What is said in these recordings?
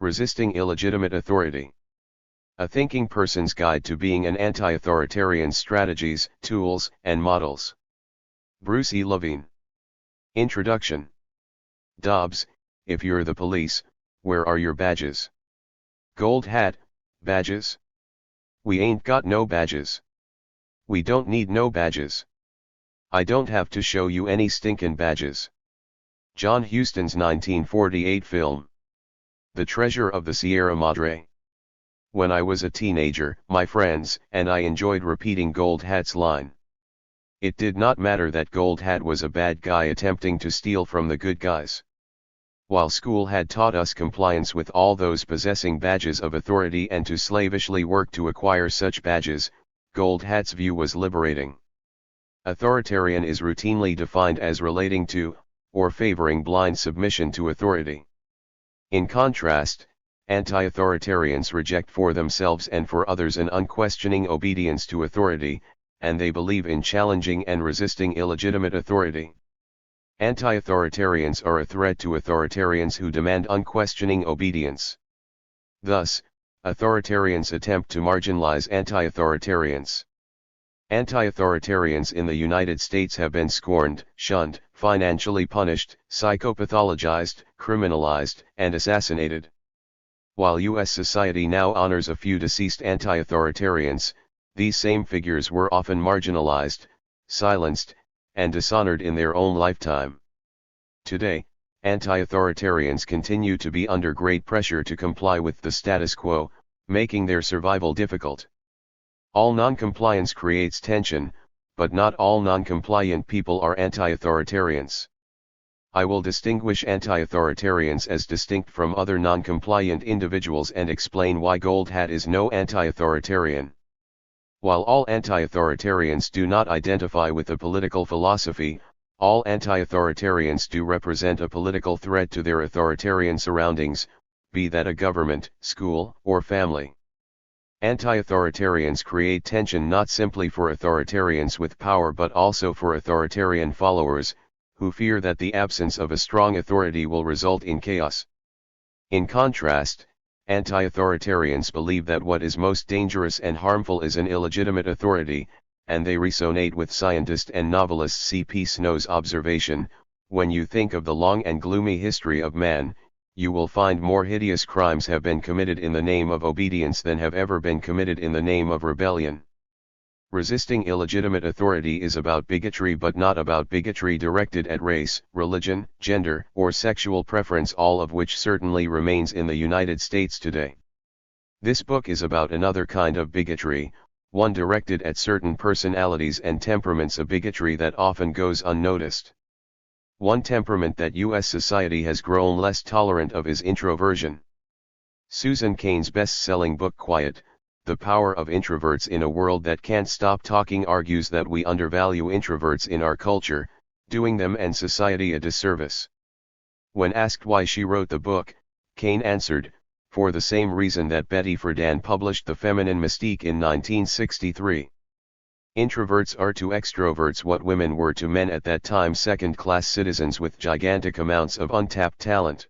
Resisting illegitimate authority. A thinking person's guide to being an anti-authoritarian: strategies, tools, and models. Bruce E. Levine. Introduction. Dobbs, if you're the police, where are your badges? Gold hat, badges? We ain't got no badges. We don't need no badges. I don't have to show you any stinkin' badges. John Huston's 1948 film. The Treasure of the Sierra Madre. When I was a teenager, my friends and I enjoyed repeating Gold Hat's line. It did not matter that Gold Hat was a bad guy attempting to steal from the good guys. While school had taught us compliance with all those possessing badges of authority and to slavishly work to acquire such badges, Gold Hat's view was liberating. Authoritarian is routinely defined as relating to, or favoring blind submission to authority. In contrast, anti-authoritarians reject for themselves and for others an unquestioning obedience to authority, and they believe in challenging and resisting illegitimate authority. Anti-authoritarians are a threat to authoritarians who demand unquestioning obedience. Thus, authoritarians attempt to marginalize anti-authoritarians. Anti-authoritarians in the United States have been scorned, shunned, financially punished, psychopathologized, criminalized, and assassinated. While U.S. society now honors a few deceased anti-authoritarians, these same figures were often marginalized, silenced, and dishonored in their own lifetime. Today, anti-authoritarians continue to be under great pressure to comply with the status quo, making their survival difficult. All non-compliance creates tension, but not all non-compliant people are anti-authoritarians. I will distinguish anti-authoritarians as distinct from other non-compliant individuals and explain why Gold Hat is no anti-authoritarian. While all anti-authoritarians do not identify with a political philosophy, all anti-authoritarians do represent a political threat to their authoritarian surroundings, be that a government, school, or family. Anti-authoritarians create tension not simply for authoritarians with power but also for authoritarian followers, who fear that the absence of a strong authority will result in chaos. In contrast, anti-authoritarians believe that what is most dangerous and harmful is an illegitimate authority, and they resonate with scientist and novelist C.P. Snow's observation: when you think of the long and gloomy history of man, you will find more hideous crimes have been committed in the name of obedience than have ever been committed in the name of rebellion. Resisting illegitimate authority is about bigotry, but not about bigotry directed at race, religion, gender, or sexual preference, all of which certainly remains in the United States today. This book is about another kind of bigotry, one directed at certain personalities and temperaments, a bigotry that often goes unnoticed. One temperament that U.S. society has grown less tolerant of is introversion. Susan Cain's best-selling book Quiet: The Power of Introverts in a World That Can't Stop Talking argues that we undervalue introverts in our culture, doing them and society a disservice. When asked why she wrote the book, Cain answered, "For the same reason that Betty Friedan published The Feminine Mystique in 1963. Introverts are to extroverts what women were to men at that time: second-class citizens with gigantic amounts of untapped talent.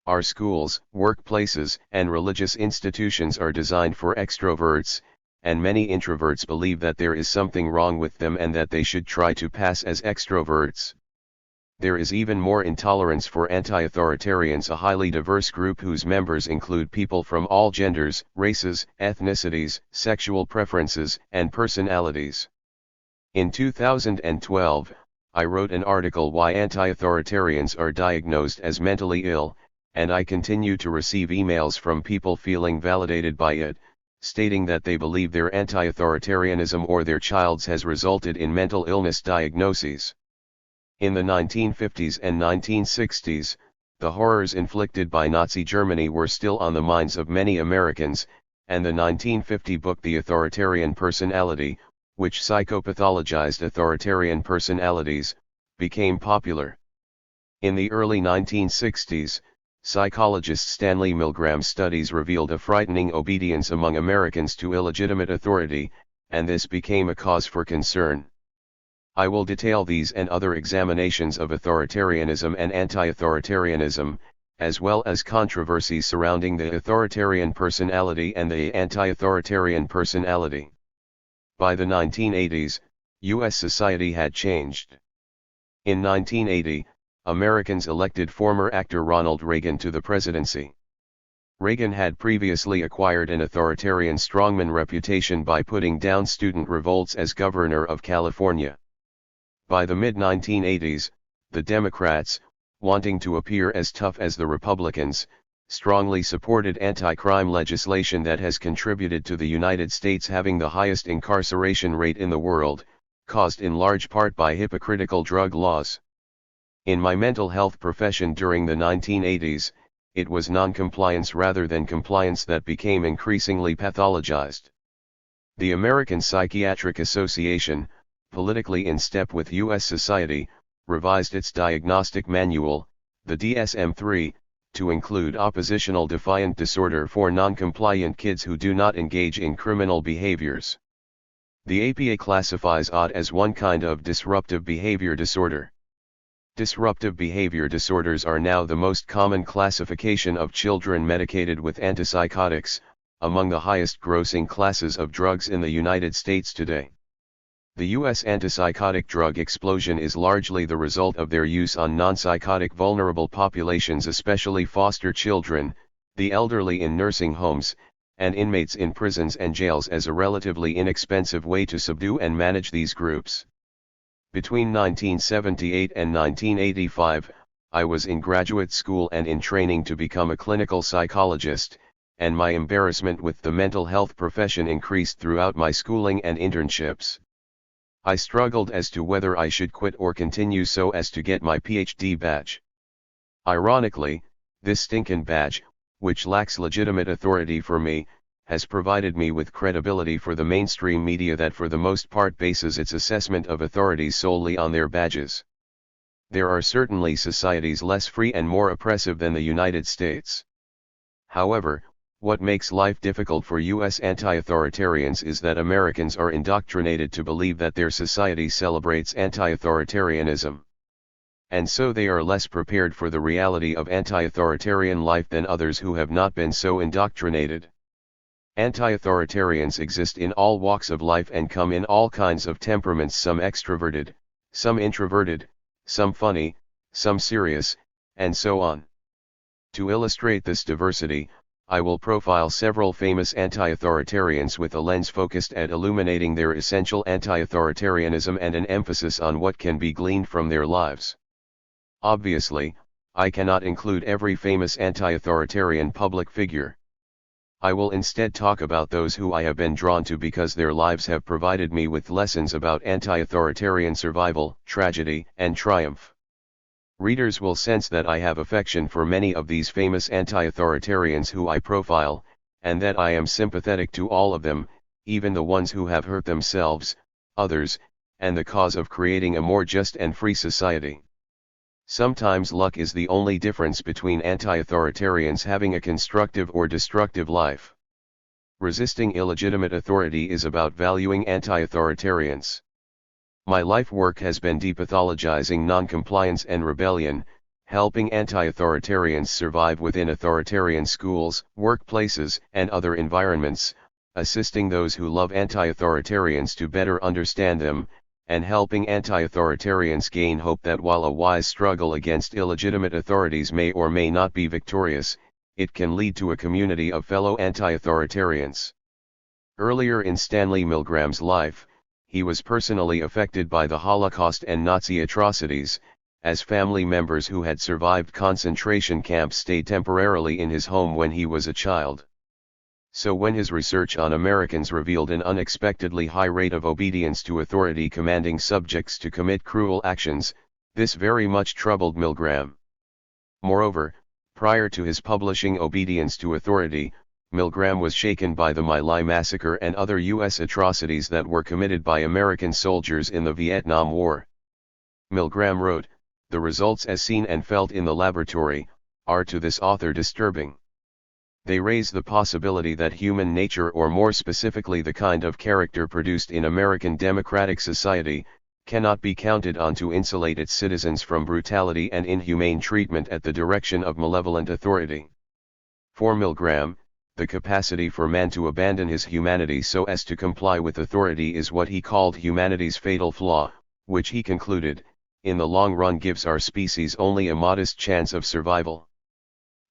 Our schools, workplaces, and religious institutions are designed for extroverts, and many introverts believe that there is something wrong with them and that they should try to pass as extroverts. There is even more intolerance for anti-authoritarians, a highly diverse group whose members include people from all genders, races, ethnicities, sexual preferences, and personalities." In 2012, I wrote an article, Why Anti-Authoritarians Are Diagnosed as Mentally Ill, and I continue to receive emails from people feeling validated by it, stating that they believe their anti-authoritarianism or their child's has resulted in mental illness diagnoses. In the 1950s and 1960s, the horrors inflicted by Nazi Germany were still on the minds of many Americans, and the 1950 book The Authoritarian Personality, which psychopathologized authoritarian personalities, became popular. In the early 1960s, psychologist Stanley Milgram's studies revealed a frightening obedience among Americans to illegitimate authority, and this became a cause for concern. I will detail these and other examinations of authoritarianism and anti-authoritarianism, as well as controversies surrounding the authoritarian personality and the anti-authoritarian personality. By the 1980s, U.S. society had changed. In 1980, Americans elected former actor Ronald Reagan to the presidency. Reagan had previously acquired an authoritarian strongman reputation by putting down student revolts as governor of California. By the mid-1980s, the Democrats, wanting to appear as tough as the Republicans, strongly supported anti-crime legislation that has contributed to the United States having the highest incarceration rate in the world, caused in large part by hypocritical drug laws. In my mental health profession during the 1980s, it was non-compliance rather than compliance that became increasingly pathologized. The American Psychiatric Association, politically in step with U.S. society, revised its diagnostic manual, the DSM-3, to include oppositional defiant disorder for non-compliant kids who do not engage in criminal behaviors. The APA classifies OD as one kind of disruptive behavior disorder. Disruptive behavior disorders are now the most common classification of children medicated with antipsychotics, among the highest grossing classes of drugs in the United States today. The U.S. antipsychotic drug explosion is largely the result of their use on non-psychotic vulnerable populations, especially foster children, the elderly in nursing homes, and inmates in prisons and jails, as a relatively inexpensive way to subdue and manage these groups. Between 1978 and 1985, I was in graduate school and in training to become a clinical psychologist, and my embarrassment with the mental health profession increased throughout my schooling and internships. I struggled as to whether I should quit or continue so as to get my PhD badge. Ironically, this stinkin' badge, which lacks legitimate authority for me, has provided me with credibility for the mainstream media that for the most part bases its assessment of authorities solely on their badges. There are certainly societies less free and more oppressive than the United States. However, what makes life difficult for U.S. anti-authoritarians is that Americans are indoctrinated to believe that their society celebrates anti-authoritarianism. And so they are less prepared for the reality of anti-authoritarian life than others who have not been so indoctrinated. Anti-authoritarians exist in all walks of life and come in all kinds of temperaments, some extroverted, some introverted, some funny, some serious, and so on. To illustrate this diversity, I will profile several famous anti-authoritarians with a lens focused at illuminating their essential anti-authoritarianism and an emphasis on what can be gleaned from their lives. Obviously, I cannot include every famous anti-authoritarian public figure. I will instead talk about those who I have been drawn to because their lives have provided me with lessons about anti-authoritarian survival, tragedy, and triumph. Readers will sense that I have affection for many of these famous anti-authoritarians who I profile, and that I am sympathetic to all of them, even the ones who have hurt themselves, others, and the cause of creating a more just and free society. Sometimes luck is the only difference between anti-authoritarians having a constructive or destructive life. Resisting illegitimate authority is about valuing anti-authoritarians. My life work has been depathologizing noncompliance and rebellion, helping anti-authoritarians survive within authoritarian schools, workplaces, and other environments, assisting those who love anti-authoritarians to better understand them, and helping anti-authoritarians gain hope that while a wise struggle against illegitimate authorities may or may not be victorious, it can lead to a community of fellow anti-authoritarians. Earlier in Stanley Milgram's life, he was personally affected by the Holocaust and Nazi atrocities, as family members who had survived concentration camps stayed temporarily in his home when he was a child. So when his research on Americans revealed an unexpectedly high rate of obedience to authority commanding subjects to commit cruel actions, this very much troubled Milgram. Moreover, prior to his publishing Obedience to Authority, Milgram was shaken by the My Lai massacre and other U.S. atrocities that were committed by American soldiers in the Vietnam War. Milgram wrote, "The results as seen and felt in the laboratory, are to this author disturbing. They raise the possibility that human nature, or more specifically the kind of character produced in American democratic society, cannot be counted on to insulate its citizens from brutality and inhumane treatment at the direction of malevolent authority. For Milgram, the capacity for man to abandon his humanity so as to comply with authority is what he called humanity's fatal flaw, which he concluded, in the long run gives our species only a modest chance of survival.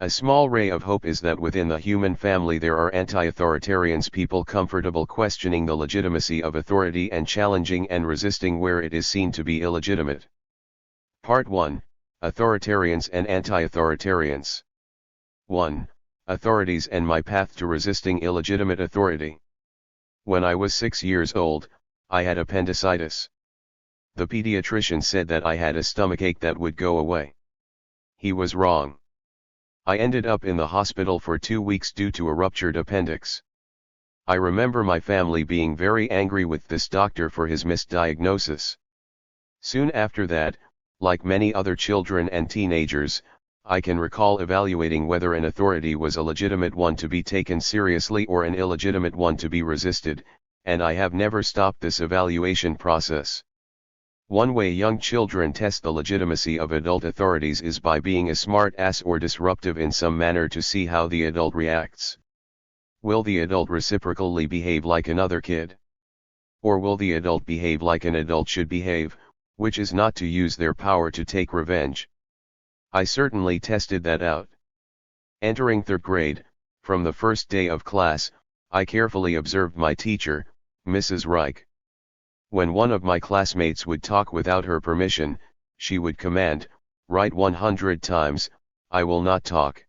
A small ray of hope is that within the human family there are anti-authoritarians, people comfortable questioning the legitimacy of authority and challenging and resisting where it is seen to be illegitimate. Part 1, Authoritarians and Anti-Authoritarians. 1. Authorities and my path to resisting illegitimate authority. When I was 6 years old, I had appendicitis. The pediatrician said that I had a stomachache that would go away. He was wrong. I ended up in the hospital for 2 weeks due to a ruptured appendix. I remember my family being very angry with this doctor for his misdiagnosis. Soon after that, like many other children and teenagers, I can recall evaluating whether an authority was a legitimate one to be taken seriously or an illegitimate one to be resisted, and I have never stopped this evaluation process. One way young children test the legitimacy of adult authorities is by being a smart ass or disruptive in some manner to see how the adult reacts. Will the adult reciprocally behave like another kid? Or will the adult behave like an adult should behave, which is not to use their power to take revenge? I certainly tested that out. Entering 3rd grade, from the first day of class, I carefully observed my teacher, Mrs. Reich. When one of my classmates would talk without her permission, she would command, "Write 100 times, I will not talk."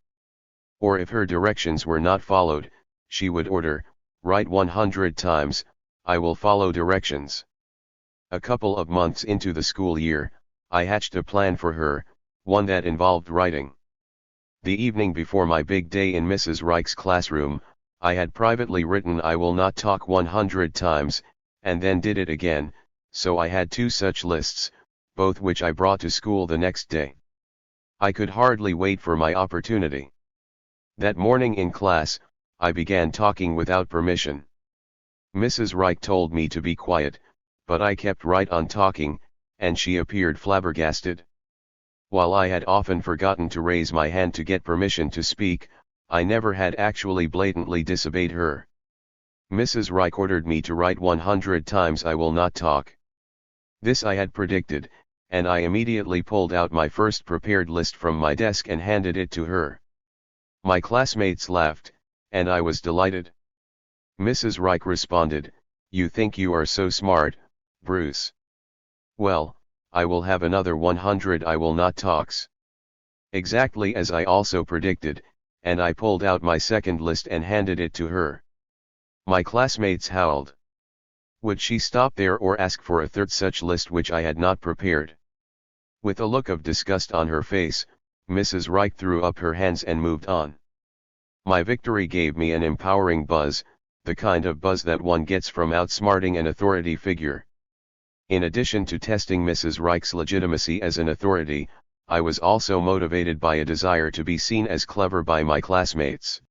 Or if her directions were not followed, she would order, "Write 100 times, I will follow directions." A couple of months into the school year, I hatched a plan for her, one that involved writing. The evening before my big day in Mrs. Reich's classroom, I had privately written "I will not talk" 100 times, and then did it again, so I had 2 such lists, both which I brought to school the next day. I could hardly wait for my opportunity. That morning in class, I began talking without permission. Mrs. Reich told me to be quiet, but I kept right on talking, and she appeared flabbergasted. While I had often forgotten to raise my hand to get permission to speak, I never had actually blatantly disobeyed her. Mrs. Reich ordered me to write 100 times "I will not talk." This I had predicted, and I immediately pulled out my first prepared list from my desk and handed it to her. My classmates laughed, and I was delighted. Mrs. Reich responded, "You think you are so smart, Bruce? Well, I will have another 100 "I will not talks." Exactly as I also predicted, and I pulled out my second list and handed it to her. My classmates howled. Would she stop there or ask for a third such list which I had not prepared? With a look of disgust on her face, Mrs. Reich threw up her hands and moved on. My victory gave me an empowering buzz, the kind of buzz that one gets from outsmarting an authority figure. In addition to testing Mrs. Reich's legitimacy as an authority, I was also motivated by a desire to be seen as clever by my classmates.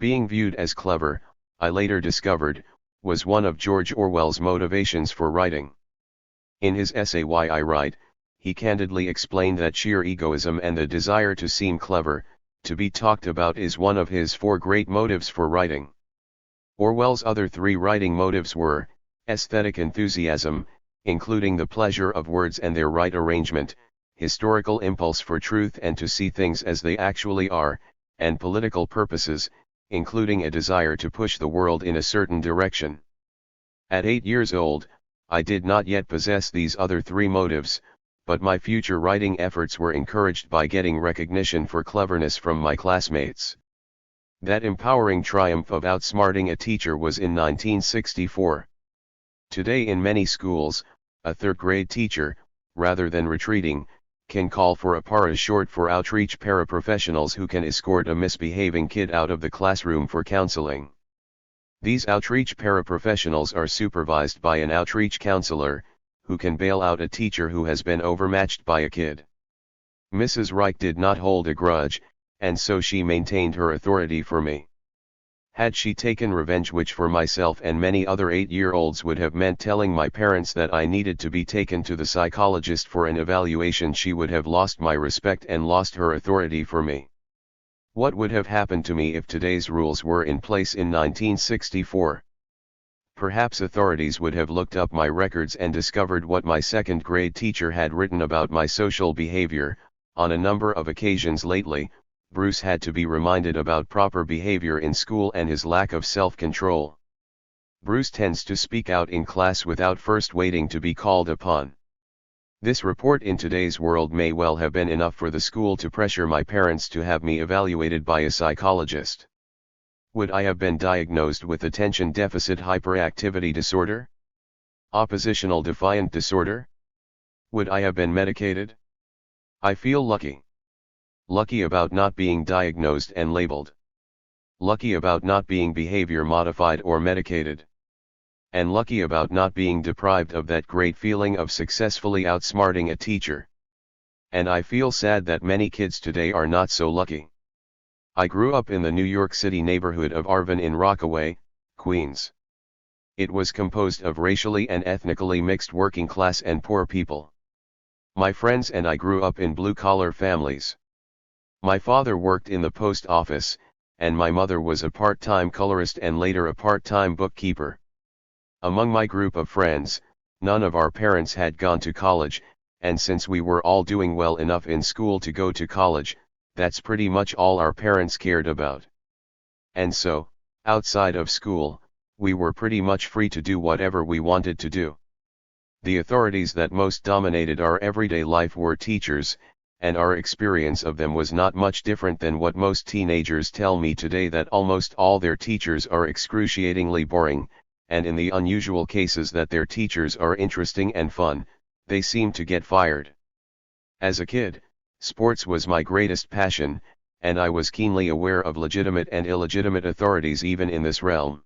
Being viewed as clever, I later discovered, was one of George Orwell's motivations for writing. In his essay Why I Write, he candidly explained that sheer egoism and the desire to seem clever, to be talked about, is one of his 4 great motives for writing. Orwell's other 3 writing motives were, aesthetic enthusiasm, including the pleasure of words and their right arrangement, historical impulse for truth and to see things as they actually are, and political purposes, including a desire to push the world in a certain direction. At 8 years old, I did not yet possess these other 3 motives, but my future writing efforts were encouraged by getting recognition for cleverness from my classmates. That empowering triumph of outsmarting a teacher was in 1964. Today in many schools, a 3rd grade teacher, rather than retreating, can call for a PARA, short for outreach paraprofessionals, who can escort a misbehaving kid out of the classroom for counseling. These outreach paraprofessionals are supervised by an outreach counselor, who can bail out a teacher who has been overmatched by a kid. Mrs. Reich did not hold a grudge, and so she maintained her authority for me. Had she taken revenge, which for myself and many other 8-year-olds would have meant telling my parents that I needed to be taken to the psychologist for an evaluation, she would have lost my respect and lost her authority for me. What would have happened to me if today's rules were in place in 1964? Perhaps authorities would have looked up my records and discovered what my second-grade teacher had written about my social behavior. On a number of occasions lately, Bruce had to be reminded about proper behavior in school and his lack of self-control. Bruce tends to speak out in class without first waiting to be called upon. This report in today's world may well have been enough for the school to pressure my parents to have me evaluated by a psychologist. Would I have been diagnosed with attention deficit hyperactivity disorder? Oppositional defiant disorder? Would I have been medicated? I feel lucky. Lucky about not being diagnosed and labeled. Lucky about not being behavior modified or medicated. And lucky about not being deprived of that great feeling of successfully outsmarting a teacher. And I feel sad that many kids today are not so lucky. I grew up in the New York City neighborhood of Arvin in Rockaway, Queens. It was composed of racially and ethnically mixed working class and poor people. My friends and I grew up in blue-collar families. My father worked in the post office, and my mother was a part-time colorist and later a part-time bookkeeper. Among my group of friends, none of our parents had gone to college, and since we were all doing well enough in school to go to college, that's pretty much all our parents cared about. And so, outside of school, we were pretty much free to do whatever we wanted to do. The authorities that most dominated our everyday life were teachers, and our experience of them was not much different than what most teenagers tell me today, that almost all their teachers are excruciatingly boring, and in the unusual cases that their teachers are interesting and fun, they seem to get fired. As a kid, sports was my greatest passion, and I was keenly aware of legitimate and illegitimate authorities even in this realm.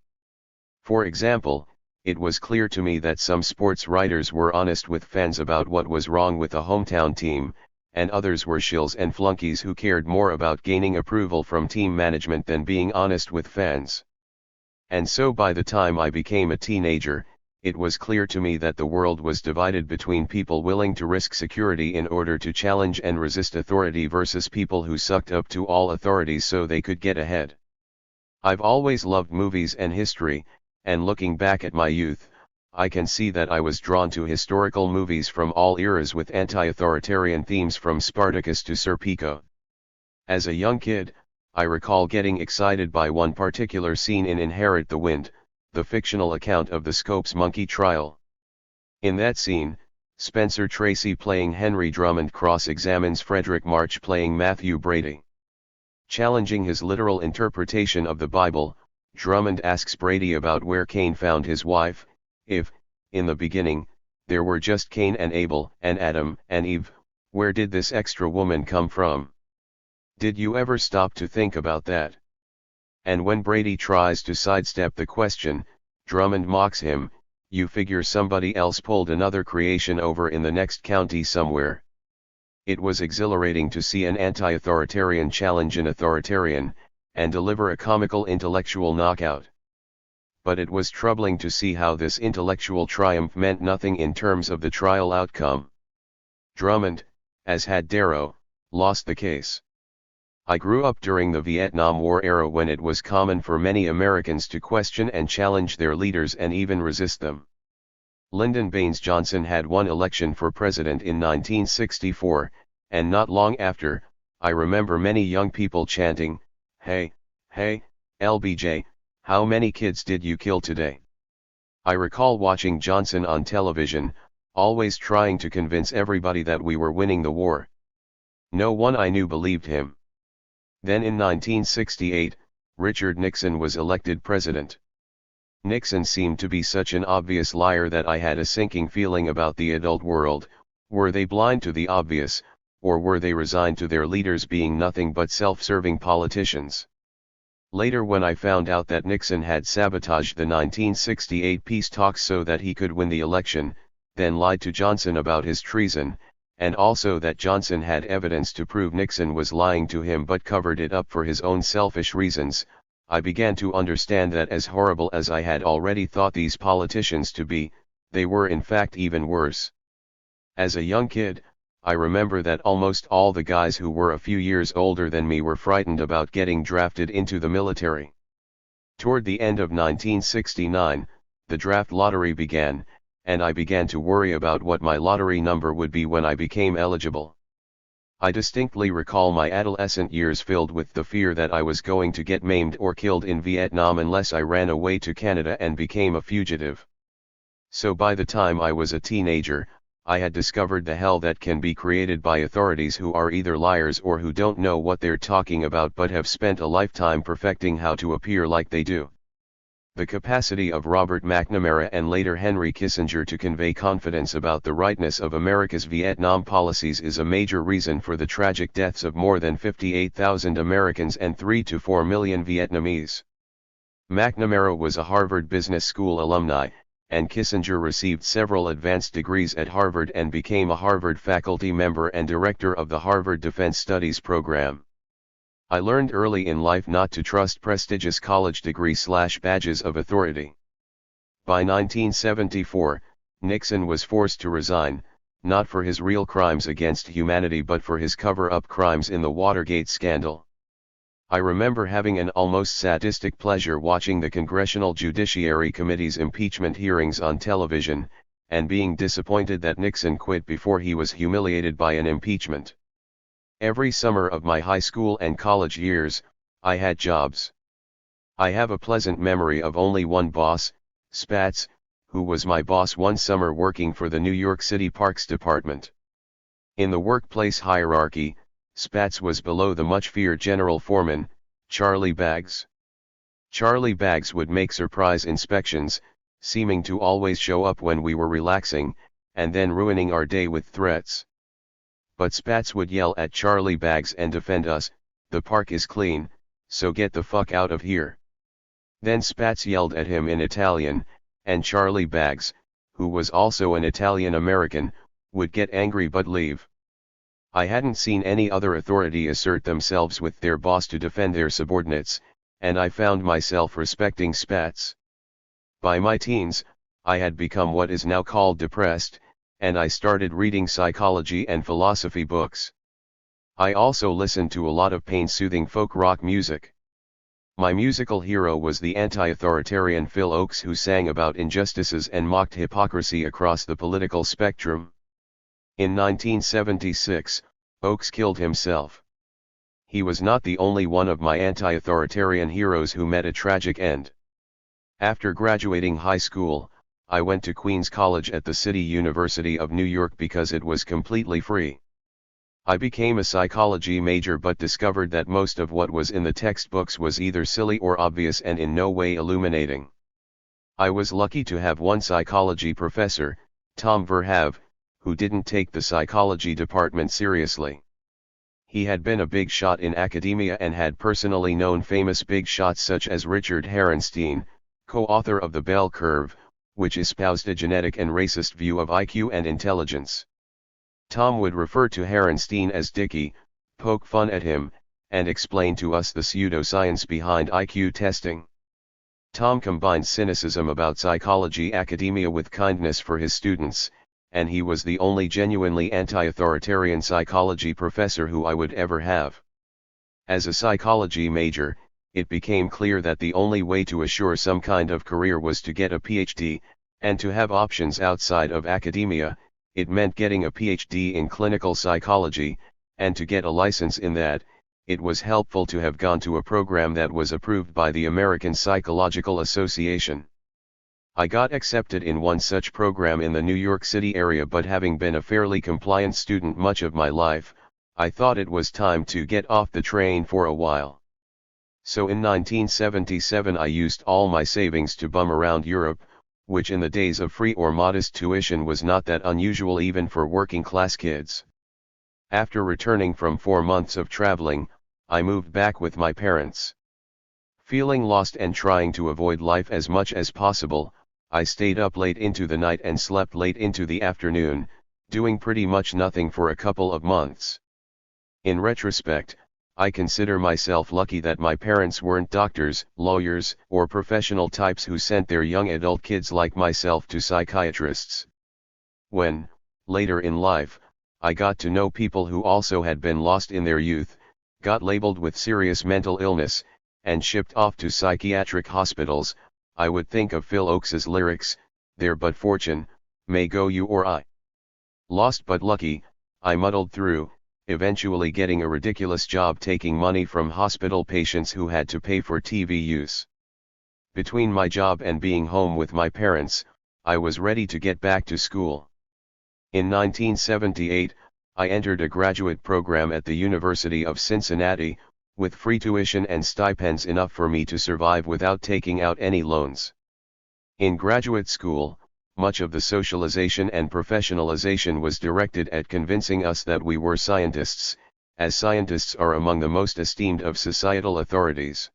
For example, it was clear to me that some sports writers were honest with fans about what was wrong with a hometown team, and others were shills and flunkies who cared more about gaining approval from team management than being honest with fans. And so by the time I became a teenager, it was clear to me that the world was divided between people willing to risk security in order to challenge and resist authority versus people who sucked up to all authorities so they could get ahead. I've always loved movies and history, and looking back at my youth, I can see that I was drawn to historical movies from all eras with anti-authoritarian themes from Spartacus to Serpico. As a young kid, I recall getting excited by one particular scene in Inherit the Wind, the fictional account of the Scopes monkey trial. In that scene, Spencer Tracy playing Henry Drummond cross-examines Frederick March playing Matthew Brady. Challenging his literal interpretation of the Bible, Drummond asks Brady about where Cain found his wife. If, in the beginning, there were just Cain and Abel and Adam and Eve, where did this extra woman come from? Did you ever stop to think about that? And when Brady tries to sidestep the question, Drummond mocks him, "You figure somebody else pulled another creation over in the next county somewhere." It was exhilarating to see an anti-authoritarian challenge an authoritarian, and deliver a comical intellectual knockout. But it was troubling to see how this intellectual triumph meant nothing in terms of the trial outcome. Drummond, as had Darrow, lost the case. I grew up during the Vietnam War era when it was common for many Americans to question and challenge their leaders and even resist them. Lyndon Baines Johnson had won election for president in 1964, and not long after, I remember many young people chanting, "Hey, hey, LBJ, how many kids did you kill today?" I recall watching Johnson on television, always trying to convince everybody that we were winning the war. No one I knew believed him. Then in 1968, Richard Nixon was elected president. Nixon seemed to be such an obvious liar that I had a sinking feeling about the adult world. Were they blind to the obvious, or were they resigned to their leaders being nothing but self-serving politicians? Later, when I found out that Nixon had sabotaged the 1968 peace talks so that he could win the election, then lied to Johnson about his treason, and also that Johnson had evidence to prove Nixon was lying to him but covered it up for his own selfish reasons, I began to understand that as horrible as I had already thought these politicians to be, they were in fact even worse. As a young kid, I remember that almost all the guys who were a few years older than me were frightened about getting drafted into the military. Toward the end of 1969, the draft lottery began, and I began to worry about what my lottery number would be when I became eligible. I distinctly recall my adolescent years filled with the fear that I was going to get maimed or killed in Vietnam unless I ran away to Canada and became a fugitive. So by the time I was a teenager, I had discovered the hell that can be created by authorities who are either liars or who don't know what they're talking about but have spent a lifetime perfecting how to appear like they do. The capacity of Robert McNamara and later Henry Kissinger to convey confidence about the rightness of America's Vietnam policies is a major reason for the tragic deaths of more than 58,000 Americans and 3 to 4 million Vietnamese. McNamara was a Harvard Business School alumni, and Kissinger received several advanced degrees at Harvard and became a Harvard faculty member and director of the Harvard Defense Studies program. I learned early in life not to trust prestigious college degree/badges of authority. By 1974, Nixon was forced to resign, not for his real crimes against humanity but for his cover-up crimes in the Watergate scandal. I remember having an almost sadistic pleasure watching the Congressional Judiciary Committee's impeachment hearings on television, and being disappointed that Nixon quit before he was humiliated by an impeachment. Every summer of my high school and college years, I had jobs. I have a pleasant memory of only one boss, Spatz, who was my boss one summer working for the New York City Parks Department. In the workplace hierarchy, Spatz was below the much-feared general foreman, Charlie Baggs. Charlie Baggs would make surprise inspections, seeming to always show up when we were relaxing, and then ruining our day with threats. But Spatz would yell at Charlie Baggs and defend us, "The park is clean, so get the fuck out of here." Then Spatz yelled at him in Italian, and Charlie Baggs, who was also an Italian-American, would get angry but leave. I hadn't seen any other authority assert themselves with their boss to defend their subordinates, and I found myself respecting Spatz. By my teens, I had become what is now called depressed, and I started reading psychology and philosophy books. I also listened to a lot of pain-soothing folk rock music. My musical hero was the anti-authoritarian Phil Ochs, who sang about injustices and mocked hypocrisy across the political spectrum. In 1976, Ochs killed himself. He was not the only one of my anti-authoritarian heroes who met a tragic end. After graduating high school, I went to Queens College at the City University of New York because it was completely free. I became a psychology major but discovered that most of what was in the textbooks was either silly or obvious and in no way illuminating. I was lucky to have one psychology professor, Tom Verhave, who didn't take the psychology department seriously. He had been a big shot in academia and had personally known famous big shots such as Richard Herrnstein, co-author of The Bell Curve, which espoused a genetic and racist view of IQ and intelligence. Tom would refer to Herrnstein as Dickie, poke fun at him, and explain to us the pseudoscience behind IQ testing. Tom combined cynicism about psychology academia with kindness for his students, and he was the only genuinely anti-authoritarian psychology professor who I would ever have. As a psychology major, it became clear that the only way to assure some kind of career was to get a PhD, and to have options outside of academia. It meant getting a PhD in clinical psychology, and to get a license in that, it was helpful to have gone to a program that was approved by the American Psychological Association. I got accepted in one such program in the New York City area, but having been a fairly compliant student much of my life, I thought it was time to get off the train for a while. So in 1977 I used all my savings to bum around Europe, which in the days of free or modest tuition was not that unusual even for working-class kids. After returning from 4 months of traveling, I moved back with my parents. Feeling lost and trying to avoid life as much as possible, I stayed up late into the night and slept late into the afternoon, doing pretty much nothing for a couple of months. In retrospect, I consider myself lucky that my parents weren't doctors, lawyers, or professional types who sent their young adult kids like myself to psychiatrists. When, later in life, I got to know people who also had been lost in their youth, got labeled with serious mental illness, and shipped off to psychiatric hospitals, I would think of Phil Ochs's lyrics, "There but fortune, may go you or I." Lost but lucky, I muddled through, eventually getting a ridiculous job taking money from hospital patients who had to pay for TV use. Between my job and being home with my parents, I was ready to get back to school. In 1978, I entered a graduate program at the University of Cincinnati, with free tuition and stipends enough for me to survive without taking out any loans. In graduate school, much of the socialization and professionalization was directed at convincing us that we were scientists, as scientists are among the most esteemed of societal authorities.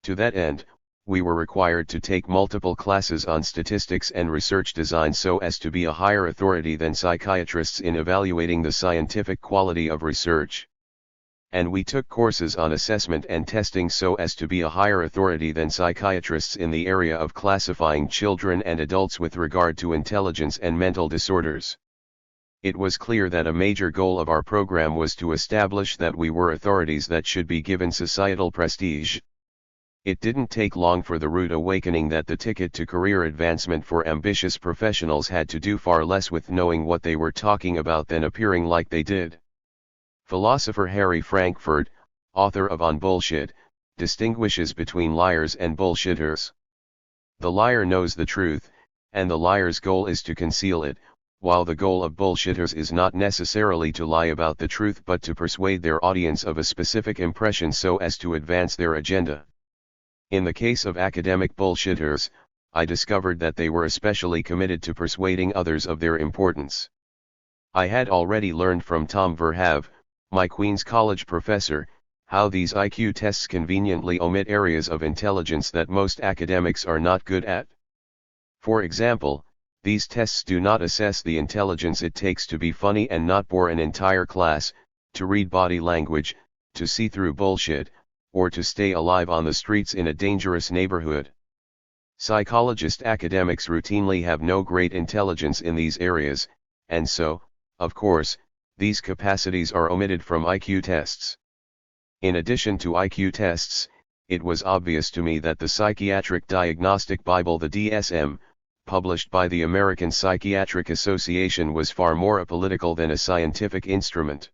To that end, we were required to take multiple classes on statistics and research design so as to be a higher authority than psychiatrists in evaluating the scientific quality of research. And we took courses on assessment and testing so as to be a higher authority than psychiatrists in the area of classifying children and adults with regard to intelligence and mental disorders. It was clear that a major goal of our program was to establish that we were authorities that should be given societal prestige. It didn't take long for the rude awakening that the ticket to career advancement for ambitious professionals had to do far less with knowing what they were talking about than appearing like they did. Philosopher Harry Frankfurt, author of On Bullshit, distinguishes between liars and bullshitters. The liar knows the truth, and the liar's goal is to conceal it, while the goal of bullshitters is not necessarily to lie about the truth but to persuade their audience of a specific impression so as to advance their agenda. In the case of academic bullshitters, I discovered that they were especially committed to persuading others of their importance. I had already learned from Tom Verhave, my Queen's College professor, how these IQ tests conveniently omit areas of intelligence that most academics are not good at. For example, these tests do not assess the intelligence it takes to be funny and not bore an entire class, to read body language, to see through bullshit, or to stay alive on the streets in a dangerous neighborhood. Psychologist academics routinely have no great intelligence in these areas, and so, of course, these capacities are omitted from IQ tests. In addition to IQ tests, it was obvious to me that the Psychiatric Diagnostic Bible, the DSM, published by the American Psychiatric Association, was far more apolitical than a scientific instrument.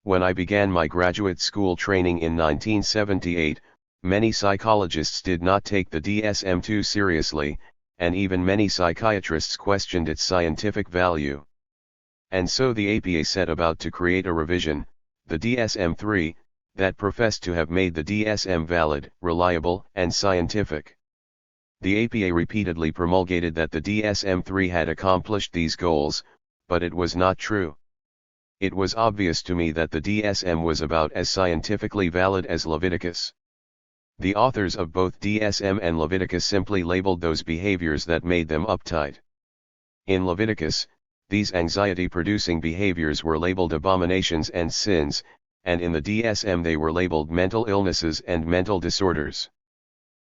When I began my graduate school training in 1978, many psychologists did not take the DSM too seriously, and even many psychiatrists questioned its scientific value. And so the APA set about to create a revision, the DSM-3, that professed to have made the DSM valid, reliable, and scientific. The APA repeatedly promulgated that the DSM-3 had accomplished these goals, but it was not true. It was obvious to me that the DSM was about as scientifically valid as Leviticus. The authors of both DSM and Leviticus simply labeled those behaviors that made them uptight. In Leviticus, these anxiety-producing behaviors were labeled abominations and sins, and in the DSM they were labeled mental illnesses and mental disorders.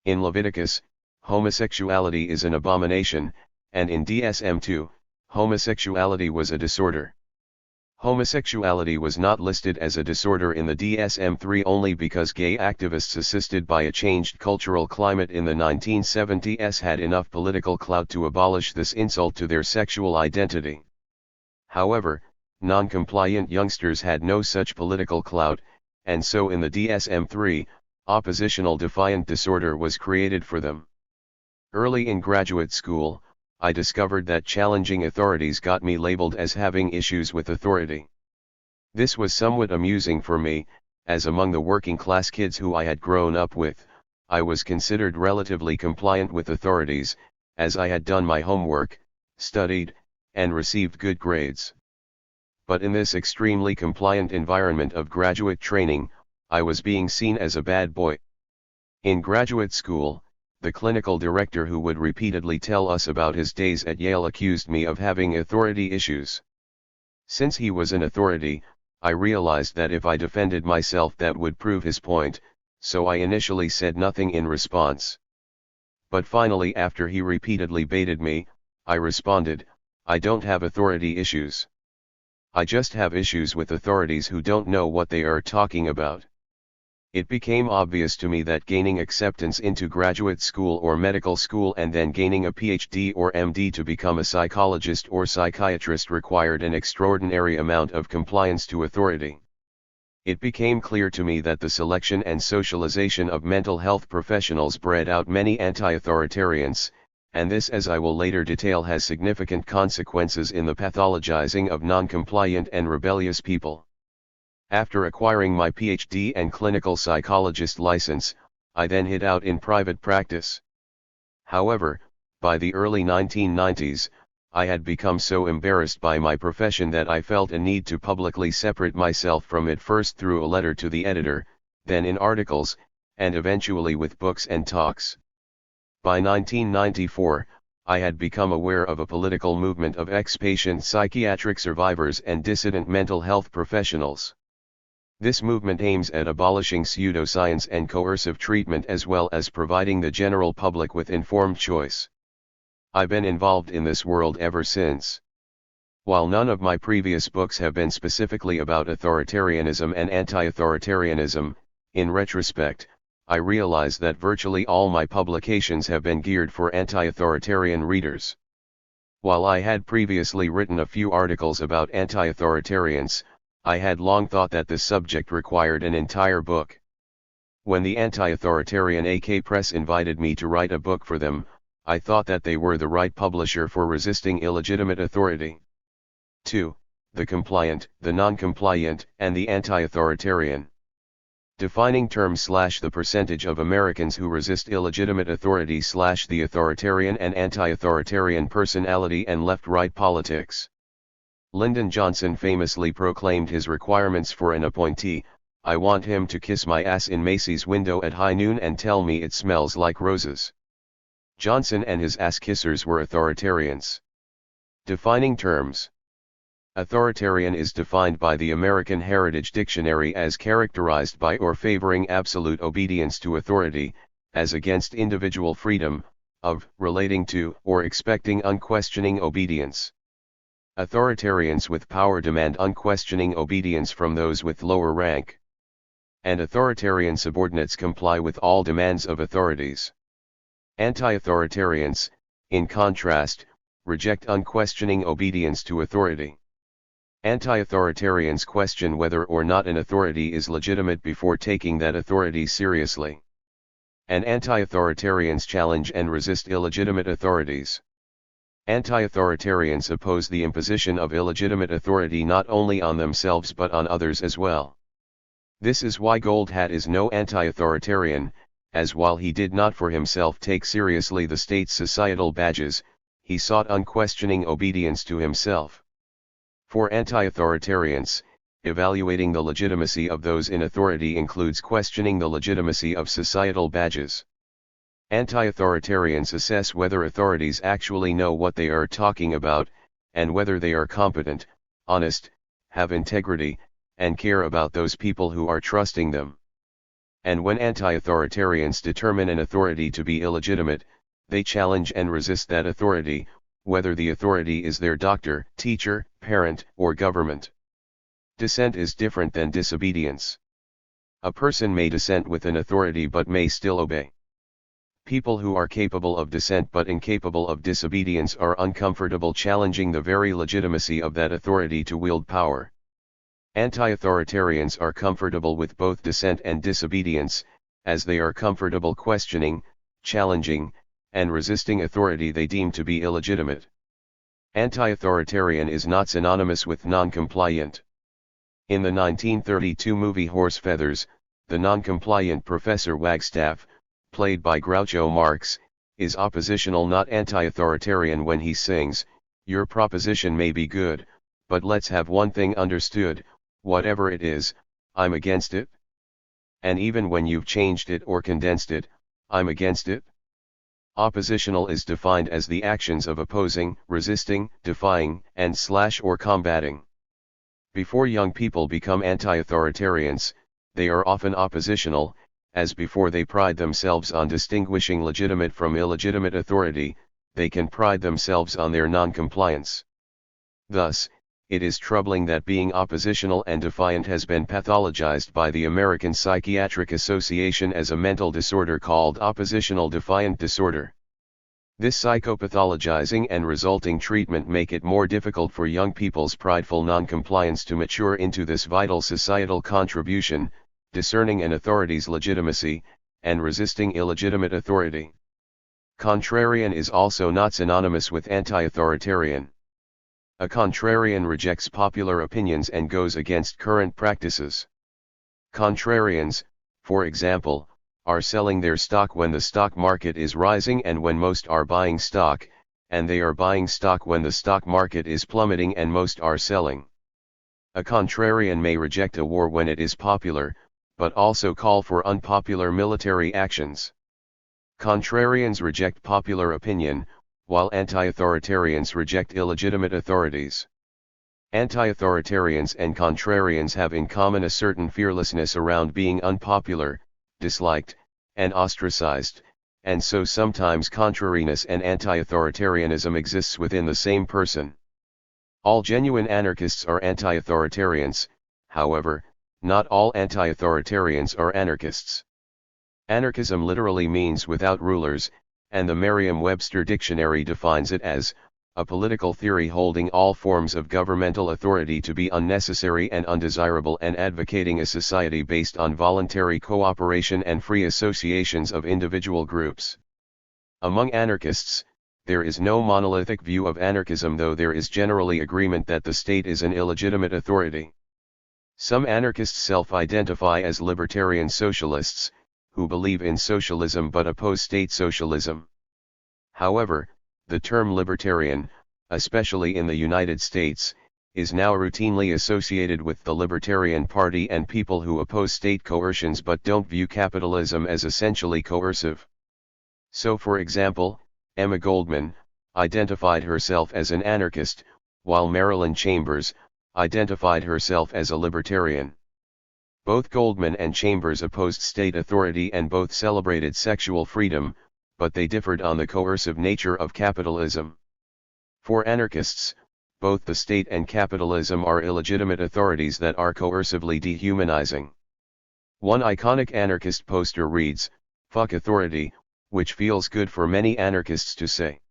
In Leviticus, homosexuality is an abomination, and in DSM-2, homosexuality was a disorder. Homosexuality was not listed as a disorder in the DSM-3 only because gay activists assisted by a changed cultural climate in the 1970s had enough political clout to abolish this insult to their sexual identity. However, non-compliant youngsters had no such political clout, and so in the DSM-3, oppositional defiant disorder was created for them. Early in graduate school, I discovered that challenging authorities got me labeled as having issues with authority. This was somewhat amusing for me, as among the working class kids who I had grown up with, I was considered relatively compliant with authorities, as I had done my homework, studied, and received good grades. But in this extremely compliant environment of graduate training, I was being seen as a bad boy. In graduate school, the clinical director who would repeatedly tell us about his days at Yale accused me of having authority issues. Since he was an authority, I realized that if I defended myself that would prove his point, so I initially said nothing in response. But finally, after he repeatedly baited me, I responded, I don't have authority issues. I just have issues with authorities who don't know what they are talking about. It became obvious to me that gaining acceptance into graduate school or medical school and then gaining a PhD or MD to become a psychologist or psychiatrist required an extraordinary amount of compliance to authority. It became clear to me that the selection and socialization of mental health professionals bred out many anti-authoritarians, and this, as I will later detail, has significant consequences in the pathologizing of non-compliant and rebellious people. After acquiring my PhD and clinical psychologist license, I then hid out in private practice. However, by the early 1990s, I had become so embarrassed by my profession that I felt a need to publicly separate myself from it, first through a letter to the editor, then in articles, and eventually with books and talks. By 1994, I had become aware of a political movement of ex-patient psychiatric survivors and dissident mental health professionals. This movement aims at abolishing pseudoscience and coercive treatment as well as providing the general public with informed choice. I've been involved in this world ever since. While none of my previous books have been specifically about authoritarianism and anti-authoritarianism, in retrospect, I realize that virtually all my publications have been geared for anti-authoritarian readers. While I had previously written a few articles about anti-authoritarians, I had long thought that this subject required an entire book. When the anti-authoritarian AK Press invited me to write a book for them, I thought that they were the right publisher for resisting illegitimate authority. 2. The compliant, the non-compliant, and the anti-authoritarian. Defining terms / the percentage of Americans who resist illegitimate authority / the authoritarian and anti-authoritarian personality and left-right politics. Lyndon Johnson famously proclaimed his requirements for an appointee: I want him to kiss my ass in Macy's window at high noon and tell me it smells like roses. Johnson and his ass kissers were authoritarians. Defining terms. Authoritarian is defined by the American Heritage Dictionary as characterized by or favoring absolute obedience to authority, as against individual freedom, of, relating to, or expecting unquestioning obedience. Authoritarians with power demand unquestioning obedience from those with lower rank. And authoritarian subordinates comply with all demands of authorities. Anti-authoritarians, in contrast, reject unquestioning obedience to authority. Anti-authoritarians question whether or not an authority is legitimate before taking that authority seriously. And anti-authoritarians challenge and resist illegitimate authorities. Anti-authoritarians oppose the imposition of illegitimate authority not only on themselves but on others as well. This is why Gold Hat is no anti-authoritarian, as while he did not for himself take seriously the state's societal badges, he sought unquestioning obedience to himself. For anti-authoritarians, evaluating the legitimacy of those in authority includes questioning the legitimacy of societal badges. Anti-authoritarians assess whether authorities actually know what they are talking about, and whether they are competent, honest, have integrity, and care about those people who are trusting them. And when anti-authoritarians determine an authority to be illegitimate, they challenge and resist that authority, whether the authority is their doctor, teacher, parent, or government. Dissent is different than disobedience. A person may dissent with an authority but may still obey. People who are capable of dissent but incapable of disobedience are uncomfortable challenging the very legitimacy of that authority to wield power. Anti-authoritarians are comfortable with both dissent and disobedience, as they are comfortable questioning, challenging, and resisting authority they deem to be illegitimate. Anti-authoritarian is not synonymous with non-compliant. In the 1932 movie Horse Feathers, the non-compliant Professor Wagstaff, played by Groucho Marx, is oppositional not anti-authoritarian when he sings, "Your proposition may be good, but let's have one thing understood, whatever it is, I'm against it. And even when you've changed it or condensed it, I'm against it." Oppositional is defined as the actions of opposing, resisting, defying, and/or combating. Before young people become anti-authoritarians, they are often oppositional, as before they pride themselves on distinguishing legitimate from illegitimate authority, they can pride themselves on their non-compliance. Thus, it is troubling that being oppositional and defiant has been pathologized by the American Psychiatric Association as a mental disorder called oppositional defiant disorder. This psychopathologizing and resulting treatment make it more difficult for young people's prideful non-compliance to mature into this vital societal contribution, discerning an authority's legitimacy, and resisting illegitimate authority. Contrarian is also not synonymous with anti-authoritarian. A contrarian rejects popular opinions and goes against current practices. Contrarians, for example, are selling their stock when the stock market is rising and when most are buying stock, and they are buying stock when the stock market is plummeting and most are selling. A contrarian may reject a war when it is popular, but also call for unpopular military actions. Contrarians reject popular opinion, while anti-authoritarians reject illegitimate authorities. Anti-authoritarians and contrarians have in common a certain fearlessness around being unpopular, disliked, and ostracized, and so sometimes contrariness and anti-authoritarianism exists within the same person. All genuine anarchists are anti-authoritarians, however, not all anti-authoritarians are anarchists. Anarchism literally means without rulers, and the Merriam-Webster dictionary defines it as a political theory holding all forms of governmental authority to be unnecessary and undesirable and advocating a society based on voluntary cooperation and free associations of individual groups. Among anarchists, there is no monolithic view of anarchism, though there is generally agreement that the state is an illegitimate authority. Some anarchists self-identify as libertarian socialists, who believe in socialism but oppose state socialism. However, the term libertarian, especially in the United States, is now routinely associated with the Libertarian Party and people who oppose state coercions but don't view capitalism as essentially coercive. So, for example, Emma Goldman identified herself as an anarchist, while Marilyn Chambers identified herself as a libertarian. Both Goldman and Chambers opposed state authority and both celebrated sexual freedom, but they differed on the coercive nature of capitalism. For anarchists, both the state and capitalism are illegitimate authorities that are coercively dehumanizing. One iconic anarchist poster reads, "Fuck authority," which feels good for many anarchists to say.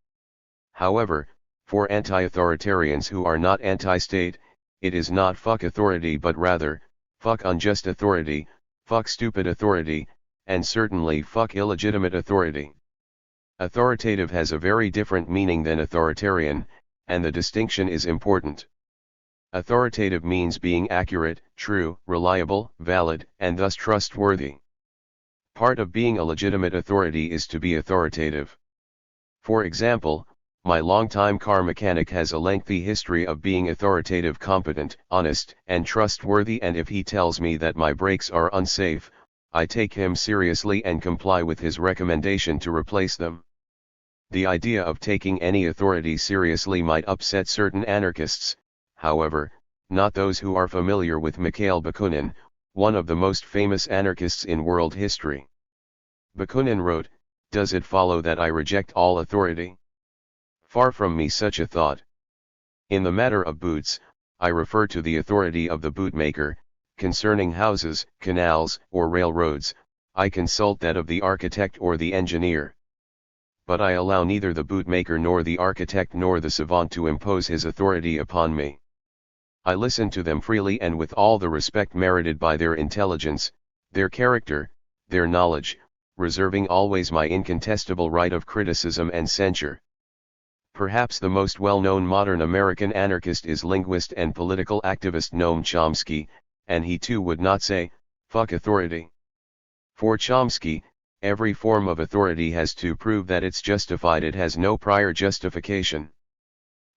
However, for anti-authoritarians who are not anti-state, it is not fuck authority but rather, fuck unjust authority, fuck stupid authority, and certainly fuck illegitimate authority. Authoritative has a very different meaning than authoritarian, and the distinction is important. Authoritative means being accurate, true, reliable, valid, and thus trustworthy. Part of being a legitimate authority is to be authoritative. For example, my longtime car mechanic has a lengthy history of being authoritative, competent, honest, and trustworthy, and if he tells me that my brakes are unsafe, I take him seriously and comply with his recommendation to replace them. The idea of taking any authority seriously might upset certain anarchists, however, not those who are familiar with Mikhail Bakunin, one of the most famous anarchists in world history. Bakunin wrote, "Does it follow that I reject all authority? Far from me such a thought. In the matter of boots, I refer to the authority of the bootmaker. Concerning houses, canals, or railroads, I consult that of the architect or the engineer. But I allow neither the bootmaker nor the architect nor the savant to impose his authority upon me. I listen to them freely and with all the respect merited by their intelligence, their character, their knowledge, reserving always my incontestable right of criticism and censure." Perhaps the most well-known modern American anarchist is linguist and political activist Noam Chomsky, and he too would not say, "Fuck authority." For Chomsky, every form of authority has to prove that it's justified, it has no prior justification.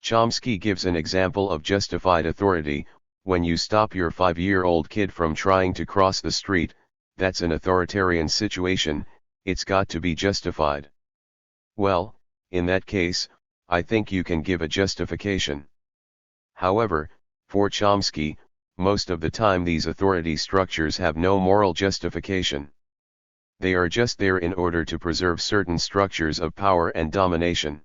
Chomsky gives an example of justified authority: when you stop your 5-year-old kid from trying to cross the street, that's an authoritarian situation, it's got to be justified. Well, in that case, I think you can give a justification. However, for Chomsky, most of the time these authority structures have no moral justification. They are just there in order to preserve certain structures of power and domination.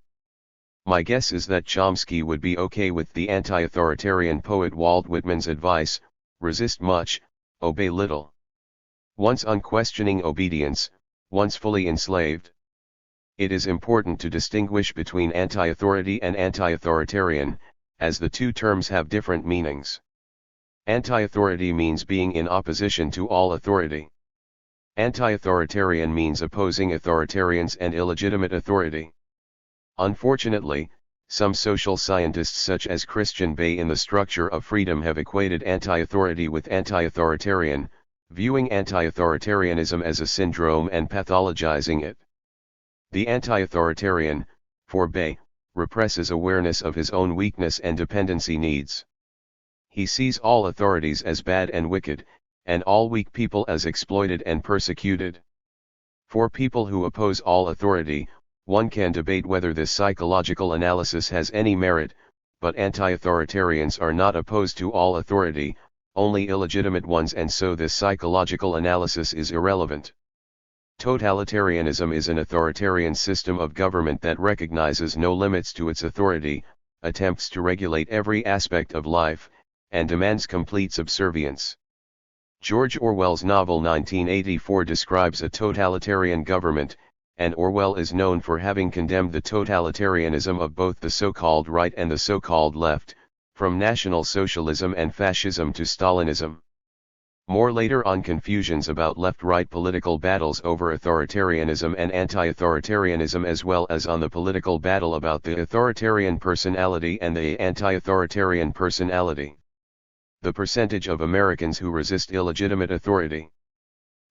My guess is that Chomsky would be okay with the anti-authoritarian poet Walt Whitman's advice, resist much, obey little. Once unquestioning obedience, once fully enslaved. It is important to distinguish between anti-authority and anti-authoritarian, as the two terms have different meanings. Anti-authority means being in opposition to all authority. Anti-authoritarian means opposing authoritarians and illegitimate authority. Unfortunately, some social scientists such as Christian Bay in The Structure of Freedom have equated anti-authority with anti-authoritarian, viewing anti-authoritarianism as a syndrome and pathologizing it. The anti-authoritarian, for Bay, represses awareness of his own weakness and dependency needs. He sees all authorities as bad and wicked, and all weak people as exploited and persecuted. For people who oppose all authority, one can debate whether this psychological analysis has any merit, but anti-authoritarians are not opposed to all authority, only illegitimate ones, and so this psychological analysis is irrelevant. Totalitarianism is an authoritarian system of government that recognizes no limits to its authority, attempts to regulate every aspect of life, and demands complete subservience. George Orwell's novel 1984 describes a totalitarian government, and Orwell is known for having condemned the totalitarianism of both the so-called right and the so-called left, from National Socialism and Fascism to Stalinism. More later on, confusions about left-right political battles over authoritarianism and anti-authoritarianism, as well as on the political battle about the authoritarian personality and the anti-authoritarian personality. The percentage of Americans who resist illegitimate authority.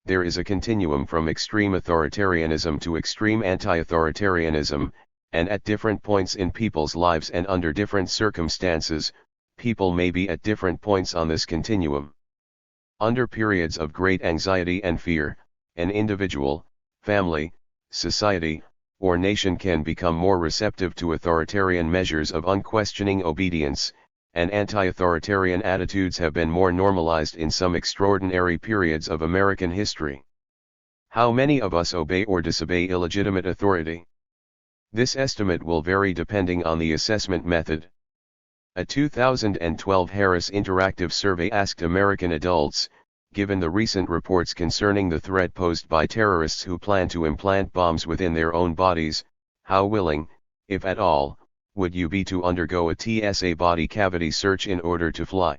There is a continuum from extreme authoritarianism to extreme anti-authoritarianism, and at different points in people's lives and under different circumstances, people may be at different points on this continuum. Under periods of great anxiety and fear, an individual, family, society, or nation can become more receptive to authoritarian measures of unquestioning obedience, and anti-authoritarian attitudes have been more normalized in some extraordinary periods of American history. How many of us obey or disobey illegitimate authority? This estimate will vary depending on the assessment method. A 2012 Harris Interactive survey asked American adults, given the recent reports concerning the threat posed by terrorists who plan to implant bombs within their own bodies, how willing, if at all, would you be to undergo a TSA body cavity search in order to fly?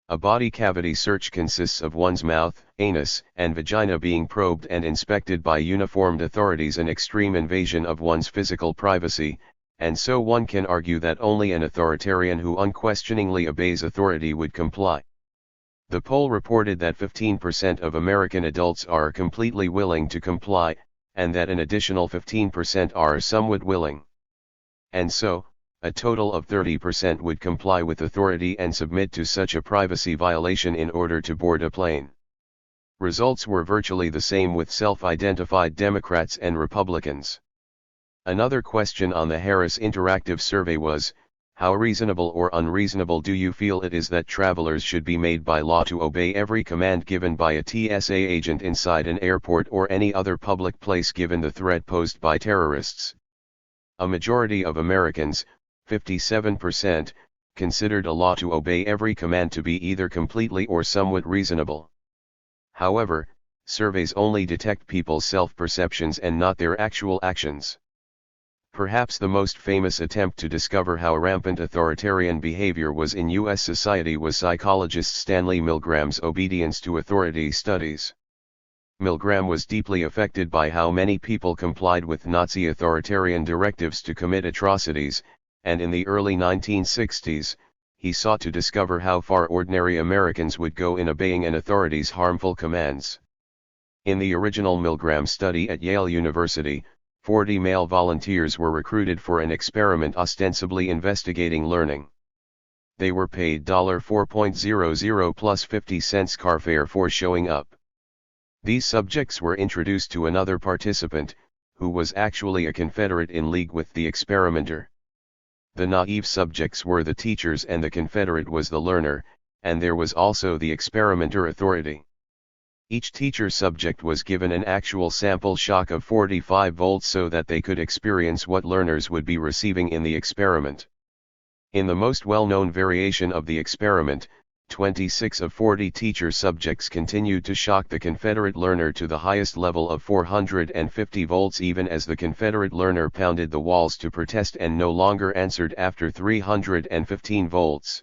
A body cavity search consists of one's mouth, anus, and vagina being probed and inspected by uniformed authorities, an extreme invasion of one's physical privacy, and so one can argue that only an authoritarian who unquestioningly obeys authority would comply. The poll reported that 15% of American adults are completely willing to comply, and that an additional 15% are somewhat willing. And so, a total of 30% would comply with authority and submit to such a privacy violation in order to board a plane. Results were virtually the same with self-identified Democrats and Republicans. Another question on the Harris Interactive survey was, how reasonable or unreasonable do you feel it is that travelers should be made by law to obey every command given by a TSA agent inside an airport or any other public place given the threat posed by terrorists? A majority of Americans, 57%, considered a law to obey every command to be either completely or somewhat reasonable. However, surveys only detect people's self-perceptions and not their actual actions. Perhaps the most famous attempt to discover how rampant authoritarian behavior was in U.S. society was psychologist Stanley Milgram's obedience to authority studies. Milgram was deeply affected by how many people complied with Nazi authoritarian directives to commit atrocities, and in the early 1960s, he sought to discover how far ordinary Americans would go in obeying an authority's harmful commands. In the original Milgram study at Yale University, 40 male volunteers were recruited for an experiment ostensibly investigating learning. They were paid $4.00 plus 50 cents car fare for showing up. These subjects were introduced to another participant, who was actually a Confederate in league with the experimenter. The naive subjects were the teachers and the Confederate was the learner, and there was also the experimenter authority. Each teacher subject was given an actual sample shock of 45 volts so that they could experience what learners would be receiving in the experiment. In the most well-known variation of the experiment, 26 of 40 teacher subjects continued to shock the Confederate learner to the highest level of 450 volts even as the Confederate learner pounded the walls to protest and no longer answered after 315 volts.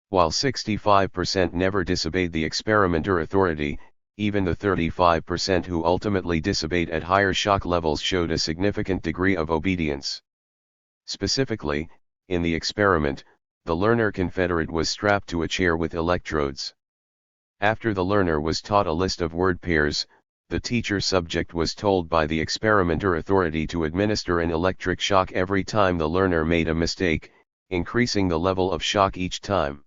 While 65% never disobeyed the experimenter authority, even the 35% who ultimately disobeyed at higher shock levels showed a significant degree of obedience. Specifically, in the experiment, the learner Confederate was strapped to a chair with electrodes. After the learner was taught a list of word pairs, the teacher subject was told by the experimenter authority to administer an electric shock every time the learner made a mistake, increasing the level of shock each time.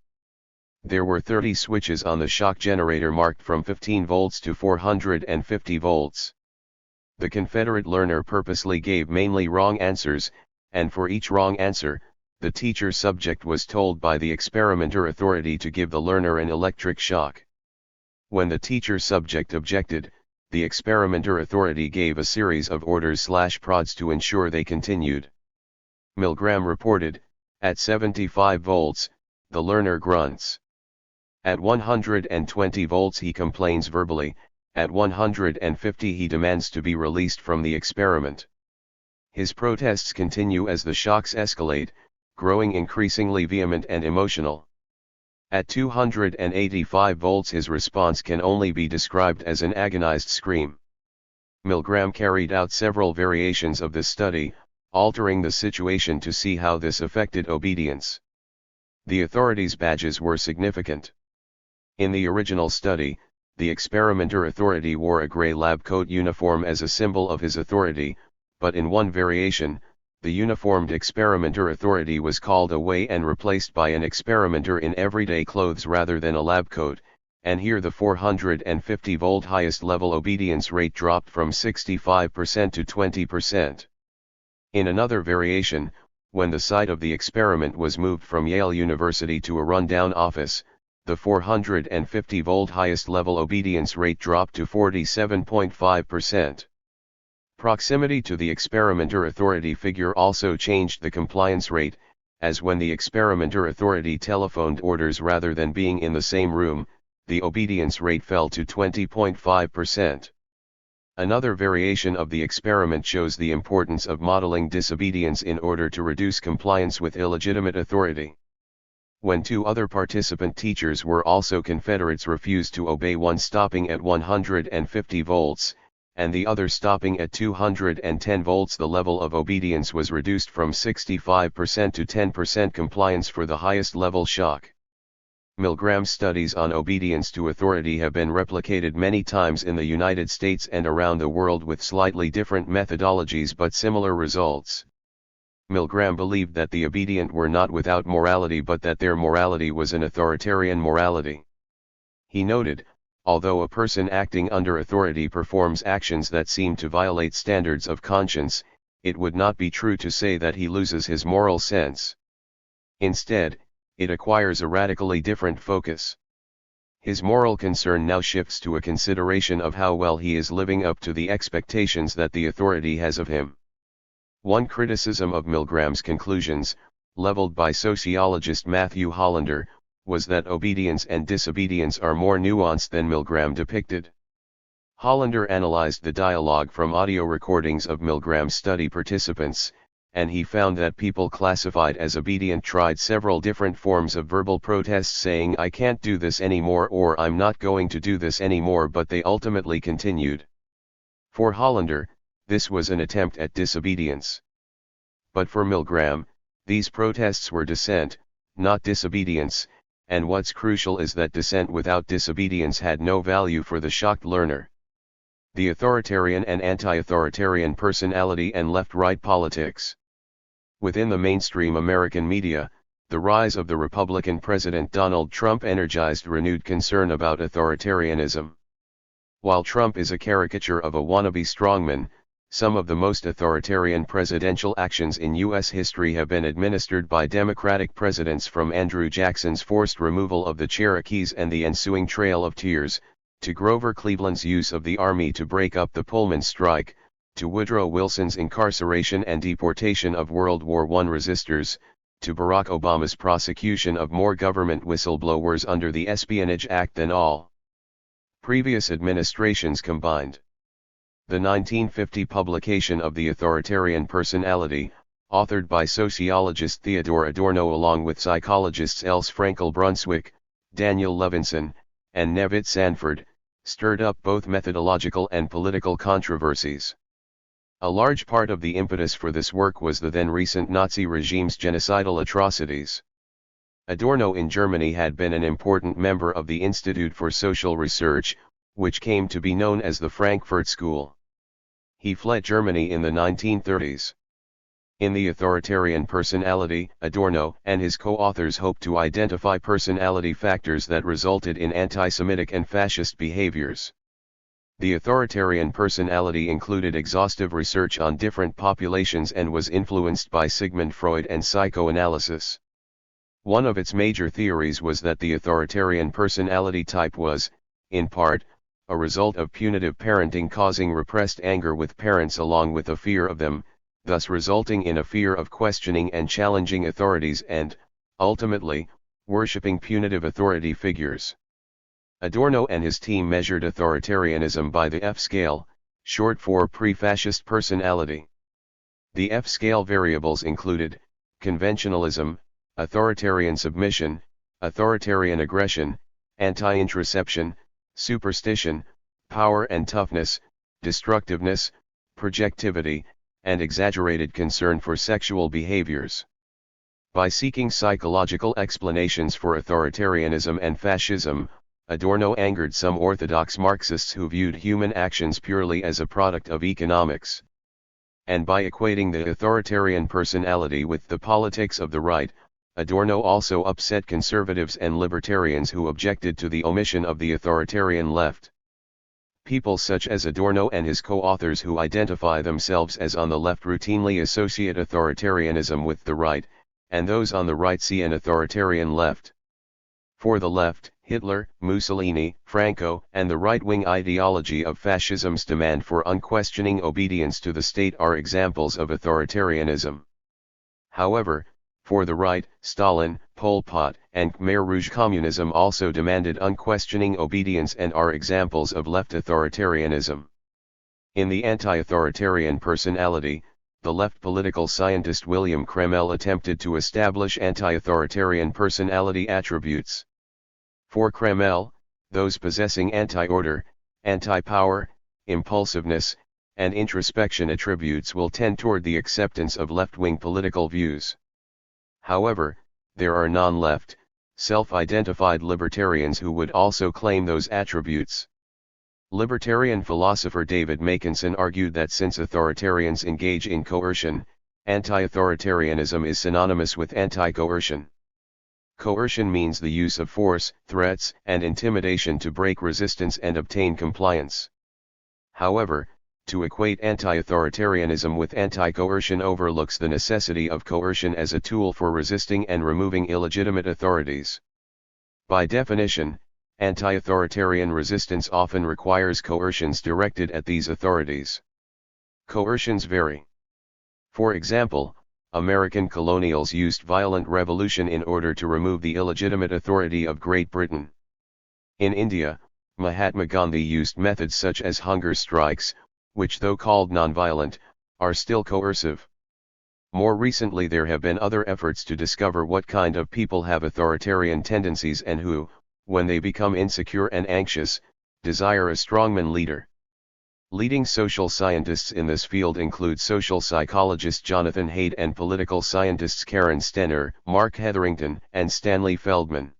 There were 30 switches on the shock generator marked from 15 volts to 450 volts. The Confederate learner purposely gave mainly wrong answers, and for each wrong answer, the teacher subject was told by the experimenter authority to give the learner an electric shock. When the teacher subject objected, the experimenter authority gave a series of orders/prods to ensure they continued. Milgram reported, at 75 volts, the learner grunts. At 120 volts he complains verbally, at 150 he demands to be released from the experiment. His protests continue as the shocks escalate, growing increasingly vehement and emotional. At 285 volts his response can only be described as an agonized scream. Milgram carried out several variations of this study, altering the situation to see how this affected obedience. The authorities' badges were significant. In the original study, the experimenter authority wore a gray lab coat uniform as a symbol of his authority, but in one variation, the uniformed experimenter authority was called away and replaced by an experimenter in everyday clothes rather than a lab coat, and here the 450-volt highest level obedience rate dropped from 65% to 20%. In another variation, when the site of the experiment was moved from Yale University to a rundown office, the 450-volt highest level obedience rate dropped to 47.5%. Proximity to the experimenter authority figure also changed the compliance rate, as when the experimenter authority telephoned orders rather than being in the same room, the obedience rate fell to 20.5%. Another variation of the experiment shows the importance of modeling disobedience in order to reduce compliance with illegitimate authority. When two other participant teachers were also Confederates refused to obey, one stopping at 150 volts, and the other stopping at 210 volts, the level of obedience was reduced from 65% to 10% compliance for the highest level shock. Milgram's studies on obedience to authority have been replicated many times in the United States and around the world with slightly different methodologies but similar results. Milgram believed that the obedient were not without morality but that their morality was an authoritarian morality. He noted, although a person acting under authority performs actions that seem to violate standards of conscience, it would not be true to say that he loses his moral sense. Instead, it acquires a radically different focus. His moral concern now shifts to a consideration of how well he is living up to the expectations that the authority has of him. One criticism of Milgram's conclusions, leveled by sociologist Matthew Hollander, was that obedience and disobedience are more nuanced than Milgram depicted. Hollander analyzed the dialogue from audio recordings of Milgram's study participants, and he found that people classified as obedient tried several different forms of verbal protest, saying "I can't do this anymore" or "I'm not going to do this anymore," but they ultimately continued. For Hollander, this was an attempt at disobedience. But for Milgram, these protests were dissent, not disobedience, and what's crucial is that dissent without disobedience had no value for the shocked learner. The authoritarian and anti-authoritarian personality and left-right politics. Within the mainstream American media, the rise of the Republican President Donald Trump energized renewed concern about authoritarianism. While Trump is a caricature of a wannabe strongman, Some of the most authoritarian presidential actions in U.S. history have been administered by Democratic presidents, from Andrew Jackson's forced removal of the Cherokees and the ensuing Trail of Tears, to Grover Cleveland's use of the Army to break up the Pullman strike, to Woodrow Wilson's incarceration and deportation of World War I resistors, to Barack Obama's prosecution of more government whistleblowers under the Espionage Act than all previous administrations combined. The 1950 publication of The Authoritarian Personality, authored by sociologist Theodore Adorno along with psychologists Else Frankel Brunswick, Daniel Levinson, and Nevitt Sanford, stirred up both methodological and political controversies. A large part of the impetus for this work was the then recent Nazi regime's genocidal atrocities. Adorno in Germany had been an important member of the Institute for Social Research, which came to be known as the Frankfurt School. He fled Germany in the 1930s. In The Authoritarian Personality, Adorno and his co-authors hoped to identify personality factors that resulted in anti-Semitic and fascist behaviors. The authoritarian personality included exhaustive research on different populations and was influenced by Sigmund Freud and psychoanalysis. One of its major theories was that the authoritarian personality type was, in part, a result of punitive parenting causing repressed anger with parents along with a fear of them, thus resulting in a fear of questioning and challenging authorities and, ultimately, worshipping punitive authority figures. Adorno and his team measured authoritarianism by the F-scale, short for pre-fascist personality. The F-scale variables included conventionalism, authoritarian submission, authoritarian aggression, anti-introception, superstition, power and toughness, destructiveness, projectivity, and exaggerated concern for sexual behaviors. By seeking psychological explanations for authoritarianism and fascism, Adorno angered some orthodox Marxists who viewed human actions purely as a product of economics. And by equating the authoritarian personality with the politics of the right, Adorno also upset conservatives and libertarians who objected to the omission of the authoritarian left. People such as Adorno and his co-authors who identify themselves as on the left routinely associate authoritarianism with the right, and those on the right see an authoritarian left. For the left, Hitler, Mussolini, Franco, and the right-wing ideology of fascism's demand for unquestioning obedience to the state are examples of authoritarianism. However, for the right, Stalin, Pol Pot, and Khmer Rouge communism also demanded unquestioning obedience and are examples of left authoritarianism. In The Anti-Authoritarian Personality, the left political scientist William Kreml attempted to establish anti-authoritarian personality attributes. For Kreml, those possessing anti-order, anti-power, impulsiveness, and introspection attributes will tend toward the acceptance of left-wing political views. However, there are non-left, self-identified libertarians who would also claim those attributes. Libertarian philosopher David Makinson argued that since authoritarians engage in coercion, anti-authoritarianism is synonymous with anti-coercion. Coercion means the use of force, threats, and intimidation to break resistance and obtain compliance. However, to equate anti-authoritarianism with anti-coercion overlooks the necessity of coercion as a tool for resisting and removing illegitimate authorities. By definition, anti-authoritarian resistance often requires coercions directed at these authorities. Coercions vary. For example, American colonials used violent revolution in order to remove the illegitimate authority of Great Britain. In India, Mahatma Gandhi used methods such as hunger strikes, which though called nonviolent, are still coercive. More recently there have been other efforts to discover what kind of people have authoritarian tendencies and who, when they become insecure and anxious, desire a strongman leader. Leading social scientists in this field include social psychologist Jonathan Haidt and political scientists Karen Stenner, Mark Hetherington, and Stanley Feldman.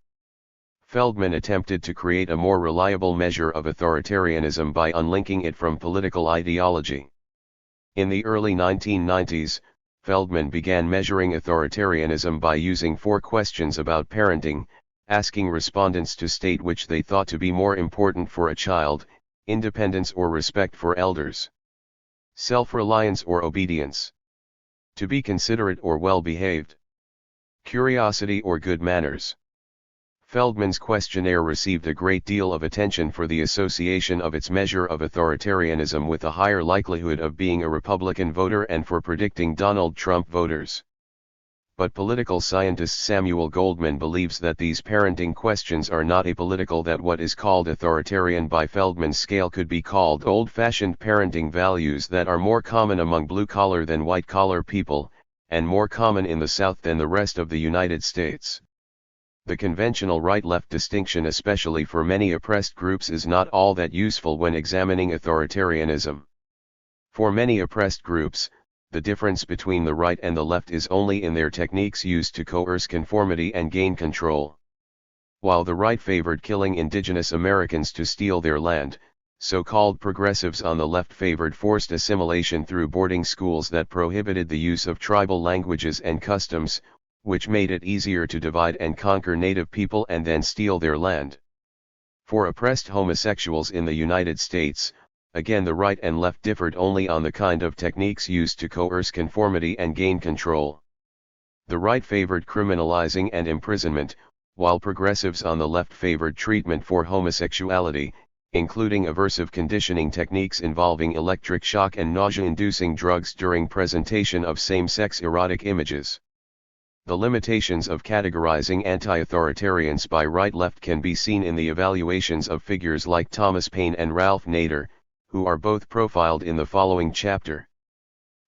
Feldman attempted to create a more reliable measure of authoritarianism by unlinking it from political ideology. In the early 1990s, Feldman began measuring authoritarianism by using 4 questions about parenting, asking respondents to state which they thought to be more important for a child: independence or respect for elders. Self-reliance or obedience. To be considerate or well-behaved. Curiosity or good manners. Feldman's questionnaire received a great deal of attention for the association of its measure of authoritarianism with a higher likelihood of being a Republican voter and for predicting Donald Trump voters. But political scientist Samuel Goldman believes that these parenting questions are not apolitical, that what is called authoritarian by Feldman's scale could be called old-fashioned parenting values that are more common among blue-collar than white-collar people, and more common in the South than the rest of the United States. The conventional right-left distinction, especially for many oppressed groups, is not all that useful when examining authoritarianism. For many oppressed groups, the difference between the right and the left is only in their techniques used to coerce conformity and gain control. While the right favored killing indigenous Americans to steal their land, so-called progressives on the left favored forced assimilation through boarding schools that prohibited the use of tribal languages and customs, which made it easier to divide and conquer native people and then steal their land. For oppressed homosexuals in the United States, again the right and left differed only on the kind of techniques used to coerce conformity and gain control. The right favored criminalizing and imprisonment, while progressives on the left favored treatment for homosexuality, including aversive conditioning techniques involving electric shock and nausea-inducing drugs during presentation of same-sex erotic images. The limitations of categorizing anti-authoritarians by right-left can be seen in the evaluations of figures like Thomas Paine and Ralph Nader, who are both profiled in the following chapter.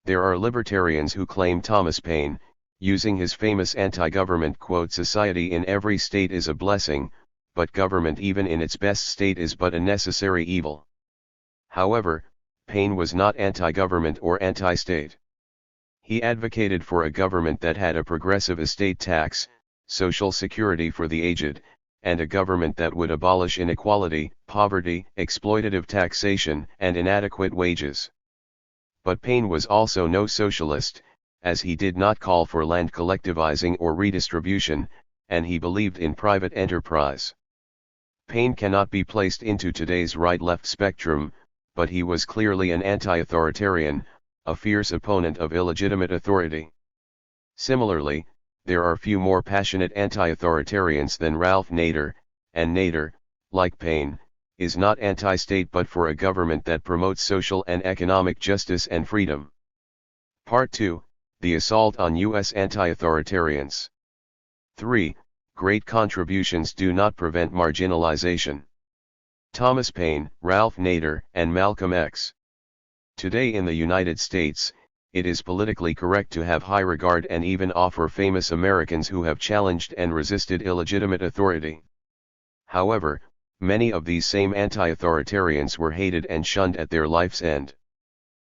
There are libertarians who claim Thomas Paine, using his famous anti-government quote, "Society in every state is a blessing, but government even in its best state is but a necessary evil." However, Paine was not anti-government or anti-state. He advocated for a government that had a progressive estate tax, social security for the aged, and a government that would abolish inequality, poverty, exploitative taxation, and inadequate wages. But Paine was also no socialist, as he did not call for land collectivizing or redistribution, and he believed in private enterprise. Paine cannot be placed into today's right-left spectrum, but he was clearly an anti-authoritarian, a fierce opponent of illegitimate authority. Similarly, there are few more passionate anti-authoritarians than Ralph Nader, and Nader, like Paine, is not anti-state but for a government that promotes social and economic justice and freedom. Part 2, The Assault on U.S. Anti-Authoritarians. 3. Great contributions do not prevent marginalization. Thomas Paine, Ralph Nader, and Malcolm X. Today in the United States, it is politically correct to have high regard and even offer famous Americans who have challenged and resisted illegitimate authority. However, many of these same anti-authoritarians were hated and shunned at their life's end.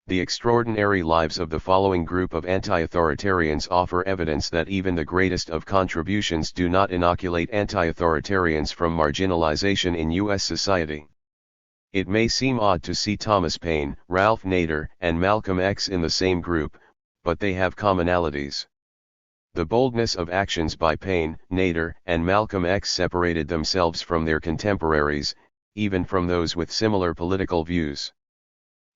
The extraordinary lives of the following group of anti-authoritarians offer evidence that even the greatest of contributions do not inoculate anti-authoritarians from marginalization in U.S. society. It may seem odd to see Thomas Paine, Ralph Nader, and Malcolm X in the same group, but they have commonalities. The boldness of actions by Paine, Nader, and Malcolm X separated themselves from their contemporaries, even from those with similar political views.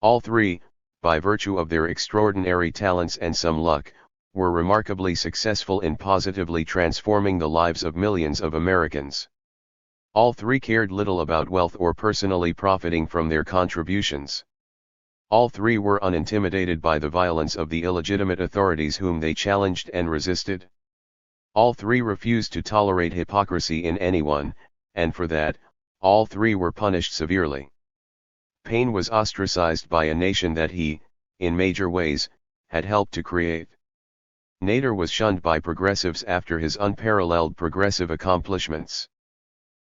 All three, by virtue of their extraordinary talents and some luck, were remarkably successful in positively transforming the lives of millions of Americans. All three cared little about wealth or personally profiting from their contributions. All three were unintimidated by the violence of the illegitimate authorities whom they challenged and resisted. All three refused to tolerate hypocrisy in anyone, and for that, all three were punished severely. Paine was ostracized by a nation that he, in major ways, had helped to create. Nader was shunned by progressives after his unparalleled progressive accomplishments.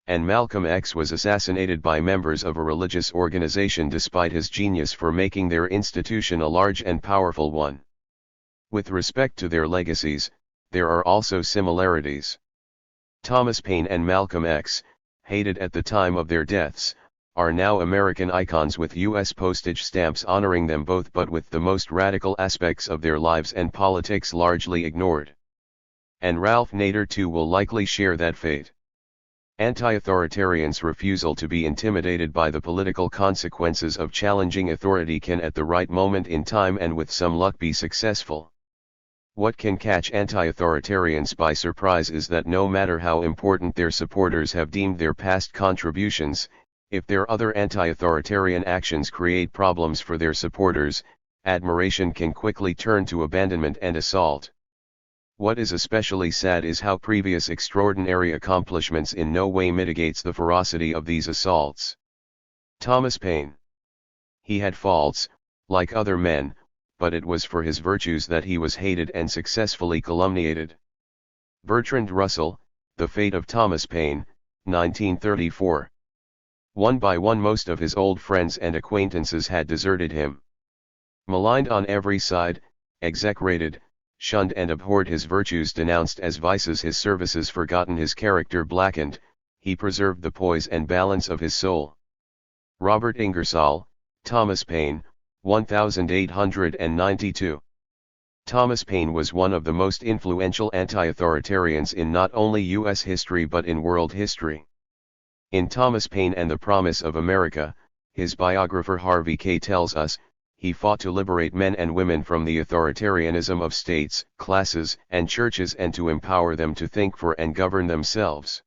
And Malcolm X was assassinated by members of a religious organization despite his genius for making their institution a large and powerful one. With respect to their legacies, there are also similarities. Thomas Paine and Malcolm X, hated at the time of their deaths, are now American icons with U.S. postage stamps honoring them both, but with the most radical aspects of their lives and politics largely ignored. And Ralph Nader too will likely share that fate. Anti-authoritarians' refusal to be intimidated by the political consequences of challenging authority can at the right moment in time and with some luck be successful. What can catch anti-authoritarians by surprise is that no matter how important their supporters have deemed their past contributions, if their other anti-authoritarian actions create problems for their supporters, admiration can quickly turn to abandonment and assault. What is especially sad is how previous extraordinary accomplishments in no way mitigates the ferocity of these assaults. Thomas Paine. He had faults, like other men, but it was for his virtues that he was hated and successfully calumniated. Bertrand Russell, The Fate of Thomas Paine, 1934. One by one most of his old friends and acquaintances had deserted him. Maligned on every side, execrated, shunned and abhorred, his virtues denounced as vices, his services forgotten, his character blackened, he preserved the poise and balance of his soul. Robert Ingersoll, Thomas Paine, 1892. Thomas Paine was one of the most influential anti-authoritarians in not only U.S. history but in world history. In Thomas Paine and the Promise of America, his biographer Harvey K. tells us, he fought to liberate men and women from the authoritarianism of states, classes, and churches and to empower them to think for and govern themselves.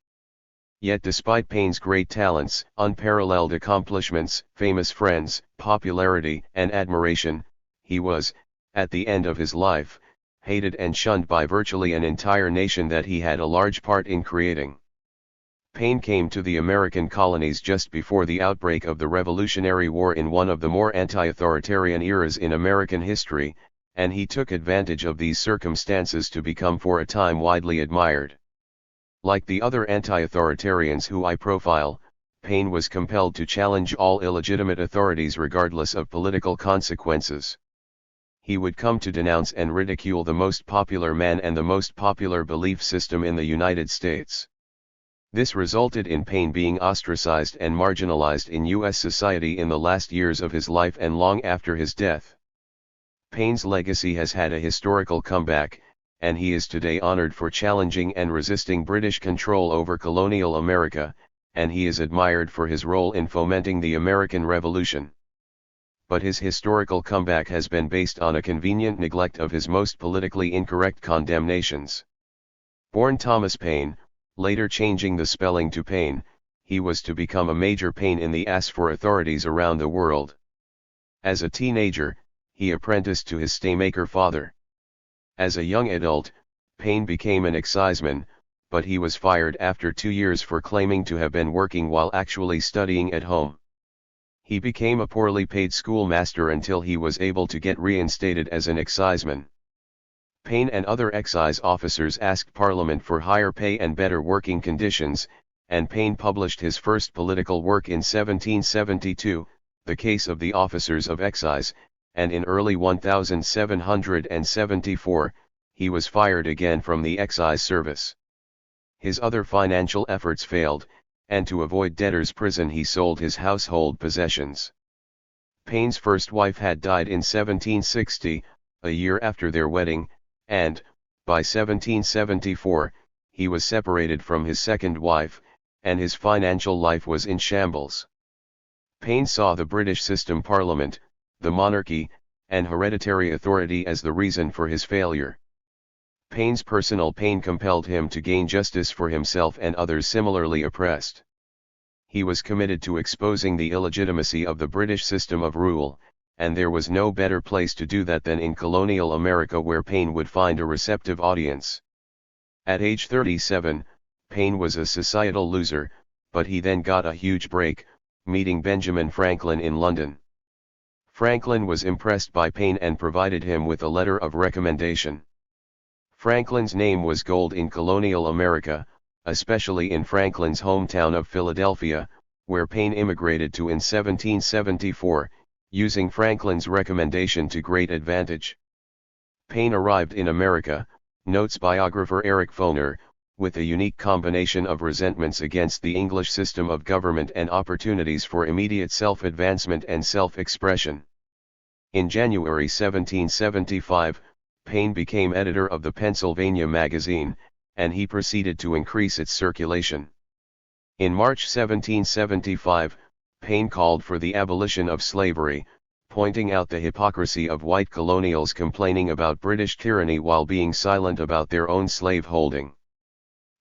Yet despite Paine's great talents, unparalleled accomplishments, famous friends, popularity, and admiration, he was, at the end of his life, hated and shunned by virtually an entire nation that he had a large part in creating. Paine came to the American colonies just before the outbreak of the Revolutionary War in one of the more anti-authoritarian eras in American history, and he took advantage of these circumstances to become for a time widely admired. Like the other anti-authoritarians who I profile, Paine was compelled to challenge all illegitimate authorities regardless of political consequences. He would come to denounce and ridicule the most popular man and the most popular belief system in the United States. This resulted in Paine being ostracized and marginalized in U.S. society in the last years of his life and long after his death. Paine's legacy has had a historical comeback, and he is today honored for challenging and resisting British control over colonial America, and he is admired for his role in fomenting the American Revolution. But his historical comeback has been based on a convenient neglect of his most politically incorrect condemnations. Born Thomas Paine, later changing the spelling to Paine, he was to become a major pain in the ass for authorities around the world. As a teenager, he apprenticed to his staymaker father. As a young adult, Paine became an exciseman, but he was fired after 2 years for claiming to have been working while actually studying at home. He became a poorly paid schoolmaster until he was able to get reinstated as an exciseman. Paine and other excise officers asked Parliament for higher pay and better working conditions, and Paine published his first political work in 1772, The Case of the Officers of Excise, and in early 1774, he was fired again from the excise service. His other financial efforts failed, and to avoid debtor's prison he sold his household possessions. Paine's first wife had died in 1760, a year after their wedding, and, by 1774, he was separated from his second wife, and his financial life was in shambles. Paine saw the British system, Parliament, the monarchy, and hereditary authority as the reason for his failure. Paine's personal pain compelled him to gain justice for himself and others similarly oppressed. He was committed to exposing the illegitimacy of the British system of rule, and there was no better place to do that than in colonial America, where Paine would find a receptive audience. At age 37, Paine was a societal loser, but he then got a huge break, meeting Benjamin Franklin in London. Franklin was impressed by Paine and provided him with a letter of recommendation. Franklin's name was gold in colonial America, especially in Franklin's hometown of Philadelphia, where Paine immigrated to in 1774, using Franklin's recommendation to great advantage. Paine arrived in America, notes biographer Eric Foner, with a unique combination of resentments against the English system of government and opportunities for immediate self-advancement and self-expression. In January 1775, Paine became editor of the Pennsylvania magazine, and he proceeded to increase its circulation. In March 1775, Paine called for the abolition of slavery, pointing out the hypocrisy of white colonials complaining about British tyranny while being silent about their own slave-holding.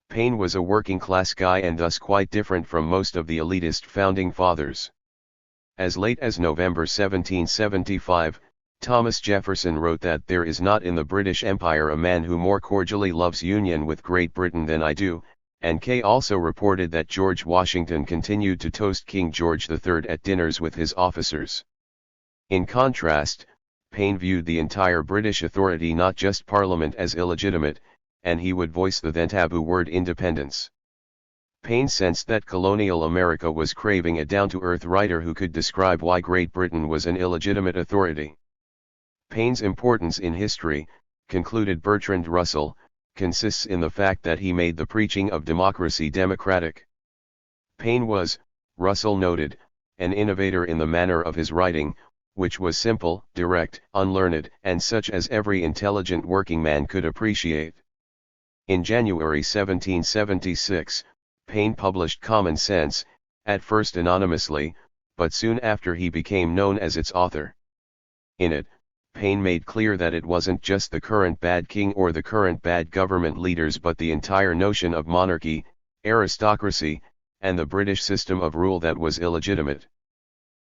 Paine was a working-class guy and thus quite different from most of the elitist founding fathers. As late as November 1775, Thomas Jefferson wrote that there is not in the British Empire a man who more cordially loves union with Great Britain than I do, and Kay also reported that George Washington continued to toast King George III at dinners with his officers. In contrast, Paine viewed the entire British authority, not just Parliament, as illegitimate, and he would voice the then taboo word independence. Paine sensed that colonial America was craving a down-to-earth writer who could describe why Great Britain was an illegitimate authority. Paine's importance in history, concluded Bertrand Russell, consists in the fact that he made the preaching of democracy democratic. Paine was, Russell noted, an innovator in the manner of his writing, which was simple, direct, unlearned, and such as every intelligent working man could appreciate. In January 1776, Paine published Common Sense, at first anonymously, but soon after he became known as its author. In it, Paine made clear that it wasn't just the current bad king or the current bad government leaders but the entire notion of monarchy, aristocracy, and the British system of rule that was illegitimate.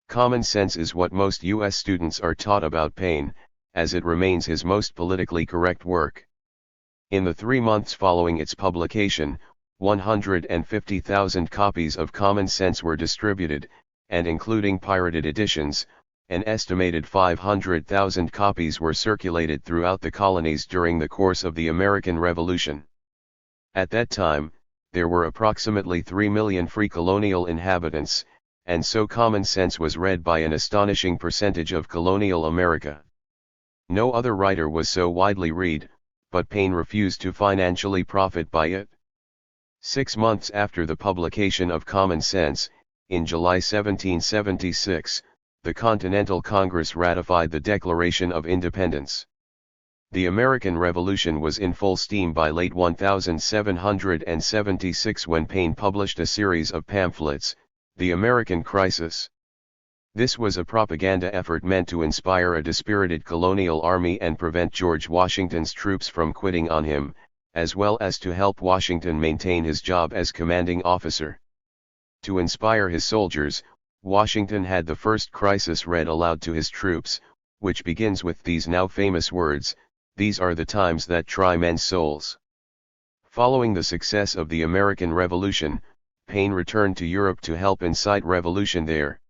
Common Sense is what most U.S. students are taught about Paine, as it remains his most politically correct work. In the 3 months following its publication, 150,000 copies of Common Sense were distributed, and including pirated editions, an estimated 500,000 copies were circulated throughout the colonies during the course of the American Revolution. At that time, there were approximately 3 million free colonial inhabitants, and so Common Sense was read by an astonishing percentage of colonial America. No other writer was so widely read, but Paine refused to financially profit by it. 6 months after the publication of Common Sense, in July 1776, the Continental Congress ratified the Declaration of Independence. The American Revolution was in full steam by late 1776 when Paine published a series of pamphlets, The American Crisis. This was a propaganda effort meant to inspire a dispirited colonial army and prevent George Washington's troops from quitting on him, as well as to help Washington maintain his job as commanding officer. To inspire his soldiers, Washington had the first crisis read aloud to his troops, which begins with these now famous words, "These are the times that try men's souls." Following the success of the American Revolution, Paine returned to Europe to help incite revolution there.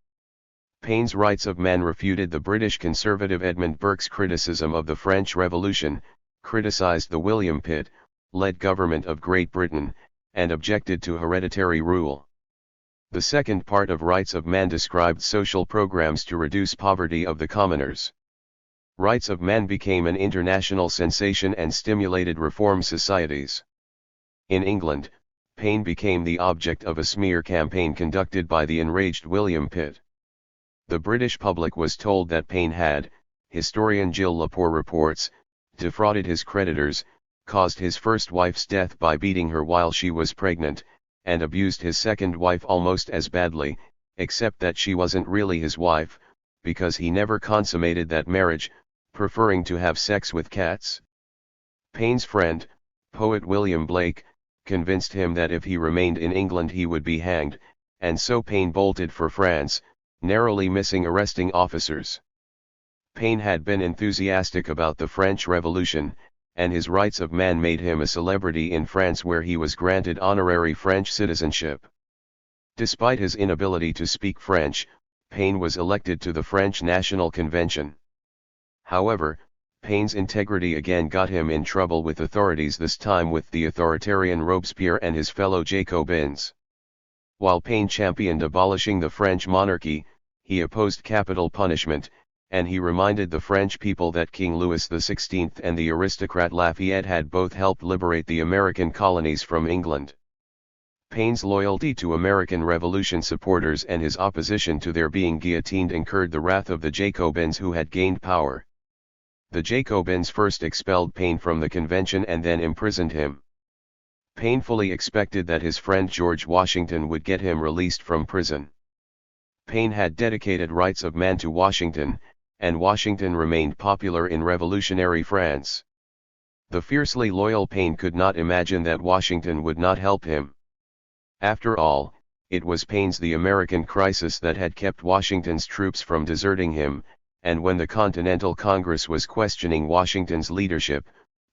Paine's Rights of Man refuted the British conservative Edmund Burke's criticism of the French Revolution, criticized the William Pitt-led government of Great Britain, and objected to hereditary rule. The second part of Rights of Man described social programs to reduce poverty of the commoners. Rights of Man became an international sensation and stimulated reform societies. In England, Paine became the object of a smear campaign conducted by the enraged William Pitt. The British public was told that Paine had, historian Gilles Lepore reports, defrauded his creditors, caused his first wife's death by beating her while she was pregnant, and abused his second wife almost as badly, except that she wasn't really his wife, because he never consummated that marriage, preferring to have sex with cats. Paine's friend, poet William Blake, convinced him that if he remained in England he would be hanged, and so Paine bolted for France, narrowly missing arresting officers. Paine had been enthusiastic about the French Revolution, and his Rights of Man made him a celebrity in France where he was granted honorary French citizenship. Despite his inability to speak French, Paine was elected to the French National Convention. However, Paine's integrity again got him in trouble with authorities, this time with the authoritarian Robespierre and his fellow Jacobins. While Paine championed abolishing the French monarchy, he opposed capital punishment, and he reminded the French people that King Louis XVI and the aristocrat Lafayette had both helped liberate the American colonies from England. Paine's loyalty to American Revolution supporters and his opposition to their being guillotined incurred the wrath of the Jacobins who had gained power. The Jacobins first expelled Paine from the convention and then imprisoned him. Paine fully expected that his friend George Washington would get him released from prison. Paine had dedicated rights of man to Washington, and Washington remained popular in revolutionary France. The fiercely loyal Paine could not imagine that Washington would not help him. After all, it was Paine's The American Crisis that had kept Washington's troops from deserting him, and when the Continental Congress was questioning Washington's leadership,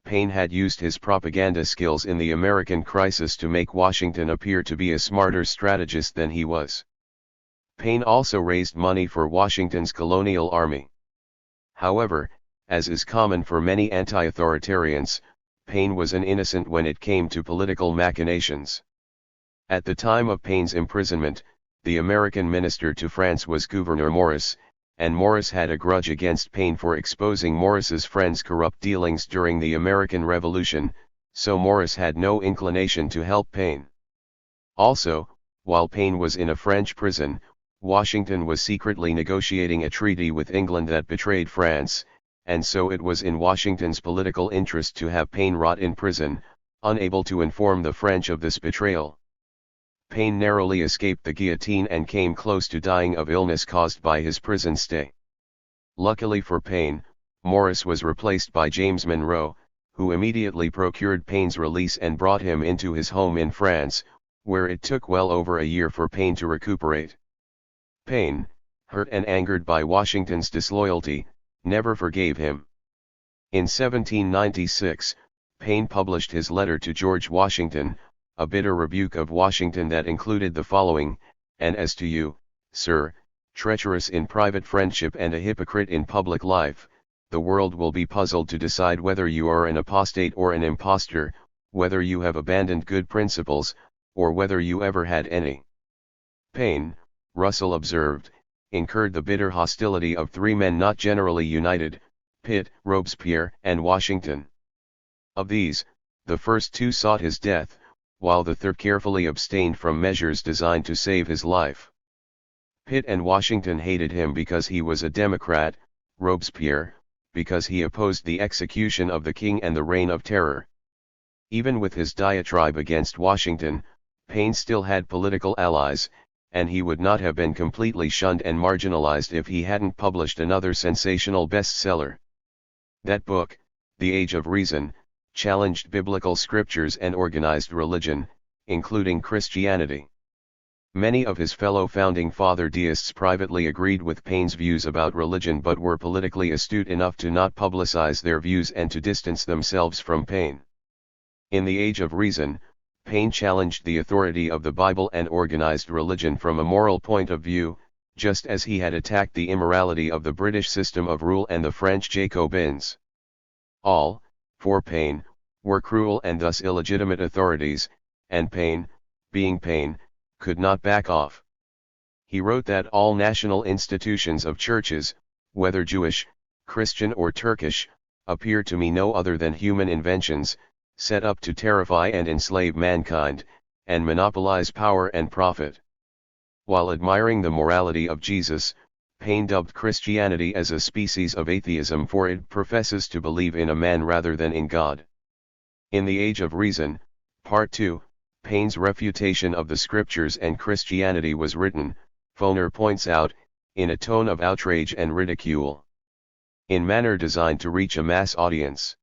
Paine had used his propaganda skills in The American Crisis to make Washington appear to be a smarter strategist than he was. Paine also raised money for Washington's colonial army. However, as is common for many anti-authoritarians, Paine was an innocent when it came to political machinations. At the time of Paine's imprisonment, the American minister to France was Gouverneur Morris, and Morris had a grudge against Paine for exposing Morris's friends' corrupt dealings during the American Revolution, so Morris had no inclination to help Paine. Also, while Paine was in a French prison, Washington was secretly negotiating a treaty with England that betrayed France, and so it was in Washington's political interest to have Paine rot in prison, unable to inform the French of this betrayal. Paine narrowly escaped the guillotine and came close to dying of illness caused by his prison stay. Luckily for Paine, Morris was replaced by James Monroe, who immediately procured Paine's release and brought him into his home in France, where it took well over a year for Paine to recuperate. Paine, hurt and angered by Washington's disloyalty, never forgave him. In 1796, Paine published his letter to George Washington, a bitter rebuke of Washington that included the following: "And as to you, sir, treacherous in private friendship and a hypocrite in public life, the world will be puzzled to decide whether you are an apostate or an impostor, whether you have abandoned good principles, or whether you ever had any." Paine, Russell observed, incurred the bitter hostility of three men not generally united: Pitt, Robespierre, and Washington. Of these, the first two sought his death, while the third carefully abstained from measures designed to save his life. Pitt and Washington hated him because he was a Democrat, Robespierre, because he opposed the execution of the king and the Reign of Terror. Even with his diatribe against Washington, Paine still had political allies, and he would not have been completely shunned and marginalized if he hadn't published another sensational bestseller. That book, The Age of Reason, challenged biblical scriptures and organized religion, including Christianity. Many of his fellow founding father deists privately agreed with Paine's views about religion but were politically astute enough to not publicize their views and to distance themselves from Paine. In The Age of Reason, Paine challenged the authority of the Bible and organized religion from a moral point of view, just as he had attacked the immorality of the British system of rule and the French Jacobins. All, for Paine, were cruel and thus illegitimate authorities, and Paine, being Paine, could not back off. He wrote that all national institutions of churches, whether Jewish, Christian or Turkish, appear to me no other than human inventions, set up to terrify and enslave mankind, and monopolize power and profit. While admiring the morality of Jesus, Paine dubbed Christianity as a species of atheism, for it professes to believe in a man rather than in God. In The Age of Reason, Part 2, Paine's refutation of the scriptures and Christianity was written, Foner points out, in a tone of outrage and ridicule, in manner designed to reach a mass audience.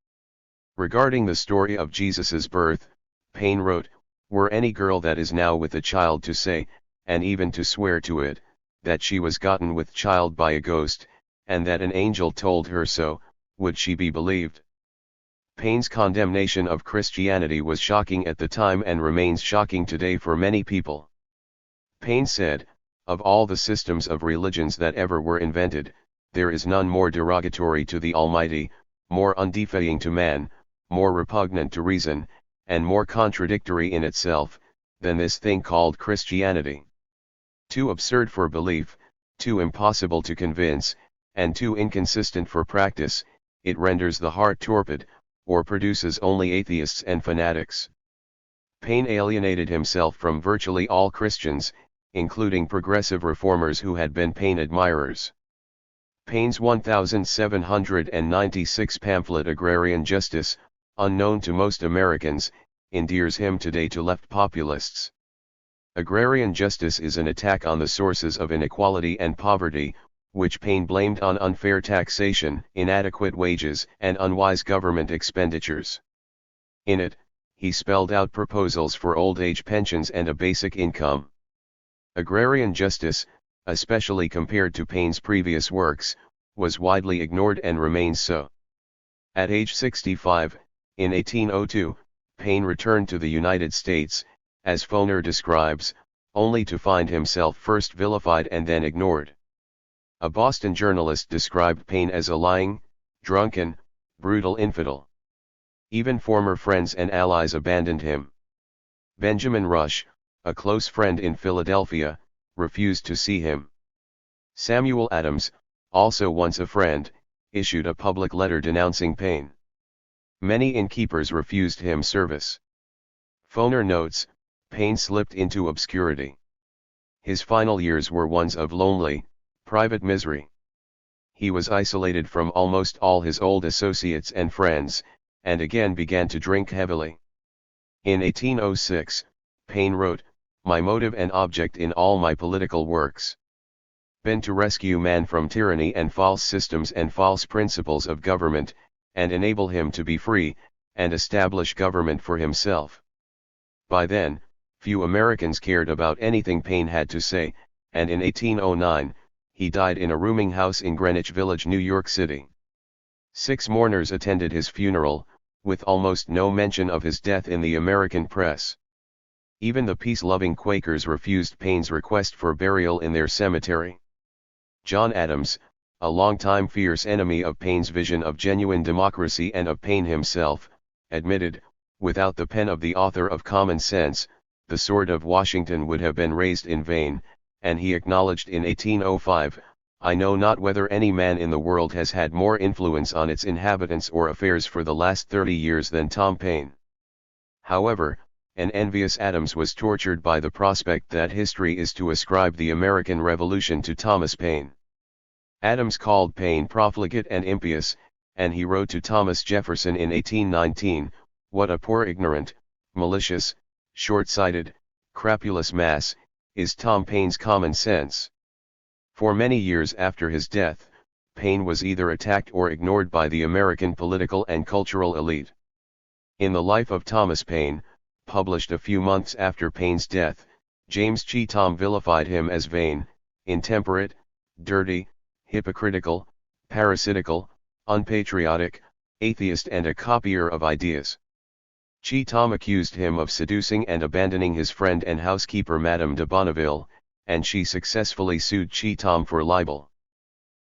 Regarding the story of Jesus's birth, Paine wrote, "Were any girl that is now with a child to say, and even to swear to it, that she was gotten with child by a ghost, and that an angel told her so, would she be believed?" Paine's condemnation of Christianity was shocking at the time and remains shocking today for many people. Paine said, "Of all the systems of religions that ever were invented, there is none more derogatory to the Almighty, more undefying to man, more repugnant to reason, and more contradictory in itself, than this thing called Christianity. Too absurd for belief, too impossible to convince, and too inconsistent for practice, it renders the heart torpid, or produces only atheists and fanatics." Paine alienated himself from virtually all Christians, including progressive reformers who had been Paine admirers. Paine's 1796 pamphlet Agrarian Justice, unknown to most Americans, endears him today to left populists. Agrarian justice is an attack on the sources of inequality and poverty, which Paine blamed on unfair taxation, inadequate wages, and unwise government expenditures. In it, he spelled out proposals for old age pensions and a basic income. Agrarian justice, especially compared to Paine's previous works, was widely ignored and remains so. At age 65, in 1802, Paine returned to the United States, as Foner describes, only to find himself first vilified and then ignored. A Boston journalist described Paine as a lying, drunken, brutal infidel. Even former friends and allies abandoned him. Benjamin Rush, a close friend in Philadelphia, refused to see him. Samuel Adams, also once a friend, issued a public letter denouncing Paine. Many innkeepers refused him service. Foner notes, Paine slipped into obscurity. His final years were ones of lonely, private misery. He was isolated from almost all his old associates and friends, and again began to drink heavily. In 1806, Paine wrote, "My motive and object in all my political works been to rescue man from tyranny and false systems and false principles of government, and enable him to be free, and establish government for himself." By then, few Americans cared about anything Paine had to say, and in 1809, he died in a rooming house in Greenwich Village, New York City. 6 mourners attended his funeral, with almost no mention of his death in the American press. Even the peace-loving Quakers refused Paine's request for burial in their cemetery. John Adams, a longtime fierce enemy of Paine's vision of genuine democracy and of Paine himself, admitted, without the pen of the author of Common Sense, the sword of Washington would have been raised in vain, and he acknowledged in 1805, "I know not whether any man in the world has had more influence on its inhabitants or affairs for the last 30 years than Tom Paine." However, an envious Adams was tortured by the prospect that history is to ascribe the American Revolution to Thomas Paine. Adams called Paine profligate and impious, and he wrote to Thomas Jefferson in 1819, "What a poor ignorant, malicious, short-sighted, crapulous mass, is Tom Paine's Common Sense." For many years after his death, Paine was either attacked or ignored by the American political and cultural elite. In the Life of Thomas Paine, published a few months after Paine's death, James Cheetham vilified him as vain, intemperate, dirty, hypocritical, parasitical, unpatriotic, atheist and a copier of ideas. Cheetham accused him of seducing and abandoning his friend and housekeeper Madame de Bonneville, and she successfully sued Cheetham for libel.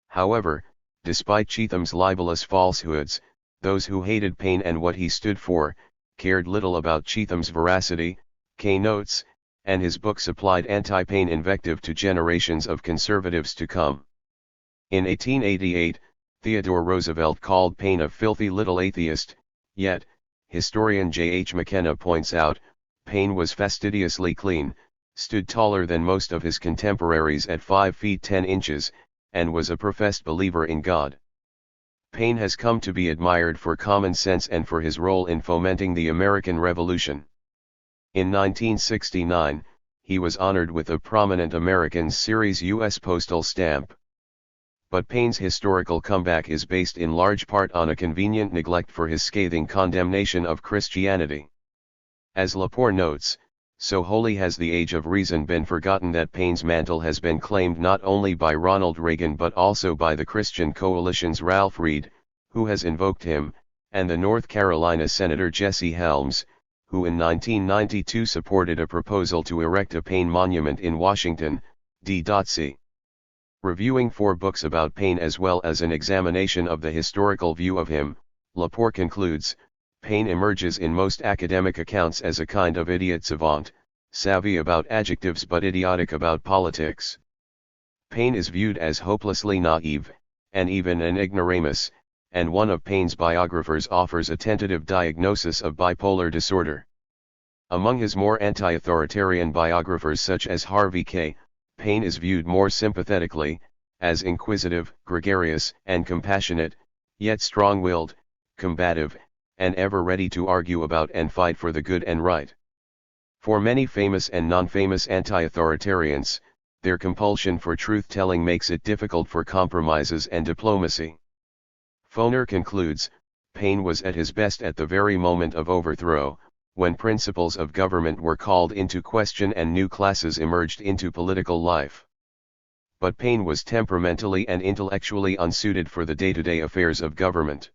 However, despite Cheetham's libelous falsehoods, those who hated Paine and what he stood for, cared little about Cheetham's veracity, Kay notes, and his book supplied anti-Paine invective to generations of conservatives to come. In 1888, Theodore Roosevelt called Paine a filthy little atheist, yet, historian J. H. McKenna points out, Paine was fastidiously clean, stood taller than most of his contemporaries at 5 feet 10 inches, and was a professed believer in God. Paine has come to be admired for common sense and for his role in fomenting the American Revolution. In 1969, he was honored with a Prominent Americans Series U.S. postal stamp. But Paine's historical comeback is based in large part on a convenient neglect for his scathing condemnation of Christianity. As Lepore notes, so wholly has the age of reason been forgotten that Paine's mantle has been claimed not only by Ronald Reagan but also by the Christian Coalition's Ralph Reed, who has invoked him, and the North Carolina Senator Jesse Helms, who in 1992 supported a proposal to erect a Paine monument in Washington, D.C. Reviewing 4 books about Paine as well as an examination of the historical view of him, Lepore concludes, Paine emerges in most academic accounts as a kind of idiot savant, savvy about adjectives but idiotic about politics. Paine is viewed as hopelessly naive, and even an ignoramus, and one of Paine's biographers offers a tentative diagnosis of bipolar disorder. Among his more anti-authoritarian biographers such as Harvey K., Paine is viewed more sympathetically, as inquisitive, gregarious, and compassionate, yet strong-willed, combative, and ever ready to argue about and fight for the good and right. For many famous and non-famous anti-authoritarians, their compulsion for truth-telling makes it difficult for compromises and diplomacy. Foner concludes, Paine was at his best at the very moment of overthrow, when principles of government were called into question and new classes emerged into political life. But Paine was temperamentally and intellectually unsuited for the day-to-day affairs of government.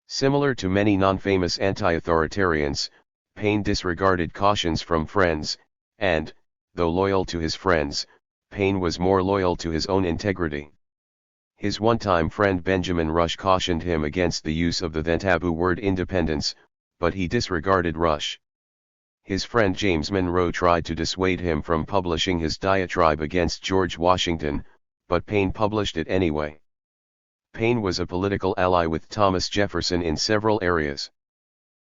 Similar to many non-famous anti-authoritarians, Paine disregarded cautions from friends, and, though loyal to his friends, Paine was more loyal to his own integrity. His one-time friend Benjamin Rush cautioned him against the use of the then taboo word independence, but he disregarded Rush. His friend James Monroe tried to dissuade him from publishing his diatribe against George Washington, but Paine published it anyway. Paine was a political ally with Thomas Jefferson in several areas.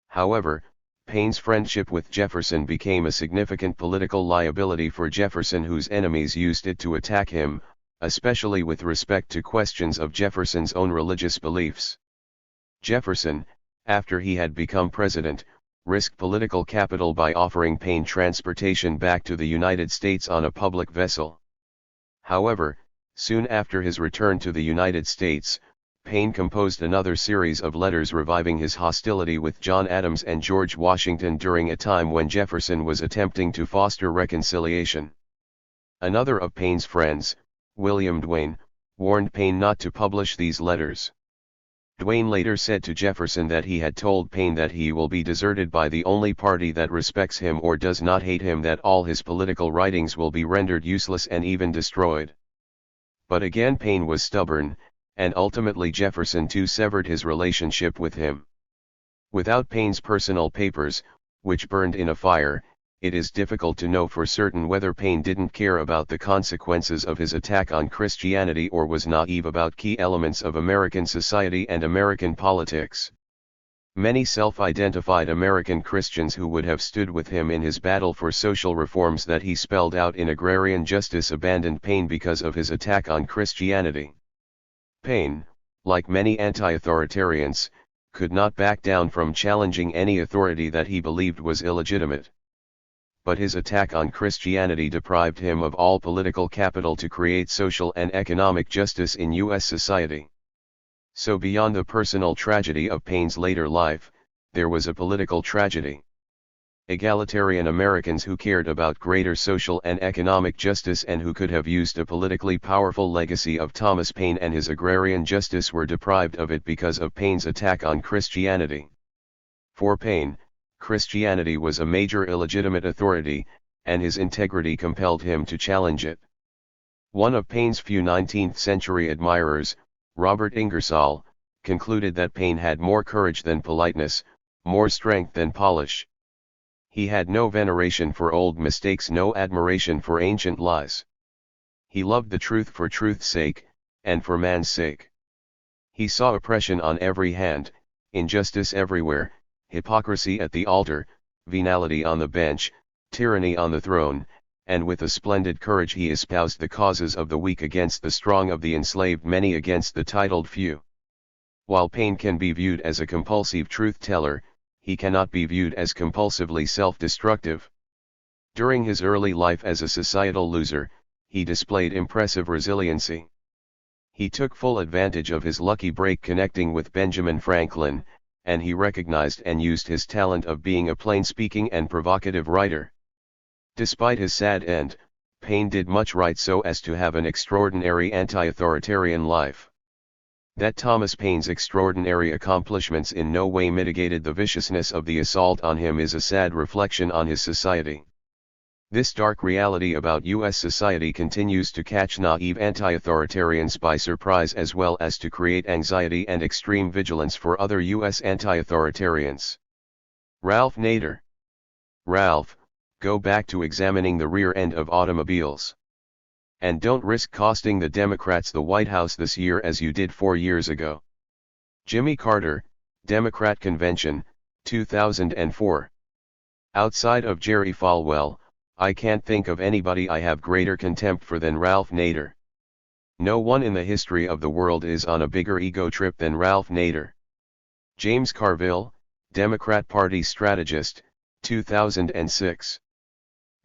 However, Paine's friendship with Jefferson became a significant political liability for Jefferson, whose enemies used it to attack him, especially with respect to questions of Jefferson's own religious beliefs. Jefferson, after he had become president, risked political capital by offering Paine transportation back to the United States on a public vessel. However, soon after his return to the United States, Paine composed another series of letters reviving his hostility with John Adams and George Washington during a time when Jefferson was attempting to foster reconciliation. Another of Paine's friends, William Duane, warned Paine not to publish these letters. Duane later said to Jefferson that he had told Paine that he will be deserted by the only party that respects him or does not hate him, that all his political writings will be rendered useless and even destroyed. But again Paine was stubborn, and ultimately Jefferson too severed his relationship with him. Without Paine's personal papers, which burned in a fire, it is difficult to know for certain whether Paine didn't care about the consequences of his attack on Christianity or was naive about key elements of American society and American politics. Many self-identified American Christians who would have stood with him in his battle for social reforms that he spelled out in Agrarian Justice abandoned Paine because of his attack on Christianity. Paine, like many anti-authoritarians, could not back down from challenging any authority that he believed was illegitimate. But his attack on Christianity deprived him of all political capital to create social and economic justice in U.S. society. So beyond the personal tragedy of Paine's later life, there was a political tragedy. Egalitarian Americans who cared about greater social and economic justice and who could have used a politically powerful legacy of Thomas Paine and his agrarian justice were deprived of it because of Paine's attack on Christianity. For Paine, Christianity was a major illegitimate authority, and his integrity compelled him to challenge it. One of Paine's few 19th-century admirers, Robert Ingersoll, concluded that Paine had more courage than politeness, more strength than polish. He had no veneration for old mistakes, no admiration for ancient lies. He loved the truth for truth's sake, and for man's sake. He saw oppression on every hand, injustice everywhere, hypocrisy at the altar, venality on the bench, tyranny on the throne, and with a splendid courage he espoused the causes of the weak against the strong, of the enslaved many against the titled few. While Paine can be viewed as a compulsive truth-teller, he cannot be viewed as compulsively self-destructive. During his early life as a societal loser, he displayed impressive resiliency. He took full advantage of his lucky break connecting with Benjamin Franklin, and he recognized and used his talent of being a plain-speaking and provocative writer. Despite his sad end, Paine did much right so as to have an extraordinary anti-authoritarian life. That Thomas Paine's extraordinary accomplishments in no way mitigated the viciousness of the assault on him is a sad reflection on his society. This dark reality about U.S. society continues to catch naive anti-authoritarians by surprise, as well as to create anxiety and extreme vigilance for other U.S. anti-authoritarians. Ralph Nader. Ralph, go back to examining the rear end of automobiles. And don't risk costing the Democrats the White House this year as you did 4 years ago. Jimmy Carter, Democrat Convention, 2004. Outside of Jerry Falwell, I can't think of anybody I have greater contempt for than Ralph Nader. No one in the history of the world is on a bigger ego trip than Ralph Nader. James Carville, Democrat Party strategist, 2006.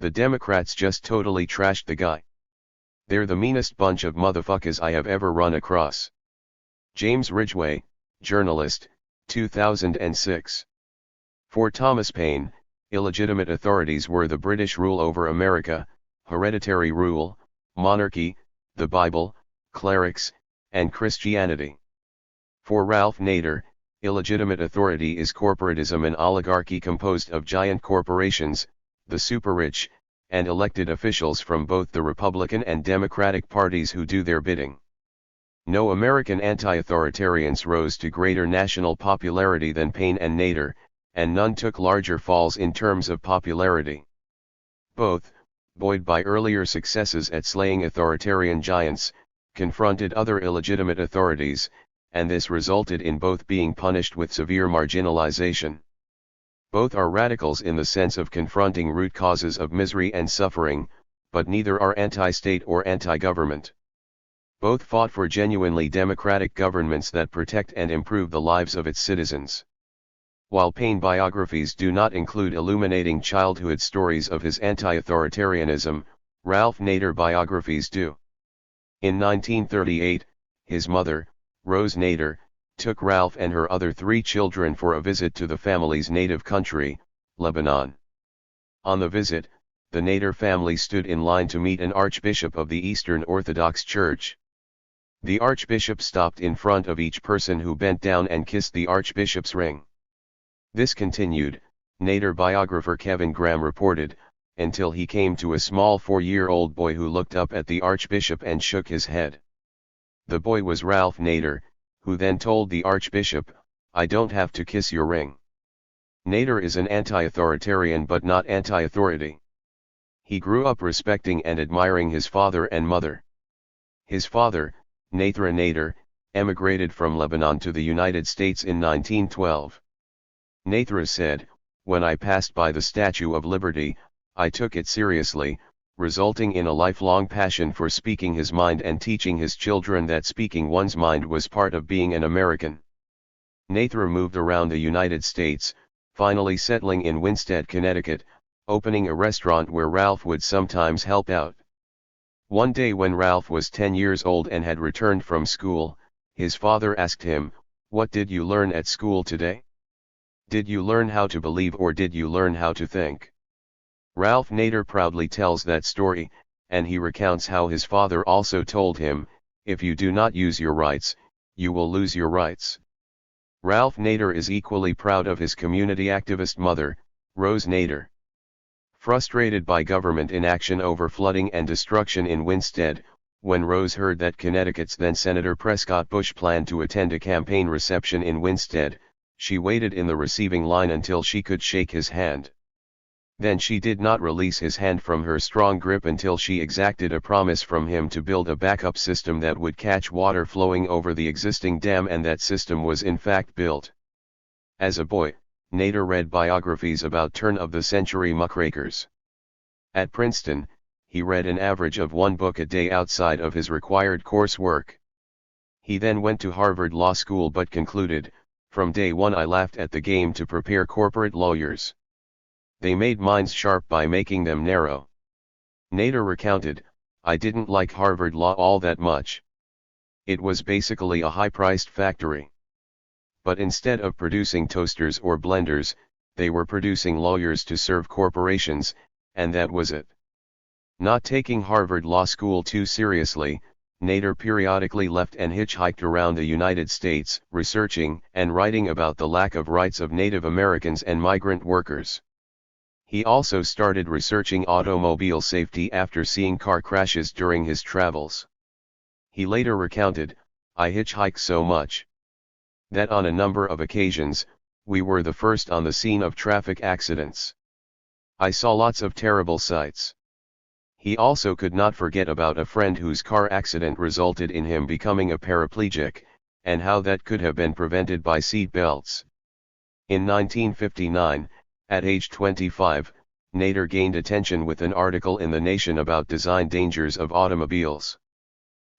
The Democrats just totally trashed the guy. They're the meanest bunch of motherfuckers I have ever run across. James Ridgway, journalist, 2006. For Thomas Paine, illegitimate authorities were the British rule over America, hereditary rule, monarchy, the Bible, clerics, and Christianity. For Ralph Nader, illegitimate authority is corporatism, an oligarchy composed of giant corporations, the super-rich, and elected officials from both the Republican and Democratic parties who do their bidding. No American anti-authoritarians rose to greater national popularity than Paine and Nader, and none took larger falls in terms of popularity. Both, buoyed by earlier successes at slaying authoritarian giants, confronted other illegitimate authorities, and this resulted in both being punished with severe marginalization. Both are radicals in the sense of confronting root causes of misery and suffering, but neither are anti-state or anti-government. Both fought for genuinely democratic governments that protect and improve the lives of its citizens. While Paine biographies do not include illuminating childhood stories of his anti-authoritarianism, Ralph Nader biographies do. In 1938, his mother, Rose Nader, took Ralph and her other 3 children for a visit to the family's native country, Lebanon. On the visit, the Nader family stood in line to meet an archbishop of the Eastern Orthodox Church. The archbishop stopped in front of each person who bent down and kissed the archbishop's ring. This continued, Nader biographer Kevin Graham reported, until he came to a small 4-year-old boy who looked up at the archbishop and shook his head. The boy was Ralph Nader, who then told the archbishop, "I don't have to kiss your ring." Nader is an anti-authoritarian but not anti-authority. He grew up respecting and admiring his father and mother. His father, Nathra Nader, emigrated from Lebanon to the United States in 1912. Nathra said, "When I passed by the Statue of Liberty, I took it seriously, resulting in a lifelong passion for speaking his mind and teaching his children that speaking one's mind was part of being an American." Nathra moved around the United States, finally settling in Winstead, Connecticut, opening a restaurant where Ralph would sometimes help out. One day when Ralph was 10 years old and had returned from school, his father asked him, "What did you learn at school today? Did you learn how to believe or did you learn how to think?" Ralph Nader proudly tells that story, and he recounts how his father also told him, "If you do not use your rights, you will lose your rights." Ralph Nader is equally proud of his community activist mother, Rose Nader. Frustrated by government inaction over flooding and destruction in Winstead, when Rose heard that Connecticut's then-Senator Prescott Bush planned to attend a campaign reception in Winstead, she waited in the receiving line until she could shake his hand. Then she did not release his hand from her strong grip until she exacted a promise from him to build a backup system that would catch water flowing over the existing dam, and that system was in fact built. As a boy, Nader read biographies about turn-of-the-century muckrakers. At Princeton, he read an average of 1 book a day outside of his required coursework. He then went to Harvard Law School but concluded, "From day one I laughed at the game to prepare corporate lawyers. They made minds sharp by making them narrow." Nader recounted, "I didn't like Harvard Law all that much. It was basically a high-priced factory. But instead of producing toasters or blenders, they were producing lawyers to serve corporations, and that was it." Not taking Harvard Law School too seriously, Nader periodically left and hitchhiked around the United States, researching and writing about the lack of rights of Native Americans and migrant workers. He also started researching automobile safety after seeing car crashes during his travels. He later recounted, "I hitchhiked so much that on a number of occasions, we were the first on the scene of traffic accidents. I saw lots of terrible sights." He also could not forget about a friend whose car accident resulted in him becoming a paraplegic, and how that could have been prevented by seat belts. In 1959, at age 25, Nader gained attention with an article in The Nation about design dangers of automobiles.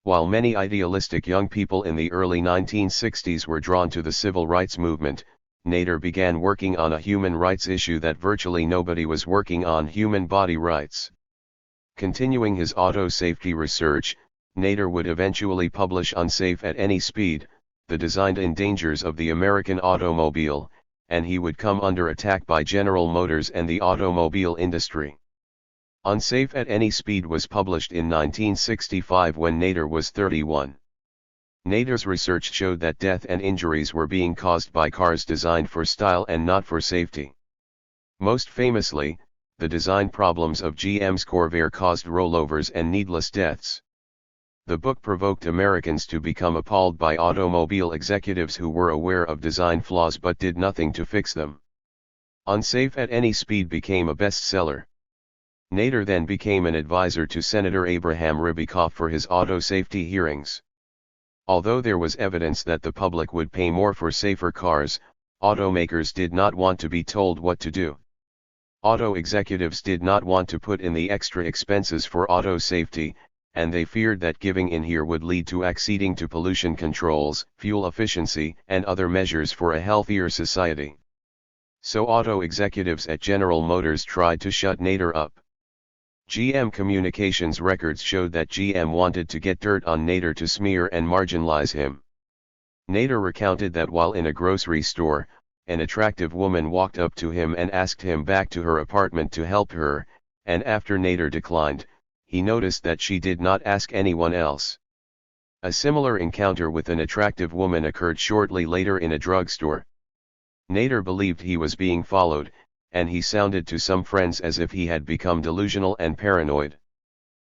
While many idealistic young people in the early 1960s were drawn to the civil rights movement, Nader began working on a human rights issue that virtually nobody was working on: human body rights. Continuing his auto safety research, Nader would eventually publish Unsafe at Any Speed, the design and dangers of the American automobile, and he would come under attack by General Motors and the automobile industry. Unsafe at Any Speed was published in 1965 when Nader was 31. Nader's research showed that death and injuries were being caused by cars designed for style and not for safety. Most famously, the design problems of GM's Corvair caused rollovers and needless deaths. The book provoked Americans to become appalled by automobile executives who were aware of design flaws but did nothing to fix them. Unsafe at Any Speed became a bestseller. Nader then became an advisor to Senator Abraham Ribikoff for his auto safety hearings. Although there was evidence that the public would pay more for safer cars, automakers did not want to be told what to do. Auto executives did not want to put in the extra expenses for auto safety, and they feared that giving in here would lead to acceding to pollution controls, fuel efficiency, and other measures for a healthier society. So auto executives at General Motors tried to shut Nader up. GM communications records showed that GM wanted to get dirt on Nader to smear and marginalize him. Nader recounted that while in a grocery store, an attractive woman walked up to him and asked him back to her apartment to help her, and after Nader declined, he noticed that she did not ask anyone else. A similar encounter with an attractive woman occurred shortly later in a drugstore. Nader believed he was being followed, and he sounded to some friends as if he had become delusional and paranoid.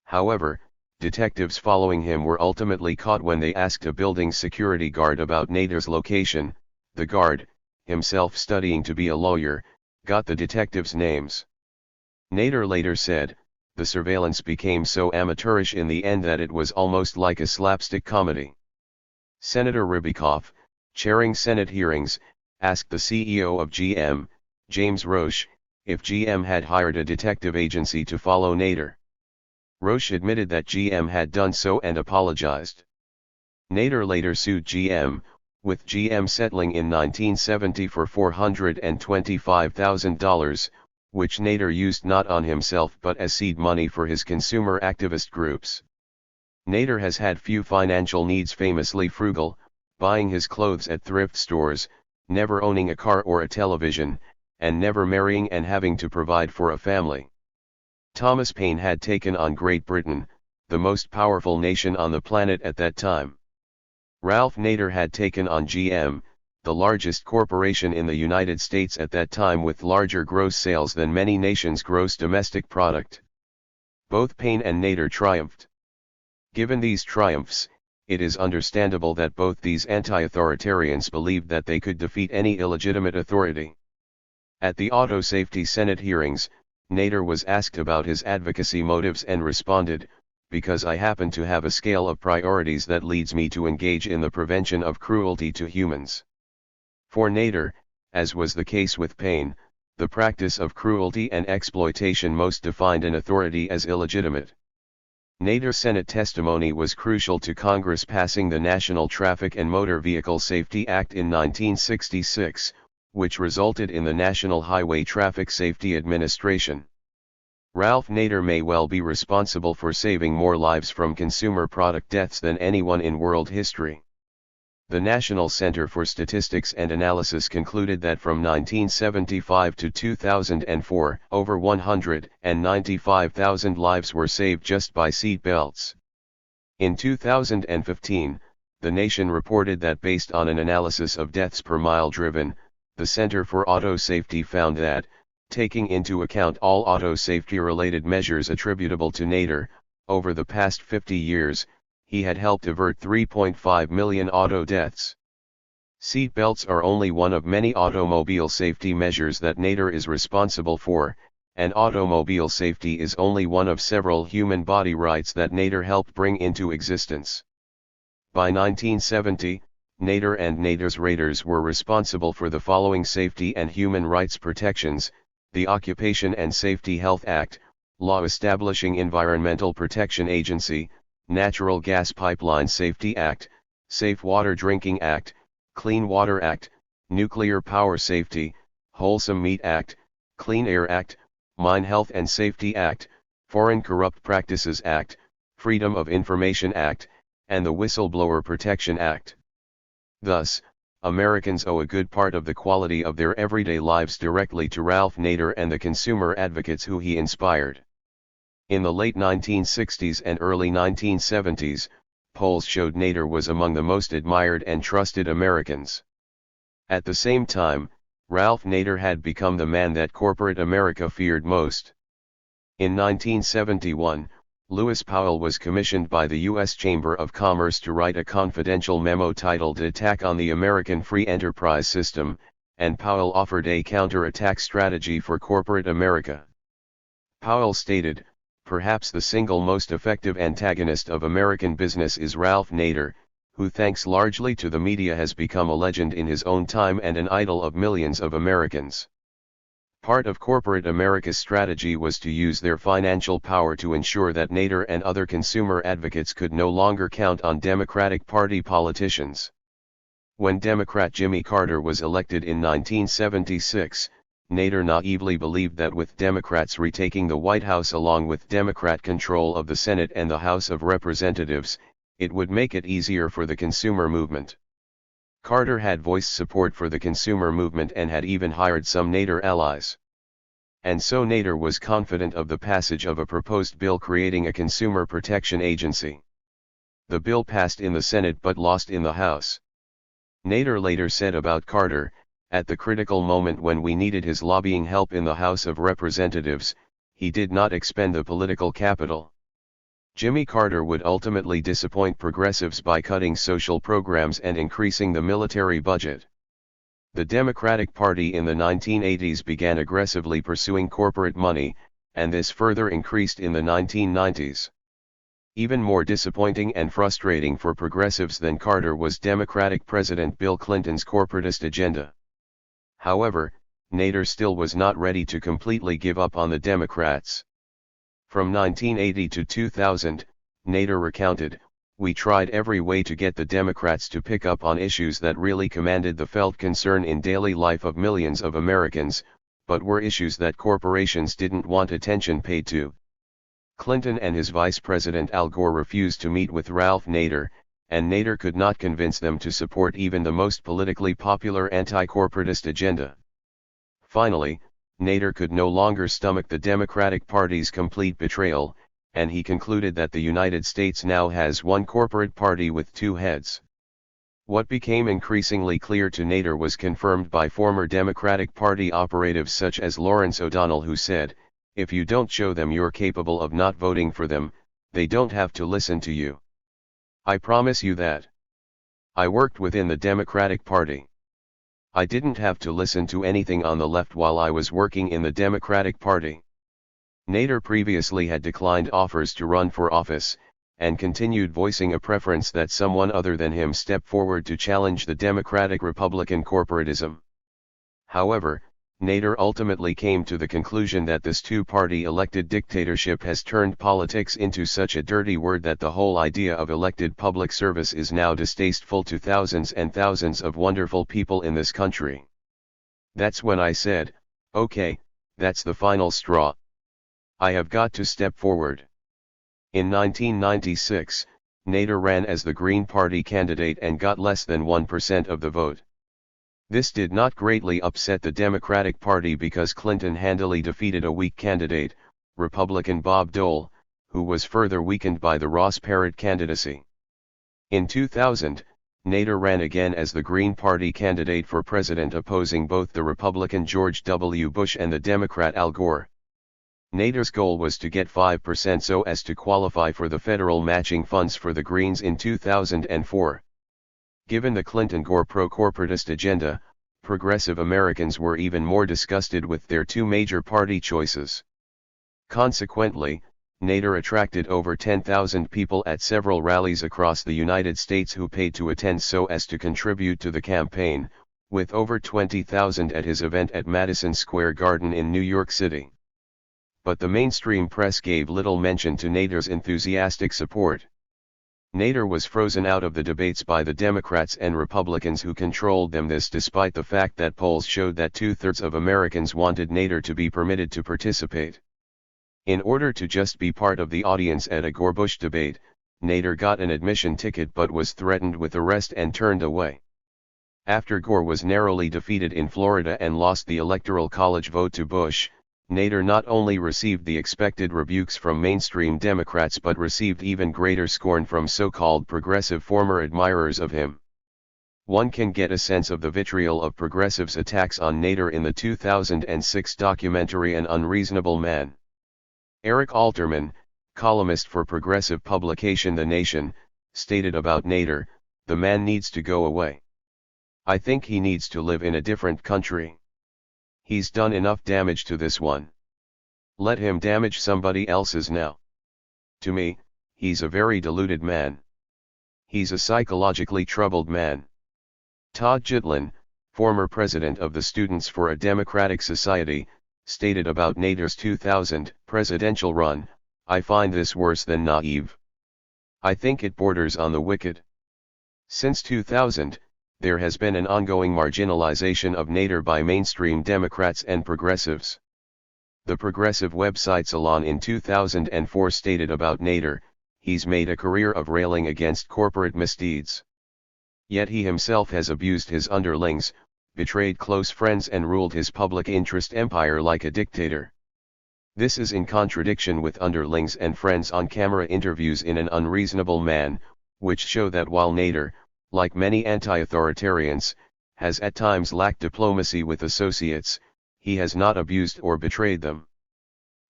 However, detectives following him were ultimately caught when they asked a building security guard about Nader's location. The guard, himself studying to be a lawyer, got the detectives' names. Nader later said, "The surveillance became so amateurish in the end that it was almost like a slapstick comedy." Senator Ribikoff, chairing Senate hearings, asked the CEO of GM, James Roche, if GM had hired a detective agency to follow Nader. Roche admitted that GM had done so and apologized. Nader later sued GM, with GM settling in 1970 for $425,000, which Nader used not on himself but as seed money for his consumer activist groups. Nader has had few financial needs: famously frugal, buying his clothes at thrift stores, never owning a car or a television, and never marrying and having to provide for a family. Thomas Paine had taken on Great Britain, the most powerful nation on the planet at that time. Ralph Nader had taken on GM, the largest corporation in the United States at that time with larger gross sales than many nations' gross domestic product. Both Paine and Nader triumphed. Given these triumphs, it is understandable that both these anti-authoritarians believed that they could defeat any illegitimate authority. At the Auto Safety Senate hearings, Nader was asked about his advocacy motives and responded, "Because I happen to have a scale of priorities that leads me to engage in the prevention of cruelty to humans." For Nader, as was the case with Paine, the practice of cruelty and exploitation most defined an authority as illegitimate. Nader's Senate testimony was crucial to Congress passing the National Traffic and Motor Vehicle Safety Act in 1966, which resulted in the National Highway Traffic Safety Administration. Ralph Nader may well be responsible for saving more lives from consumer product deaths than anyone in world history. The National Center for Statistics and Analysis concluded that from 1975 to 2004, over 195,000 lives were saved just by seat belts. In 2015, the nation reported that based on an analysis of deaths per mile driven, the Center for Auto Safety found that, taking into account all auto safety-related measures attributable to Nader, over the past 50 years, he had helped avert 3.5 million auto deaths. Seat belts are only one of many automobile safety measures that Nader is responsible for, and automobile safety is only one of several human body rights that Nader helped bring into existence. By 1970, Nader and Nader's raiders were responsible for the following safety and human rights protections: the Occupation and Safety Health Act, law establishing Environmental Protection Agency, Natural Gas Pipeline Safety Act, Safe Water Drinking Act, Clean Water Act, Nuclear Power Safety, Wholesome Meat Act, Clean Air Act, Mine Health and Safety Act, Foreign Corrupt Practices Act, Freedom of Information Act, and the Whistleblower Protection Act. Thus, Americans owe a good part of the quality of their everyday lives directly to Ralph Nader and the consumer advocates who he inspired. In the late 1960s and early 1970s, polls showed Nader was among the most admired and trusted Americans. At the same time, Ralph Nader had become the man that corporate America feared most. In 1971, Lewis Powell was commissioned by the U.S. Chamber of Commerce to write a confidential memo titled Attack on the American Free Enterprise System, and Powell offered a counter-attack strategy for corporate America. Powell stated, "Perhaps the single most effective antagonist of American business is Ralph Nader, who thanks largely to the media has become a legend in his own time and an idol of millions of Americans." Part of corporate America's strategy was to use their financial power to ensure that Nader and other consumer advocates could no longer count on Democratic Party politicians. When Democrat Jimmy Carter was elected in 1976, Nader naively believed that with Democrats retaking the White House along with Democrat control of the Senate and the House of Representatives, it would make it easier for the consumer movement. Carter had voiced support for the consumer movement and had even hired some Nader allies. And so Nader was confident of the passage of a proposed bill creating a consumer protection agency. The bill passed in the Senate but lost in the House. Nader later said about Carter, "At the critical moment when we needed his lobbying help in the House of Representatives, he did not expend the political capital." Jimmy Carter would ultimately disappoint progressives by cutting social programs and increasing the military budget. The Democratic Party in the 1980s began aggressively pursuing corporate money, and this further increased in the 1990s. Even more disappointing and frustrating for progressives than Carter was Democratic President Bill Clinton's corporatist agenda. However, Nader still was not ready to completely give up on the Democrats. From 1980 to 2000, Nader recounted, "We tried every way to get the Democrats to pick up on issues that really commanded the felt concern in daily life of millions of Americans, but were issues that corporations didn't want attention paid to." Clinton and his Vice President Al Gore refused to meet with Ralph Nader, and Nader could not convince them to support even the most politically popular anti-corporatist agenda. Finally, Nader could no longer stomach the Democratic Party's complete betrayal, and he concluded that the United States now has one corporate party with two heads. What became increasingly clear to Nader was confirmed by former Democratic Party operatives such as Lawrence O'Donnell, who said, "If you don't show them you're capable of not voting for them, they don't have to listen to you. I promise you that. I worked within the Democratic Party. I didn't have to listen to anything on the left while I was working in the Democratic Party." Nader previously had declined offers to run for office, and continued voicing a preference that someone other than him step forward to challenge the Democratic-Republican corporatism. However, Nader ultimately came to the conclusion that this two-party elected dictatorship has turned politics into such a dirty word that the whole idea of elected public service is now distasteful to thousands and thousands of wonderful people in this country. That's when I said, "Okay, that's the final straw. I have got to step forward." In 1996, Nader ran as the Green Party candidate and got less than 1% of the vote. This did not greatly upset the Democratic Party because Clinton handily defeated a weak candidate, Republican Bob Dole, who was further weakened by the Ross Perot candidacy. In 2000, Nader ran again as the Green Party candidate for president opposing both the Republican George W. Bush and the Democrat Al Gore. Nader's goal was to get 5% so as to qualify for the federal matching funds for the Greens in 2004. Given the Clinton-Gore pro-corporatist agenda, progressive Americans were even more disgusted with their two major party choices. Consequently, Nader attracted over 10,000 people at several rallies across the United States who paid to attend so as to contribute to the campaign, with over 20,000 at his event at Madison Square Garden in New York City. But the mainstream press gave little mention to Nader's enthusiastic support. Nader was frozen out of the debates by the Democrats and Republicans who controlled them, this despite the fact that polls showed that 2/3 of Americans wanted Nader to be permitted to participate. In order to just be part of the audience at a Gore-Bush debate, Nader got an admission ticket but was threatened with arrest and turned away. After Gore was narrowly defeated in Florida and lost the Electoral College vote to Bush, Nader not only received the expected rebukes from mainstream Democrats but received even greater scorn from so-called progressive former admirers of him. One can get a sense of the vitriol of progressives' attacks on Nader in the 2006 documentary An Unreasonable Man. Eric Alterman, columnist for progressive publication The Nation, stated about Nader, "The man needs to go away. I think he needs to live in a different country. He's done enough damage to this one. Let him damage somebody else's now. To me, he's a very deluded man. He's a psychologically troubled man." Todd Gitlin, former president of the Students for a Democratic Society, stated about Nader's 2000 presidential run, "I find this worse than naive. I think it borders on the wicked. Since 2000, there has been an ongoing marginalization of Nader by mainstream Democrats and progressives." The progressive website Salon in 2004 stated about Nader, "He's made a career of railing against corporate misdeeds. Yet he himself has abused his underlings, betrayed close friends and ruled his public interest empire like a dictator. This is in contradiction with underlings and friends on-camera interviews in An Unreasonable Man, which show that while Nader, like many anti-authoritarians, has at times lacked diplomacy with associates, he has not abused or betrayed them.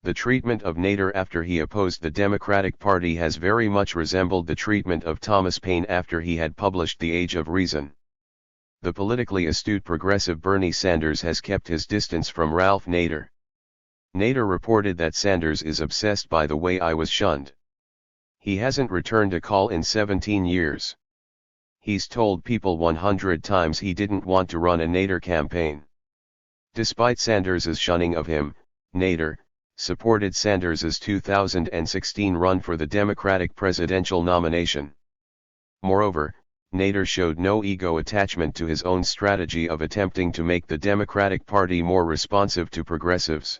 The treatment of Nader after he opposed the Democratic Party has very much resembled the treatment of Thomas Paine after he had published The Age of Reason. The politically astute progressive Bernie Sanders has kept his distance from Ralph Nader. Nader reported that Sanders is obsessed by the way I was shunned. He hasn't returned a call in 17 years. He's told people 100 times he didn't want to run a Nader campaign." Despite Sanders's shunning of him, Nader supported Sanders's 2016 run for the Democratic presidential nomination. Moreover, Nader showed no ego attachment to his own strategy of attempting to make the Democratic Party more responsive to progressives.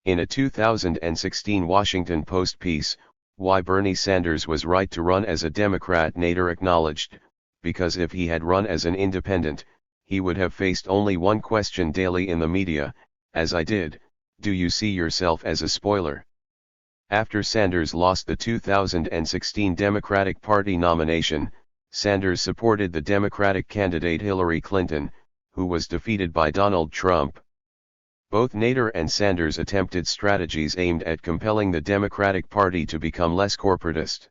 In a 2016 Washington Post piece, "Why Bernie Sanders Was Right to Run as a Democrat," Nader acknowledged, "Because if he had run as an independent, he would have faced only one question daily in the media, as I did: do you see yourself as a spoiler?" After Sanders lost the 2016 Democratic Party nomination, Sanders supported the Democratic candidate Hillary Clinton, who was defeated by Donald Trump. Both Nader and Sanders attempted strategies aimed at compelling the Democratic Party to become less corporatist.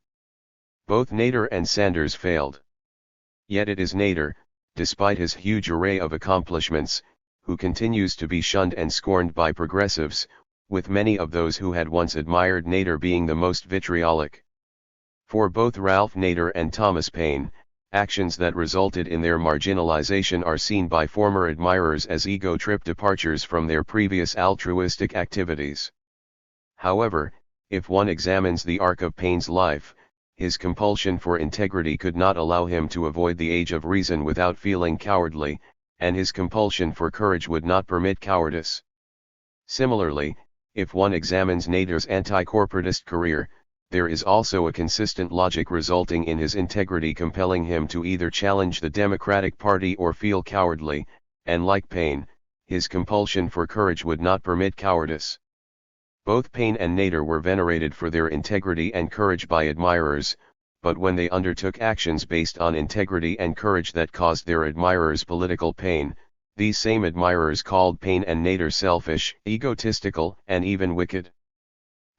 Both Nader and Sanders failed. Yet it is Nader, despite his huge array of accomplishments, who continues to be shunned and scorned by progressives, with many of those who had once admired Nader being the most vitriolic. For both Ralph Nader and Thomas Paine, actions that resulted in their marginalization are seen by former admirers as ego-trip departures from their previous altruistic activities. However, if one examines the arc of Paine's life, his compulsion for integrity could not allow him to avoid the age of reason without feeling cowardly, and his compulsion for courage would not permit cowardice. Similarly, if one examines Nader's anti-corporatist career, there is also a consistent logic resulting in his integrity compelling him to either challenge the Democratic Party or feel cowardly, and like Paine, his compulsion for courage would not permit cowardice. Both Paine and Nader were venerated for their integrity and courage by admirers, but when they undertook actions based on integrity and courage that caused their admirers political pain, these same admirers called Paine and Nader selfish, egotistical, and even wicked.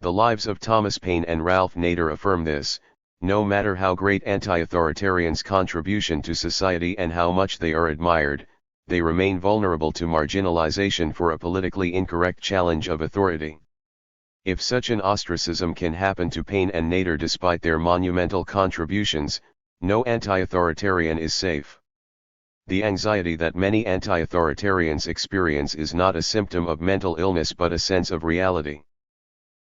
The lives of Thomas Paine and Ralph Nader affirm this. No matter how great anti-authoritarians' contribution to society and how much they are admired, they remain vulnerable to marginalization for a politically incorrect challenge of authority. If such an ostracism can happen to Paine and Nader despite their monumental contributions, no anti-authoritarian is safe. The anxiety that many anti-authoritarians experience is not a symptom of mental illness but a sense of reality.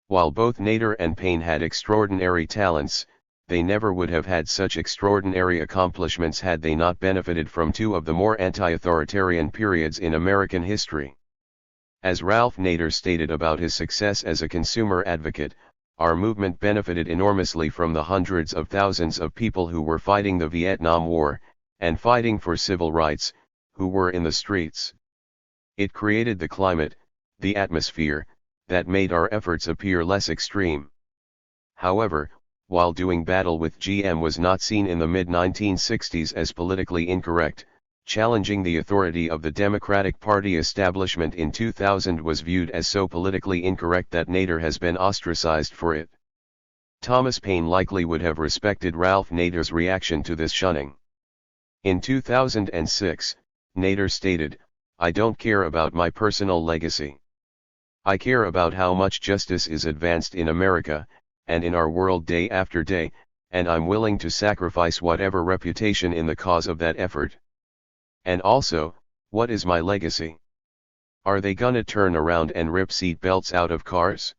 While both Nader and Paine had extraordinary talents, they never would have had such extraordinary accomplishments had they not benefited from two of the more anti-authoritarian periods in American history. As Ralph Nader stated about his success as a consumer advocate, our movement benefited enormously from the hundreds of thousands of people who were fighting the Vietnam War, and fighting for civil rights, who were in the streets. It created the climate, the atmosphere, that made our efforts appear less extreme. However, while doing battle with GM was not seen in the mid-1960s as politically incorrect, challenging the authority of the Democratic Party establishment in 2000 was viewed as so politically incorrect that Nader has been ostracized for it. Thomas Paine likely would have respected Ralph Nader's reaction to this shunning. In 2006, Nader stated, "I don't care about my personal legacy. I care about how much justice is advanced in America, and in our world day after day, and I'm willing to sacrifice whatever reputation in the cause of that effort. And also, what is my legacy? Are they gonna turn around and rip seat belts out of cars?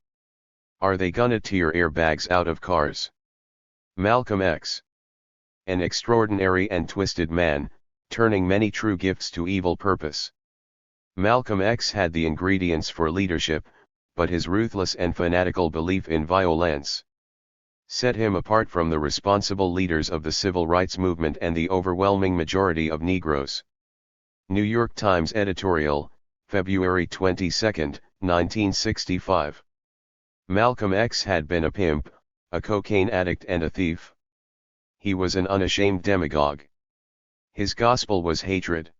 Are they gonna tear airbags out of cars?" Malcolm X. An extraordinary and twisted man, turning many true gifts to evil purpose. Malcolm X had the ingredients for leadership, but his ruthless and fanatical belief in violence set him apart from the responsible leaders of the civil rights movement and the overwhelming majority of Negroes. New York Times editorial, February 22, 1965. Malcolm X had been a pimp, a cocaine addict and a thief. He was an unashamed demagogue. His gospel was hatred.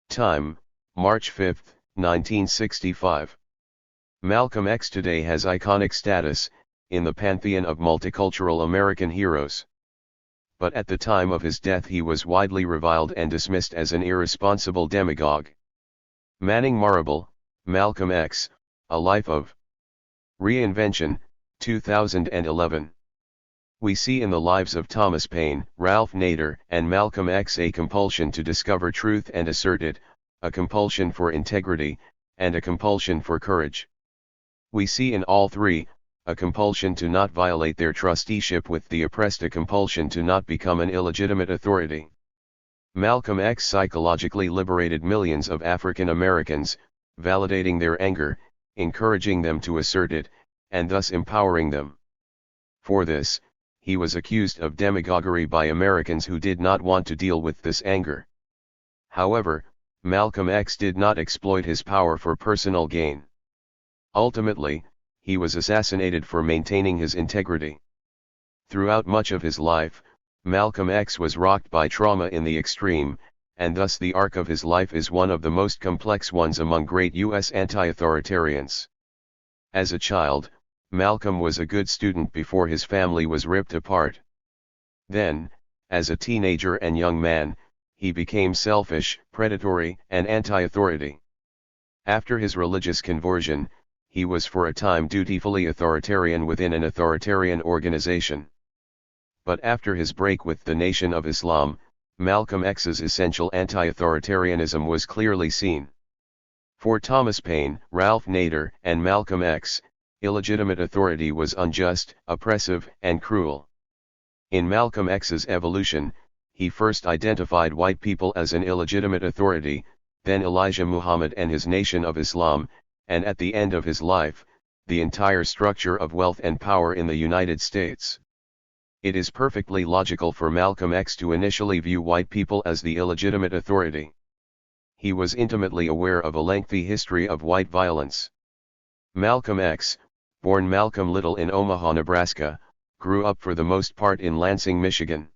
Time, March 5, 1965. Malcolm X today has iconic status in the pantheon of multicultural American heroes. But at the time of his death he was widely reviled and dismissed as an irresponsible demagogue. Manning Marable, Malcolm X, A Life of Reinvention, 2011. We see in the lives of Thomas Paine, Ralph Nader, and Malcolm X a compulsion to discover truth and assert it, a compulsion for integrity, and a compulsion for courage. We see in all three, a compulsion to not violate their trusteeship with the oppressed, a compulsion to not become an illegitimate authority. Malcolm X psychologically liberated millions of African Americans, validating their anger, encouraging them to assert it, and thus empowering them. For this, he was accused of demagoguery by Americans who did not want to deal with this anger. However, Malcolm X did not exploit his power for personal gain. Ultimately, he was assassinated for maintaining his integrity. Throughout much of his life, Malcolm X was rocked by trauma in the extreme, and thus the arc of his life is one of the most complex ones among great U.S. anti-authoritarians. As a child, Malcolm was a good student before his family was ripped apart. Then, as a teenager and young man, he became selfish, predatory, and anti-authority. After his religious conversion, he was for a time dutifully authoritarian within an authoritarian organization. But after his break with the Nation of Islam, Malcolm X's essential anti-authoritarianism was clearly seen. For Thomas Paine, Ralph Nader, and Malcolm X, illegitimate authority was unjust, oppressive, and cruel. In Malcolm X's evolution, he first identified white people as an illegitimate authority, then Elijah Muhammad and his Nation of Islam, and at the end of his life, the entire structure of wealth and power in the United States. It is perfectly logical for Malcolm X to initially view white people as the illegitimate authority. He was intimately aware of a lengthy history of white violence. Malcolm X, born Malcolm Little in Omaha, Nebraska, grew up for the most part in Lansing, Michigan.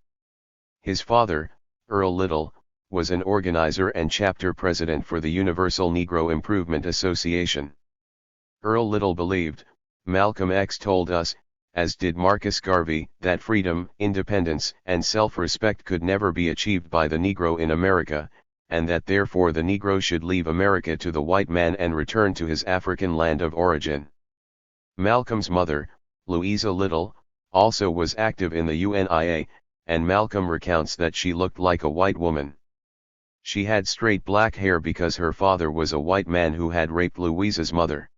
His father, Earl Little, was an organizer and chapter president for the Universal Negro Improvement Association. Earl Little believed, Malcolm X told us, as did Marcus Garvey, that freedom, independence, and self-respect could never be achieved by the Negro in America, and that therefore the Negro should leave America to the white man and return to his African land of origin. Malcolm's mother, Louisa Little, also was active in the UNIA, and Malcolm recounts that she looked like a white woman. She had straight black hair because her father was a white man who had raped Louisa's mother.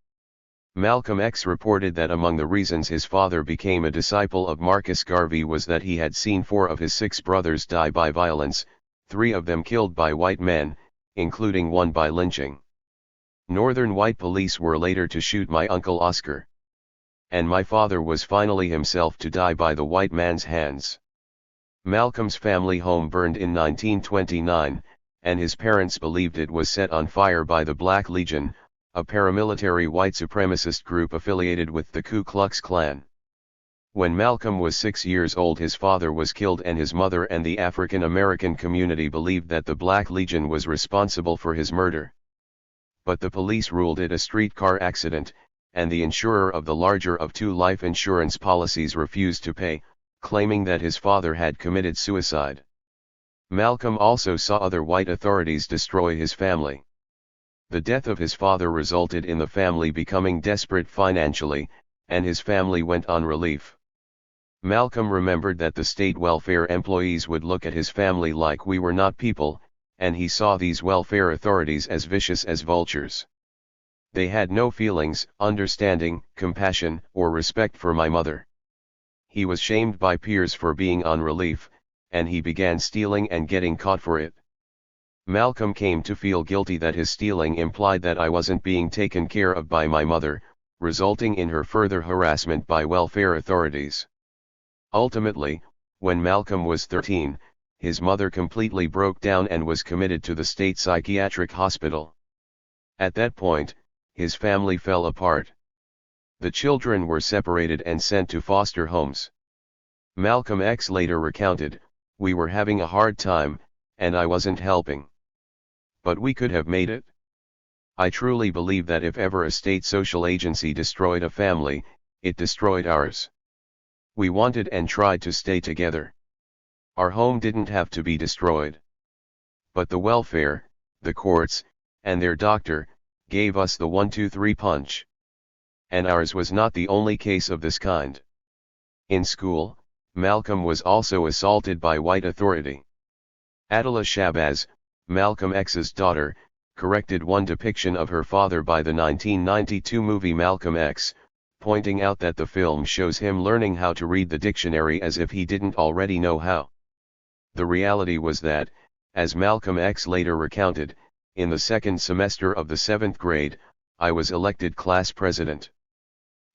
Malcolm X reported that among the reasons his father became a disciple of Marcus Garvey was that he had seen 4 of his 6 brothers die by violence, 3 of them killed by white men, including one by lynching. Northern white police were later to shoot my uncle Oscar. And my father was finally himself to die by the white man's hands. Malcolm's family home burned in 1929, and his parents believed it was set on fire by the Black Legion, a paramilitary white supremacist group affiliated with the Ku Klux Klan. When Malcolm was 6 years old, his father was killed, and his mother and the African American community believed that the Black Legion was responsible for his murder. But the police ruled it a streetcar accident, and the insurer of the larger of 2 life insurance policies refused to pay, claiming that his father had committed suicide. Malcolm also saw other white authorities destroy his family. The death of his father resulted in the family becoming desperate financially, and his family went on relief. Malcolm remembered that the state welfare employees would look at his family like we were not people, and he saw these welfare authorities as vicious as vultures. They had no feelings, understanding, compassion, or respect for my mother. He was shamed by peers for being on relief, and he began stealing and getting caught for it. Malcolm came to feel guilty that his stealing implied that I wasn't being taken care of by my mother, resulting in her further harassment by welfare authorities. Ultimately, when Malcolm was 13, his mother completely broke down and was committed to the state psychiatric hospital. At that point, his family fell apart. The children were separated and sent to foster homes. Malcolm X later recounted, "We were having a hard time, and I wasn't helping. But we could have made it. I truly believe that if ever a state social agency destroyed a family, it destroyed ours. We wanted and tried to stay together. Our home didn't have to be destroyed. But the welfare, the courts, and their doctor, gave us the 1-2-3 punch. And ours was not the only case of this kind." In school, Malcolm was also assaulted by white authority. Adela Shabazz, Malcolm X's daughter, corrected one depiction of her father by the 1992 movie Malcolm X, pointing out that the film shows him learning how to read the dictionary as if he didn't already know how. The reality was that, as Malcolm X later recounted, in the second semester of the 7th grade, I was elected class president.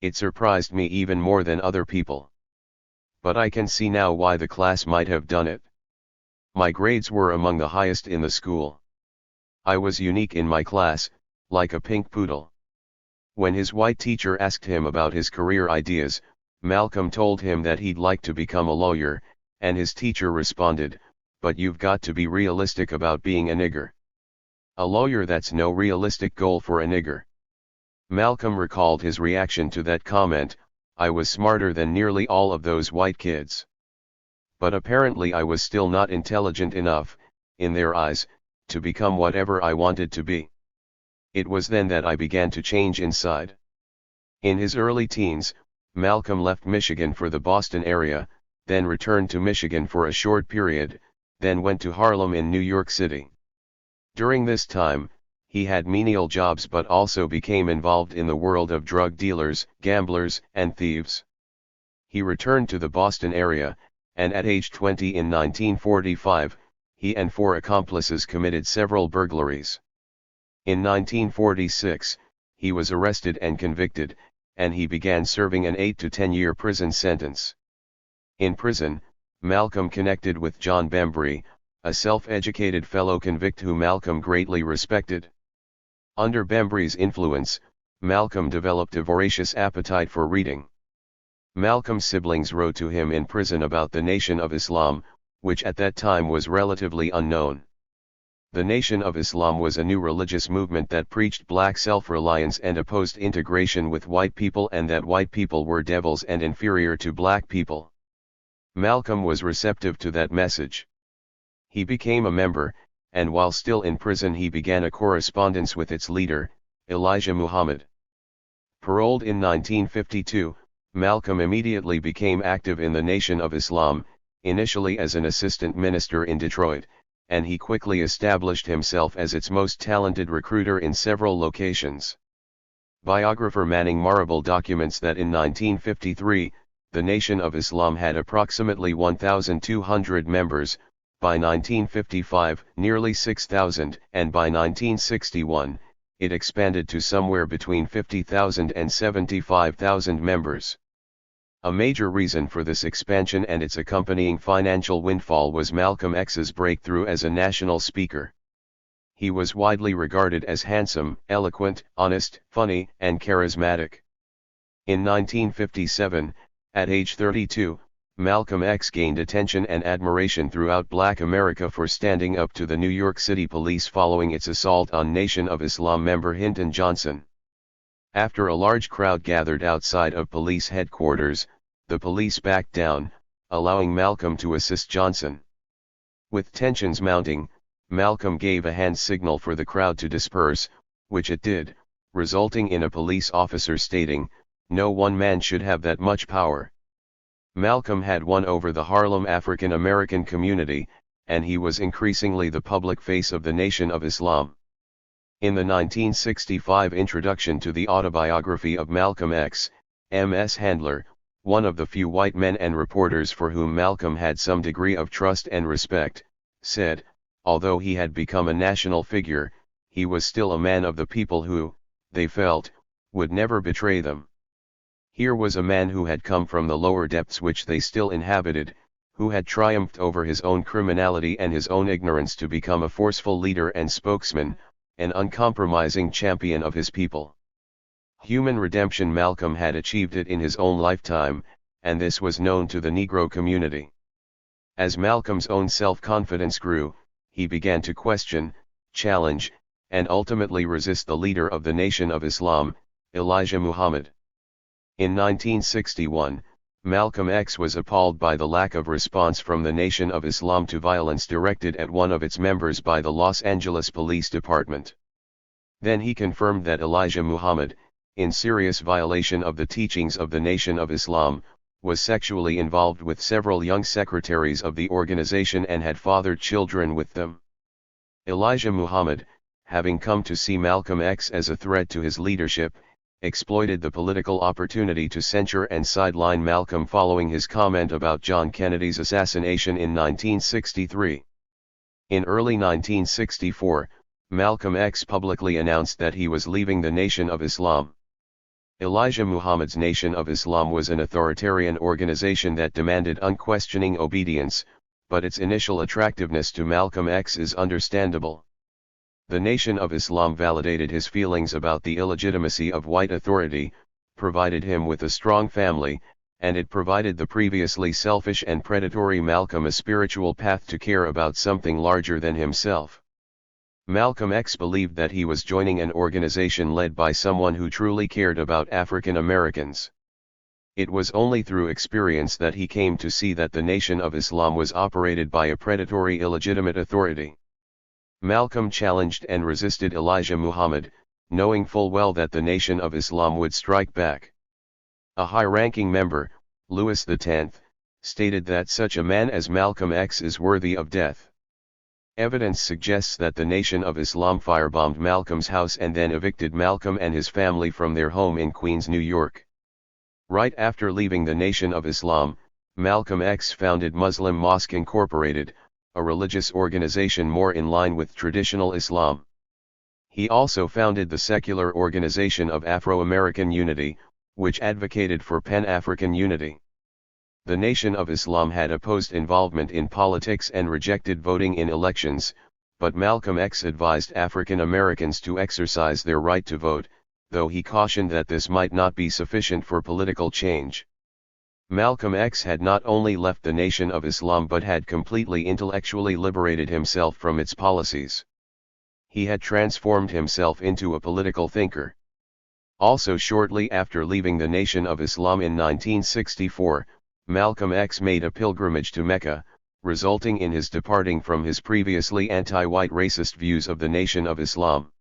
It surprised me even more than other people. But I can see now why the class might have done it. My grades were among the highest in the school. I was unique in my class, like a pink poodle. When his white teacher asked him about his career ideas, Malcolm told him that he'd like to become a lawyer, and his teacher responded, "But you've got to be realistic about being a nigger. A lawyer, that's no realistic goal for a nigger." Malcolm recalled his reaction to that comment, "I was smarter than nearly all of those white kids. But apparently I was still not intelligent enough, in their eyes, to become whatever I wanted to be." It was then that I began to change inside. In his early teens, Malcolm left Michigan for the Boston area, then returned to Michigan for a short period, then went to Harlem in New York City. During this time, he had menial jobs but also became involved in the world of drug dealers, gamblers, and thieves. He returned to the Boston area, and at age 20 in 1945, he and 4 accomplices committed several burglaries. In 1946, he was arrested and convicted, and he began serving an 8 to 10-year prison sentence. In prison, Malcolm connected with John Bembry, a self-educated fellow convict who Malcolm greatly respected. Under Bembry's influence, Malcolm developed a voracious appetite for reading. Malcolm's siblings wrote to him in prison about the Nation of Islam, which at that time was relatively unknown. The Nation of Islam was a new religious movement that preached black self-reliance and opposed integration with white people, and that white people were devils and inferior to black people. Malcolm was receptive to that message. He became a member, and while still in prison he began a correspondence with its leader, Elijah Muhammad. Paroled in 1952, Malcolm immediately became active in the Nation of Islam, initially as an assistant minister in Detroit, and he quickly established himself as its most talented recruiter in several locations. Biographer Manning Marable documents that in 1953, the Nation of Islam had approximately 1,200 members, by 1955 nearly 6,000, and by 1961, it expanded to somewhere between 50,000 and 75,000 members. A major reason for this expansion and its accompanying financial windfall was Malcolm X's breakthrough as a national speaker. He was widely regarded as handsome, eloquent, honest, funny, and charismatic. In 1957, at age 32, Malcolm X gained attention and admiration throughout Black America for standing up to the New York City police following its assault on Nation of Islam member Hinton Johnson. After a large crowd gathered outside of police headquarters, the police backed down, allowing Malcolm to assist Johnson. With tensions mounting, Malcolm gave a hand signal for the crowd to disperse, which it did, resulting in a police officer stating, "No one man should have that much power." Malcolm had won over the Harlem African American community, and he was increasingly the public face of the Nation of Islam. In the 1965 introduction to the autobiography of Malcolm X, M.S. Handler, one of the few white men and reporters for whom Malcolm had some degree of trust and respect, said, although he had become a national figure, he was still a man of the people who, they felt, would never betray them. Here was a man who had come from the lower depths which they still inhabited, who had triumphed over his own criminality and his own ignorance to become a forceful leader and spokesman, an uncompromising champion of his people. Human redemption. Malcolm had achieved it in his own lifetime, and this was known to the Negro community. As Malcolm's own self-confidence grew, he began to question, challenge, and ultimately resist the leader of the Nation of Islam, Elijah Muhammad. In 1961, Malcolm X was appalled by the lack of response from the Nation of Islam to violence directed at one of its members by the Los Angeles Police Department. Then he confirmed that Elijah Muhammad, in serious violation of the teachings of the Nation of Islam, was sexually involved with several young secretaries of the organization and had fathered children with them. Elijah Muhammad, having come to see Malcolm X as a threat to his leadership, exploited the political opportunity to censure and sideline Malcolm following his comment about John Kennedy's assassination in 1963. In early 1964, Malcolm X publicly announced that he was leaving the Nation of Islam. Elijah Muhammad's Nation of Islam was an authoritarian organization that demanded unquestioning obedience, but its initial attractiveness to Malcolm X is understandable. The Nation of Islam validated his feelings about the illegitimacy of white authority, provided him with a strong family, and it provided the previously selfish and predatory Malcolm a spiritual path to care about something larger than himself. Malcolm X believed that he was joining an organization led by someone who truly cared about African Americans. It was only through experience that he came to see that the Nation of Islam was operated by a predatory, illegitimate authority. Malcolm challenged and resisted Elijah Muhammad, knowing full well that the Nation of Islam would strike back. A high-ranking member, Louis X, stated that such a man as Malcolm X is worthy of death. Evidence suggests that the Nation of Islam firebombed Malcolm's house and then evicted Malcolm and his family from their home in Queens, New York. Right after leaving the Nation of Islam, Malcolm X founded Muslim Mosque Incorporated, a religious organization more in line with traditional Islam. He also founded the secular Organization of Afro-American Unity, which advocated for Pan-African unity. The Nation of Islam had opposed involvement in politics and rejected voting in elections, but Malcolm X advised African Americans to exercise their right to vote, though he cautioned that this might not be sufficient for political change. Malcolm X had not only left the Nation of Islam but had completely intellectually liberated himself from its policies. He had transformed himself into a political thinker. Also, shortly after leaving the Nation of Islam in 1964, Malcolm X made a pilgrimage to Mecca, resulting in his departing from his previously anti-white racist views of the Nation of Islam.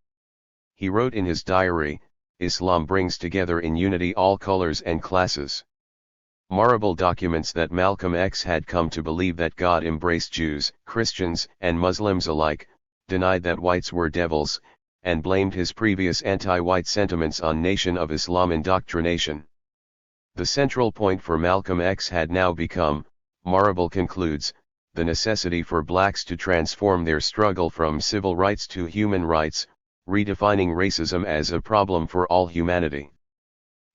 He wrote in his diary, "Islam brings together in unity all colors and classes." Marable documents that Malcolm X had come to believe that God embraced Jews, Christians, and Muslims alike, denied that whites were devils, and blamed his previous anti-white sentiments on Nation of Islam indoctrination. The central point for Malcolm X had now become, Marable concludes, the necessity for blacks to transform their struggle from civil rights to human rights, redefining racism as a problem for all humanity.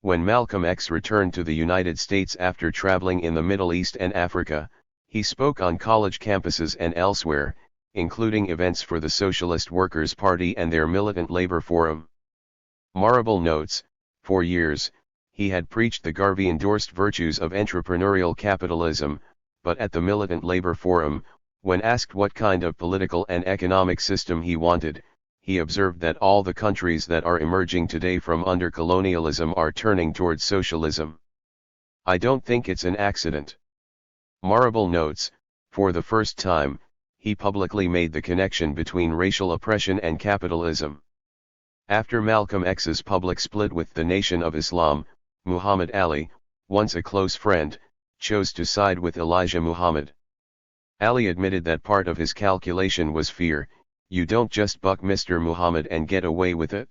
When Malcolm X returned to the United States after traveling in the Middle East and Africa, he spoke on college campuses and elsewhere, including events for the Socialist Workers' Party and their Militant Labor Forum. Marable notes, for years, he had preached the Garvey-endorsed virtues of entrepreneurial capitalism, but at the Militant Labor Forum, when asked what kind of political and economic system he wanted, he observed that all the countries that are emerging today from under colonialism are turning towards socialism. I don't think it's an accident. Marable notes, for the first time, he publicly made the connection between racial oppression and capitalism. After Malcolm X's public split with the Nation of Islam, Muhammad Ali, once a close friend, chose to side with Elijah Muhammad. Ali admitted that part of his calculation was fear. You don't just buck Mr. Muhammad and get away with it.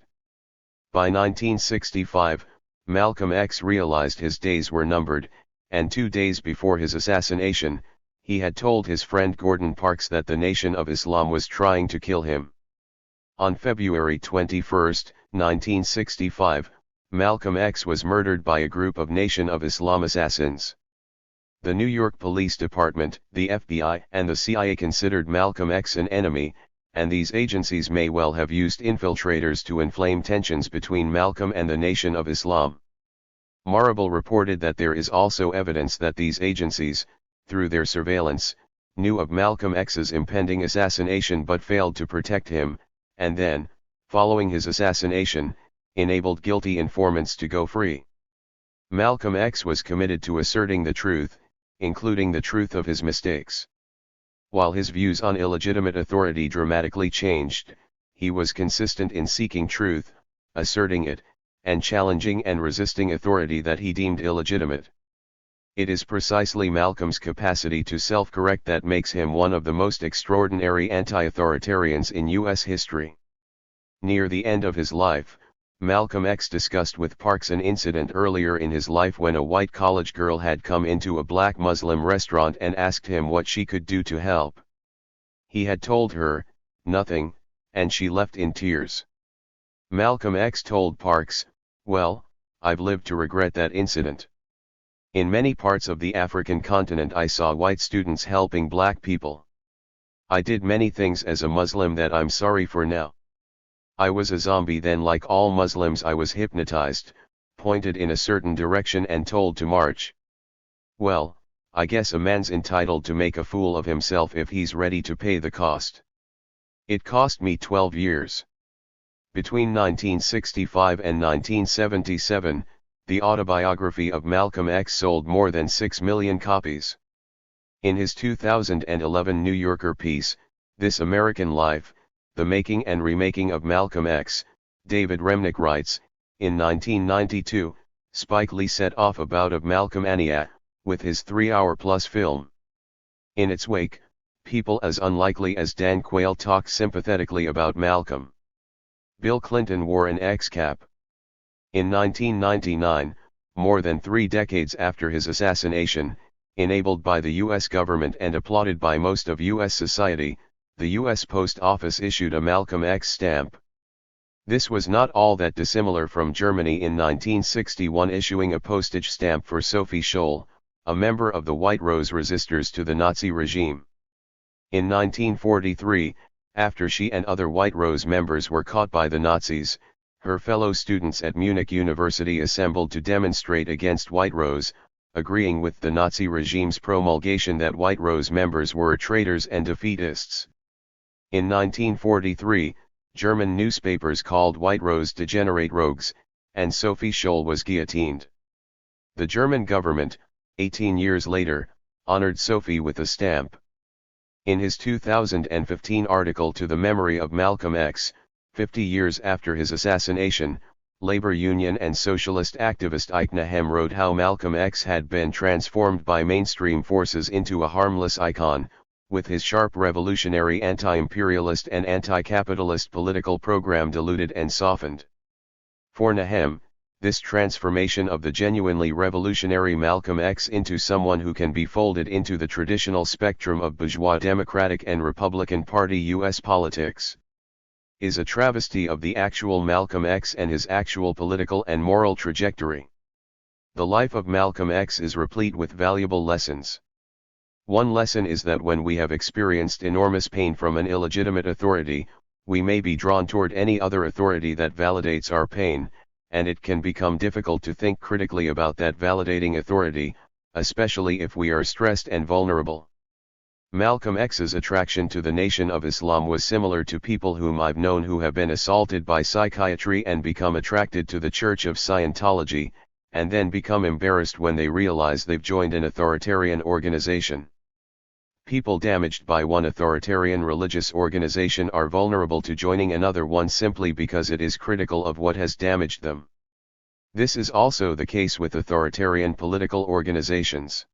By 1965, Malcolm X realized his days were numbered, and 2 days before his assassination, he had told his friend Gordon Parks that the Nation of Islam was trying to kill him. On February 21, 1965, Malcolm X was murdered by a group of Nation of Islam assassins. The New York Police Department, the FBI, and the CIA considered Malcolm X an enemy, and these agencies may well have used infiltrators to inflame tensions between Malcolm and the Nation of Islam. Marable reported that there is also evidence that these agencies, through their surveillance, knew of Malcolm X's impending assassination but failed to protect him, and then, following his assassination, enabled guilty informants to go free. Malcolm X was committed to asserting the truth, including the truth of his mistakes. While his views on illegitimate authority dramatically changed, he was consistent in seeking truth, asserting it, and challenging and resisting authority that he deemed illegitimate. It is precisely Malcolm's capacity to self-correct that makes him one of the most extraordinary anti-authoritarians in U.S. history. Near the end of his life, Malcolm X discussed with Parks an incident earlier in his life when a white college girl had come into a black Muslim restaurant and asked him what she could do to help. He had told her, nothing, and she left in tears. Malcolm X told Parks, "Well, I've lived to regret that incident. In many parts of the African continent I saw white students helping black people. I did many things as a Muslim that I'm sorry for now. I was a zombie then. Like all Muslims I was hypnotized, pointed in a certain direction and told to march. Well, I guess a man's entitled to make a fool of himself if he's ready to pay the cost. It cost me 12 years. Between 1965 and 1977, the autobiography of Malcolm X sold more than 6 million copies. In his 2011 New Yorker piece, This American Life, The Making and Remaking of Malcolm X, David Remnick writes, in 1992, Spike Lee set off a bout of Malcolmania, with his 3-hour-plus film. In its wake, people as unlikely as Dan Quayle talk sympathetically about Malcolm. Bill Clinton wore an X-cap. In 1999, more than 3 decades after his assassination, enabled by the U.S. government and applauded by most of U.S. society, the U.S. Post Office issued a Malcolm X stamp. This was not all that dissimilar from Germany in 1961 issuing a postage stamp for Sophie Scholl, a member of the White Rose resistors to the Nazi regime. In 1943, after she and other White Rose members were caught by the Nazis, her fellow students at Munich University assembled to demonstrate against White Rose, agreeing with the Nazi regime's promulgation that White Rose members were traitors and defeatists. In 1943, German newspapers called White Rose degenerate rogues, and Sophie Scholl was guillotined. The German government, 18 years later, honored Sophie with a stamp. In his 2015 article To the Memory of Malcolm X, 50 years after his assassination, labor union and socialist activist Ike Nahem wrote how Malcolm X had been transformed by mainstream forces into a harmless icon, with his sharp revolutionary anti-imperialist and anti-capitalist political program diluted and softened. For Nahem, this transformation of the genuinely revolutionary Malcolm X into someone who can be folded into the traditional spectrum of bourgeois Democratic and Republican Party U.S. politics, is a travesty of the actual Malcolm X and his actual political and moral trajectory. The life of Malcolm X is replete with valuable lessons. One lesson is that when we have experienced enormous pain from an illegitimate authority, we may be drawn toward any other authority that validates our pain, and it can become difficult to think critically about that validating authority, especially if we are stressed and vulnerable. Malcolm X's attraction to the Nation of Islam was similar to people whom I've known who have been assaulted by psychiatry and become attracted to the Church of Scientology, and then become embarrassed when they realize they've joined an authoritarian organization. People damaged by one authoritarian religious organization are vulnerable to joining another one simply because it is critical of what has damaged them. This is also the case with authoritarian political organizations.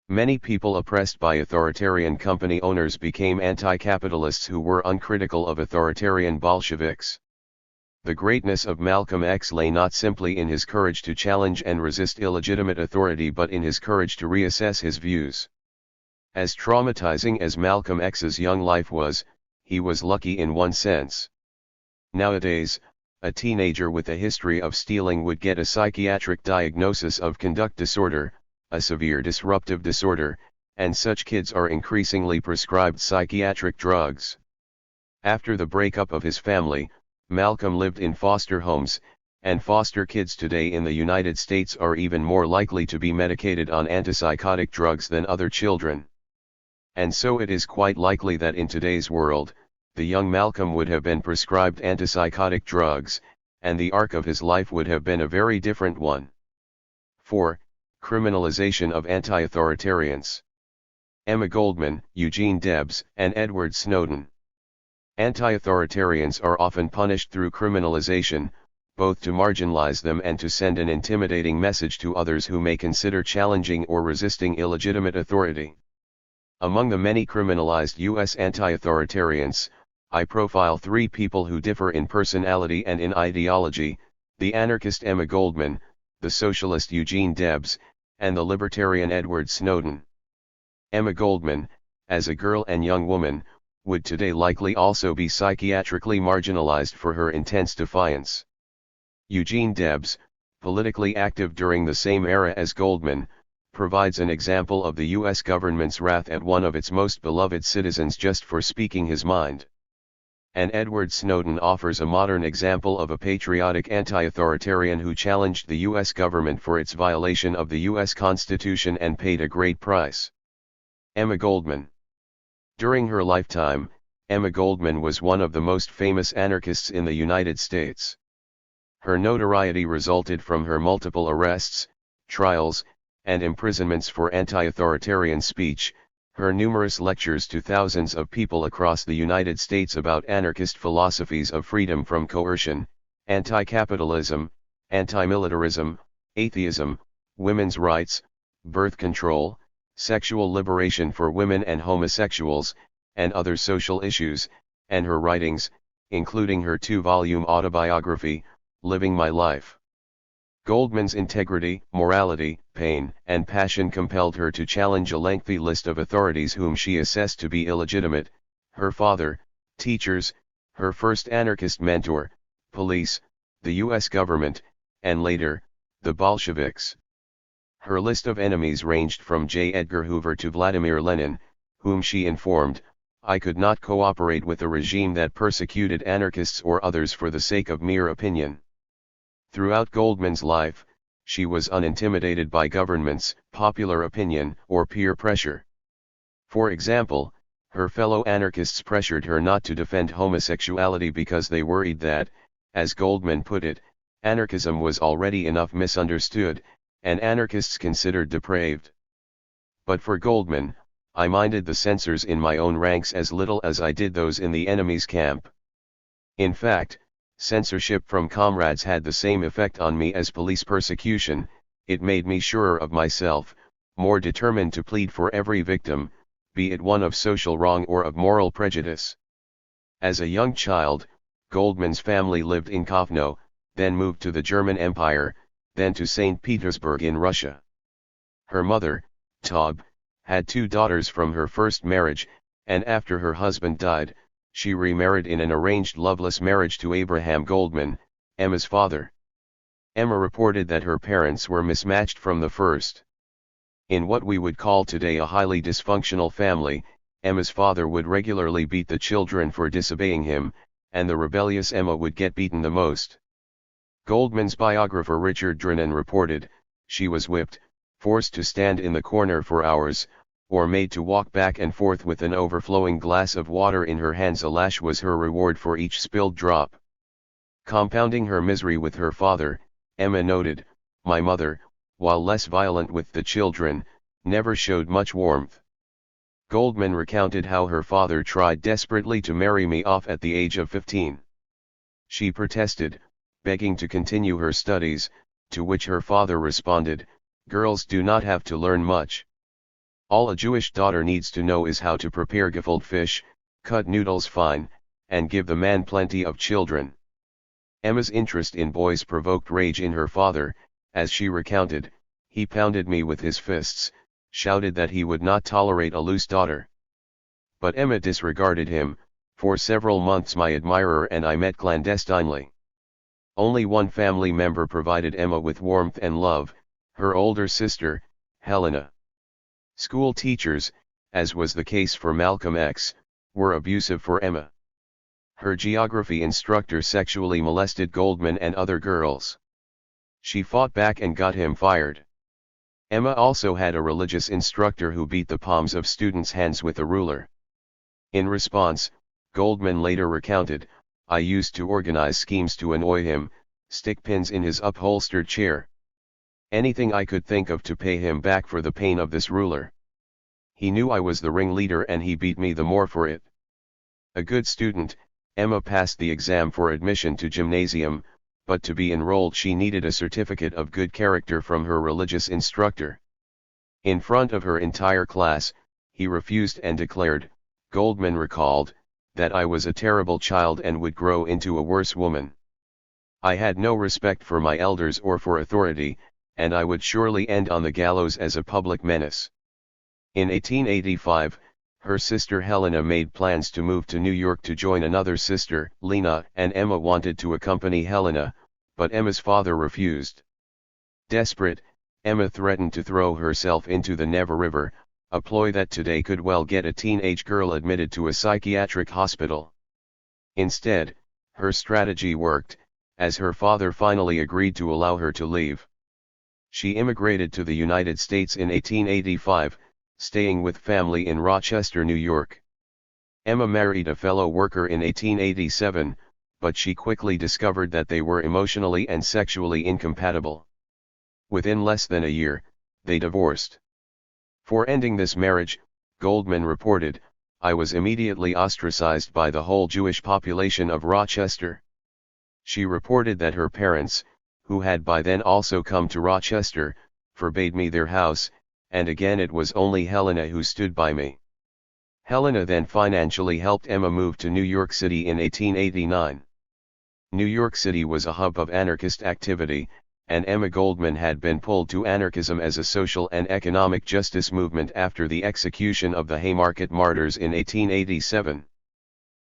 Many people oppressed by authoritarian company owners became anti-capitalists who were uncritical of authoritarian Bolsheviks. The greatness of Malcolm X lay not simply in his courage to challenge and resist illegitimate authority but in his courage to reassess his views. As traumatizing as Malcolm X's young life was, he was lucky in one sense. Nowadays, a teenager with a history of stealing would get a psychiatric diagnosis of conduct disorder, a severe disruptive disorder, and such kids are increasingly prescribed psychiatric drugs. After the breakup of his family, Malcolm lived in foster homes, and foster kids today in the United States are even more likely to be medicated on antipsychotic drugs than other children. And so it is quite likely that in today's world, the young Malcolm would have been prescribed antipsychotic drugs, and the arc of his life would have been a very different one. 4. Criminalization of anti-authoritarians. Emma Goldman, Eugene Debs, and Edward Snowden. Anti-authoritarians are often punished through criminalization, both to marginalize them and to send an intimidating message to others who may consider challenging or resisting illegitimate authority. Among the many criminalized U.S. anti-authoritarians, I profile three people who differ in personality and in ideology: the anarchist Emma Goldman, the socialist Eugene Debs, and the libertarian Edward Snowden. Emma Goldman, as a girl and young woman, would today likely also be psychiatrically marginalized for her intense defiance. Eugene Debs, politically active during the same era as Goldman, provides an example of the U.S. government's wrath at one of its most beloved citizens just for speaking his mind. And Edward Snowden offers a modern example of a patriotic anti-authoritarian who challenged the U.S. government for its violation of the U.S. Constitution and paid a great price. Emma Goldman. During her lifetime, Emma Goldman was one of the most famous anarchists in the United States. Her notoriety resulted from her multiple arrests, trials, and imprisonments for anti-authoritarian speech, her numerous lectures to thousands of people across the United States about anarchist philosophies of freedom from coercion, anti-capitalism, anti-militarism, atheism, women's rights, birth control, sexual liberation for women and homosexuals, and other social issues, and her writings, including her 2-volume autobiography, Living My Life. Goldman's integrity, morality, pain, and passion compelled her to challenge a lengthy list of authorities whom she assessed to be illegitimate: her father, teachers, her first anarchist mentor, police, the U.S. government, and later, the Bolsheviks. Her list of enemies ranged from J. Edgar Hoover to Vladimir Lenin, whom she informed, "I could not cooperate with a regime that persecuted anarchists or others for the sake of mere opinion." Throughout Goldman's life, she was unintimidated by governments, popular opinion, or peer pressure. For example, her fellow anarchists pressured her not to defend homosexuality because they worried that, as Goldman put it, anarchism was already enough misunderstood, and anarchists considered depraved. But for Goldman, I minded the censors in my own ranks as little as I did those in the enemy's camp. In fact, censorship from comrades had the same effect on me as police persecution: it made me surer of myself, more determined to plead for every victim, be it one of social wrong or of moral prejudice. As a young child, Goldman's family lived in Kovno, then moved to the German Empire, then to St. Petersburg in Russia. Her mother, Taub, had 2 daughters from her first marriage, and after her husband died, she remarried in an arranged loveless marriage to Abraham Goldman, Emma's father. Emma reported that her parents were mismatched from the first. In what we would call today a highly dysfunctional family, Emma's father would regularly beat the children for disobeying him, and the rebellious Emma would get beaten the most. Goldman's biographer Richard Drennan reported, she was whipped, forced to stand in the corner for hours, or made to walk back and forth with an overflowing glass of water in her hands. A lash was her reward for each spilled drop. Compounding her misery with her father, Emma noted, my mother, while less violent with the children, never showed much warmth. Goldman recounted how her father tried desperately to marry me off at the age of 15. She protested, begging to continue her studies, to which her father responded, girls do not have to learn much. All a Jewish daughter needs to know is how to prepare gefilte fish, cut noodles fine, and give the man plenty of children. Emma's interest in boys provoked rage in her father, as she recounted, he pounded me with his fists, shouted that he would not tolerate a loose daughter. But Emma disregarded him. For several months my admirer and I met clandestinely. Only one family member provided Emma with warmth and love, her older sister, Helena. School teachers, as was the case for Malcolm X, were abusive for Emma. Her geography instructor sexually molested Goldman and other girls. She fought back and got him fired. Emma also had a religious instructor who beat the palms of students' hands with a ruler. In response, Goldman later recounted, I used to organize schemes to annoy him, stick pins in his upholstered chair. Anything I could think of to pay him back for the pain of this ruler. He knew I was the ringleader and he beat me the more for it. A good student, Emma passed the exam for admission to gymnasium, but to be enrolled she needed a certificate of good character from her religious instructor. In front of her entire class, he refused and declared, Goldman recalled, that I was a terrible child and would grow into a worse woman. I had no respect for my elders or for authority, and I would surely end on the gallows as a public menace. In 1885, her sister Helena made plans to move to New York to join another sister, Lena, and Emma wanted to accompany Helena, but Emma's father refused. Desperate, Emma threatened to throw herself into the Neva River, a ploy that today could well get a teenage girl admitted to a psychiatric hospital. Instead, her strategy worked, as her father finally agreed to allow her to leave. She immigrated to the United States in 1885, staying with family in Rochester, New York. Emma married a fellow worker in 1887, but she quickly discovered that they were emotionally and sexually incompatible. Within less than a year, they divorced. For ending this marriage, Goldman reported, I was immediately ostracized by the whole Jewish population of Rochester. She reported that her parents, who had by then also come to Rochester, forbade me their house, and again it was only Helena who stood by me. Helena then financially helped Emma move to New York City in 1889. New York City was a hub of anarchist activity, and Emma Goldman had been pulled to anarchism as a social and economic justice movement after the execution of the Haymarket martyrs in 1887.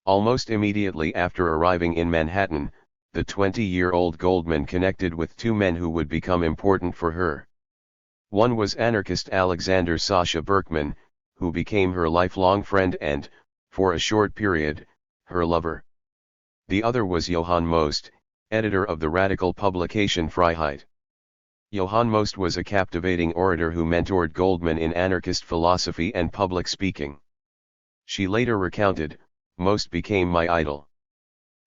Almost immediately after arriving in Manhattan, the 20-year-old Goldman connected with 2 men who would become important for her. One was anarchist Alexander Sasha Berkman, who became her lifelong friend and, for a short period, her lover. The other was Johann Most, editor of the radical publication Freiheit. Johann Most was a captivating orator who mentored Goldman in anarchist philosophy and public speaking. She later recounted, Most became my idol.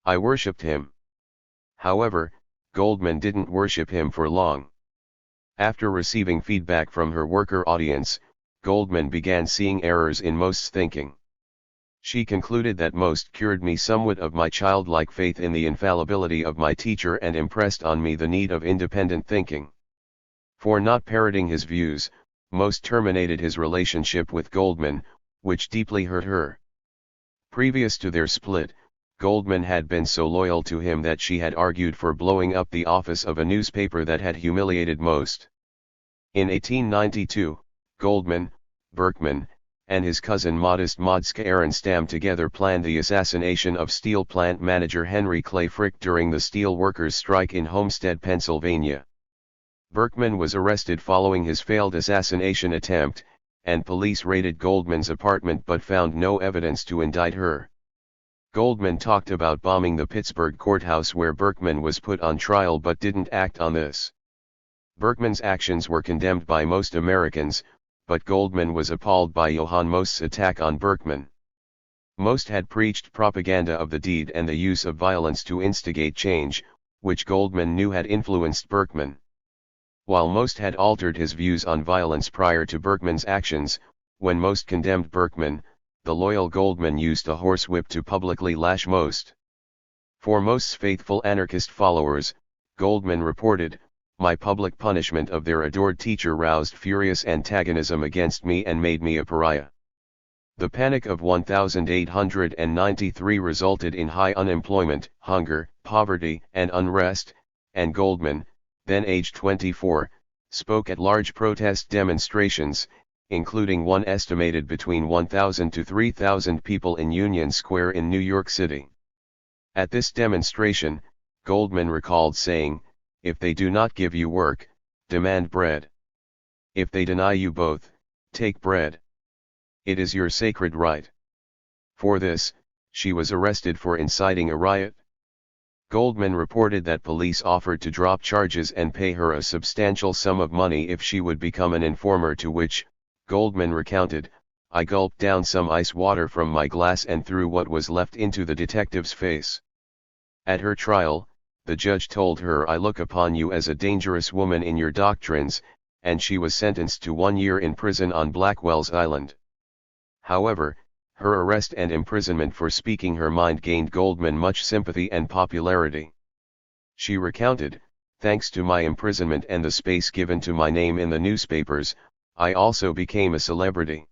I worshipped him. However, Goldman didn't worship him for long. After receiving feedback from her worker audience, Goldman began seeing errors in Most's thinking. She concluded that Most cured me somewhat of my childlike faith in the infallibility of my teacher and impressed on me the need of independent thinking. For not parroting his views, Most terminated his relationship with Goldman, which deeply hurt her. Previous to their split, Goldman had been so loyal to him that she had argued for blowing up the office of a newspaper that had humiliated most. In 1892, Goldman, Berkman, and his cousin Modest Modska Arenstam together planned the assassination of steel plant manager Henry Clay Frick during the steel workers' strike in Homestead, Pennsylvania. Berkman was arrested following his failed assassination attempt, and police raided Goldman's apartment but found no evidence to indict her. Goldman talked about bombing the Pittsburgh courthouse where Berkman was put on trial but didn't act on this. Berkman's actions were condemned by most Americans, but Goldman was appalled by Johann Most's attack on Berkman. Most had preached propaganda of the deed and the use of violence to instigate change, which Goldman knew had influenced Berkman. While Most had altered his views on violence prior to Berkman's actions, when Most condemned Berkman, the loyal Goldman used a horsewhip to publicly lash Most. For Most's faithful anarchist followers, Goldman reported, "My public punishment of their adored teacher roused furious antagonism against me and made me a pariah." The Panic of 1893 resulted in high unemployment, hunger, poverty, and unrest, and Goldman, then aged 24, spoke at large protest demonstrations, including one estimated between 1,000 to 3,000 people in Union Square in New York City. At this demonstration, Goldman recalled saying, "If they do not give you work, demand bread. If they deny you both, take bread. It is your sacred right." For this, she was arrested for inciting a riot. Goldman reported that police offered to drop charges and pay her a substantial sum of money if she would become an informer, to which, Goldman recounted, "I gulped down some ice water from my glass and threw what was left into the detective's face." At her trial, the judge told her, "I look upon you as a dangerous woman in your doctrines," and she was sentenced to 1 year in prison on Blackwell's Island. However, her arrest and imprisonment for speaking her mind gained Goldman much sympathy and popularity. She recounted, "Thanks to my imprisonment and the space given to my name in the newspapers, I also became a celebrity."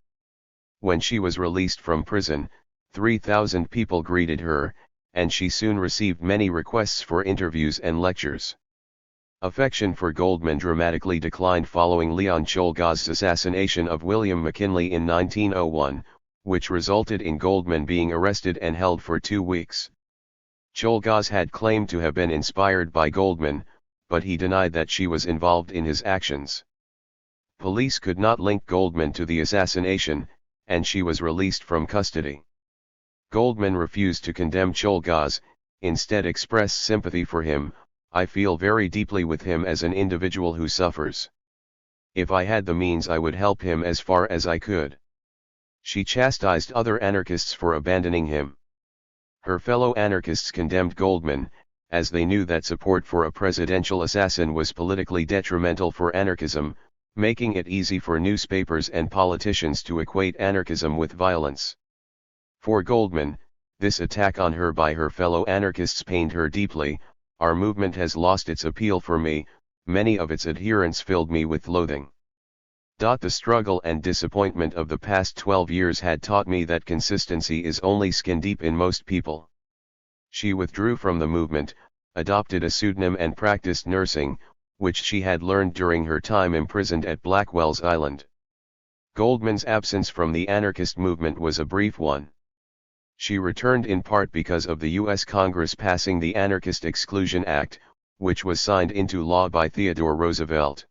When she was released from prison, 3,000 people greeted her, and she soon received many requests for interviews and lectures. Affection for Goldman dramatically declined following Leon Czolgosz's assassination of William McKinley in 1901, which resulted in Goldman being arrested and held for 2 weeks. Czolgosz had claimed to have been inspired by Goldman, but he denied that she was involved in his actions. Police could not link Goldman to the assassination, and she was released from custody. Goldman refused to condemn Czolgosz, instead expressed sympathy for him. "I feel very deeply with him as an individual who suffers. If I had the means I would help him as far as I could." She chastised other anarchists for abandoning him. Her fellow anarchists condemned Goldman, as they knew that support for a presidential assassin was politically detrimental for anarchism, making it easy for newspapers and politicians to equate anarchism with violence. For Goldman, this attack on her by her fellow anarchists pained her deeply. "Our movement has lost its appeal for me, many of its adherents filled me with loathing. The struggle and disappointment of the past 12 years had taught me that consistency is only skin deep in most people." She withdrew from the movement, adopted a pseudonym and practiced nursing, which she had learned during her time imprisoned at Blackwell's Island. Goldman's absence from the anarchist movement was a brief one. She returned in part because of the U.S. Congress passing the Anarchist Exclusion Act, which was signed into law by Theodore Roosevelt.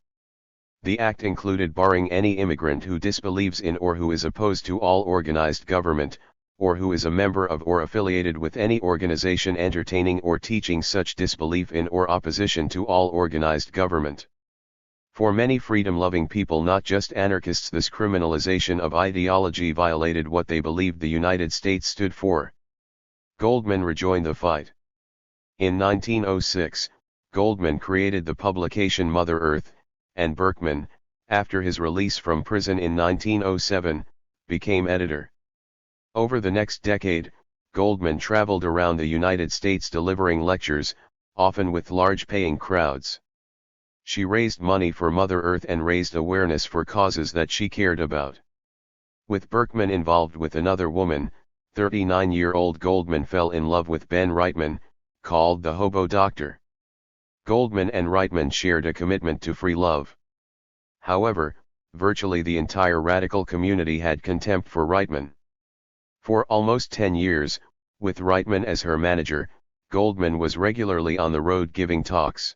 The act included barring any immigrant who disbelieves in or who is opposed to all organized government, or who is a member of or affiliated with any organization entertaining or teaching such disbelief in or opposition to all organized government. For many freedom-loving people, not just anarchists, this criminalization of ideology violated what they believed the United States stood for. Goldman rejoined the fight. In 1906, Goldman created the publication Mother Earth, and Berkman, after his release from prison in 1907, became editor. Over the next decade, Goldman traveled around the United States delivering lectures, often with large paying crowds. She raised money for Mother Earth and raised awareness for causes that she cared about. With Berkman involved with another woman, 39-year-old Goldman fell in love with Ben Reitman, called the Hobo Doctor. Goldman and Reitman shared a commitment to free love. However, virtually the entire radical community had contempt for Reitman. For almost 10 years, with Reitman as her manager, Goldman was regularly on the road giving talks.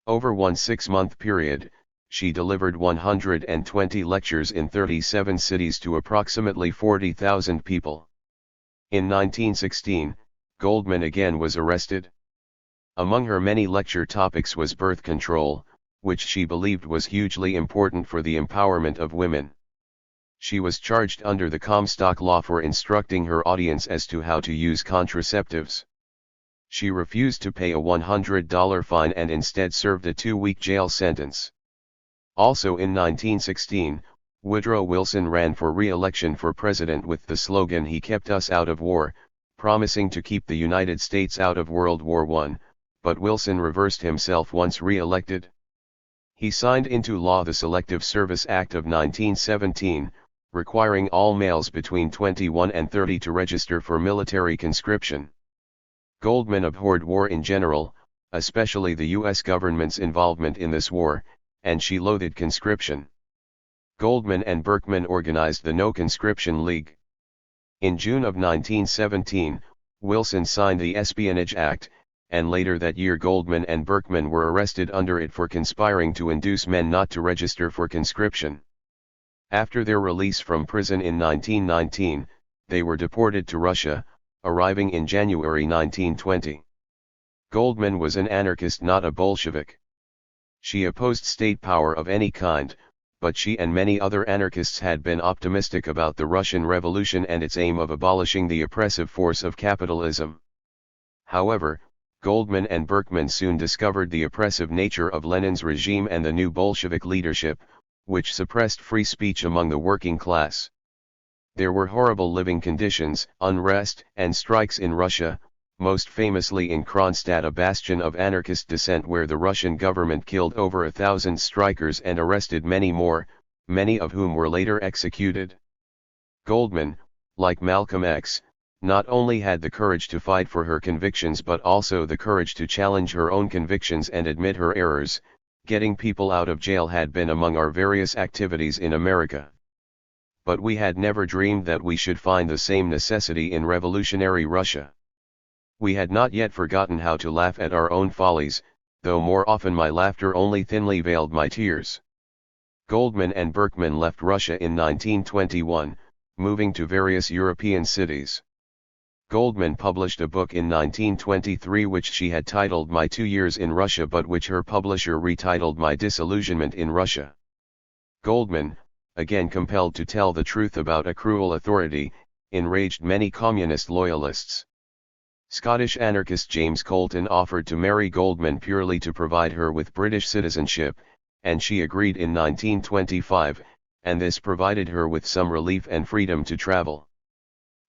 Over one 6-month period, she delivered 120 lectures in 37 cities to approximately 40,000 people. In 1916, Goldman again was arrested. Among her many lecture topics was birth control, which she believed was hugely important for the empowerment of women. She was charged under the Comstock Law for instructing her audience as to how to use contraceptives. She refused to pay a $100 fine and instead served a 2-week jail sentence. Also in 1916, Woodrow Wilson ran for re-election for president with the slogan "He kept us out of war," promising to keep the United States out of World War I, but Wilson reversed himself once re-elected. He signed into law the Selective Service Act of 1917, requiring all males between 21 and 30 to register for military conscription. Goldman abhorred war in general, especially the U.S. government's involvement in this war, and she loathed conscription. Goldman and Berkman organized the No Conscription League. In June of 1917, Wilson signed the Espionage Act, and later that year Goldman and Berkman were arrested under it for conspiring to induce men not to register for conscription. After their release from prison in 1919, they were deported to Russia, arriving in January 1920. Goldman was an anarchist, not a Bolshevik. She opposed state power of any kind, but she and many other anarchists had been optimistic about the Russian Revolution and its aim of abolishing the oppressive force of capitalism. However, Goldman and Berkman soon discovered the oppressive nature of Lenin's regime and the new Bolshevik leadership, which suppressed free speech among the working class. There were horrible living conditions, unrest, and strikes in Russia, most famously in Kronstadt, a bastion of anarchist dissent where the Russian government killed over 1,000 strikers and arrested many more, many of whom were later executed. Goldman, like Malcolm X, not only had the courage to fight for her convictions but also the courage to challenge her own convictions and admit her errors. Getting people out of jail had been among our various activities in America. But we had never dreamed that we should find the same necessity in revolutionary Russia. We had not yet forgotten how to laugh at our own follies, though more often my laughter only thinly veiled my tears. Goldman and Berkman left Russia in 1921, moving to various European cities. Goldman published a book in 1923 which she had titled My 2 Years in Russia, but which her publisher retitled My Disillusionment in Russia. Goldman, again compelled to tell the truth about a cruel authority, enraged many communist loyalists. Scottish anarchist James Colton offered to marry Goldman purely to provide her with British citizenship, and she agreed in 1925, and this provided her with some relief and freedom to travel.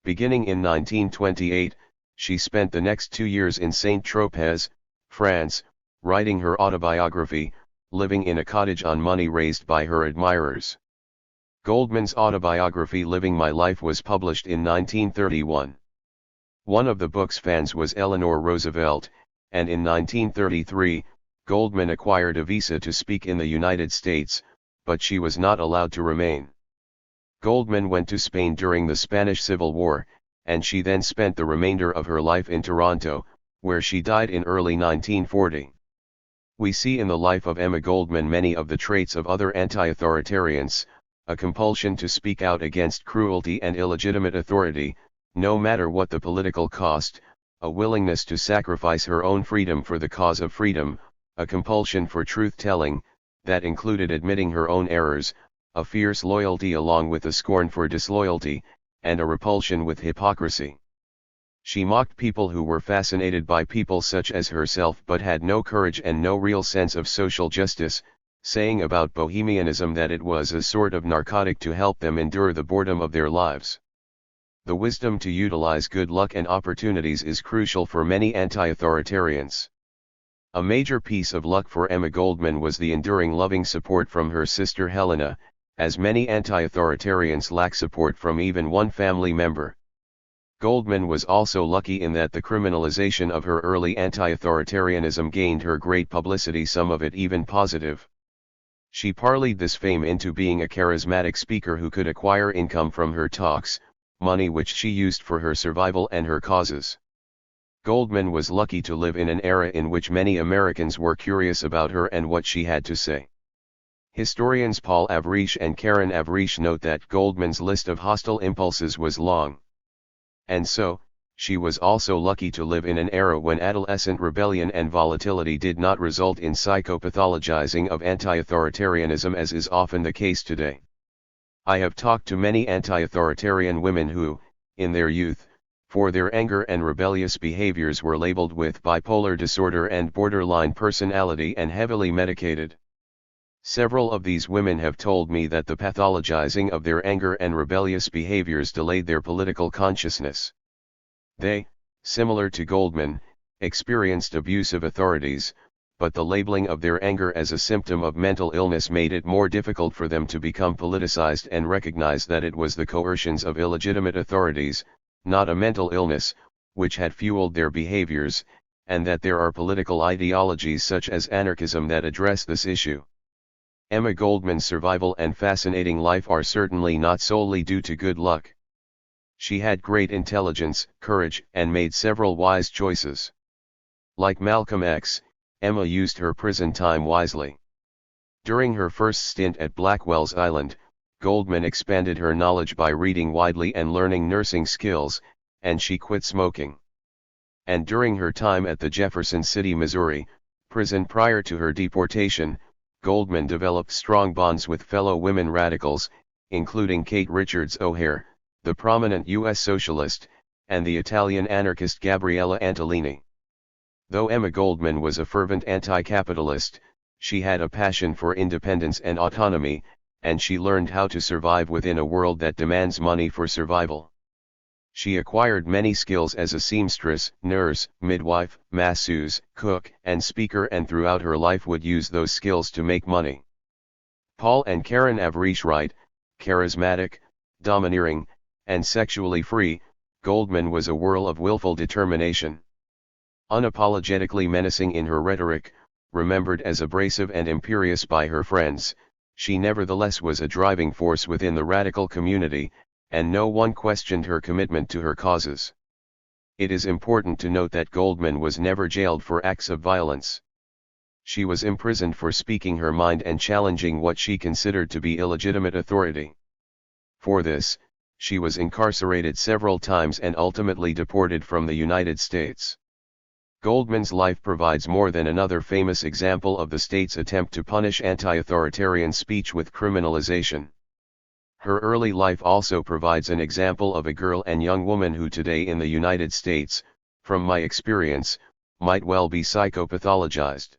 Beginning in 1928, she spent the next 2 years in Saint-Tropez, France, writing her autobiography, living in a cottage on money raised by her admirers. Goldman's autobiography Living My Life was published in 1931. One of the book's fans was Eleanor Roosevelt, and in 1933, Goldman acquired a visa to speak in the United States, but she was not allowed to remain. Goldman went to Spain during the Spanish Civil War, and she then spent the remainder of her life in Toronto, where she died in early 1940. We see in the life of Emma Goldman many of the traits of other anti-authoritarians, a compulsion to speak out against cruelty and illegitimate authority, no matter what the political cost, a willingness to sacrifice her own freedom for the cause of freedom, a compulsion for truth-telling, that included admitting her own errors, a fierce loyalty along with a scorn for disloyalty, and a repulsion with hypocrisy. She mocked people who were fascinated by people such as herself but had no courage and no real sense of social justice, saying about bohemianism that it was a sort of narcotic to help them endure the boredom of their lives. The wisdom to utilize good luck and opportunities is crucial for many anti-authoritarians. A major piece of luck for Emma Goldman was the enduring loving support from her sister Helena, as many anti-authoritarians lack support from even one family member. Goldman was also lucky in that the criminalization of her early anti-authoritarianism gained her great publicity, some of it even positive. She parlayed this fame into being a charismatic speaker who could acquire income from her talks, money which she used for her survival and her causes. Goldman was lucky to live in an era in which many Americans were curious about her and what she had to say. Historians Paul Avrish and Karen Avrish note that Goldman's list of hostile impulses was long. And so, she was also lucky to live in an era when adolescent rebellion and volatility did not result in psychopathologizing of anti-authoritarianism as is often the case today. I have talked to many anti-authoritarian women who, in their youth, for their anger and rebellious behaviors were labeled with bipolar disorder and borderline personality and heavily medicated. Several of these women have told me that the pathologizing of their anger and rebellious behaviors delayed their political consciousness. They, similar to Goldman, experienced abusive authorities, but the labeling of their anger as a symptom of mental illness made it more difficult for them to become politicized and recognize that it was the coercions of illegitimate authorities, not a mental illness, which had fueled their behaviors, and that there are political ideologies such as anarchism that address this issue. Emma Goldman's survival and fascinating life are certainly not solely due to good luck. She had great intelligence, courage, and made several wise choices. Like Malcolm X, Emma used her prison time wisely. During her first stint at Blackwell's Island, Goldman expanded her knowledge by reading widely and learning nursing skills, and she quit smoking. And during her time at the Jefferson City, Missouri, prison prior to her deportation, Goldman developed strong bonds with fellow women radicals, including Kate Richards O'Hare, the prominent U.S. socialist, and the Italian anarchist Gabriella Antolini. Though Emma Goldman was a fervent anti-capitalist, she had a passion for independence and autonomy, and she learned how to survive within a world that demands money for survival. She acquired many skills as a seamstress, nurse, midwife, masseuse, cook, and speaker, and throughout her life would use those skills to make money. Paul and Karen Avrish write, charismatic, domineering, and sexually free, Goldman was a whirl of willful determination. Unapologetically menacing in her rhetoric, remembered as abrasive and imperious by her friends, she nevertheless was a driving force within the radical community, and no one questioned her commitment to her causes. It is important to note that Goldman was never jailed for acts of violence. She was imprisoned for speaking her mind and challenging what she considered to be illegitimate authority. For this, she was incarcerated several times and ultimately deported from the United States. Goldman's life provides more than another famous example of the state's attempt to punish anti-authoritarian speech with criminalization. Her early life also provides an example of a girl and young woman who today in the United States, from my experience, might well be psychopathologized.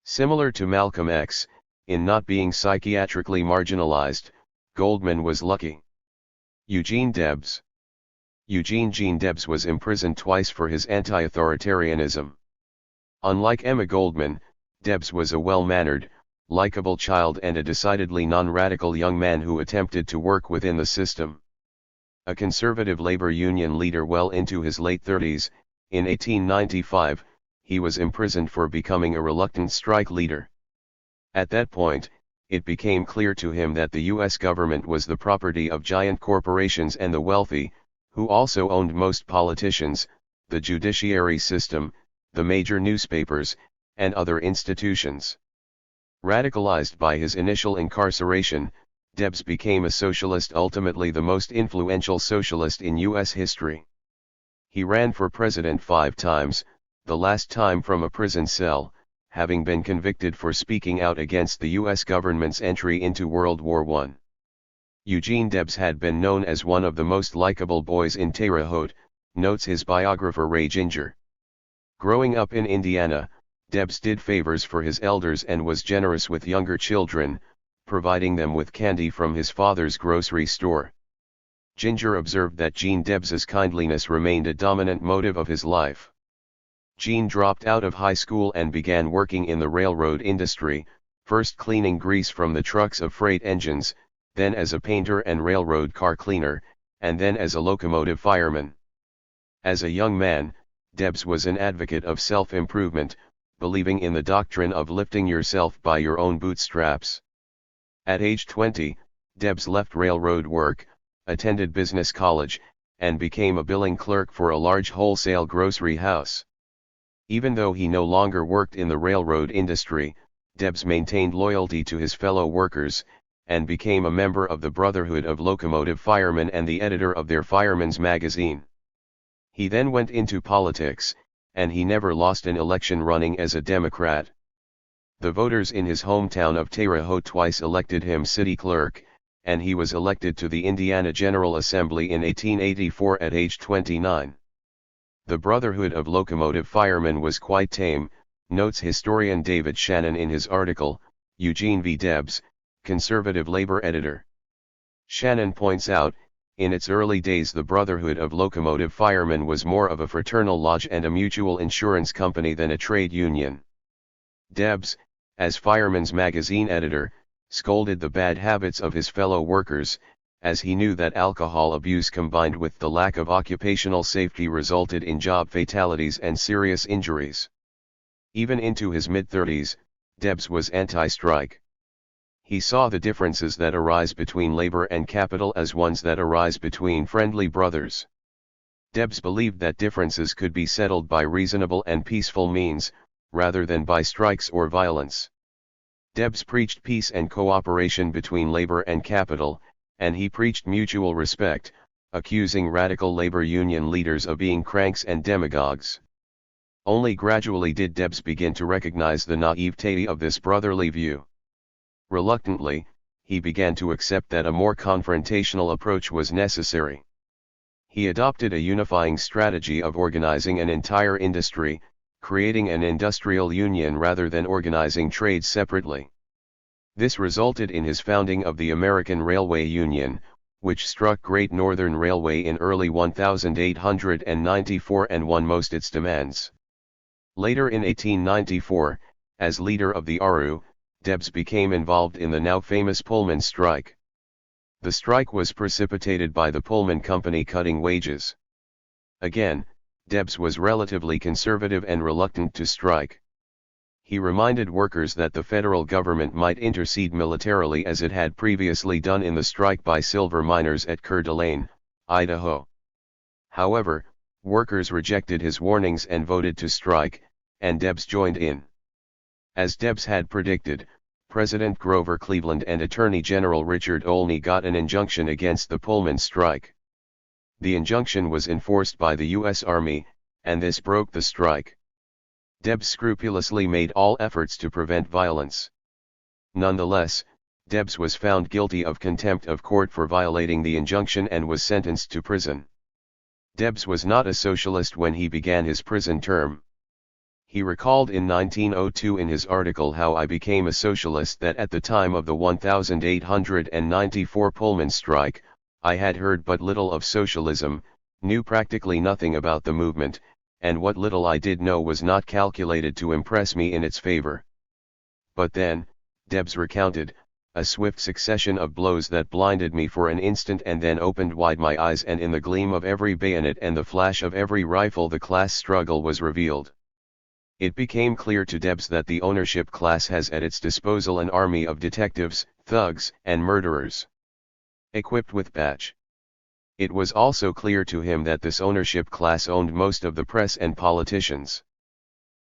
Similar to Malcolm X, in not being psychiatrically marginalized, Goldman was lucky. Eugene Debs. Eugene "Gene" Debs was imprisoned twice for his anti-authoritarianism. Unlike Emma Goldman, Debs was a well-mannered, likable child and a decidedly non-radical young man who attempted to work within the system. A conservative labor union leader well into his late 30s, in 1895, he was imprisoned for becoming a reluctant strike leader. At that point, it became clear to him that the U.S. government was the property of giant corporations and the wealthy, who also owned most politicians, the judiciary system, the major newspapers, and other institutions. Radicalized by his initial incarceration, Debs became a socialist, ultimately the most influential socialist in U.S. history. He ran for president 5 times, the last time from a prison cell, having been convicted for speaking out against the U.S. government's entry into World War I. Eugene Debs had been known as one of the most likable boys in Terre Haute, notes his biographer Ray Ginger. Growing up in Indiana, Debs did favors for his elders and was generous with younger children, providing them with candy from his father's grocery store. Ginger observed that Gene Debs's kindliness remained a dominant motive of his life. Gene dropped out of high school and began working in the railroad industry, first cleaning grease from the trucks of freight engines, then as a painter and railroad car cleaner, and then as a locomotive fireman. As a young man, Debs was an advocate of self-improvement, believing in the doctrine of lifting yourself by your own bootstraps. At age 20, Debs left railroad work, attended business college, and became a billing clerk for a large wholesale grocery house. Even though he no longer worked in the railroad industry, Debs maintained loyalty to his fellow workers, and became a member of the Brotherhood of Locomotive Firemen and the editor of their Fireman's Magazine. He then went into politics, and he never lost an election running as a Democrat. The voters in his hometown of Terre Haute twice elected him city clerk, and he was elected to the Indiana General Assembly in 1884 at age 29. The Brotherhood of Locomotive Firemen was quite tame, notes historian David Shannon in his article, Eugene V. Debs, Conservative Labor Editor. Shannon points out, in its early days the Brotherhood of Locomotive Firemen was more of a fraternal lodge and a mutual insurance company than a trade union. Debs, as Fireman's Magazine editor, scolded the bad habits of his fellow workers, as he knew that alcohol abuse combined with the lack of occupational safety resulted in job fatalities and serious injuries. Even into his mid-30s, Debs was anti-strike. He saw the differences that arise between labor and capital as ones that arise between friendly brothers. Debs believed that differences could be settled by reasonable and peaceful means, rather than by strikes or violence. Debs preached peace and cooperation between labor and capital, and he preached mutual respect, accusing radical labor union leaders of being cranks and demagogues. Only gradually did Debs begin to recognize the naivete of this brotherly view. Reluctantly, he began to accept that a more confrontational approach was necessary. He adopted a unifying strategy of organizing an entire industry, creating an industrial union rather than organizing trades separately. This resulted in his founding of the American Railway Union, which struck Great Northern Railway in early 1894 and won most its demands. Later in 1894, as leader of the ARU, Debs became involved in the now famous Pullman strike. The strike was precipitated by the Pullman Company cutting wages. Again, Debs was relatively conservative and reluctant to strike. He reminded workers that the federal government might intercede militarily as it had previously done in the strike by silver miners at Coeur d'Alene, Idaho. However, workers rejected his warnings and voted to strike, and Debs joined in. As Debs had predicted, President Grover Cleveland and Attorney General Richard Olney got an injunction against the Pullman strike. The injunction was enforced by the U.S. Army, and this broke the strike. Debs scrupulously made all efforts to prevent violence. Nonetheless, Debs was found guilty of contempt of court for violating the injunction and was sentenced to prison. Debs was not a socialist when he began his prison term. He recalled in 1902 in his article How I Became a Socialist that at the time of the 1894 Pullman strike, I had heard but little of socialism, knew practically nothing about the movement, and what little I did know was not calculated to impress me in its favor. But then, Debs recounted, a swift succession of blows that blinded me for an instant and then opened wide my eyes, and in the gleam of every bayonet and the flash of every rifle the class struggle was revealed. It became clear to Debs that the ownership class has at its disposal an army of detectives, thugs, and murderers, equipped with badge. It was also clear to him that this ownership class owned most of the press and politicians.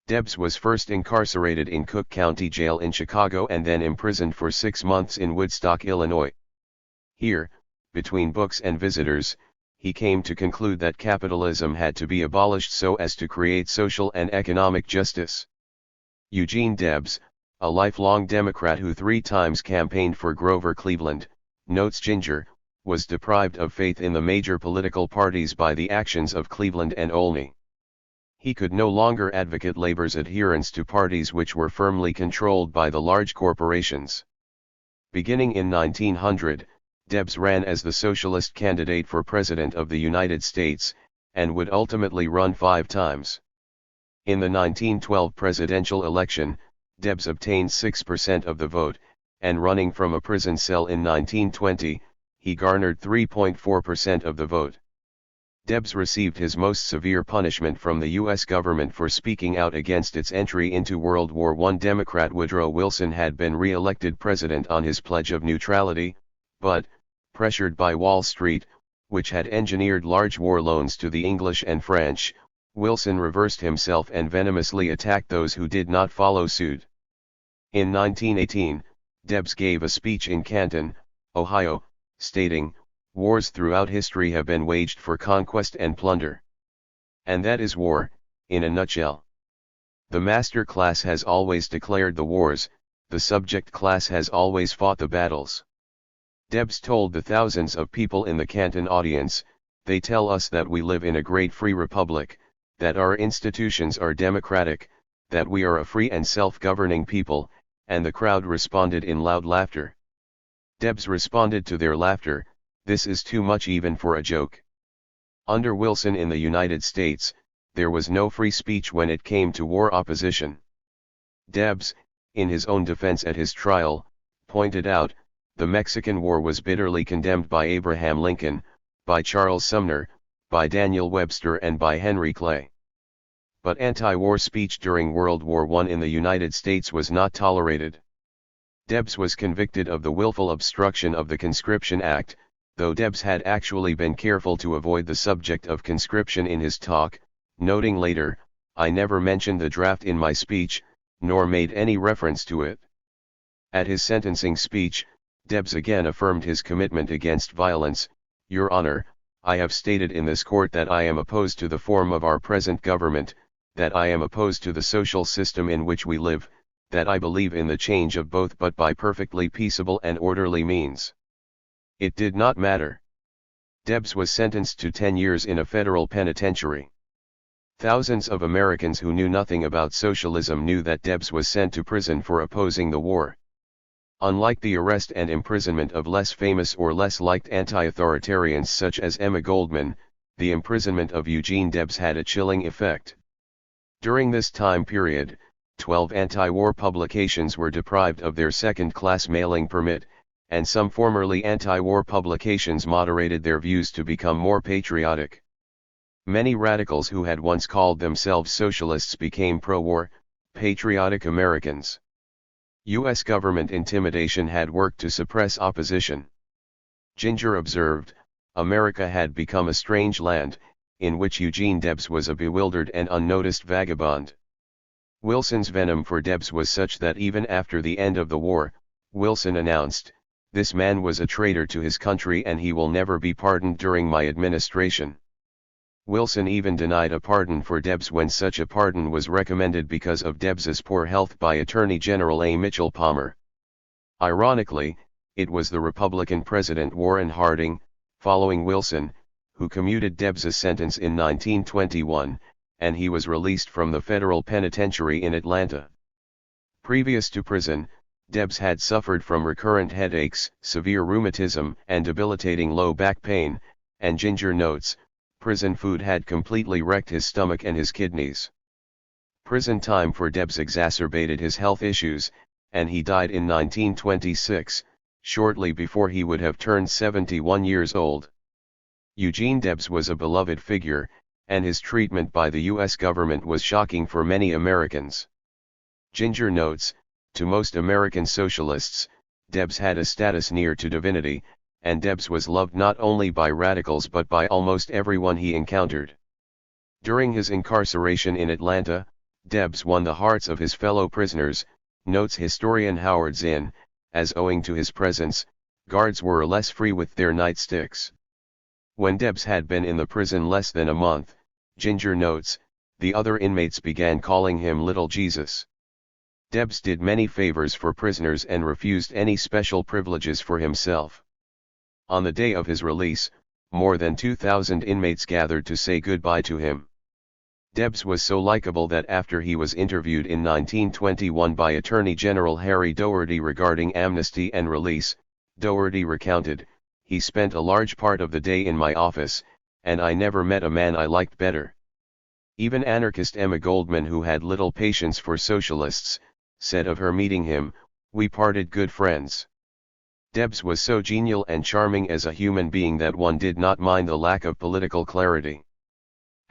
Debs was first incarcerated in Cook County Jail in Chicago and then imprisoned for 6 months in Woodstock, Illinois. Here, between books and visitors, he came to conclude that capitalism had to be abolished so as to create social and economic justice. Eugene Debs, a lifelong Democrat who 3 times campaigned for Grover Cleveland, notes Ginger, was deprived of faith in the major political parties by the actions of Cleveland and Olney. He could no longer advocate labor's adherence to parties which were firmly controlled by the large corporations. Beginning in 1900, Debs ran as the socialist candidate for President of the United States, and would ultimately run 5 times. In the 1912 presidential election, Debs obtained 6% of the vote, and running from a prison cell in 1920, he garnered 3.4% of the vote. Debs received his most severe punishment from the U.S. government for speaking out against its entry into World War I. Democrat Woodrow Wilson had been re-elected president on his pledge of neutrality, but, pressured by Wall Street, which had engineered large war loans to the English and French, Wilson reversed himself and venomously attacked those who did not follow suit. In 1918, Debs gave a speech in Canton, Ohio, stating, "Wars throughout history have been waged for conquest and plunder. And that is war, in a nutshell. The master class has always declared the wars, the subject class has always fought the battles." Debs told the thousands of people in the Canton audience, "They tell us that we live in a great free republic, that our institutions are democratic, that we are a free and self-governing people," and the crowd responded in loud laughter. Debs responded to their laughter, "This is too much even for a joke." Under Wilson in the United States, there was no free speech when it came to war opposition. Debs, in his own defense at his trial, pointed out, the Mexican War was bitterly condemned by Abraham Lincoln, by Charles Sumner, by Daniel Webster and by Henry Clay. But anti-war speech during World War I in the United States was not tolerated. Debs was convicted of the willful obstruction of the Conscription Act, though Debs had actually been careful to avoid the subject of conscription in his talk, noting later, "I never mentioned the draft in my speech, nor made any reference to it." At his sentencing speech, Debs again affirmed his commitment against violence. "Your Honor, I have stated in this court that I am opposed to the form of our present government, that I am opposed to the social system in which we live, that I believe in the change of both but by perfectly peaceable and orderly means." It did not matter. Debs was sentenced to 10 years in a federal penitentiary. Thousands of Americans who knew nothing about socialism knew that Debs was sent to prison for opposing the war. Unlike the arrest and imprisonment of less famous or less liked anti-authoritarians such as Emma Goldman, the imprisonment of Eugene Debs had a chilling effect. During this time period, 12 anti-war publications were deprived of their second-class mailing permit, and some formerly anti-war publications moderated their views to become more patriotic. Many radicals who had once called themselves socialists became pro-war, patriotic Americans. U.S. government intimidation had worked to suppress opposition. Ginger observed, America had become a strange land, in which Eugene Debs was a bewildered and unnoticed vagabond. Wilson's venom for Debs was such that even after the end of the war, Wilson announced, "This man was a traitor to his country and he will never be pardoned during my administration." Wilson even denied a pardon for Debs when such a pardon was recommended because of Debs's poor health by Attorney General A. Mitchell Palmer. Ironically, it was the Republican President Warren Harding, following Wilson, who commuted Debs's sentence in 1921, and he was released from the federal penitentiary in Atlanta. Previous to prison, Debs had suffered from recurrent headaches, severe rheumatism, and debilitating low back pain, and Ginger notes, prison food had completely wrecked his stomach and his kidneys. Prison time for Debs exacerbated his health issues, and he died in 1926, shortly before he would have turned 71 years old. Eugene Debs was a beloved figure, and his treatment by the U.S. government was shocking for many Americans. Ginger notes, to most American socialists, Debs had a status near to divinity, and Debs was loved not only by radicals but by almost everyone he encountered. During his incarceration in Atlanta, Debs won the hearts of his fellow prisoners, notes historian Howard Zinn, as owing to his presence, guards were less free with their nightsticks. When Debs had been in the prison less than a month, Ginger notes, the other inmates began calling him Little Jesus. Debs did many favors for prisoners and refused any special privileges for himself. On the day of his release, more than 2,000 inmates gathered to say goodbye to him. Debs was so likable that after he was interviewed in 1921 by Attorney General Harry Doherty regarding amnesty and release, Doherty recounted, he spent a large part of the day in my office, and I never met a man I liked better. Even anarchist Emma Goldman, who had little patience for socialists, said of her meeting him, We parted good friends. Debs was so genial and charming as a human being that one did not mind the lack of political clarity.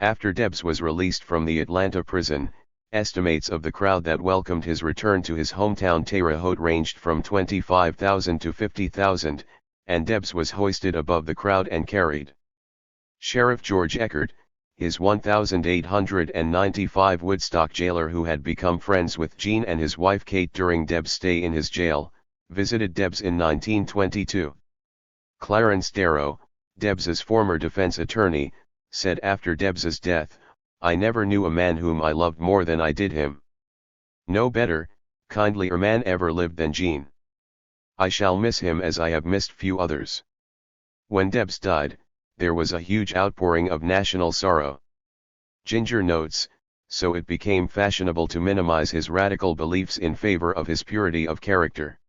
After Debs was released from the Atlanta prison, estimates of the crowd that welcomed his return to his hometown Terre Haute ranged from 25,000 to 50,000, and Debs was hoisted above the crowd and carried. Sheriff George Eckert, his 1895 Woodstock jailer who had become friends with Gene and his wife Kate during Debs' stay in his jail, visited Debs in 1922. Clarence Darrow, Debs's former defense attorney, said after Debs's death, "I never knew a man whom I loved more than I did him. No better, kindlier man ever lived than Gene. I shall miss him as I have missed few others." When Debs died, there was a huge outpouring of national sorrow. Ginger notes, so it became fashionable to minimize his radical beliefs in favor of his purity of character.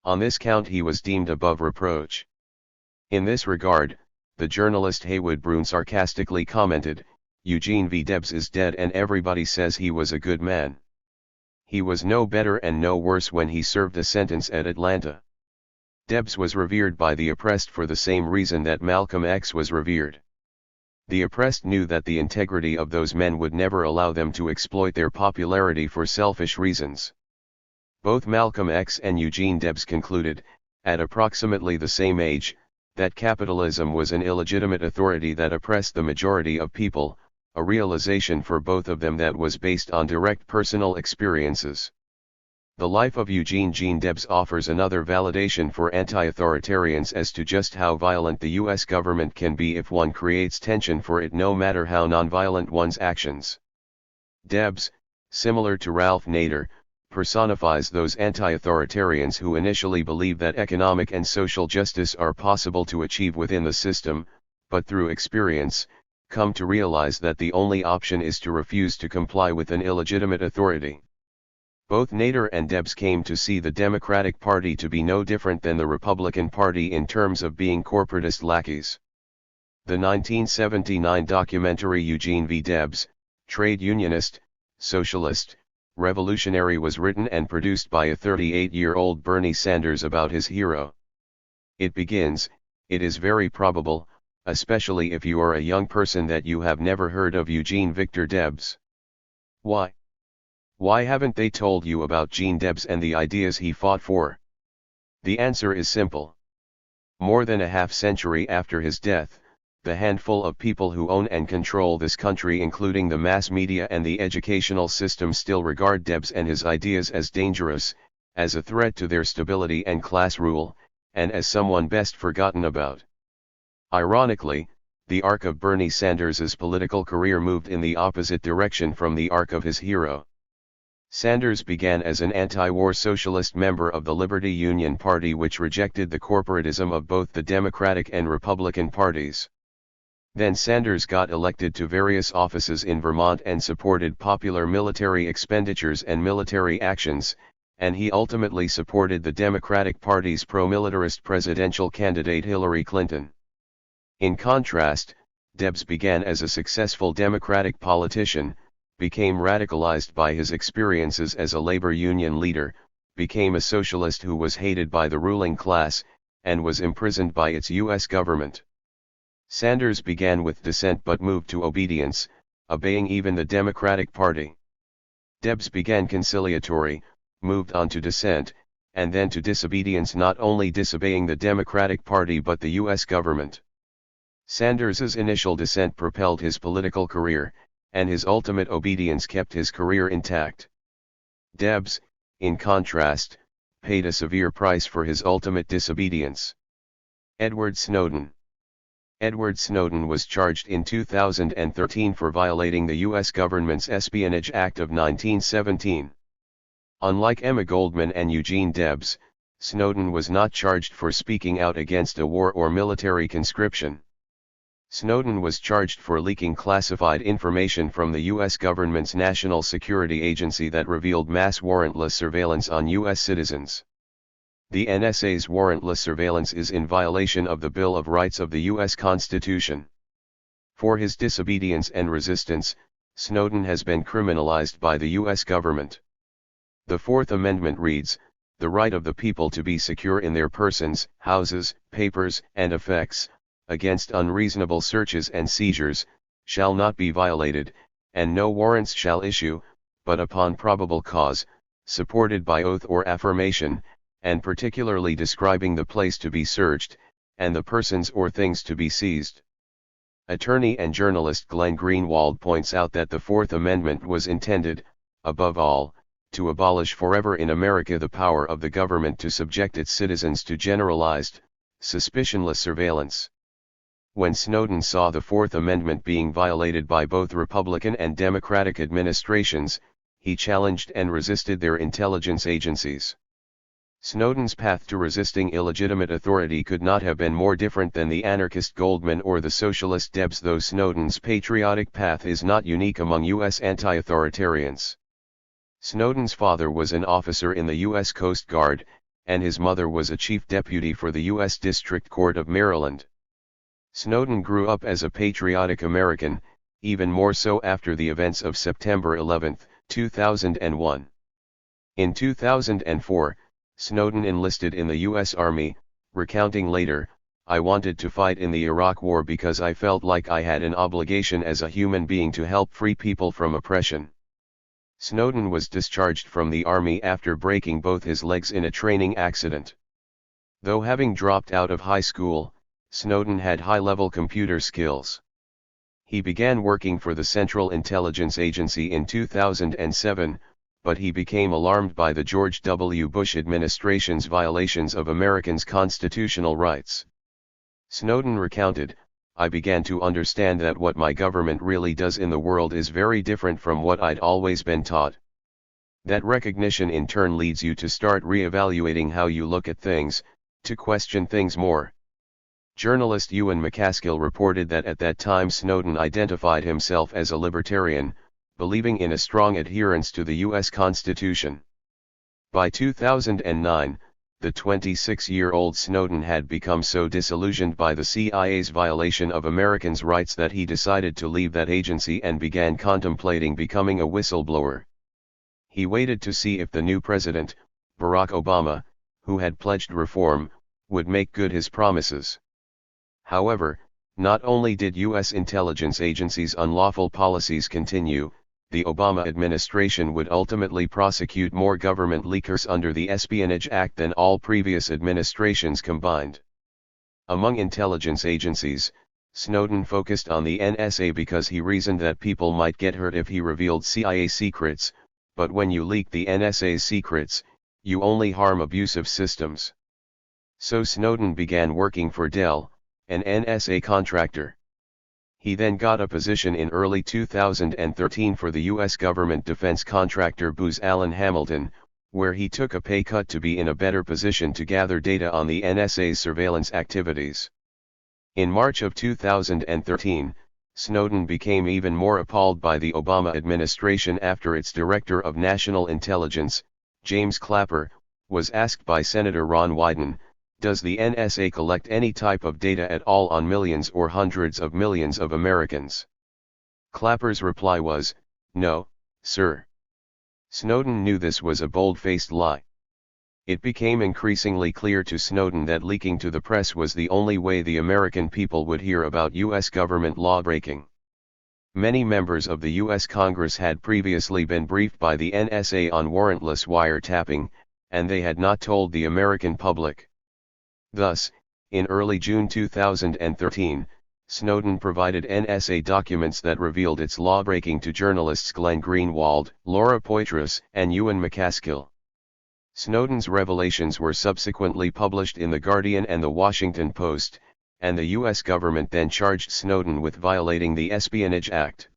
On this count he was deemed above reproach. In this regard, the journalist Haywood Broun sarcastically commented, "Eugene V. Debs is dead and everybody says he was a good man. He was no better and no worse when he served a sentence at Atlanta." Debs was revered by the oppressed for the same reason that Malcolm X was revered. The oppressed knew that the integrity of those men would never allow them to exploit their popularity for selfish reasons. Both Malcolm X and Eugene Debs concluded, at approximately the same age, that capitalism was an illegitimate authority that oppressed the majority of people, a realization for both of them that was based on direct personal experiences. The life of Eugene Gene Debs offers another validation for anti-authoritarians as to just how violent the U.S. government can be if one creates tension for it, no matter how nonviolent one's actions. Debs, similar to Ralph Nader, personifies those anti-authoritarians who initially believe that economic and social justice are possible to achieve within the system, but through experience, come to realize that the only option is to refuse to comply with an illegitimate authority. Both Nader and Debs came to see the Democratic Party to be no different than the Republican Party in terms of being corporatist lackeys. The 1979 documentary Eugene V. Debs, Trade Unionist, Socialist, Revolutionary was written and produced by a 38-year-old Bernie Sanders about his hero. It begins, "It is very probable, especially if you are a young person, that you have never heard of Eugene Victor Debs. Why? Why haven't they told you about Gene Debs and the ideas he fought for?" The answer is simple. More than a half-century after his death, the handful of people who own and control this country, including the mass media and the educational system, still regard Debs and his ideas as dangerous, as a threat to their stability and class rule, and as someone best forgotten about. Ironically, the arc of Bernie Sanders's political career moved in the opposite direction from the arc of his hero. Sanders began as an anti-war socialist member of the Liberty Union Party, which rejected the corporatism of both the Democratic and Republican parties. Then Sanders got elected to various offices in Vermont and supported popular military expenditures and military actions, and he ultimately supported the Democratic Party's pro-militarist presidential candidate Hillary Clinton. In contrast, Debs began as a successful Democratic politician, became radicalized by his experiences as a labor union leader, became a socialist who was hated by the ruling class, and was imprisoned by its U.S. government. Sanders began with dissent but moved to obedience, obeying even the Democratic Party. Debs began conciliatory, moved on to dissent, and then to disobedience, not only disobeying the Democratic Party but the U.S. government. Sanders's initial dissent propelled his political career, and his ultimate obedience kept his career intact. Debs, in contrast, paid a severe price for his ultimate disobedience. Edward Snowden. Edward Snowden was charged in 2013 for violating the U.S. government's Espionage Act of 1917. Unlike Emma Goldman and Eugene Debs, Snowden was not charged for speaking out against a war or military conscription. Snowden was charged for leaking classified information from the U.S. government's National Security Agency that revealed mass warrantless surveillance on U.S. citizens. The NSA's warrantless surveillance is in violation of the Bill of Rights of the U.S. Constitution. For his disobedience and resistance, Snowden has been criminalized by the U.S. government. The Fourth Amendment reads, the right of the people to be secure in their persons, houses, papers, and effects, against unreasonable searches and seizures, shall not be violated, and no warrants shall issue, but upon probable cause, supported by oath or affirmation, and particularly describing the place to be searched, and the persons or things to be seized. Attorney and journalist Glenn Greenwald points out that the Fourth Amendment was intended, above all, to abolish forever in America the power of the government to subject its citizens to generalized, suspicionless surveillance. When Snowden saw the Fourth Amendment being violated by both Republican and Democratic administrations, he challenged and resisted their intelligence agencies. Snowden's path to resisting illegitimate authority could not have been more different than the anarchist Goldman or the socialist Debs, though Snowden's patriotic path is not unique among U.S. anti-authoritarians. Snowden's father was an officer in the U.S. Coast Guard, and his mother was a chief deputy for the U.S. District Court of Maryland. Snowden grew up as a patriotic American, even more so after the events of September 11, 2001. In 2004, Snowden enlisted in the U.S. Army, recounting later, "I wanted to fight in the Iraq War because I felt like I had an obligation as a human being to help free people from oppression." Snowden was discharged from the Army after breaking both his legs in a training accident. Though having dropped out of high school, Snowden had high-level computer skills. He began working for the Central Intelligence Agency in 2007, but he became alarmed by the George W. Bush administration's violations of Americans' constitutional rights. Snowden recounted, "I began to understand that what my government really does in the world is very different from what I'd always been taught. That recognition in turn leads you to start re-evaluating how you look at things, to question things more." Journalist Ewan McCaskill reported that at that time Snowden identified himself as a libertarian, believing in a strong adherence to the U.S. Constitution. By 2009, the 26-year-old Snowden had become so disillusioned by the CIA's violation of Americans' rights that he decided to leave that agency and began contemplating becoming a whistleblower. He waited to see if the new president, Barack Obama, who had pledged reform, would make good his promises. However, not only did U.S. intelligence agencies' unlawful policies continue, the Obama administration would ultimately prosecute more government leakers under the Espionage Act than all previous administrations combined. Among intelligence agencies, Snowden focused on the NSA because he reasoned that people might get hurt if he revealed CIA secrets, but when you leak the NSA's secrets, you only harm abusive systems. So Snowden began working for Dell, an NSA contractor. He then got a position in early 2013 for the U.S. government defense contractor Booz Allen Hamilton, where he took a pay cut to be in a better position to gather data on the NSA's surveillance activities. In March of 2013, Snowden became even more appalled by the Obama administration after its Director of National Intelligence, James Clapper, was asked by Senator Ron Wyden, "Does the NSA collect any type of data at all on millions or hundreds of millions of Americans?" Clapper's reply was, "No, sir." Snowden knew this was a bold-faced lie. It became increasingly clear to Snowden that leaking to the press was the only way the American people would hear about U.S. government lawbreaking. Many members of the U.S. Congress had previously been briefed by the NSA on warrantless wiretapping, and they had not told the American public. Thus, in early June 2013, Snowden provided NSA documents that revealed its lawbreaking to journalists Glenn Greenwald, Laura Poitras, and Ewan McCaskill. Snowden's revelations were subsequently published in The Guardian and The Washington Post, and the U.S. government then charged Snowden with violating the Espionage Act.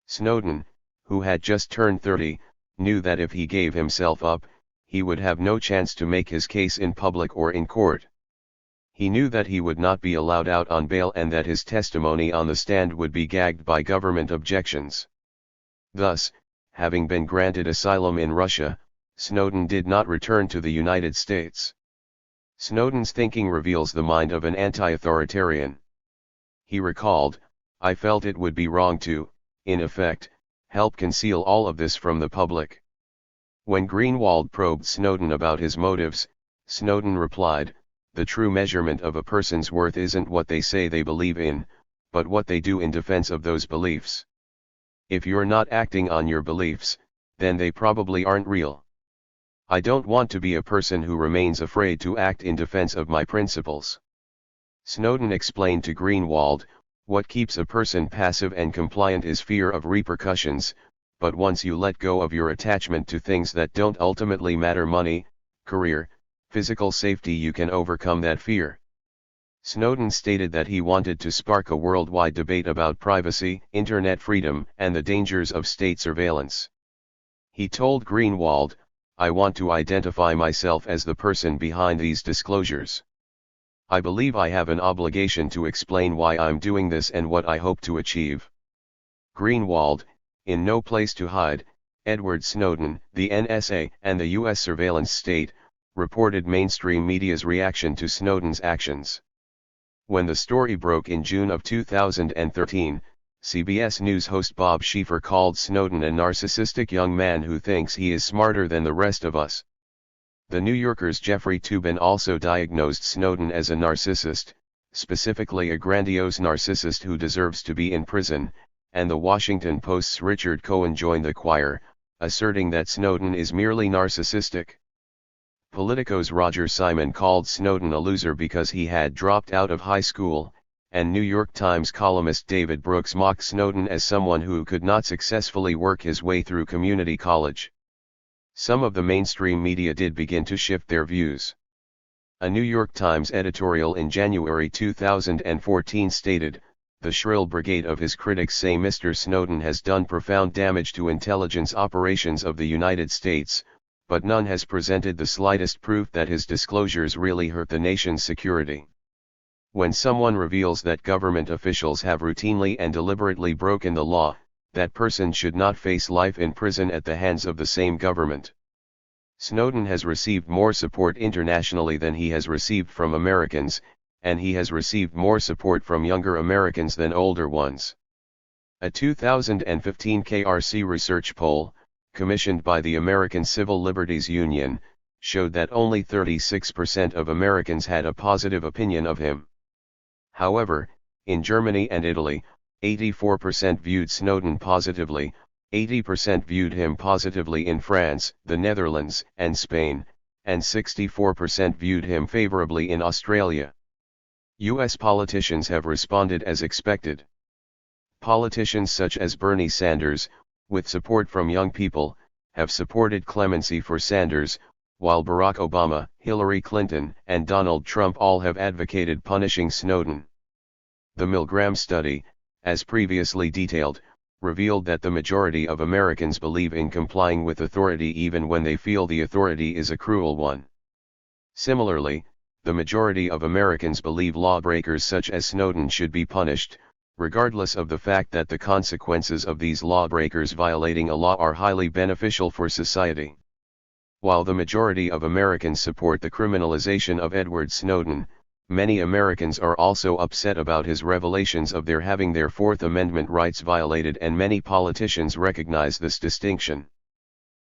Snowden, who had just turned 30, knew that if he gave himself up, he would have no chance to make his case in public or in court. He knew that he would not be allowed out on bail and that his testimony on the stand would be gagged by government objections. Thus, having been granted asylum in Russia, Snowden did not return to the United States. Snowden's thinking reveals the mind of an anti-authoritarian. He recalled, "I felt it would be wrong to, in effect, help conceal all of this from the public. When Greenwald probed Snowden about his motives, Snowden replied, "The true measurement of a person's worth isn't what they say they believe in, but what they do in defense of those beliefs. If you're not acting on your beliefs, then they probably aren't real. I don't want to be a person who remains afraid to act in defense of my principles." Snowden explained to Greenwald, "What keeps a person passive and compliant is fear of repercussions, but once you let go of your attachment to things that don't ultimately matter, money, career, physical safety, you can overcome that fear." Snowden stated that he wanted to spark a worldwide debate about privacy, internet freedom, and the dangers of state surveillance. He told Greenwald, "I want to identify myself as the person behind these disclosures. I believe I have an obligation to explain why I'm doing this and what I hope to achieve." Greenwald, in no place to hide, Edward Snowden, the NSA, and the U.S. surveillance state, reported mainstream media's reaction to Snowden's actions. When the story broke in June of 2013, CBS News host Bob Schieffer called Snowden a narcissistic young man who thinks he is smarter than the rest of us. The New Yorker's Jeffrey Toobin also diagnosed Snowden as a narcissist, specifically a grandiose narcissist who deserves to be in prison, and the Washington Post's Richard Cohen joined the choir, asserting that Snowden is merely narcissistic. Politico's Roger Simon called Snowden a loser because he had dropped out of high school, and New York Times columnist David Brooks mocked Snowden as someone who could not successfully work his way through community college. Some of the mainstream media did begin to shift their views. A New York Times editorial in January 2014 stated, "The shrill brigade of his critics say Mr. Snowden has done profound damage to intelligence operations of the United States, but none has presented the slightest proof that his disclosures really hurt the nation's security." When someone reveals that government officials have routinely and deliberately broken the law, that person should not face life in prison at the hands of the same government. Snowden has received more support internationally than he has received from Americans, and he has received more support from younger Americans than older ones. A 2015 KRC research poll, commissioned by the American Civil Liberties Union, showed that only 36% of Americans had a positive opinion of him. However, in Germany and Italy, 84% viewed Snowden positively, 80% viewed him positively in France, the Netherlands, and Spain, and 64% viewed him favorably in Australia. U.S. politicians have responded as expected. Politicians such as Bernie Sanders, with support from young people, have supported clemency for Sanders, while Barack Obama, Hillary Clinton, and Donald Trump all have advocated punishing Snowden. The Milgram study, as previously detailed, revealed that the majority of Americans believe in complying with authority even when they feel the authority is a cruel one. Similarly, the majority of Americans believe lawbreakers such as Snowden should be punished, regardless of the fact that the consequences of these lawbreakers violating a law are highly beneficial for society. While the majority of Americans support the criminalization of Edward Snowden, many Americans are also upset about his revelations of their having their Fourth Amendment rights violated, and many politicians recognize this distinction.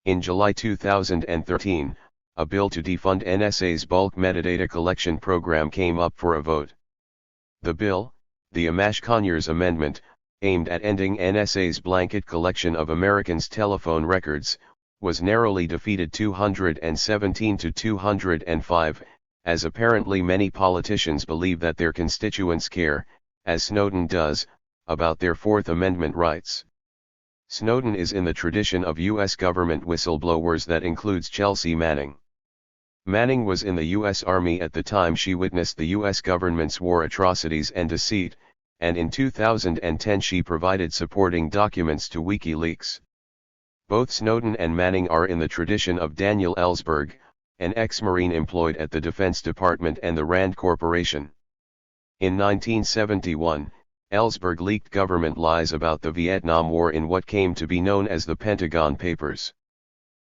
In July 2013, a bill to defund NSA's bulk metadata collection program came up for a vote. The bill, the Amash-Conyers Amendment, aimed at ending NSA's blanket collection of Americans' telephone records, was narrowly defeated 217 to 205, as apparently many politicians believe that their constituents care, as Snowden does, about their Fourth Amendment rights. Snowden is in the tradition of U.S. government whistleblowers that includes Chelsea Manning. Manning was in the U.S. Army at the time she witnessed the U.S. government's war atrocities and deceit, and in 2010 she provided supporting documents to WikiLeaks. Both Snowden and Manning are in the tradition of Daniel Ellsberg, an ex-Marine employed at the Defense Department and the Rand Corporation. In 1971, Ellsberg leaked government lies about the Vietnam War in what came to be known as the Pentagon Papers.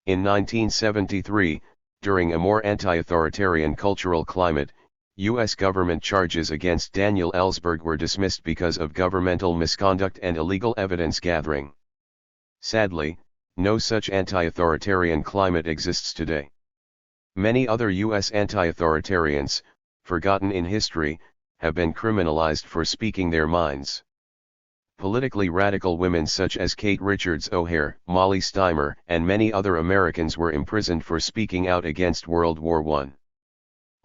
In 1973, during a more anti-authoritarian cultural climate, U.S. government charges against Daniel Ellsberg were dismissed because of governmental misconduct and illegal evidence gathering. Sadly, no such anti-authoritarian climate exists today. Many other U.S. anti-authoritarians, forgotten in history, have been criminalized for speaking their minds. Politically radical women such as Kate Richards O'Hare, Molly Steimer, and many other Americans were imprisoned for speaking out against World War I.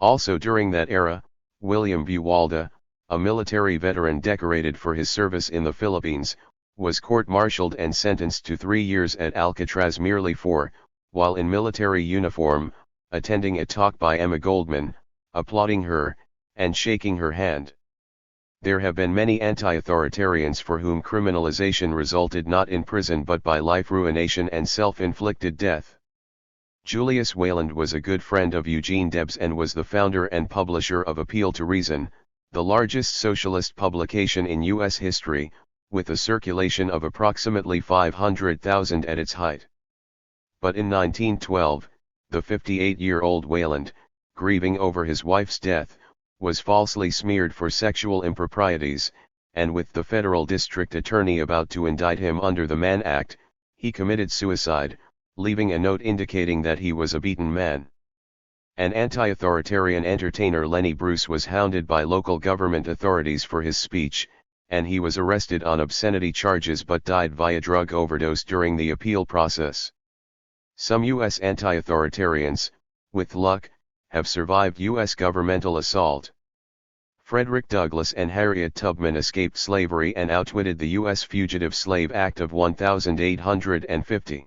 Also during that era, William Buwalda, a military veteran decorated for his service in the Philippines, was court-martialed and sentenced to 3 years at Alcatraz merely for, while in military uniform, attending a talk by Emma Goldman, applauding her, and shaking her hand. There have been many anti-authoritarians for whom criminalization resulted not in prison but by life ruination and self-inflicted death. Julius Wayland was a good friend of Eugene Debs and was the founder and publisher of Appeal to Reason, the largest socialist publication in U.S. history, with a circulation of approximately 500,000 at its height. But in 1912, the 58-year-old Wayland, grieving over his wife's death, was falsely smeared for sexual improprieties, and with the federal district attorney about to indict him under the Mann Act, he committed suicide, leaving a note indicating that he was a beaten man. An anti-authoritarian entertainer, Lenny Bruce, was hounded by local government authorities for his speech, and he was arrested on obscenity charges but died via drug overdose during the appeal process. Some U.S. anti-authoritarians, with luck, have survived U.S. governmental assault. Frederick Douglass and Harriet Tubman escaped slavery and outwitted the U.S. Fugitive Slave Act of 1850.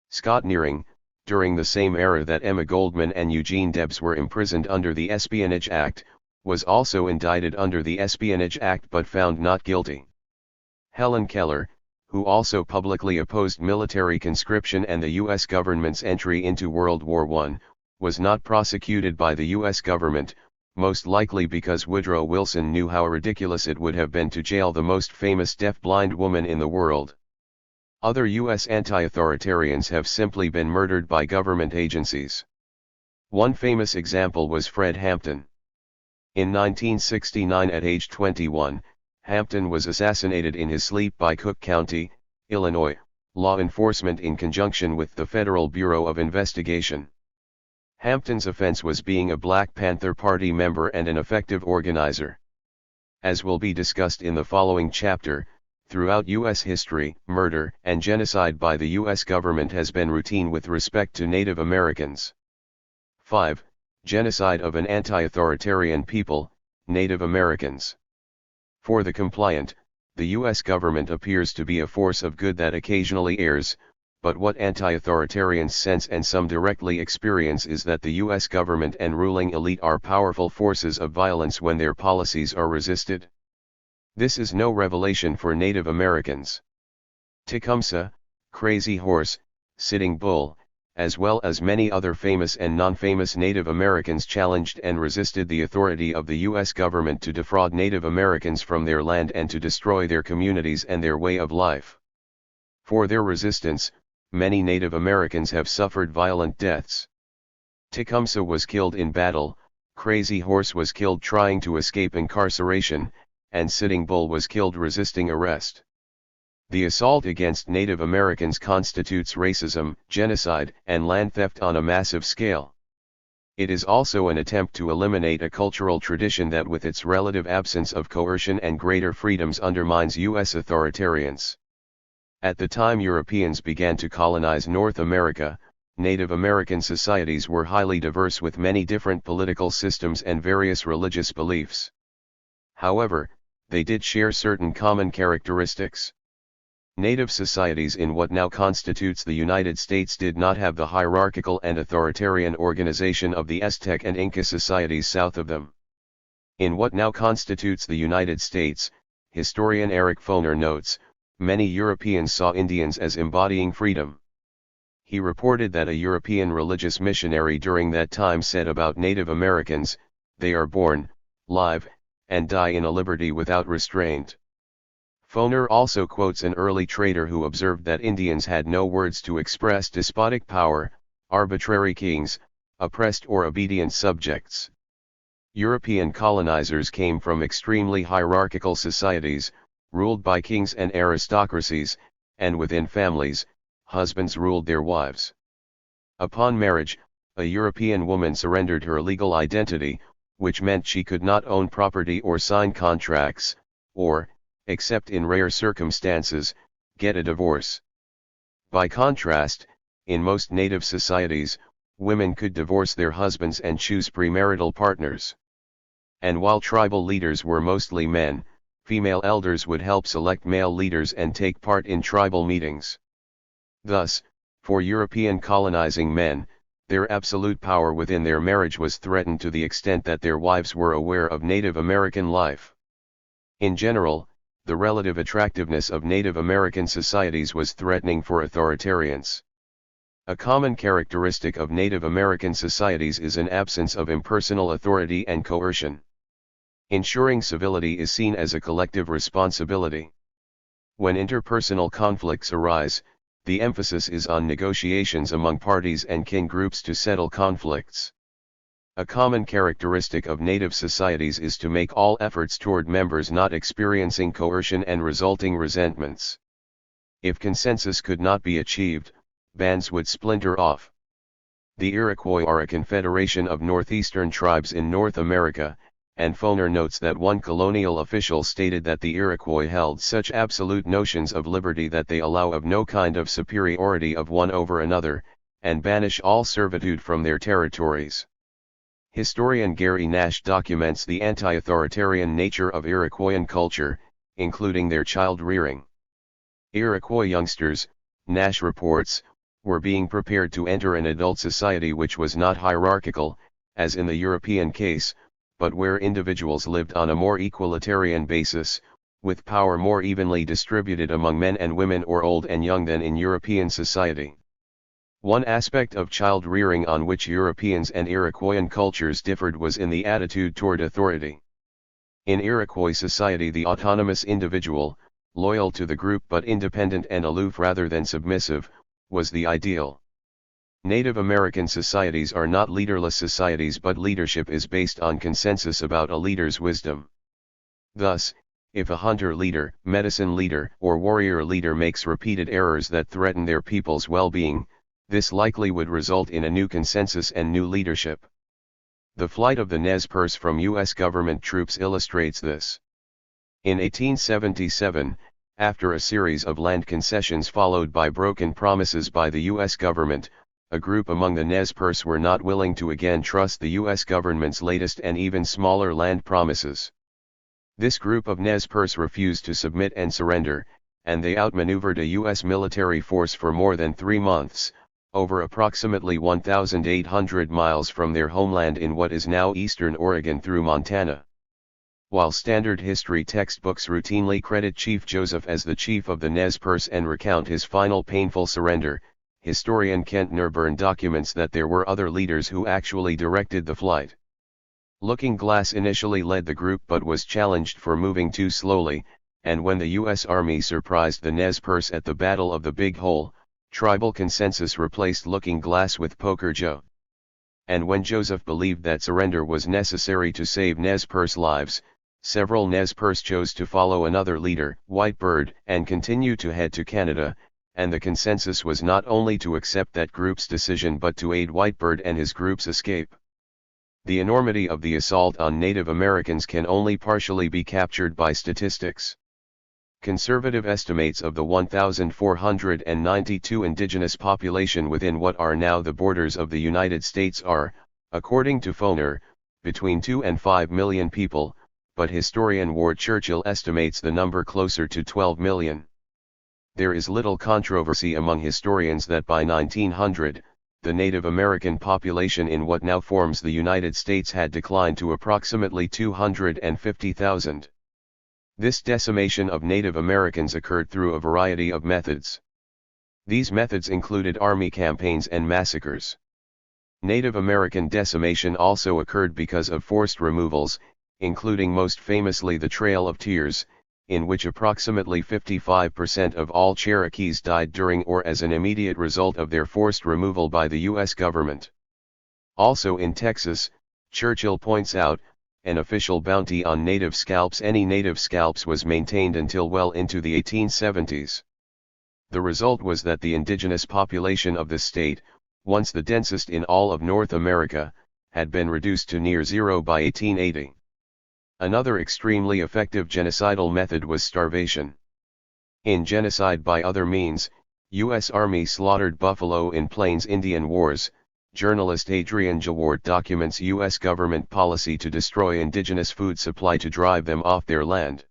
Scott Nearing, during the same era that Emma Goldman and Eugene Debs were imprisoned under the Espionage Act, was also indicted under the Espionage Act but found not guilty. Helen Keller, who also publicly opposed military conscription and the U.S. government's entry into World War I, was not prosecuted by the U.S. government, most likely because Woodrow Wilson knew how ridiculous it would have been to jail the most famous deaf-blind woman in the world. Other U.S. anti-authoritarians have simply been murdered by government agencies. One famous example was Fred Hampton. In 1969, at age 21, Hampton was assassinated in his sleep by Cook County, Illinois, law enforcement in conjunction with the Federal Bureau of Investigation. Hampton's offense was being a Black Panther Party member and an effective organizer. As will be discussed in the following chapter, throughout U.S. history, murder and genocide by the U.S. government has been routine with respect to Native Americans. 5. Genocide of an anti-authoritarian people, Native Americans. For the compliant, the U.S. government appears to be a force of good that occasionally errs, but what anti-authoritarians sense and some directly experience is that the U.S. government and ruling elite are powerful forces of violence when their policies are resisted. This is no revelation for Native Americans. Tecumseh, Crazy Horse, Sitting Bull, as well as many other famous and non-famous Native Americans challenged and resisted the authority of the U.S. government to defraud Native Americans from their land and to destroy their communities and their way of life. For their resistance, many Native Americans have suffered violent deaths. Tecumseh was killed in battle, Crazy Horse was killed trying to escape incarceration, and Sitting Bull was killed resisting arrest. The assault against Native Americans constitutes racism, genocide, and land theft on a massive scale. It is also an attempt to eliminate a cultural tradition that, with its relative absence of coercion and greater freedoms, undermines U.S. authoritarians. At the time Europeans began to colonize North America, Native American societies were highly diverse with many different political systems and various religious beliefs. However, they did share certain common characteristics. Native societies in what now constitutes the United States did not have the hierarchical and authoritarian organization of the Aztec and Inca societies south of them. In what now constitutes the United States, historian Eric Foner notes, many Europeans saw Indians as embodying freedom. He reported that a European religious missionary during that time said about Native Americans, "They are born, live, and die in a liberty without restraint." Foner also quotes an early trader who observed that Indians had no words to express despotic power, arbitrary kings, oppressed or obedient subjects. European colonizers came from extremely hierarchical societies, ruled by kings and aristocracies, and within families, husbands ruled their wives. Upon marriage, a European woman surrendered her legal identity, which meant she could not own property or sign contracts, or, except in rare circumstances, get a divorce. By contrast, in most native societies, women could divorce their husbands and choose premarital partners. And while tribal leaders were mostly men, female elders would help select male leaders and take part in tribal meetings. Thus, for European colonizing men, their absolute power within their marriage was threatened to the extent that their wives were aware of Native American life. In general, the relative attractiveness of Native American societies was threatening for authoritarians. A common characteristic of Native American societies is an absence of impersonal authority and coercion. Ensuring civility is seen as a collective responsibility. When interpersonal conflicts arise, the emphasis is on negotiations among parties and kin groups to settle conflicts. A common characteristic of Native societies is to make all efforts toward members not experiencing coercion and resulting resentments. If consensus could not be achieved, bands would splinter off. The Iroquois are a confederation of northeastern tribes in North America, and Foner notes that one colonial official stated that the Iroquois held such absolute notions of liberty that they allow of no kind of superiority of one over another, and banish all servitude from their territories. Historian Gary Nash documents the anti-authoritarian nature of Iroquoian culture, including their child rearing. Iroquois youngsters, Nash reports, were being prepared to enter an adult society which was not hierarchical, as in the European case, but where individuals lived on a more equalitarian basis, with power more evenly distributed among men and women or old and young than in European society. One aspect of child rearing on which Europeans and Iroquoian cultures differed was in the attitude toward authority. In Iroquois society, the autonomous individual, loyal to the group but independent and aloof rather than submissive, was the ideal. Native American societies are not leaderless societies, but leadership is based on consensus about a leader's wisdom. Thus, if a hunter leader, medicine leader, or warrior leader makes repeated errors that threaten their people's well-being, this likely would result in a new consensus and new leadership. The flight of the Nez Perce from U.S. government troops illustrates this. In 1877, after a series of land concessions followed by broken promises by the U.S. government, a group among the Nez Perce were not willing to again trust the U.S. government's latest and even smaller land promises. This group of Nez Perce refused to submit and surrender, and they outmaneuvered a U.S. military force for more than 3 months, over approximately 1,800 miles from their homeland in what is now eastern Oregon through Montana. While standard history textbooks routinely credit Chief Joseph as the chief of the Nez Perce and recount his final painful surrender, historian Kent Nerburn documents that there were other leaders who actually directed the flight. Looking Glass initially led the group but was challenged for moving too slowly, and when the U.S. Army surprised the Nez Perce at the Battle of the Big Hole, tribal consensus replaced Looking Glass with Poker Joe. And when Joseph believed that surrender was necessary to save Nez Perce lives, several Nez Perce chose to follow another leader, Whitebird, and continue to head to Canada, and the consensus was not only to accept that group's decision but to aid Whitebird and his group's escape. The enormity of the assault on Native Americans can only partially be captured by statistics. Conservative estimates of the 1,492 indigenous population within what are now the borders of the United States are, according to Foner, between 2 and 5 million people, but historian Ward Churchill estimates the number closer to 12 million. There is little controversy among historians that by 1900, the Native American population in what now forms the United States had declined to approximately 250,000. This decimation of Native Americans occurred through a variety of methods. These methods included army campaigns and massacres. Native American decimation also occurred because of forced removals, including most famously the Trail of Tears, in which approximately 55% of all Cherokees died during or as an immediate result of their forced removal by the U.S. government. Also in Texas, Churchill points out, an official bounty on native scalps. Any native scalps was maintained until well into the 1870s. The result was that the indigenous population of the state, once the densest in all of North America, had been reduced to near zero by 1880. Another extremely effective genocidal method was starvation. In genocide by other means, U.S. Army slaughtered buffalo in Plains Indian Wars. Journalist Adrian Jaward documents U.S. government policy to destroy indigenous food supply to drive them off their land.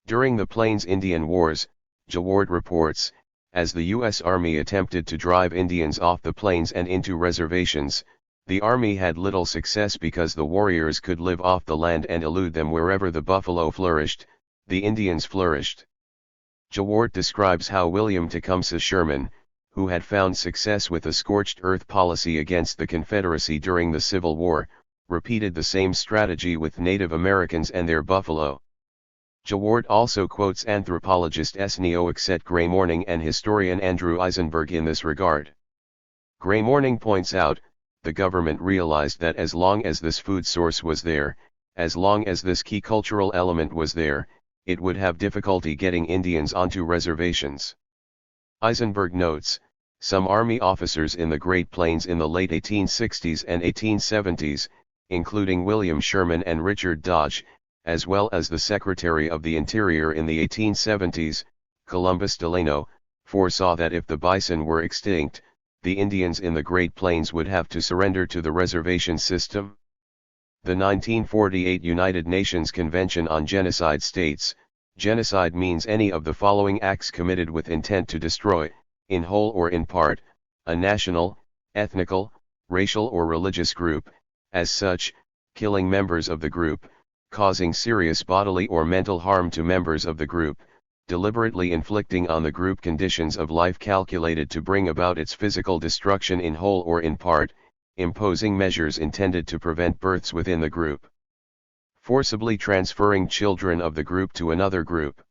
During the Plains Indian Wars, Jaward reports, as the U.S. Army attempted to drive Indians off the plains and into reservations, the Army had little success because the warriors could live off the land and elude them wherever the buffalo flourished, the Indians flourished. Jaward describes how William Tecumseh Sherman, who had found success with a scorched earth policy against the Confederacy during the Civil War, repeated the same strategy with Native Americans and their buffalo. Jaward also quotes anthropologist Esnioxet Gray Morning and historian Andrew Eisenberg in this regard. Gray Morning points out, the government realized that as long as this food source was there, as long as this key cultural element was there, it would have difficulty getting Indians onto reservations. Eisenberg notes, some Army officers in the Great Plains in the late 1860s and 1870s, including William Sherman and Richard Dodge, as well as the Secretary of the Interior in the 1870s, Columbus Delano, foresaw that if the bison were extinct, the Indians in the Great Plains would have to surrender to the reservation system. The 1948 United Nations Convention on Genocide states, genocide means any of the following acts committed with intent to destroy, in whole or in part, a national, ethnical, racial or religious group, as such, killing members of the group, causing serious bodily or mental harm to members of the group, deliberately inflicting on the group conditions of life calculated to bring about its physical destruction in whole or in part, imposing measures intended to prevent births within the group, forcibly transferring children of the group to another group.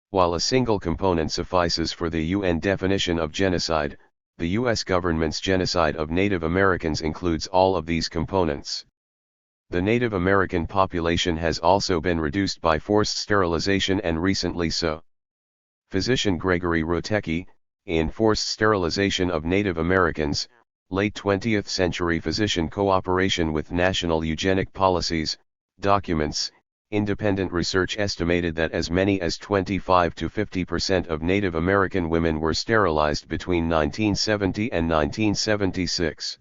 While a single component suffices for the UN definition of genocide, the U.S. government's genocide of Native Americans includes all of these components. The Native American population has also been reduced by forced sterilization and recently so. Physician Gregory Rotecki, in Forced Sterilization of Native Americans, Late 20th Century Physician Cooperation with National Eugenic Policies, documents, independent research estimated that as many as 25 to 50% of Native American women were sterilized between 1970 and 1976.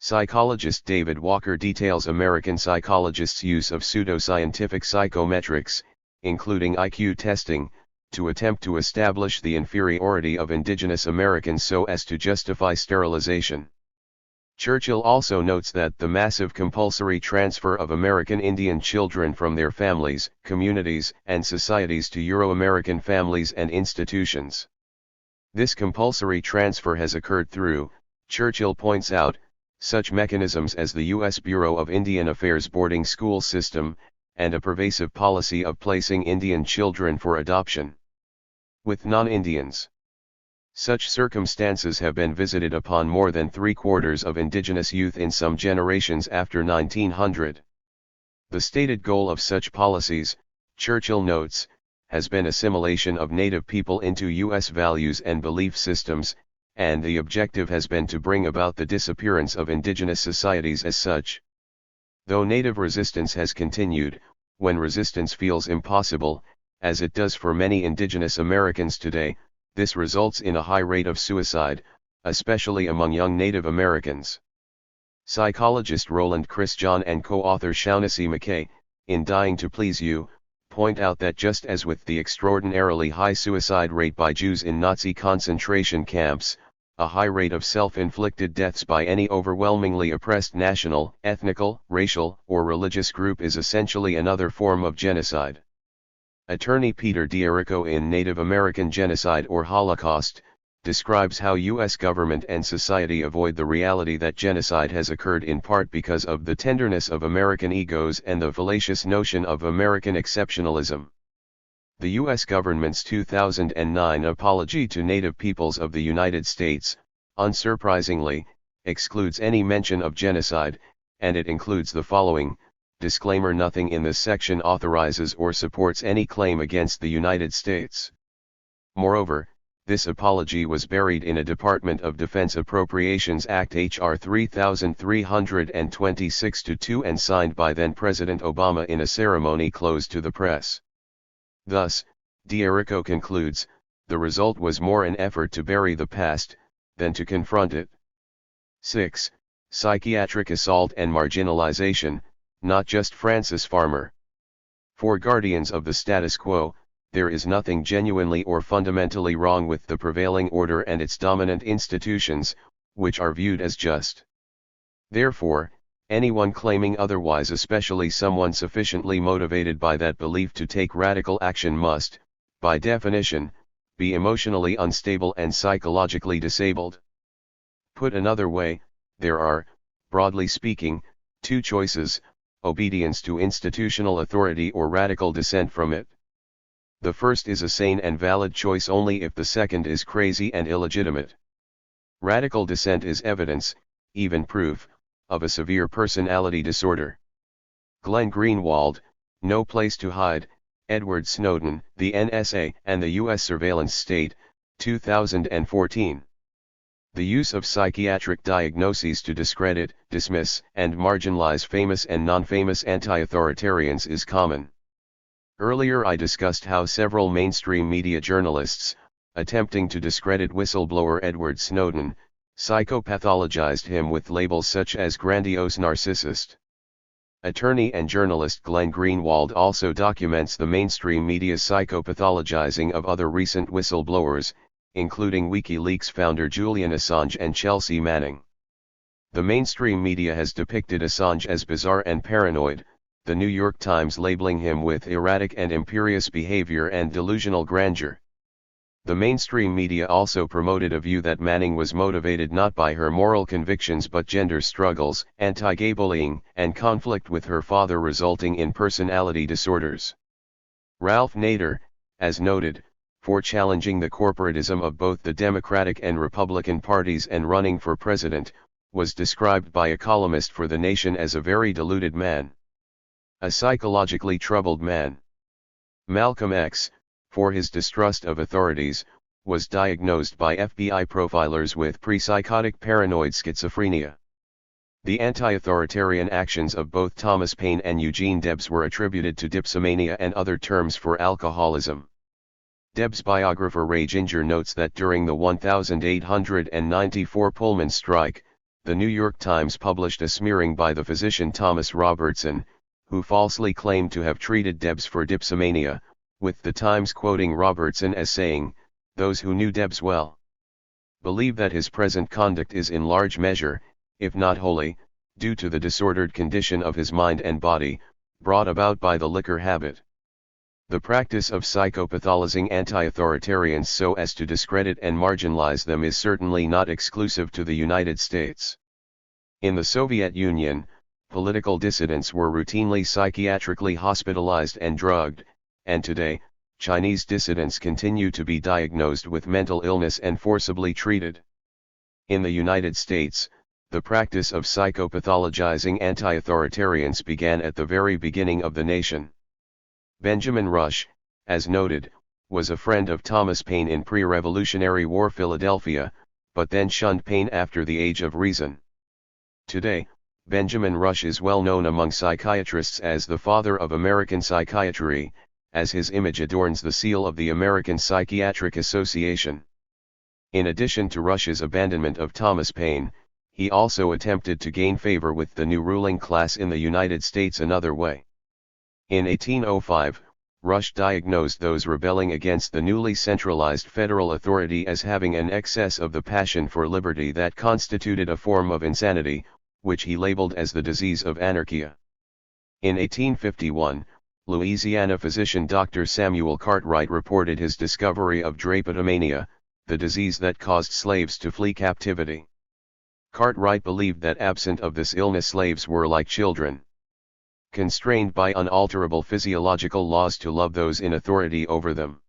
Psychologist David Walker details American psychologists' use of pseudoscientific psychometrics, including IQ testing, to attempt to establish the inferiority of indigenous Americans so as to justify sterilization. Churchill also notes that the massive compulsory transfer of American Indian children from their families, communities, and societies to Euro-American families and institutions. This compulsory transfer has occurred through, Churchill points out, such mechanisms as the U.S. Bureau of Indian Affairs boarding school system, and a pervasive policy of placing Indian children for adoption with non-Indians. Such circumstances have been visited upon more than 3/4 of indigenous youth in some generations after 1900. The stated goal of such policies, Churchill notes, has been assimilation of native people into U.S. values and belief systems, and the objective has been to bring about the disappearance of indigenous societies as such. Though native resistance has continued, when resistance feels impossible, as it does for many indigenous Americans today, this results in a high rate of suicide, especially among young Native Americans. Psychologist Roland Christjohn and co-author Shaughnessy McKay, in Dying to Please You, point out that just as with the extraordinarily high suicide rate by Jews in Nazi concentration camps, a high rate of self-inflicted deaths by any overwhelmingly oppressed national, ethnical, racial, or religious group is essentially another form of genocide. Attorney Peter D'Errico in Native American Genocide or Holocaust, describes how U.S. government and society avoid the reality that genocide has occurred in part because of the tenderness of American egos and the fallacious notion of American exceptionalism. The U.S. government's 2009 apology to Native peoples of the United States, unsurprisingly, excludes any mention of genocide, and it includes the following: disclaimer: nothing in this section authorizes or supports any claim against the United States. Moreover, This apology was buried in a Department of Defense Appropriations Act H.R. 3326-2 and signed by then-President Obama in a ceremony closed to the press. Thus, D'Errico concludes, the result was more an effort to bury the past, than to confront it. 6. Psychiatric assault and marginalization, not just Francis Farmer. For guardians of the status quo, there is nothing genuinely or fundamentally wrong with the prevailing order and its dominant institutions, which are viewed as just. Therefore, anyone claiming otherwise, especially someone sufficiently motivated by that belief to take radical action, must, by definition, be emotionally unstable and psychologically disabled. Put another way, there are, broadly speaking, two choices: obedience to institutional authority or radical dissent from it. The first is a sane and valid choice only if the second is crazy and illegitimate. Radical dissent is evidence, even proof, of a severe personality disorder. Glenn Greenwald, No Place to Hide, Edward Snowden, the NSA and the U.S. Surveillance State, 2014. The use of psychiatric diagnoses to discredit, dismiss, and marginalize famous and non-famous anti-authoritarians is common. Earlier I discussed how several mainstream media journalists, attempting to discredit whistleblower Edward Snowden, psychopathologized him with labels such as grandiose narcissist. Attorney and journalist Glenn Greenwald also documents the mainstream media's psychopathologizing of other recent whistleblowers, including WikiLeaks founder Julian Assange and Chelsea Manning. The mainstream media has depicted Assange as bizarre and paranoid, the New York Times labeling him with erratic and imperious behavior and delusional grandeur. The mainstream media also promoted a view that Manning was motivated not by her moral convictions but gender struggles, anti-gay bullying, and conflict with her father resulting in personality disorders. Ralph Nader, as noted, for challenging the corporatism of both the Democratic and Republican parties and running for president, was described by a columnist for The Nation as a very deluded man. A psychologically troubled man. Malcolm X, for his distrust of authorities, was diagnosed by FBI profilers with pre-psychotic paranoid schizophrenia. The anti-authoritarian actions of both Thomas Paine and Eugene Debs were attributed to dipsomania and other terms for alcoholism. Debs' biographer Ray Ginger notes that during the 1894 Pullman strike, the New York Times published a smearing by the physician Thomas Robertson, who falsely claimed to have treated Debs for dipsomania, with the Times quoting Robertson as saying, "Those who knew Debs well believe that his present conduct is in large measure, if not wholly, due to the disordered condition of his mind and body, brought about by the liquor habit." The practice of psychopathologizing anti-authoritarians so as to discredit and marginalize them is certainly not exclusive to the United States. In the Soviet Union, political dissidents were routinely psychiatrically hospitalized and drugged, and today, Chinese dissidents continue to be diagnosed with mental illness and forcibly treated. In the United States, the practice of psychopathologizing anti-authoritarians began at the very beginning of the nation. Benjamin Rush, as noted, was a friend of Thomas Paine in pre-Revolutionary War Philadelphia, but then shunned Paine after the Age of Reason. Today, Benjamin Rush is well known among psychiatrists as the father of American psychiatry, as his image adorns the seal of the American Psychiatric Association. In addition to Rush's abandonment of Thomas Paine, he also attempted to gain favor with the new ruling class in the United States another way. In 1805, Rush diagnosed those rebelling against the newly centralized federal authority as having an excess of the passion for liberty that constituted a form of insanity, which he labeled as the disease of anarchia. In 1851, Louisiana physician Dr. Samuel Cartwright reported his discovery of drapetomania, the disease that caused slaves to flee captivity. Cartwright believed that absent of this illness slaves were like children, constrained by unalterable physiological laws to love those in authority over them.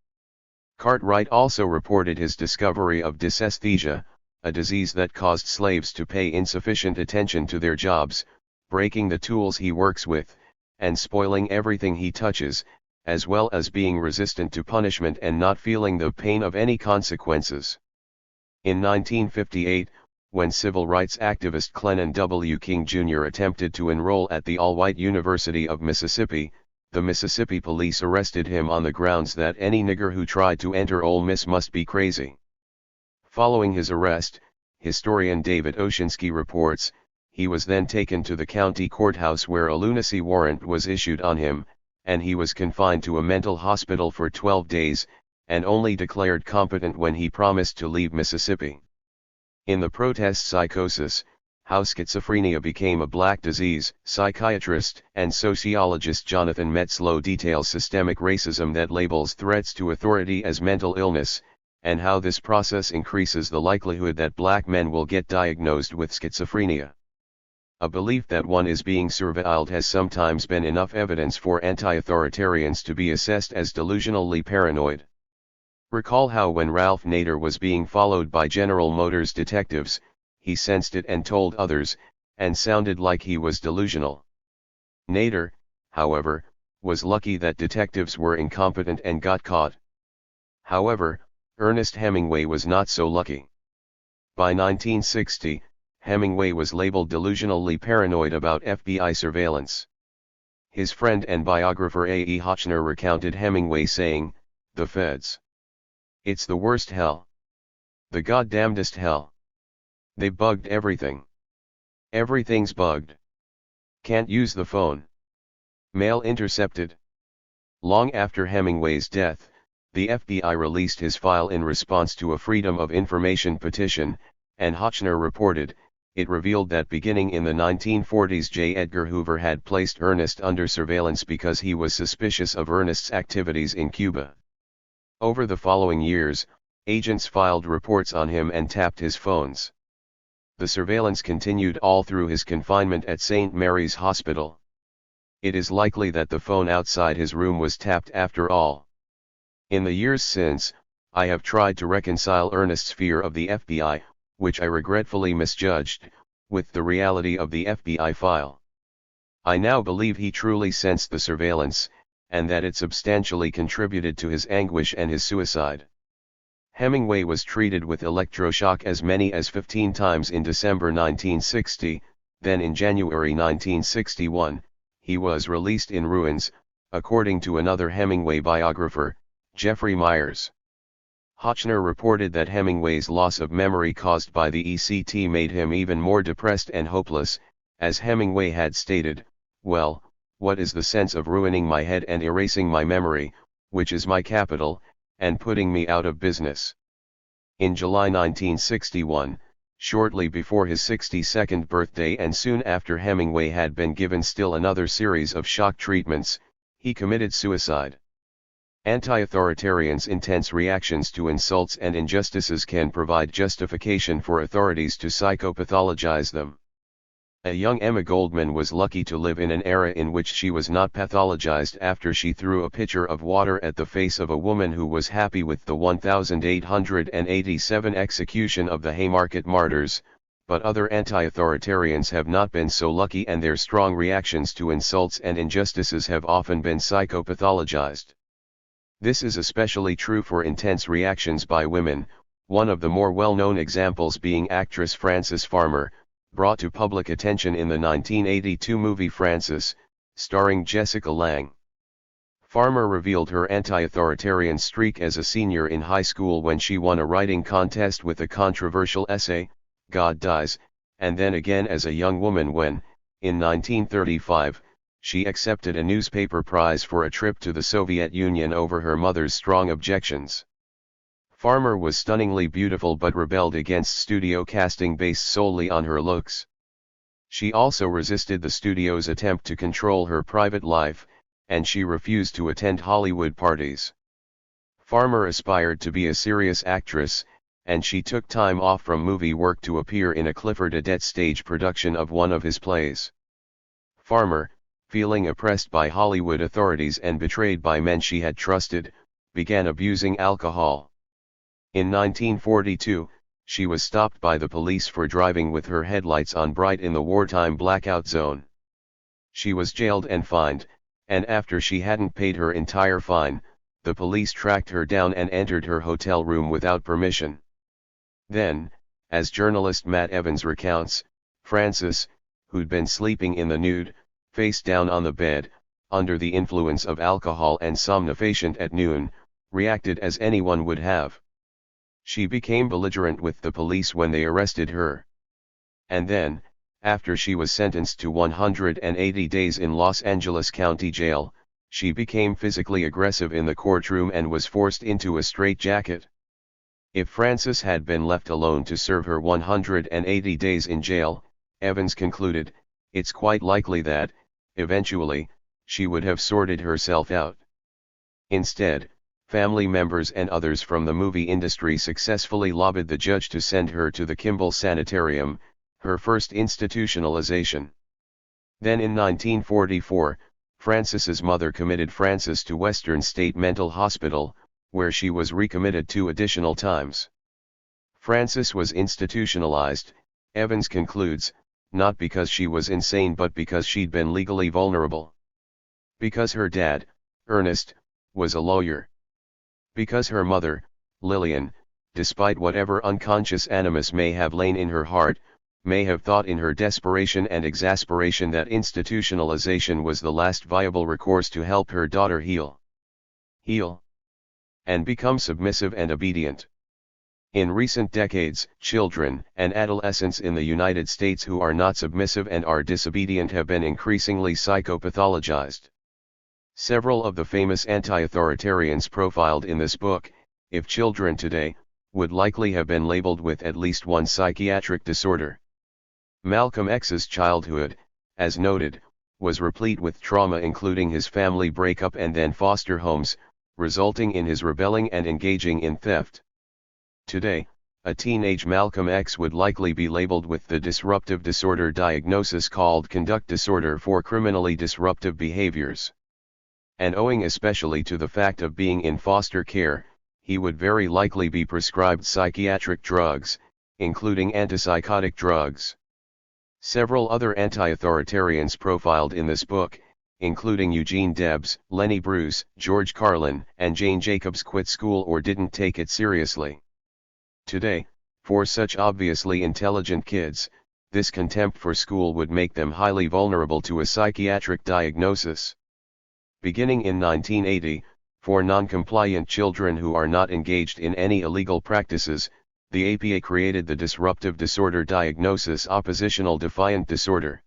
Cartwright also reported his discovery of dysesthesia, a disease that caused slaves to pay insufficient attention to their jobs, breaking the tools he works with, and spoiling everything he touches, as well as being resistant to punishment and not feeling the pain of any consequences. In 1958, when civil rights activist Clennon W. King Jr. attempted to enroll at the all-white University of Mississippi, the Mississippi police arrested him on the grounds that any nigger who tried to enter Ole Miss must be crazy. Following his arrest, historian David Oshinsky reports, he was then taken to the county courthouse where a lunacy warrant was issued on him, and he was confined to a mental hospital for 12 days, and only declared competent when he promised to leave Mississippi. In the protest psychosis, how schizophrenia became a black disease, psychiatrist and sociologist Jonathan Metzlow details systemic racism that labels threats to authority as mental illness, and how this process increases the likelihood that black men will get diagnosed with schizophrenia. A belief that one is being surveilled has sometimes been enough evidence for anti-authoritarians to be assessed as delusionally paranoid. Recall how when Ralph Nader was being followed by General Motors detectives, he sensed it and told others, and sounded like he was delusional. Nader, however, was lucky that detectives were incompetent and got caught. However, Ernest Hemingway was not so lucky. By 1960, Hemingway was labeled delusionally paranoid about FBI surveillance. His friend and biographer A. E. Hotchner recounted Hemingway saying, "The feds. It's the worst hell. The goddamnedest hell. They bugged everything. Everything's bugged. Can't use the phone. Mail intercepted." Long after Hemingway's death, the FBI released his file in response to a Freedom of Information petition, and Hotchner reported, it revealed that beginning in the 1940s J. Edgar Hoover had placed Ernest under surveillance because he was suspicious of Ernest's activities in Cuba. Over the following years, agents filed reports on him and tapped his phones. The surveillance continued all through his confinement at St. Mary's Hospital. It is likely that the phone outside his room was tapped after all. In the years since, I have tried to reconcile Ernest's fear of the FBI, which I regretfully misjudged, with the reality of the FBI file. I now believe he truly sensed the surveillance, and that it substantially contributed to his anguish and his suicide. Hemingway was treated with electroshock as many as 15 times in December 1960, then in January 1961, he was released in ruins, according to another Hemingway biographer, Jeffrey Myers. Hotchner reported that Hemingway's loss of memory caused by the ECT made him even more depressed and hopeless, as Hemingway had stated, "Well, what is the sense of ruining my head and erasing my memory, which is my capital, and putting me out of business?" In July 1961, shortly before his 62nd birthday and soon after Hemingway had been given still another series of shock treatments, he committed suicide. Anti-authoritarians' intense reactions to insults and injustices can provide justification for authorities to psychopathologize them. A young Emma Goldman was lucky to live in an era in which she was not pathologized after she threw a pitcher of water at the face of a woman who was happy with the 1887 execution of the Haymarket martyrs, but other anti-authoritarians have not been so lucky, and their strong reactions to insults and injustices have often been psychopathologized. This is especially true for intense reactions by women, one of the more well-known examples being actress Frances Farmer, brought to public attention in the 1982 movie Frances, starring Jessica Lange. Farmer revealed her anti-authoritarian streak as a senior in high school when she won a writing contest with a controversial essay, "God Dies," and then again as a young woman when, in 1935, she accepted a newspaper prize for a trip to the Soviet Union over her mother's strong objections. Farmer was stunningly beautiful but rebelled against studio casting based solely on her looks. She also resisted the studio's attempt to control her private life, and she refused to attend Hollywood parties. Farmer aspired to be a serious actress, and she took time off from movie work to appear in a Clifford Odets stage production of one of his plays. Farmer, feeling oppressed by Hollywood authorities and betrayed by men she had trusted, began abusing alcohol. In 1942, she was stopped by the police for driving with her headlights on bright in the wartime blackout zone. She was jailed and fined, and after she hadn't paid her entire fine, the police tracked her down and entered her hotel room without permission. Then, as journalist Matt Evans recounts, Frances, who'd been sleeping in the nude, face down on the bed, under the influence of alcohol and somnifacient at noon, reacted as anyone would have. She became belligerent with the police when they arrested her. And then, after she was sentenced to 180 days in Los Angeles County Jail, she became physically aggressive in the courtroom and was forced into a straitjacket. If Frances had been left alone to serve her 180 days in jail, Evans concluded, it's quite likely that, eventually, she would have sorted herself out. Instead, family members and others from the movie industry successfully lobbied the judge to send her to the Kimball Sanitarium, her first institutionalization. Then in 1944, Frances's mother committed Frances to Western State Mental Hospital, where she was recommitted 2 additional times. Frances was institutionalized, Evans concludes, not because she was insane but because she'd been legally vulnerable. Because her dad, Ernest, was a lawyer. Because her mother, Lillian, despite whatever unconscious animus may have lain in her heart, may have thought in her desperation and exasperation that institutionalization was the last viable recourse to help her daughter heal, and become submissive and obedient. In recent decades, children and adolescents in the United States who are not submissive and are disobedient have been increasingly psychopathologized. Several of the famous anti-authoritarians profiled in this book, if children today, would likely have been labeled with at least one psychiatric disorder. Malcolm X's childhood, as noted, was replete with trauma including his family breakup and then foster homes, resulting in his rebelling and engaging in theft. Today, a teenage Malcolm X would likely be labeled with the disruptive disorder diagnosis called conduct disorder for criminally disruptive behaviors. And owing especially to the fact of being in foster care, he would very likely be prescribed psychiatric drugs, including antipsychotic drugs. Several other anti-authoritarians profiled in this book, including Eugene Debs, Lenny Bruce, George Carlin, and Jane Jacobs quit school or didn't take it seriously. Today, for such obviously intelligent kids, this contempt for school would make them highly vulnerable to a psychiatric diagnosis. Beginning in 1980, for non-compliant children who are not engaged in any illegal practices, the APA created the Disruptive Disorder Diagnosis Oppositional Defiant Disorder.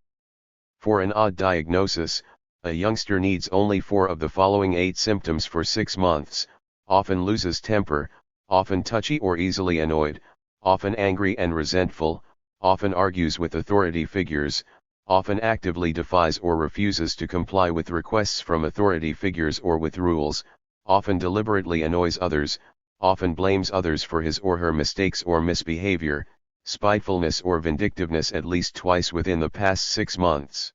For an odd diagnosis, a youngster needs only 4 of the following 8 symptoms for 6 months, often loses temper, often touchy or easily annoyed, often angry and resentful, often argues with authority figures, often actively defies or refuses to comply with requests from authority figures or with rules, often deliberately annoys others, often blames others for his or her mistakes or misbehavior, spitefulness or vindictiveness at least twice within the past 6 months.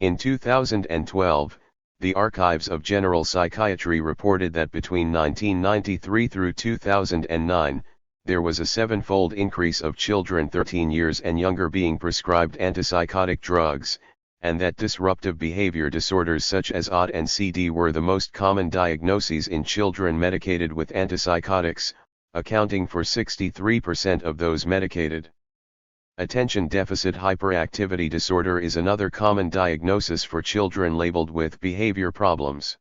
In 2012, the Archives of General Psychiatry reported that between 1993 through 2009, there was a 7-fold increase of children 13 years and younger being prescribed antipsychotic drugs, and that disruptive behavior disorders such as OD and CD were the most common diagnoses in children medicated with antipsychotics, accounting for 63% of those medicated. Attention deficit hyperactivity disorder is another common diagnosis for children labeled with behavior problems.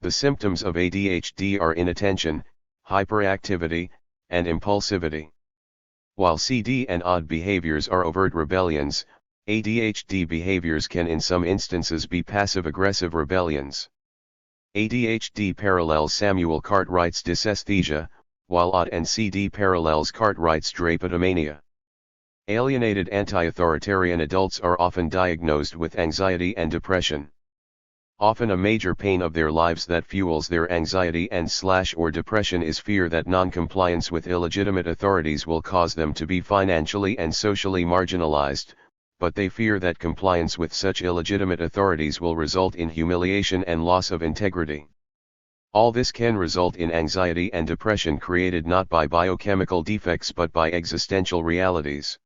The symptoms of ADHD are inattention, hyperactivity, and impulsivity. While CD and OD behaviors are overt rebellions, ADHD behaviors can in some instances be passive-aggressive rebellions. ADHD parallels Samuel Cartwright's dysesthesia, while OD and CD parallels Cartwright's drapetomania. Alienated anti-authoritarian adults are often diagnosed with anxiety and depression. Often a major pain of their lives that fuels their anxiety and/or depression is fear that non-compliance with illegitimate authorities will cause them to be financially and socially marginalized, but they fear that compliance with such illegitimate authorities will result in humiliation and loss of integrity. All this can result in anxiety and depression created not by biochemical defects but by existential realities.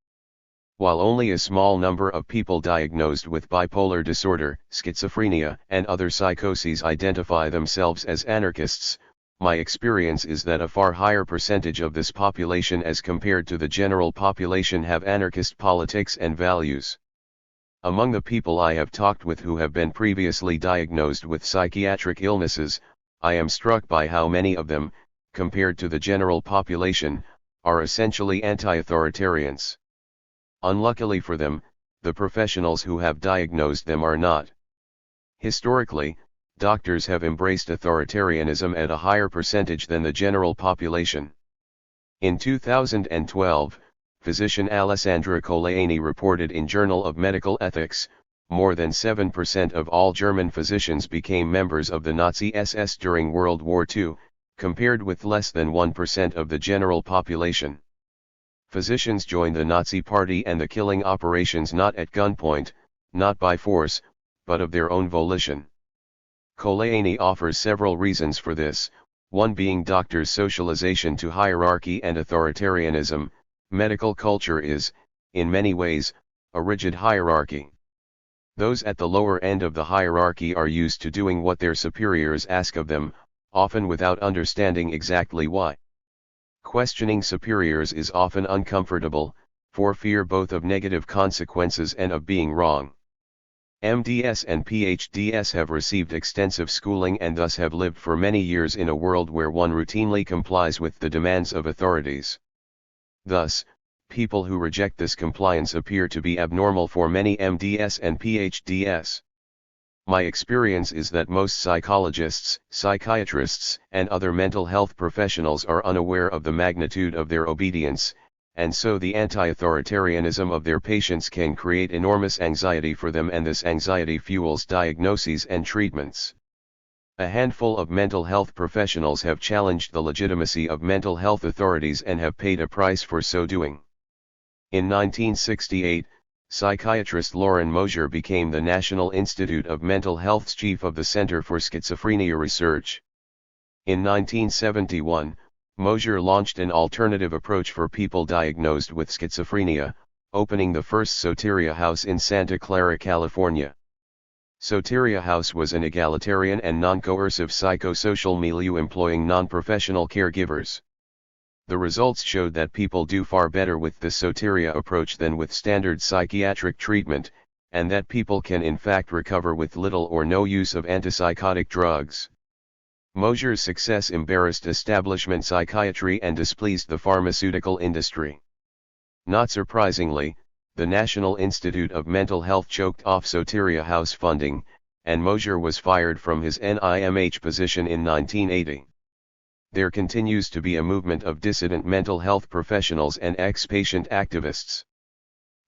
While only a small number of people diagnosed with bipolar disorder, schizophrenia, and other psychoses identify themselves as anarchists, my experience is that a far higher percentage of this population as compared to the general population have anarchist politics and values. Among the people I have talked with who have been previously diagnosed with psychiatric illnesses, I am struck by how many of them, compared to the general population, are essentially anti-authoritarians. Unluckily for them, the professionals who have diagnosed them are not. Historically, doctors have embraced authoritarianism at a higher percentage than the general population. In 2012, physician Alessandra Colaini reported in Journal of Medical Ethics, more than 7% of all German physicians became members of the Nazi SS during World War II, compared with less than 1% of the general population. Physicians joined the Nazi Party and the killing operations not at gunpoint, not by force, but of their own volition. Colaini offers several reasons for this, one being doctors' socialization to hierarchy and authoritarianism. Medical culture is, in many ways, a rigid hierarchy. Those at the lower end of the hierarchy are used to doing what their superiors ask of them, often without understanding exactly why. Questioning superiors is often uncomfortable, for fear both of negative consequences and of being wrong. MDs and PhDs have received extensive schooling and thus have lived for many years in a world where one routinely complies with the demands of authorities. Thus, people who reject this compliance appear to be abnormal for many MDs and PhDs. My experience is that most psychologists, psychiatrists, and other mental health professionals are unaware of the magnitude of their obedience, and so the anti-authoritarianism of their patients can create enormous anxiety for them, and this anxiety fuels diagnoses and treatments. A handful of mental health professionals have challenged the legitimacy of mental health authorities and have paid a price for so doing. In 1968, psychiatrist Lauren Mosier became the National Institute of Mental Health's chief of the Center for Schizophrenia Research. In 1971, Mosier launched an alternative approach for people diagnosed with schizophrenia, opening the first Soteria House in Santa Clara, California. Soteria House was an egalitarian and non-coercive psychosocial milieu employing non-professional caregivers. The results showed that people do far better with the Soteria approach than with standard psychiatric treatment, and that people can in fact recover with little or no use of antipsychotic drugs. Mosier's success embarrassed establishment psychiatry and displeased the pharmaceutical industry. Not surprisingly, the National Institute of Mental Health choked off Soteria House funding, and Mosier was fired from his NIMH position in 1980. There continues to be a movement of dissident mental health professionals and ex-patient activists.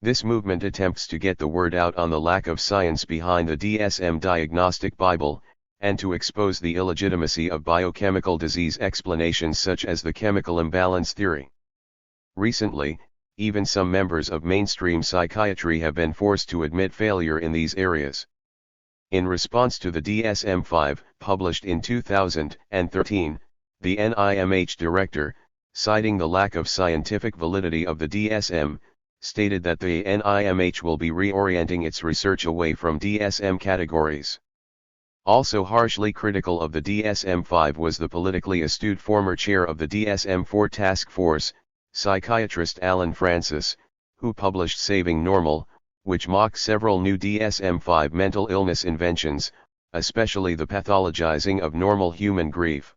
This movement attempts to get the word out on the lack of science behind the DSM diagnostic Bible, and to expose the illegitimacy of biochemical disease explanations such as the chemical imbalance theory. Recently, even some members of mainstream psychiatry have been forced to admit failure in these areas. In response to the DSM-5, published in 2013, the NIMH director, citing the lack of scientific validity of the DSM, stated that the NIMH will be reorienting its research away from DSM categories. Also harshly critical of the DSM-5 was the politically astute former chair of the DSM-4 task force, psychiatrist Alan Francis, who published Saving Normal, which mocked several new DSM-5 mental illness inventions, especially the pathologizing of normal human grief.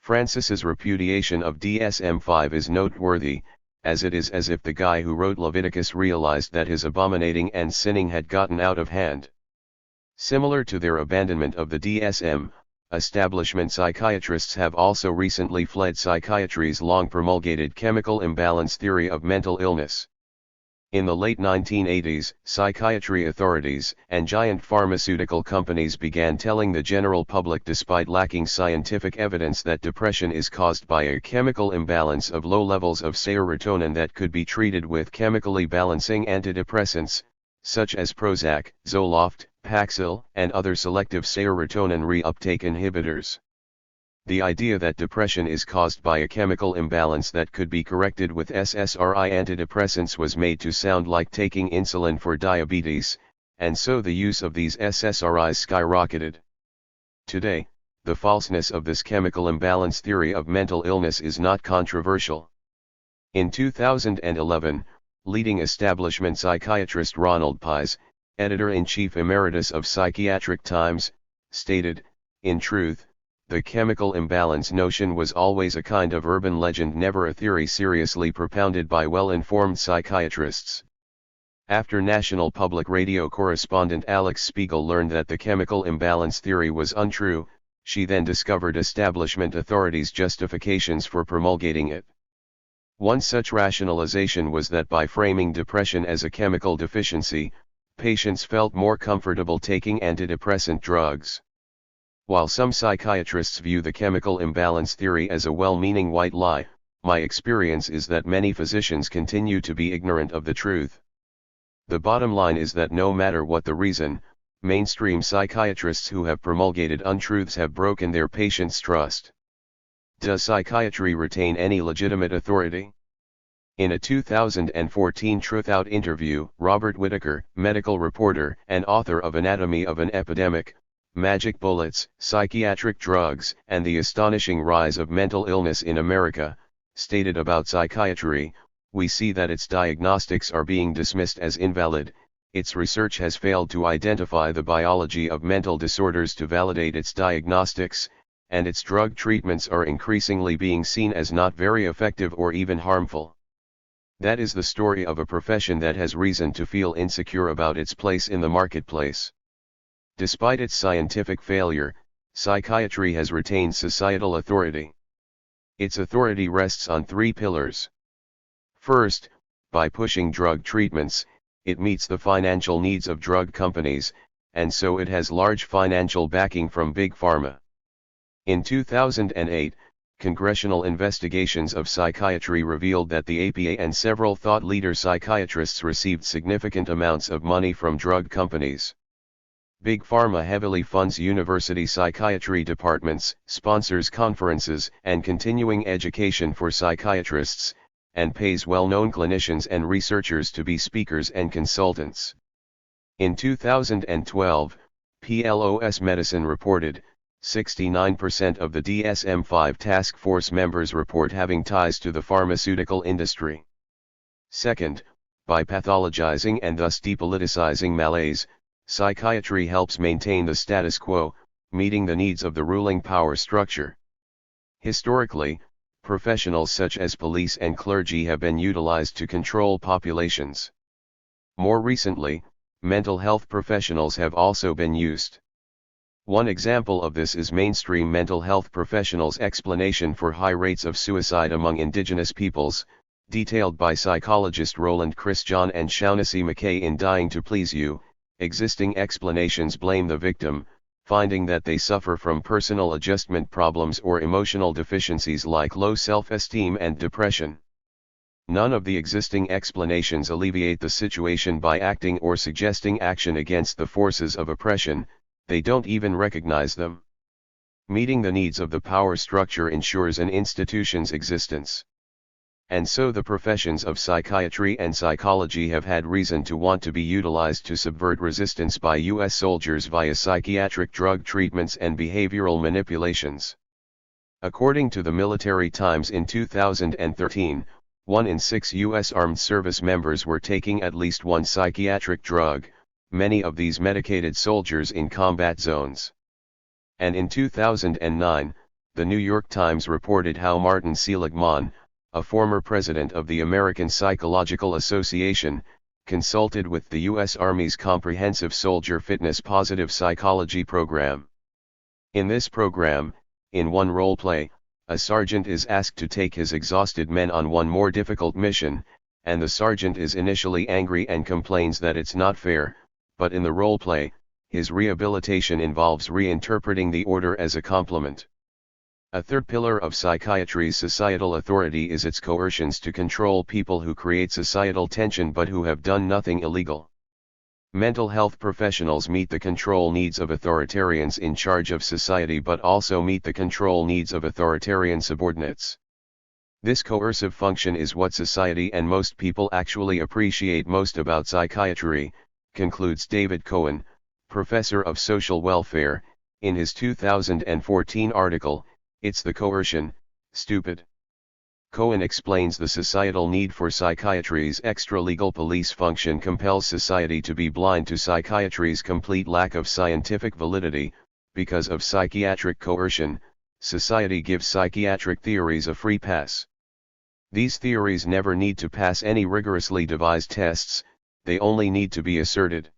Francis's repudiation of DSM-5 is noteworthy, as it is as if the guy who wrote Leviticus realized that his abominating and sinning had gotten out of hand. Similar to their abandonment of the DSM, establishment psychiatrists have also recently fled psychiatry's long-promulgated chemical imbalance theory of mental illness. In the late 1980s, psychiatry authorities and giant pharmaceutical companies began telling the general public, despite lacking scientific evidence, that depression is caused by a chemical imbalance of low levels of serotonin that could be treated with chemically balancing antidepressants, such as Prozac, Zoloft, Paxil, and other selective serotonin reuptake inhibitors. The idea that depression is caused by a chemical imbalance that could be corrected with SSRI antidepressants was made to sound like taking insulin for diabetes, and so the use of these SSRIs skyrocketed. Today, the falseness of this chemical imbalance theory of mental illness is not controversial. In 2011, leading establishment psychiatrist Ronald Pies, editor-in-chief emeritus of Psychiatric Times, stated, "In truth, the chemical imbalance notion was always a kind of urban legend, never a theory seriously propounded by well-informed psychiatrists." After National Public Radio correspondent Alex Spiegel learned that the chemical imbalance theory was untrue, she then discovered establishment authorities' justifications for promulgating it. One such rationalization was that by framing depression as a chemical deficiency, patients felt more comfortable taking antidepressant drugs. While some psychiatrists view the chemical imbalance theory as a well-meaning white lie, my experience is that many physicians continue to be ignorant of the truth. The bottom line is that no matter what the reason, mainstream psychiatrists who have promulgated untruths have broken their patients' trust. Does psychiatry retain any legitimate authority? In a 2014 Truthout interview, Robert Whitaker, medical reporter and author of Anatomy of an Epidemic, Magic Bullets, Psychiatric Drugs, and the Astonishing Rise of Mental Illness in America, stated about psychiatry, "We see that its diagnostics are being dismissed as invalid, its research has failed to identify the biology of mental disorders to validate its diagnostics, and its drug treatments are increasingly being seen as not very effective or even harmful." That is the story of a profession that has reason to feel insecure about its place in the marketplace. Despite its scientific failure, psychiatry has retained societal authority. Its authority rests on three pillars. First, by pushing drug treatments, it meets the financial needs of drug companies, and so it has large financial backing from Big Pharma. In 2008, congressional investigations of psychiatry revealed that the APA and several thought leader psychiatrists received significant amounts of money from drug companies. Big Pharma heavily funds university psychiatry departments, sponsors conferences and continuing education for psychiatrists, and pays well-known clinicians and researchers to be speakers and consultants. In 2012, PLOS Medicine reported, 69% of the DSM-5 task force members report having ties to the pharmaceutical industry. Second, by pathologizing and thus depoliticizing malaise, psychiatry helps maintain the status quo, meeting the needs of the ruling power structure. Historically, professionals such as police and clergy have been utilized to control populations. More recently, mental health professionals have also been used. One example of this is mainstream mental health professionals' explanation for high rates of suicide among indigenous peoples, detailed by psychologist Roland Christian and Shaughnessy McKay in Dying to Please You. Existing explanations blame the victim, finding that they suffer from personal adjustment problems or emotional deficiencies like low self-esteem and depression. None of the existing explanations alleviate the situation by acting or suggesting action against the forces of oppression, they don't even recognize them. Meeting the needs of the power structure ensures an institution's existence. And so the professions of psychiatry and psychology have had reason to want to be utilized to subvert resistance by U.S. soldiers via psychiatric drug treatments and behavioral manipulations. According to the Military Times in 2013, 1 in 6 U.S. Armed Service members were taking at least one psychiatric drug, many of these medicated soldiers in combat zones. And in 2009, the New York Times reported how Martin Seligman, a former president of the American Psychological Association, consulted with the U.S. Army's Comprehensive Soldier Fitness Positive Psychology program. In this program, in one role play, a sergeant is asked to take his exhausted men on one more difficult mission, and the sergeant is initially angry and complains that it's not fair, but in the role play, his rehabilitation involves reinterpreting the order as a compliment. A third pillar of psychiatry's societal authority is its coercions to control people who create societal tension but who have done nothing illegal. Mental health professionals meet the control needs of authoritarians in charge of society but also meet the control needs of authoritarian subordinates. This coercive function is what society and most people actually appreciate most about psychiatry, concludes David Cohen, professor of social welfare, in his 2014 article, It's the Coercion, Stupid. Cohen explains the societal need for psychiatry's extra-legal police function compels society to be blind to psychiatry's complete lack of scientific validity. Because of psychiatric coercion, society gives psychiatric theories a free pass. These theories never need to pass any rigorously devised tests, they only need to be asserted.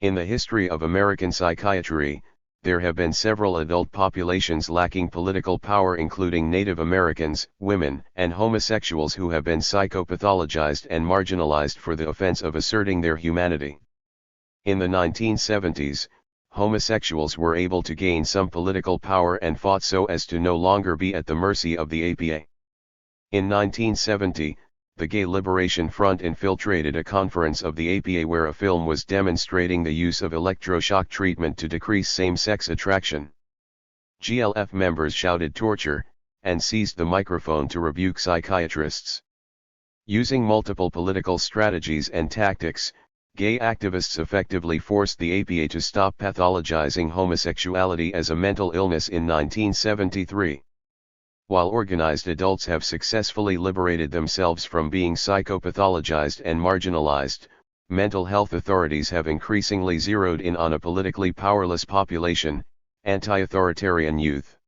In the history of American psychiatry, there have been several adult populations lacking political power, including Native Americans, women, and homosexuals who have been psychopathologized and marginalized for the offense of asserting their humanity. In the 1970s, homosexuals were able to gain some political power and fought so as to no longer be at the mercy of the APA. In 1970, the Gay Liberation Front infiltrated a conference of the APA where a film was demonstrating the use of electroshock treatment to decrease same-sex attraction. GLF members shouted torture, and seized the microphone to rebuke psychiatrists. Using multiple political strategies and tactics, gay activists effectively forced the APA to stop pathologizing homosexuality as a mental illness in 1973. While organized adults have successfully liberated themselves from being psychopathologized and marginalized, mental health authorities have increasingly zeroed in on a politically powerless population, anti-authoritarian youth.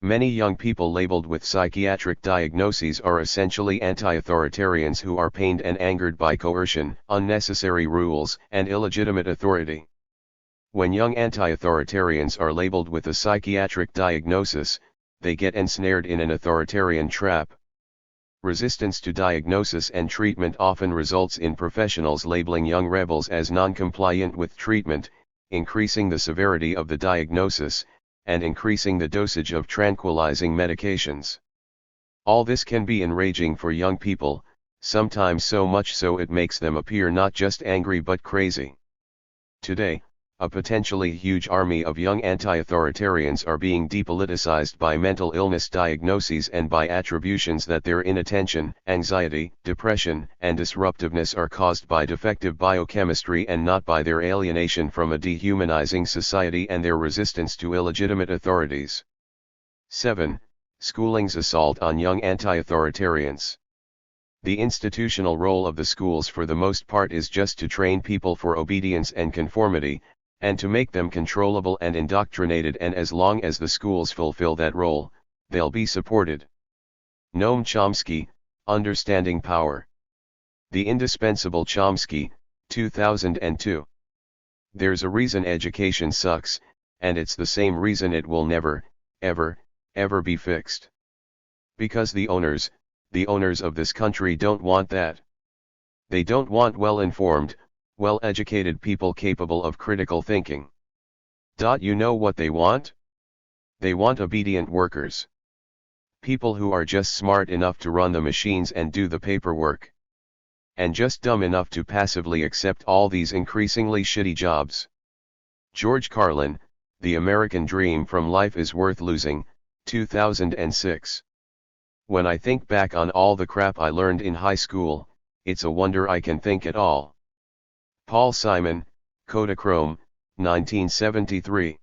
Many young people labeled with psychiatric diagnoses are essentially anti-authoritarians who are pained and angered by coercion, unnecessary rules, and illegitimate authority. When young anti-authoritarians are labeled with a psychiatric diagnosis, they get ensnared in an authoritarian trap. Resistance to diagnosis and treatment often results in professionals labeling young rebels as non-compliant with treatment, increasing the severity of the diagnosis, and increasing the dosage of tranquilizing medications. All this can be enraging for young people, sometimes so much so it makes them appear not just angry but crazy. Today, a potentially huge army of young anti-authoritarians are being depoliticized by mental illness diagnoses and by attributions that their inattention, anxiety, depression, and disruptiveness are caused by defective biochemistry and not by their alienation from a dehumanizing society and their resistance to illegitimate authorities. 7. Schooling's assault on young anti-authoritarians. The institutional role of the schools for the most part is just to train people for obedience and conformity, and to make them controllable and indoctrinated, and as long as the schools fulfill that role, they'll be supported. Noam Chomsky, Understanding Power. The Indispensable Chomsky, 2002. There's a reason education sucks, and it's the same reason it will never, ever, ever be fixed. Because the owners of this country don't want that. They don't want well-informed, well-educated people capable of critical thinking. You know what they want? They want obedient workers. People who are just smart enough to run the machines and do the paperwork. And just dumb enough to passively accept all these increasingly shitty jobs. George Carlin, The American Dream from Life is Worth Losing, 2006. When I think back on all the crap I learned in high school, it's a wonder I can think at all. Paul Simon, Kodachrome, 1973.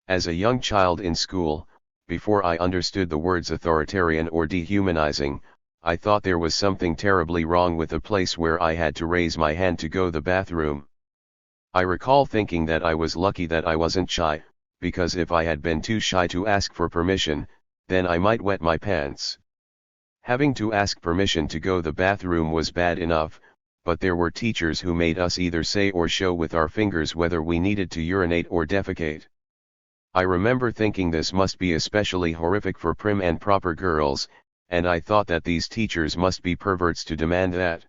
As a young child in school, before I understood the words authoritarian or dehumanizing, I thought there was something terribly wrong with a place where I had to raise my hand to go to the bathroom. I recall thinking that I was lucky that I wasn't shy, because if I had been too shy to ask for permission, then I might wet my pants. Having to ask permission to go to the bathroom was bad enough, but there were teachers who made us either say or show with our fingers whether we needed to urinate or defecate. I remember thinking this must be especially horrific for prim and proper girls, and I thought that these teachers must be perverts to demand that.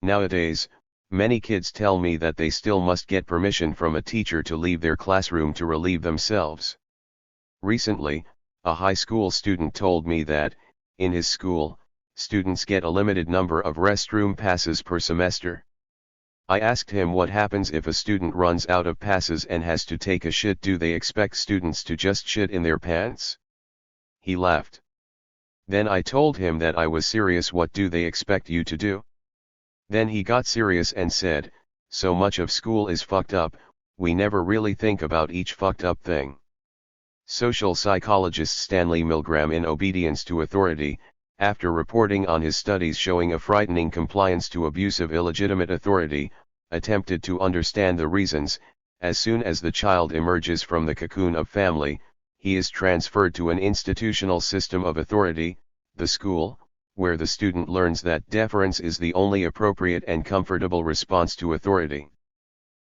Nowadays, many kids tell me that they still must get permission from a teacher to leave their classroom to relieve themselves. Recently, a high school student told me that, in his school, students get a limited number of restroom passes per semester. I asked him what happens if a student runs out of passes and has to take a shit. Do they expect students to just shit in their pants? He laughed. Then I told him that I was serious. What do they expect you to do? Then he got serious and said, so much of school is fucked up, we never really think about each fucked up thing. Social psychologist Stanley Milgram, in Obedience to Authority, after reporting on his studies showing a frightening compliance to abusive illegitimate authority, attempted to understand the reasons. As soon as the child emerges from the cocoon of family, he is transferred to an institutional system of authority, the school, where the student learns that deference is the only appropriate and comfortable response to authority.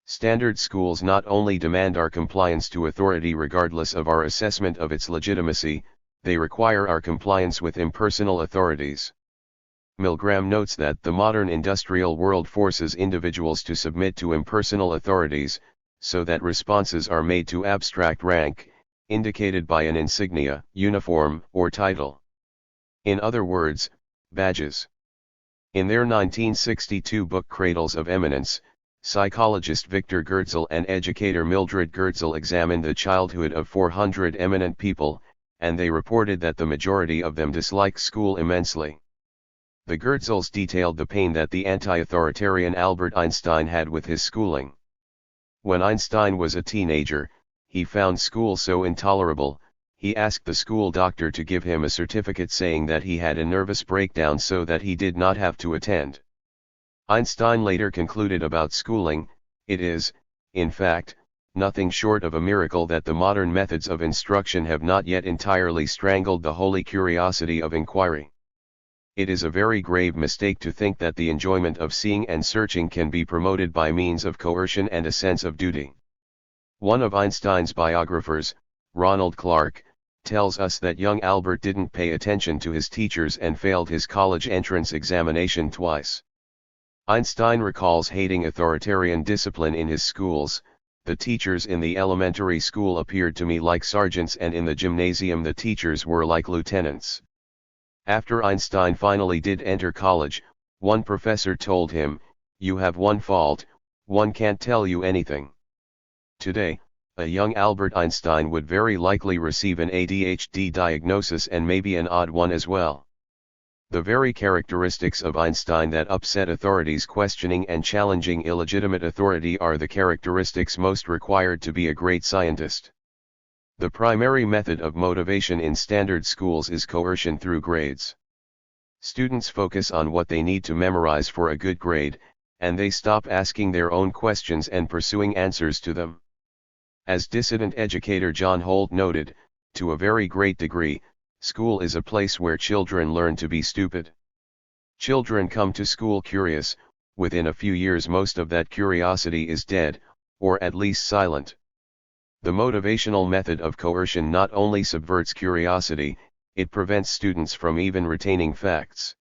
Standard schools not only demand our compliance to authority regardless of our assessment of its legitimacy, they require our compliance with impersonal authorities. Milgram notes that the modern industrial world forces individuals to submit to impersonal authorities, so that responses are made to abstract rank, indicated by an insignia, uniform, or title. In other words, badges. In their 1962 book Cradles of Eminence, psychologist Victor Goertzel and educator Mildred Goertzel examined the childhood of 400 eminent people, and they reported that the majority of them dislike school immensely. The Goertzels detailed the pain that the anti-authoritarian Albert Einstein had with his schooling. When Einstein was a teenager, he found school so intolerable, he asked the school doctor to give him a certificate saying that he had a nervous breakdown so that he did not have to attend. Einstein later concluded about schooling, it is, in fact, nothing short of a miracle that the modern methods of instruction have not yet entirely strangled the holy curiosity of inquiry. It is a very grave mistake to think that the enjoyment of seeing and searching can be promoted by means of coercion and a sense of duty. One of Einstein's biographers, Ronald Clark, tells us that young Albert didn't pay attention to his teachers and failed his college entrance examination twice. Einstein recalls hating authoritarian discipline in his schools. The teachers in the elementary school appeared to me like sergeants, and in the gymnasium the teachers were like lieutenants. After Einstein finally did enter college, one professor told him, "You have one fault, one can't tell you anything." Today, a young Albert Einstein would very likely receive an ADHD diagnosis, and maybe an odd one as well. The very characteristics of Einstein that upset authorities questioning and challenging illegitimate authority are the characteristics most required to be a great scientist. The primary method of motivation in standard schools is coercion through grades. Students focus on what they need to memorize for a good grade, and they stop asking their own questions and pursuing answers to them. As dissident educator John Holt noted, to a very great degree, school is a place where children learn to be stupid. Children come to school curious, within a few years most of that curiosity is dead, or at least silent. The motivational method of coercion not only subverts curiosity, it prevents students from even retaining facts.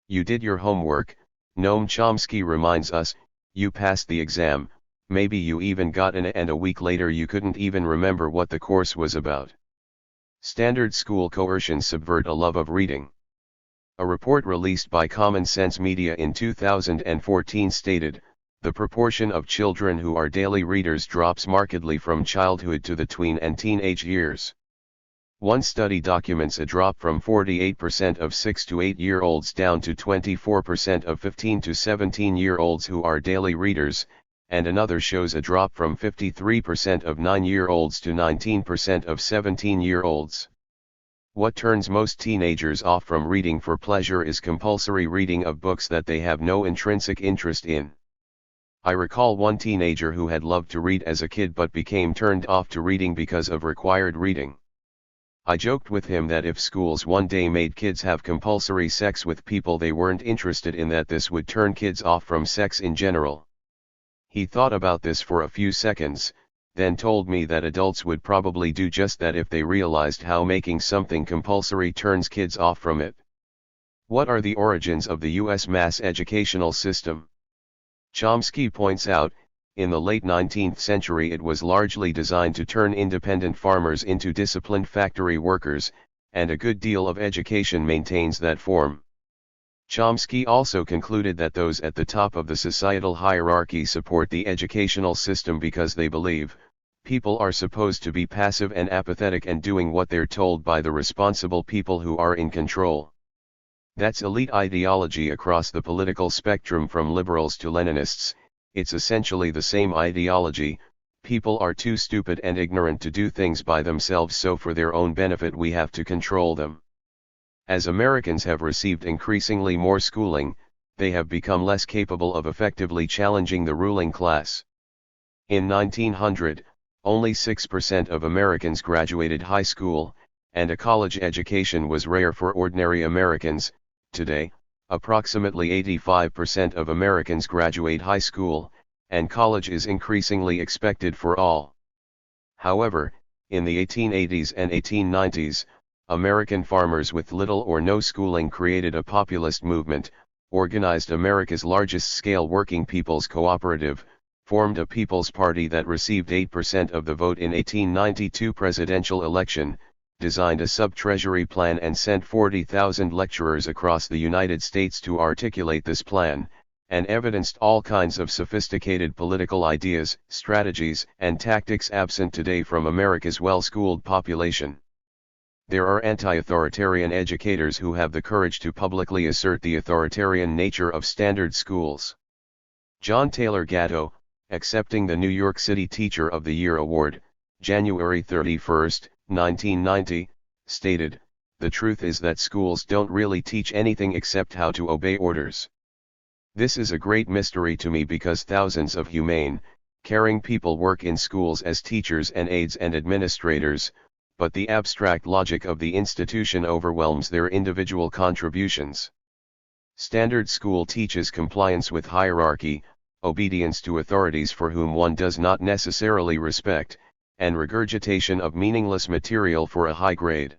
You did your homework, Noam Chomsky reminds us, you passed the exam, maybe you even got an A, and a week later you couldn't even remember what the course was about. Standard school coercion subvert a love of reading. A report released by Common Sense Media in 2014 stated, the proportion of children who are daily readers drops markedly from childhood to the tween and teenage years. One study documents a drop from 48% of 6 to 8-year-olds down to 24% of 15 to 17-year-olds who are daily readers, and another shows a drop from 53% of 9-year-olds to 19% of 17-year-olds. What turns most teenagers off from reading for pleasure is compulsory reading of books that they have no intrinsic interest in. I recall one teenager who had loved to read as a kid but became turned off to reading because of required reading. I joked with him that if schools one day made kids have compulsory sex with people they weren't interested in, that this would turn kids off from sex in general. He thought about this for a few seconds, then told me that adults would probably do just that if they realized how making something compulsory turns kids off from it. What are the origins of the U.S. mass educational system? Chomsky points out, in the late 19th century it was largely designed to turn independent farmers into disciplined factory workers, and a good deal of education maintains that form. Chomsky also concluded that those at the top of the societal hierarchy support the educational system because they believe, people are supposed to be passive and apathetic and doing what they're told by the responsible people who are in control. That's elite ideology across the political spectrum from liberals to Leninists. It's essentially the same ideology. People are too stupid and ignorant to do things by themselves, so for their own benefit we have to control them. As Americans have received increasingly more schooling, they have become less capable of effectively challenging the ruling class. In 1900, only 6% of Americans graduated high school, and a college education was rare for ordinary Americans. Today, approximately 85% of Americans graduate high school, and college is increasingly expected for all. However, in the 1880s and 1890s, American farmers with little or no schooling created a populist movement, organized America's largest-scale working people's cooperative, formed a People's Party that received 8% of the vote in 1892 presidential election, designed a sub-treasury plan and sent 40,000 lecturers across the United States to articulate this plan, and evidenced all kinds of sophisticated political ideas, strategies, and tactics absent today from America's well-schooled population. There are anti-authoritarian educators who have the courage to publicly assert the authoritarian nature of standard schools. John Taylor Gatto, accepting the New York City Teacher of the Year Award, January 31, 1990, stated, "The truth is that schools don't really teach anything except how to obey orders. This is a great mystery to me because thousands of humane, caring people work in schools as teachers and aides and administrators, but the abstract logic of the institution overwhelms their individual contributions. Standard school teaches compliance with hierarchy, obedience to authorities for whom one does not necessarily respect, and regurgitation of meaningless material for a high grade.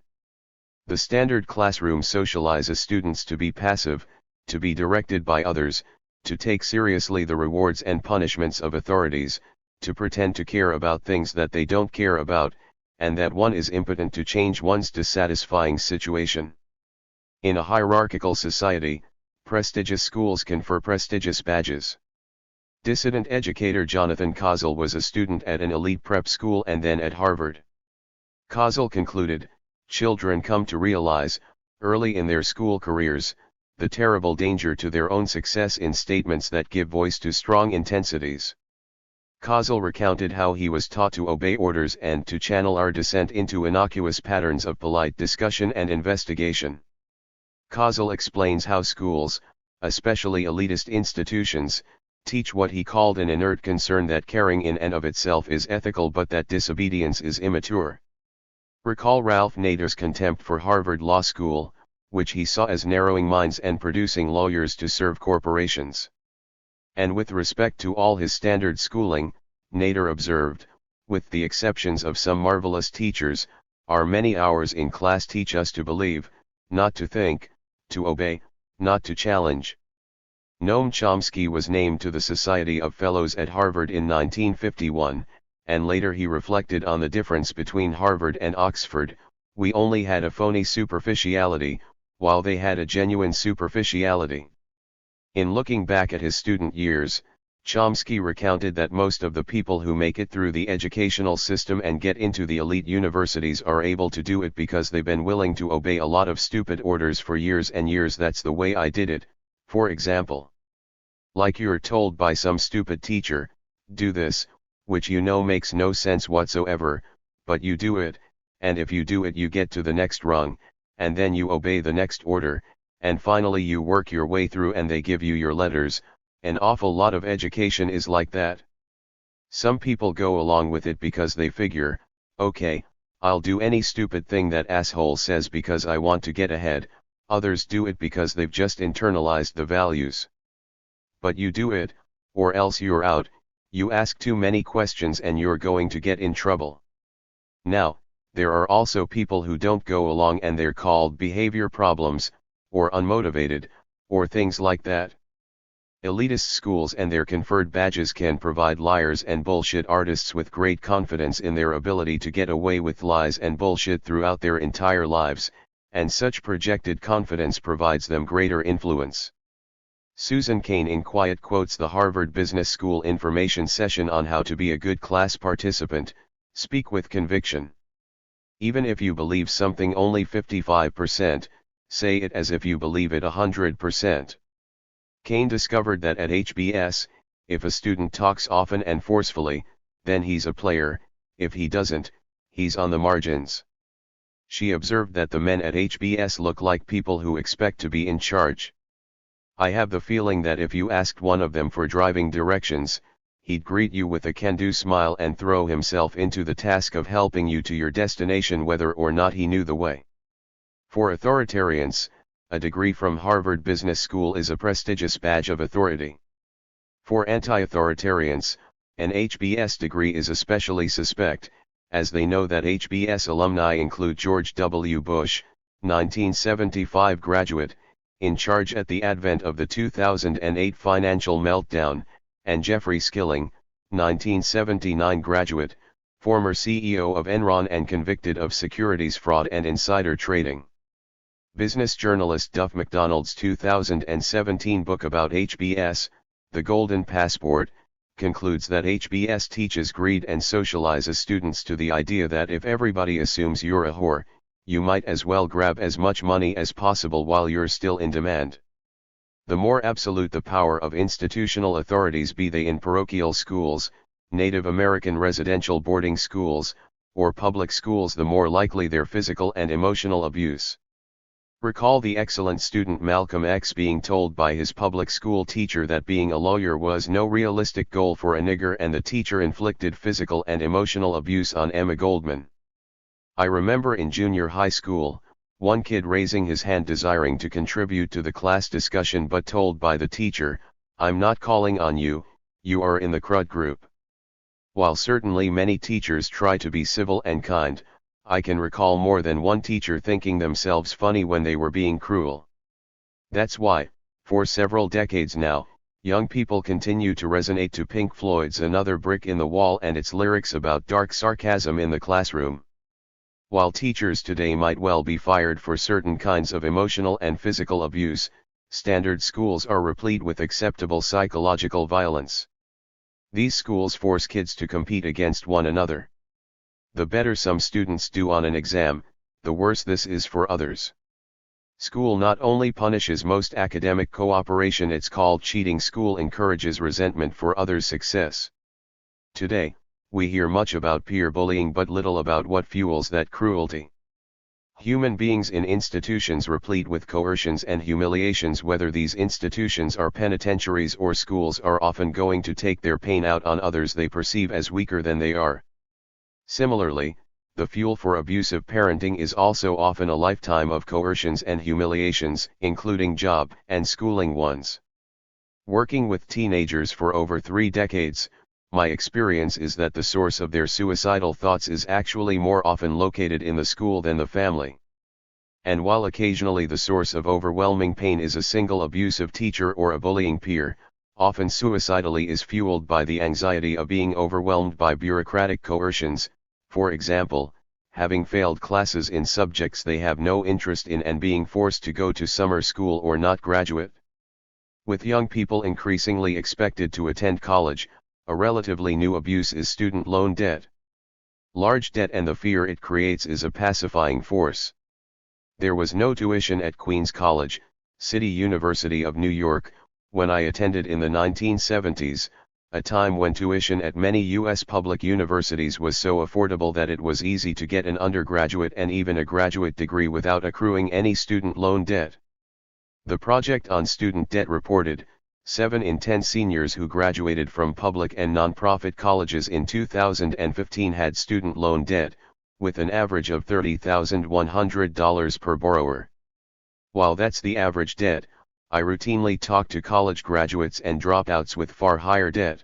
The standard classroom socializes students to be passive, to be directed by others, to take seriously the rewards and punishments of authorities, to pretend to care about things that they don't care about, and that one is impotent to change one's dissatisfying situation. In a hierarchical society, prestigious schools confer prestigious badges." Dissident educator Jonathan Kozol was a student at an elite prep school and then at Harvard. Kozol concluded, "Children come to realize, early in their school careers, the terrible danger to their own success in statements that give voice to strong intensities." Kozol recounted how he was taught to obey orders and to channel our dissent into innocuous patterns of polite discussion and investigation. Kozol explains how schools, especially elitist institutions, teach what he called an inert concern that caring in and of itself is ethical but that disobedience is immature. Recall Ralph Nader's contempt for Harvard Law School, which he saw as narrowing minds and producing lawyers to serve corporations. And with respect to all his standard schooling, Nader observed, "With the exceptions of some marvelous teachers, our many hours in class teach us to believe, not to think, to obey, not to challenge." Noam Chomsky was named to the Society of Fellows at Harvard in 1951, and later he reflected on the difference between Harvard and Oxford. "We only had a phony superficiality, while they had a genuine superficiality." In looking back at his student years, Chomsky recounted that most of the people who make it through the educational system and get into the elite universities are able to do it because they've been willing to obey a lot of stupid orders for years and years. "That's the way I did it," for example. Like you're told by some stupid teacher, "Do this," which you know makes no sense whatsoever, but you do it, and if you do it you get to the next rung, and then you obey the next order, and finally you work your way through and they give you your letters. An awful lot of education is like that. Some people go along with it because they figure, okay, I'll do any stupid thing that asshole says because I want to get ahead. Others do it because they've just internalized the values. But you do it, or else you're out. You ask too many questions and you're going to get in trouble. Now, there are also people who don't go along and they're called behavior problems, or unmotivated, or things like that. Elitist schools and their conferred badges can provide liars and bullshit artists with great confidence in their ability to get away with lies and bullshit throughout their entire lives, and such projected confidence provides them greater influence. Susan Cain in quiet quotes the Harvard Business School information session on how to be a good class participant: speak with conviction. Even if you believe something only 55%, say it as if you believe it 100%. Cain discovered that at HBS, if a student talks often and forcefully, then he's a player; if he doesn't, he's on the margins. She observed that the men at HBS look like people who expect to be in charge. I have the feeling that if you asked one of them for driving directions, he'd greet you with a can-do smile and throw himself into the task of helping you to your destination whether or not he knew the way. For authoritarians, a degree from Harvard Business School is a prestigious badge of authority. For anti-authoritarians, an HBS degree is especially suspect, as they know that HBS alumni include George W. Bush, 1975 graduate, in charge at the advent of the 2008 financial meltdown, and Jeffrey Skilling, 1979 graduate, former CEO of Enron and convicted of securities fraud and insider trading. Business journalist Duff McDonald's 2017 book about HBS, The Golden Passport, concludes that HBS teaches greed and socializes students to the idea that if everybody assumes you're a whore, you might as well grab as much money as possible while you're still in demand. The more absolute the power of institutional authorities, be they in parochial schools, Native American residential boarding schools, or public schools, the more likely their physical and emotional abuse. Recall the excellent student Malcolm X being told by his public school teacher that being a lawyer was no realistic goal for a nigger, and the teacher inflicted physical and emotional abuse on Emma Goldman. I remember in junior high school, one kid raising his hand desiring to contribute to the class discussion but told by the teacher, "I'm not calling on you, you are in the crud group." While certainly many teachers try to be civil and kind, I can recall more than one teacher thinking themselves funny when they were being cruel. That's why, for several decades now, young people continue to resonate to Pink Floyd's Another Brick in the Wall and its lyrics about dark sarcasm in the classroom. While teachers today might well be fired for certain kinds of emotional and physical abuse, standard schools are replete with acceptable psychological violence. These schools force kids to compete against one another. The better some students do on an exam, the worse this is for others. School not only punishes most academic cooperation, it's called cheating. School encourages resentment for others' success. Today, we hear much about peer bullying but little about what fuels that cruelty. Human beings in institutions replete with coercions and humiliations, whether these institutions are penitentiaries or schools, are often going to take their pain out on others they perceive as weaker than they are. Similarly, the fuel for abusive parenting is also often a lifetime of coercions and humiliations, including job and schooling ones. Working with teenagers for over 3 decades, my experience is that the source of their suicidal thoughts is actually more often located in the school than the family. And while occasionally the source of overwhelming pain is a single abusive teacher or a bullying peer, often suicidally is fueled by the anxiety of being overwhelmed by bureaucratic coercions, for example, having failed classes in subjects they have no interest in and being forced to go to summer school or not graduate. With young people increasingly expected to attend college, a relatively new abuse is student loan debt. Large debt and the fear it creates is a pacifying force. There was no tuition at Queens College, City University of New York, when I attended in the 1970s, a time when tuition at many U.S. public universities was so affordable that it was easy to get an undergraduate and even a graduate degree without accruing any student loan debt. The Project on Student Debt reported, 7 in 10 seniors who graduated from public and nonprofit colleges in 2015 had student loan debt, with an average of $30,100 per borrower. While that's the average debt, I routinely talk to college graduates and dropouts with far higher debt.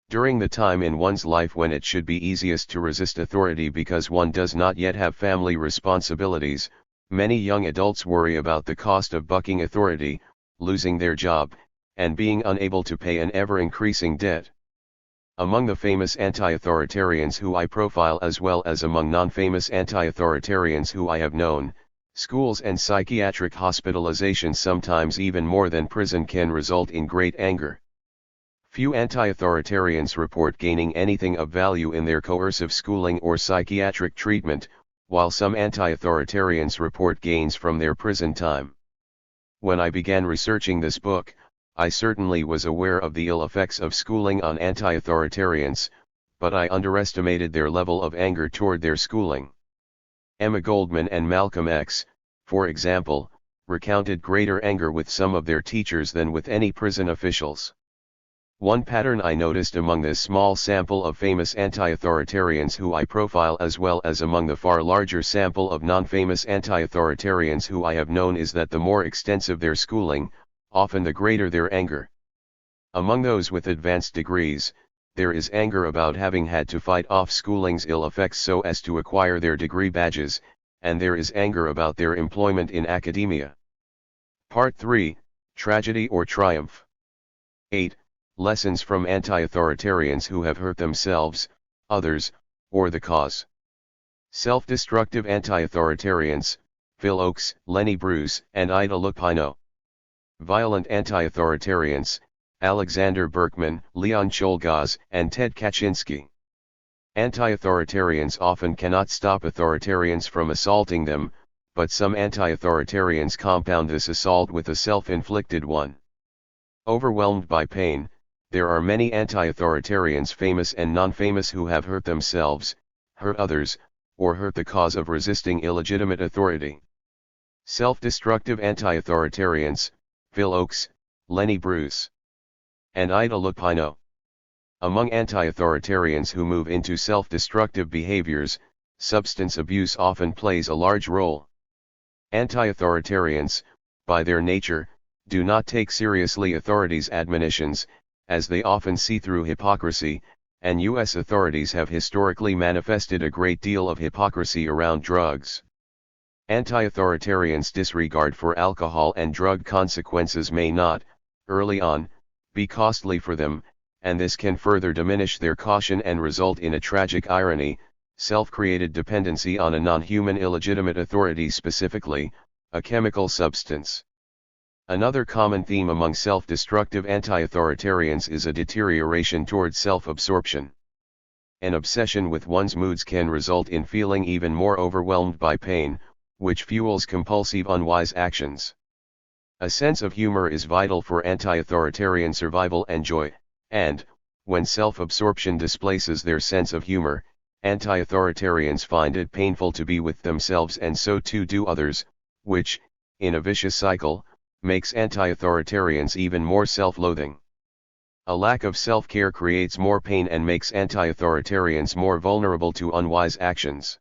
During the time in one's life when it should be easiest to resist authority because one does not yet have family responsibilities, many young adults worry about the cost of bucking authority, losing their job, and being unable to pay an ever-increasing debt. Among the famous anti-authoritarians who I profile, as well as among non-famous anti-authoritarians who I have known, Schools and psychiatric hospitalization, sometimes even more than prison, can result in great anger. Few anti-authoritarians report gaining anything of value in their coercive schooling or psychiatric treatment, while some anti-authoritarians report gains from their prison time. When I began researching this book, I certainly was aware of the ill effects of schooling on anti-authoritarians, but I underestimated their level of anger toward their schooling. Emma Goldman and Malcolm X, for example, recounted greater anger with some of their teachers than with any prison officials. One pattern I noticed among this small sample of famous anti-authoritarians who I profile, as well as among the far larger sample of non-famous anti-authoritarians who I have known, is that the more extensive their schooling, often the greater their anger. Among those with advanced degrees, there is anger about having had to fight off schooling's ill effects so as to acquire their degree badges, and there is anger about their employment in academia. Part 3, Tragedy or Triumph. 8. Lessons from anti-authoritarians who have hurt themselves, others, or the cause. Self-destructive anti-authoritarians, Phil Oakes, Lenny Bruce, and Ida Lupino. Violent anti-authoritarians, Alexander Berkman, Leon Czolgosz, and Ted Kaczynski. Anti-authoritarians often cannot stop authoritarians from assaulting them, but some anti-authoritarians compound this assault with a self-inflicted one. Overwhelmed by pain, there are many anti-authoritarians, famous and non-famous, who have hurt themselves, hurt others, or hurt the cause of resisting illegitimate authority. Self-destructive anti-authoritarians, Phil Oakes, Lenny Bruce, and Ida Lupino. Among anti-authoritarians who move into self-destructive behaviors, substance abuse often plays a large role. Anti-authoritarians, by their nature, do not take seriously authorities' admonitions, as they often see through hypocrisy, and U.S. authorities have historically manifested a great deal of hypocrisy around drugs. Anti-authoritarians' disregard for alcohol and drug consequences may not, early on, be costly for them, and this can further diminish their caution and result in a tragic irony: self-created dependency on a non-human illegitimate authority, specifically, a chemical substance. Another common theme among self-destructive anti-authoritarians is a deterioration towards self-absorption. An obsession with one's moods can result in feeling even more overwhelmed by pain, which fuels compulsive unwise actions. A sense of humor is vital for anti-authoritarian survival and joy, and, when self-absorption displaces their sense of humor, anti-authoritarians find it painful to be with themselves, and so too do others, which, in a vicious cycle, makes anti-authoritarians even more self-loathing. A lack of self-care creates more pain and makes anti-authoritarians more vulnerable to unwise actions.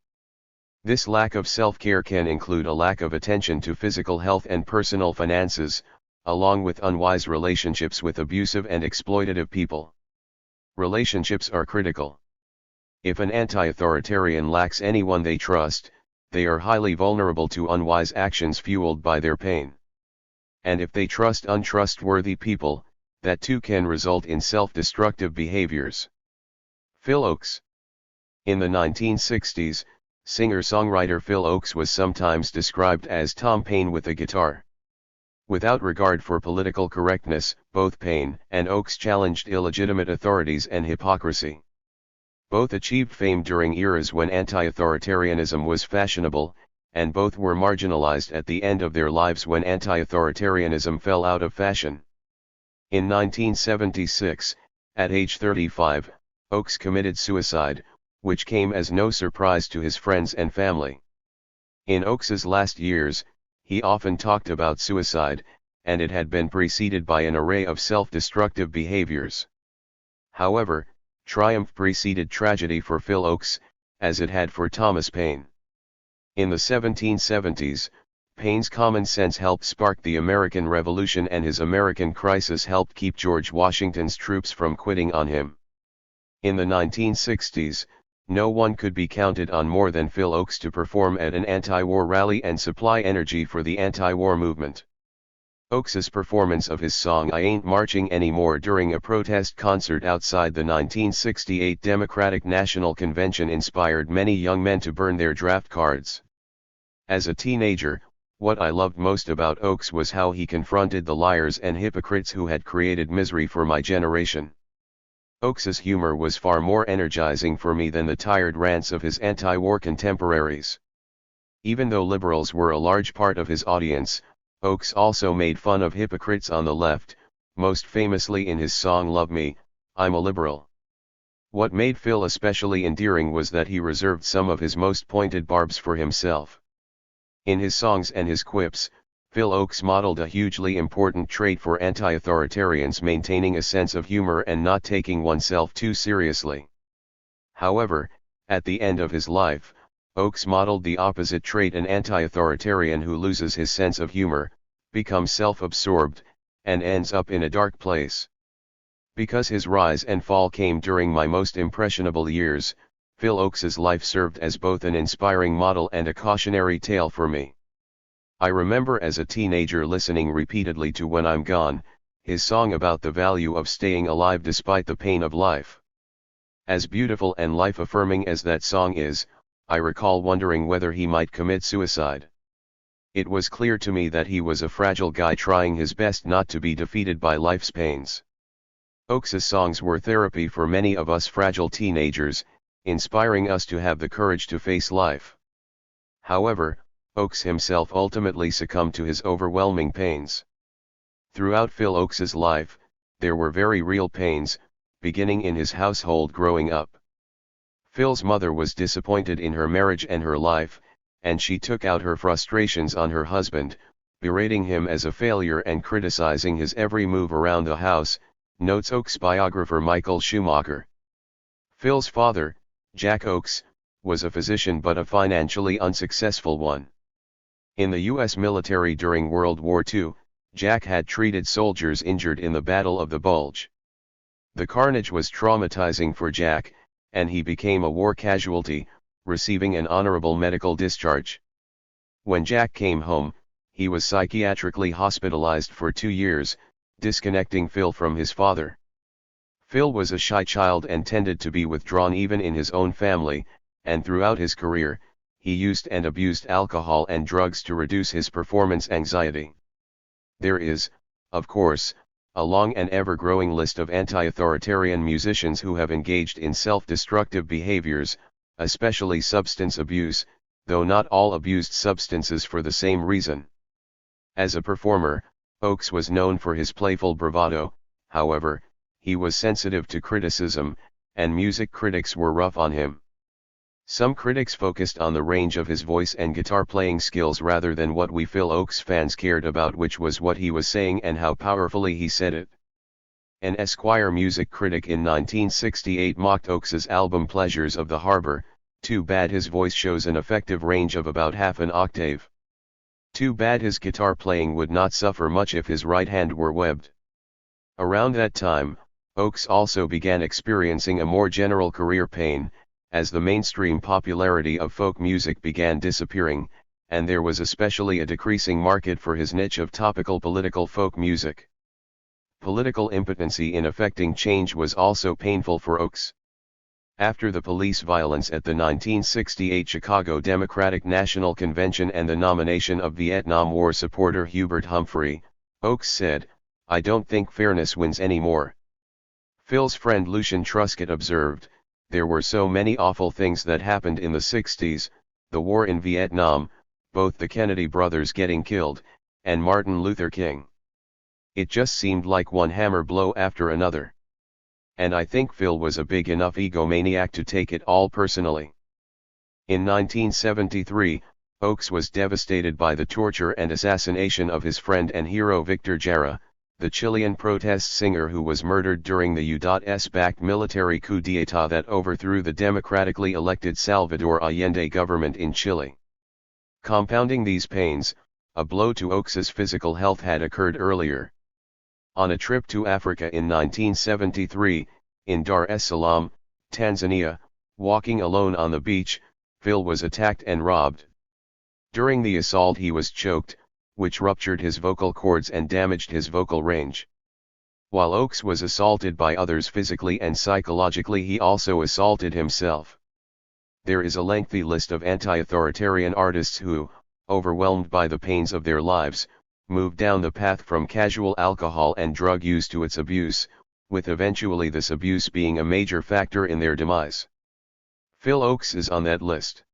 This lack of self-care can include a lack of attention to physical health and personal finances, along with unwise relationships with abusive and exploitative people. Relationships are critical. If an anti-authoritarian lacks anyone they trust, they are highly vulnerable to unwise actions fueled by their pain. And if they trust untrustworthy people, that too can result in self-destructive behaviors. Phil Oakes. In the 1960s, singer-songwriter Phil Oakes was sometimes described as Tom Paine with a guitar. Without regard for political correctness, both Paine and Oakes challenged illegitimate authorities and hypocrisy. Both achieved fame during eras when anti-authoritarianism was fashionable, and both were marginalized at the end of their lives when anti-authoritarianism fell out of fashion. In 1976, at age 35, Oakes committed suicide, which came as no surprise to his friends and family. In Oakes's last years, he often talked about suicide, and it had been preceded by an array of self-destructive behaviors. However, triumph preceded tragedy for Phil Oakes, as it had for Thomas Paine. In the 1770s, Paine's common sense helped spark the American Revolution, and his American crisis helped keep George Washington's troops from quitting on him. In the 1960s, no one could be counted on more than Phil Oakes to perform at an anti-war rally and supply energy for the anti-war movement. Oakes's performance of his song "I Ain't Marching Anymore" during a protest concert outside the 1968 Democratic National Convention inspired many young men to burn their draft cards. As a teenager, What I loved most about Oakes was how he confronted the liars and hypocrites who had created misery for my generation. Oakes's humor was far more energizing for me than the tired rants of his anti-war contemporaries. Even though liberals were a large part of his audience, Oakes also made fun of hypocrites on the left, most famously in his song Love Me, I'm a Liberal. What made Phil especially endearing was that he reserved some of his most pointed barbs for himself. In his songs and his quips, Phil Oakes modeled a hugely important trait for anti-authoritarians: maintaining a sense of humor and not taking oneself too seriously. However, at the end of his life, Oakes modeled the opposite trait: an anti-authoritarian who loses his sense of humor, becomes self-absorbed, and ends up in a dark place. Because his rise and fall came during my most impressionable years, Phil Oakes's life served as both an inspiring model and a cautionary tale for me. I remember as a teenager listening repeatedly to When I'm Gone, his song about the value of staying alive despite the pain of life. As beautiful and life-affirming as that song is, I recall wondering whether he might commit suicide. It was clear to me that he was a fragile guy trying his best not to be defeated by life's pains. Oakes's songs were therapy for many of us fragile teenagers, inspiring us to have the courage to face life. However, Oakes himself ultimately succumbed to his overwhelming pains. Throughout Phil Oakes's life, there were very real pains, beginning in his household growing up. Phil's mother was disappointed in her marriage and her life, and she took out her frustrations on her husband, berating him as a failure and criticizing his every move around the house, notes Oakes biographer Michael Schumacher. Phil's father, Jack Oakes, was a physician but a financially unsuccessful one. In the U.S. military during World War II, Jack had treated soldiers injured in the Battle of the Bulge. The carnage was traumatizing for Jack, and he became a war casualty, receiving an honorable medical discharge. When Jack came home, he was psychiatrically hospitalized for 2 years, disconnecting Phil from his father. Phil was a shy child and tended to be withdrawn even in his own family, and throughout his career, he used and abused alcohol and drugs to reduce his performance anxiety. There is, of course, a long and ever-growing list of anti-authoritarian musicians who have engaged in self-destructive behaviors, especially substance abuse, though not all abused substances for the same reason. As a performer, Oakes was known for his playful bravado. However, he was sensitive to criticism, and music critics were rough on him. Some critics focused on the range of his voice and guitar playing skills rather than what we Phil Oakes fans cared about, which was what he was saying and how powerfully he said it. An Esquire music critic in 1968 mocked Oakes's album Pleasures of the Harbor. Too bad his voice shows an effective range of about half an octave. Too bad his guitar playing would not suffer much if his right hand were webbed. Around that time, Oakes also began experiencing a more general career pain, as the mainstream popularity of folk music began disappearing, and there was especially a decreasing market for his niche of topical political folk music. Political impotency in effecting change was also painful for Oakes. After the police violence at the 1968 Chicago Democratic National Convention and the nomination of Vietnam War supporter Hubert Humphrey, Oakes said, "I don't think fairness wins anymore." Phil's friend Lucian Truscott observed, "There were so many awful things that happened in the 60s, the war in Vietnam, both the Kennedy brothers getting killed, and Martin Luther King. It just seemed like one hammer blow after another. And I think Phil was a big enough egomaniac to take it all personally." In 1973, Oakes was devastated by the torture and assassination of his friend and hero Victor Jara, the Chilean protest singer who was murdered during the U.S.-backed military coup d'état that overthrew the democratically elected Salvador Allende government in Chile. Compounding these pains, a blow to Oakes's physical health had occurred earlier. On a trip to Africa in 1973, in Dar es Salaam, Tanzania, walking alone on the beach, Phil was attacked and robbed. During the assault he was choked, which ruptured his vocal cords and damaged his vocal range. While Oakes was assaulted by others physically and psychologically, he also assaulted himself. There is a lengthy list of anti-authoritarian artists who, overwhelmed by the pains of their lives, moved down the path from casual alcohol and drug use to its abuse, with eventually this abuse being a major factor in their demise. Phil Ochs is on that list.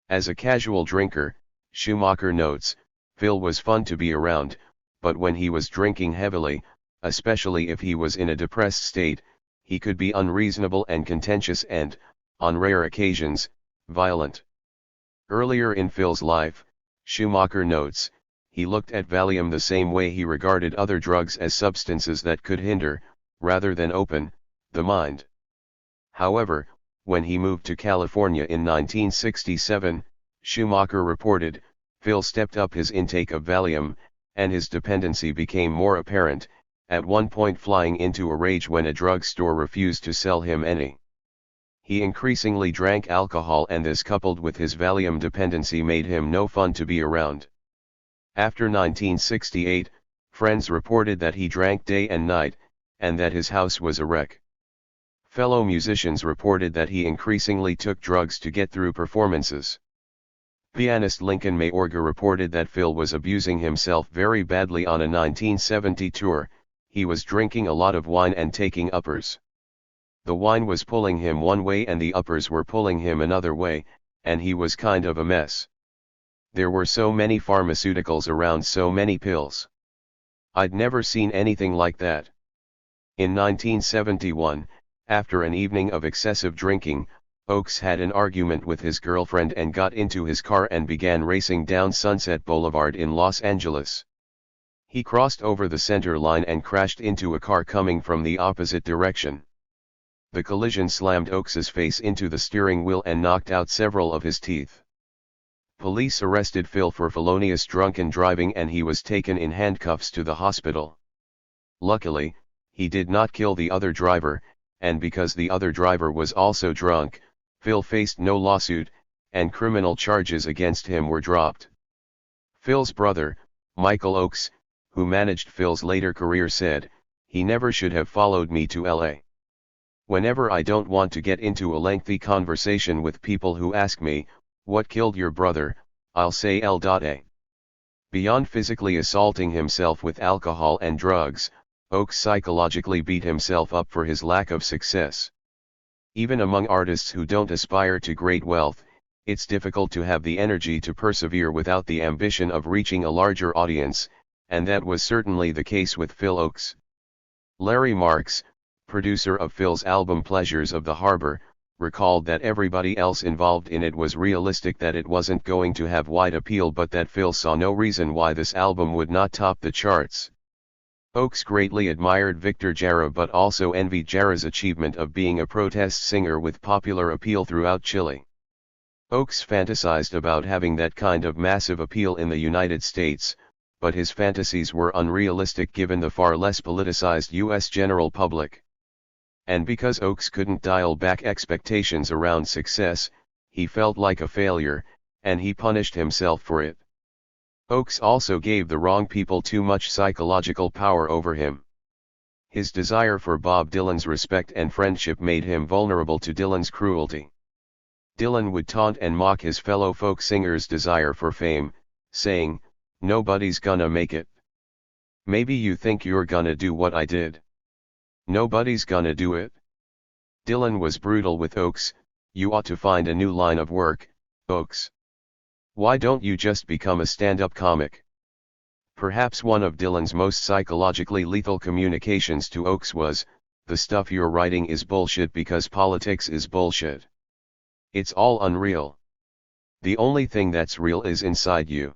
As a casual drinker, Schumacher notes, Phil was fun to be around, but when he was drinking heavily, especially if he was in a depressed state, he could be unreasonable and contentious and, on rare occasions, violent. Earlier in Phil's life, Schumacher notes, he looked at Valium the same way he regarded other drugs as substances that could hinder, rather than open, the mind. However, when he moved to California in 1967, Schumacher reported, Phil stepped up his intake of Valium, and his dependency became more apparent, at one point flying into a rage when a drugstore refused to sell him any. He increasingly drank alcohol, and this coupled with his Valium dependency made him no fun to be around. After 1968, friends reported that he drank day and night, and that his house was a wreck. Fellow musicians reported that he increasingly took drugs to get through performances. Pianist Lincoln Mayorga reported that Phil was abusing himself very badly on a 1970 tour. He was drinking a lot of wine and taking uppers. The wine was pulling him one way and the uppers were pulling him another way, and he was kind of a mess. There were so many pharmaceuticals around, so many pills. I'd never seen anything like that. In 1971, after an evening of excessive drinking, Ochs had an argument with his girlfriend and got into his car and began racing down Sunset Boulevard in Los Angeles. He crossed over the center line and crashed into a car coming from the opposite direction. The collision slammed Ochs's face into the steering wheel and knocked out several of his teeth. Police arrested Phil for felonious drunken driving and he was taken in handcuffs to the hospital. Luckily, he did not kill the other driver, and because the other driver was also drunk, Phil faced no lawsuit, and criminal charges against him were dropped. Phil's brother, Michael Ochs, who managed Phil's later career, said, "He never should have followed me to LA. Whenever I don't want to get into a lengthy conversation with people who ask me, 'What killed your brother?' I'll say L.A." Beyond physically assaulting himself with alcohol and drugs, Ochs psychologically beat himself up for his lack of success. Even among artists who don't aspire to great wealth, it's difficult to have the energy to persevere without the ambition of reaching a larger audience, and that was certainly the case with Phil Ochs. Larry Marks, producer of Phil's album Pleasures of the Harbor, recalled that everybody else involved in it was realistic that it wasn't going to have wide appeal, but that Phil saw no reason why this album would not top the charts. Ochs greatly admired Victor Jara but also envied Jara's achievement of being a protest singer with popular appeal throughout Chile. Ochs fantasized about having that kind of massive appeal in the United States, but his fantasies were unrealistic given the far less politicized U.S. general public. And because Ochs couldn't dial back expectations around success, he felt like a failure, and he punished himself for it. Ochs also gave the wrong people too much psychological power over him. His desire for Bob Dylan's respect and friendship made him vulnerable to Dylan's cruelty. Dylan would taunt and mock his fellow folk singers' desire for fame, saying, "Nobody's gonna make it. Maybe you think you're gonna do what I did. Nobody's gonna do it." Dylan was brutal with Ochs. "You ought to find a new line of work, Ochs. Why don't you just become a stand-up comic?" Perhaps one of Dylan's most psychologically lethal communications to Ochs was, "The stuff you're writing is bullshit because politics is bullshit. It's all unreal. The only thing that's real is inside you.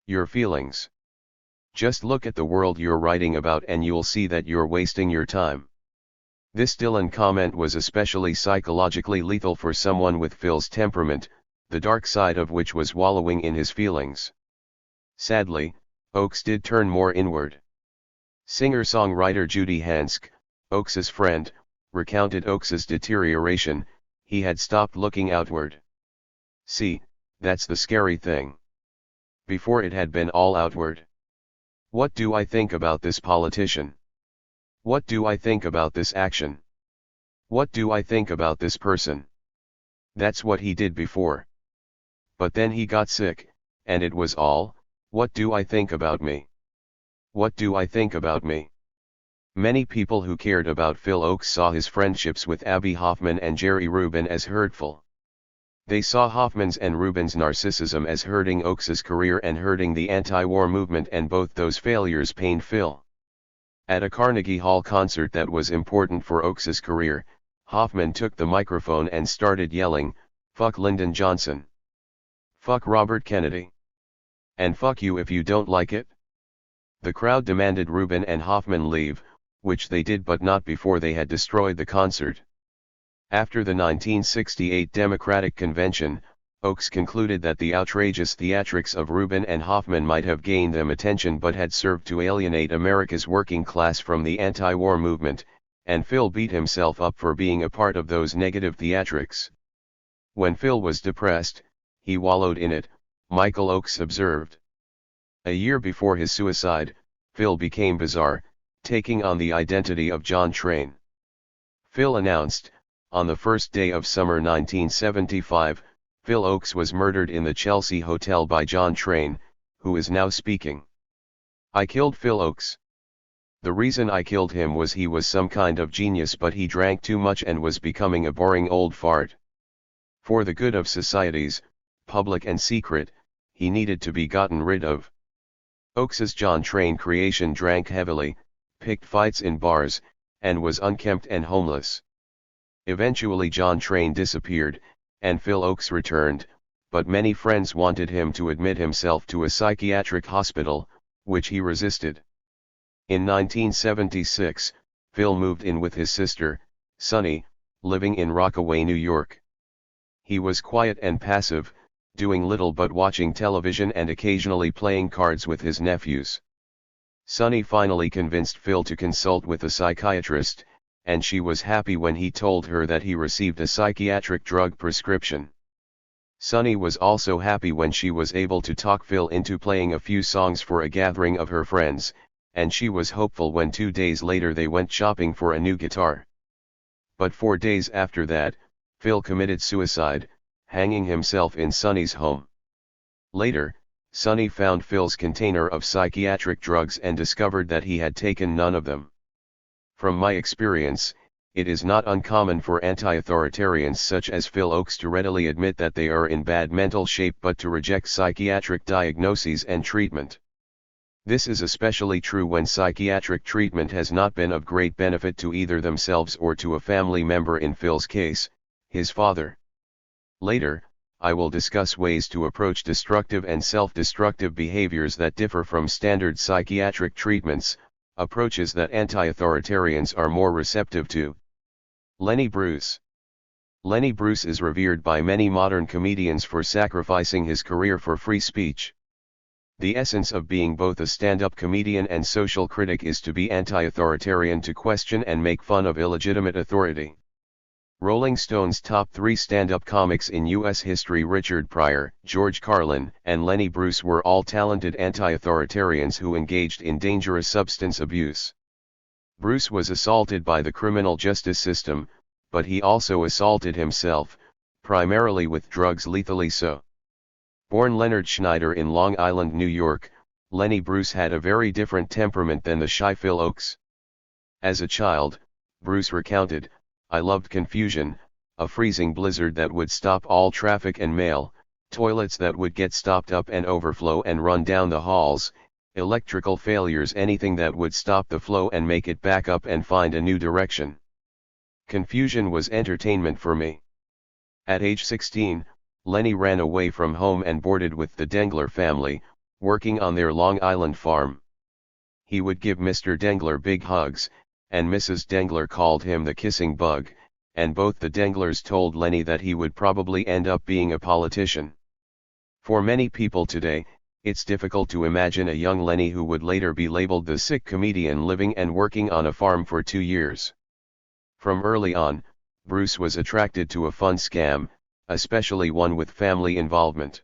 Your feelings. Just look at the world you're writing about and you'll see that you're wasting your time." This Dylan comment was especially psychologically lethal for someone with Phil's temperament, the dark side of which was wallowing in his feelings. Sadly, Ochs did turn more inward. Singer-songwriter Judy Hansk, Ochs's friend, recounted Ochs's deterioration. He had stopped looking outward. "See, that's the scary thing. Before it had been all outward. What do I think about this politician? What do I think about this action? What do I think about this person?" That's what he did before. But then he got sick, and it was all, "What do I think about me? What do I think about me?" Many people who cared about Phil Ochs saw his friendships with Abbie Hoffman and Jerry Rubin as hurtful. They saw Hoffman's and Rubin's narcissism as hurting Ochs's career and hurting the anti-war movement, and both those failures pained Phil. At a Carnegie Hall concert that was important for Ochs's career, Hoffman took the microphone and started yelling, "Fuck Lyndon Johnson. Fuck Robert Kennedy. And fuck you if you don't like it." The crowd demanded Rubin and Hoffman leave, which they did, but not before they had destroyed the concert. After the 1968 Democratic Convention, Ochs concluded that the outrageous theatrics of Rubin and Hoffman might have gained them attention but had served to alienate America's working class from the anti-war movement, and Phil beat himself up for being a part of those negative theatrics. When Phil was depressed, he wallowed in it, Michael Ochs observed. A year before his suicide, Phil became bizarre, taking on the identity of John Train. Phil announced, on the first day of summer 1975, Phil Ochs was murdered in the Chelsea Hotel by John Train, who is now speaking. "I killed Phil Ochs. The reason I killed him was he was some kind of genius, but he drank too much and was becoming a boring old fart. For the good of societies, public and secret, he needed to be gotten rid of." Ochs's John Train creation drank heavily, picked fights in bars, and was unkempt and homeless. Eventually John Train disappeared, and Phil Ochs returned, but many friends wanted him to admit himself to a psychiatric hospital, which he resisted. In 1976, Phil moved in with his sister, Sunny, living in Rockaway, New York. He was quiet and passive, doing little but watching television and occasionally playing cards with his nephews. Sunny finally convinced Phil to consult with a psychiatrist, and she was happy when he told her that he received a psychiatric drug prescription. Sunny was also happy when she was able to talk Phil into playing a few songs for a gathering of her friends, and she was hopeful when 2 days later they went shopping for a new guitar. But 4 days after that, Phil committed suicide, hanging himself in Sunny's home. Later, Sunny found Phil's container of psychiatric drugs and discovered that he had taken none of them. From my experience, it is not uncommon for anti-authoritarians such as Phil Ochs to readily admit that they are in bad mental shape but to reject psychiatric diagnoses and treatment. This is especially true when psychiatric treatment has not been of great benefit to either themselves or to a family member, in Phil's case, his father. Later, I will discuss ways to approach destructive and self-destructive behaviors that differ from standard psychiatric treatments, approaches that anti-authoritarians are more receptive to. Lenny Bruce. Lenny Bruce is revered by many modern comedians for sacrificing his career for free speech. The essence of being both a stand-up comedian and social critic is to be anti-authoritarian, to question and make fun of illegitimate authority. Rolling Stone's top 3 stand-up comics in U.S. history, Richard Pryor, George Carlin, and Lenny Bruce, were all talented anti-authoritarians who engaged in dangerous substance abuse. Bruce was assaulted by the criminal justice system, but he also assaulted himself, primarily with drugs, lethally so. Born Leonard Schneider in Long Island, New York, Lenny Bruce had a very different temperament than the shy Phil Ochs. As a child, Bruce recounted, "I loved confusion, a freezing blizzard that would stop all traffic and mail, toilets that would get stopped up and overflow and run down the halls, electrical failures, anything that would stop the flow and make it back up and find a new direction. Confusion was entertainment for me." At age 16, Lenny ran away from home and boarded with the Dengler family, working on their Long Island farm. He would give Mr. Dengler big hugs, and Mrs. Dengler called him the kissing bug, and both the Denglers told Lenny that he would probably end up being a politician. For many people today, it's difficult to imagine a young Lenny who would later be labeled the sick comedian living and working on a farm for 2 years. From early on, Bruce was attracted to a fun scam, especially one with family involvement.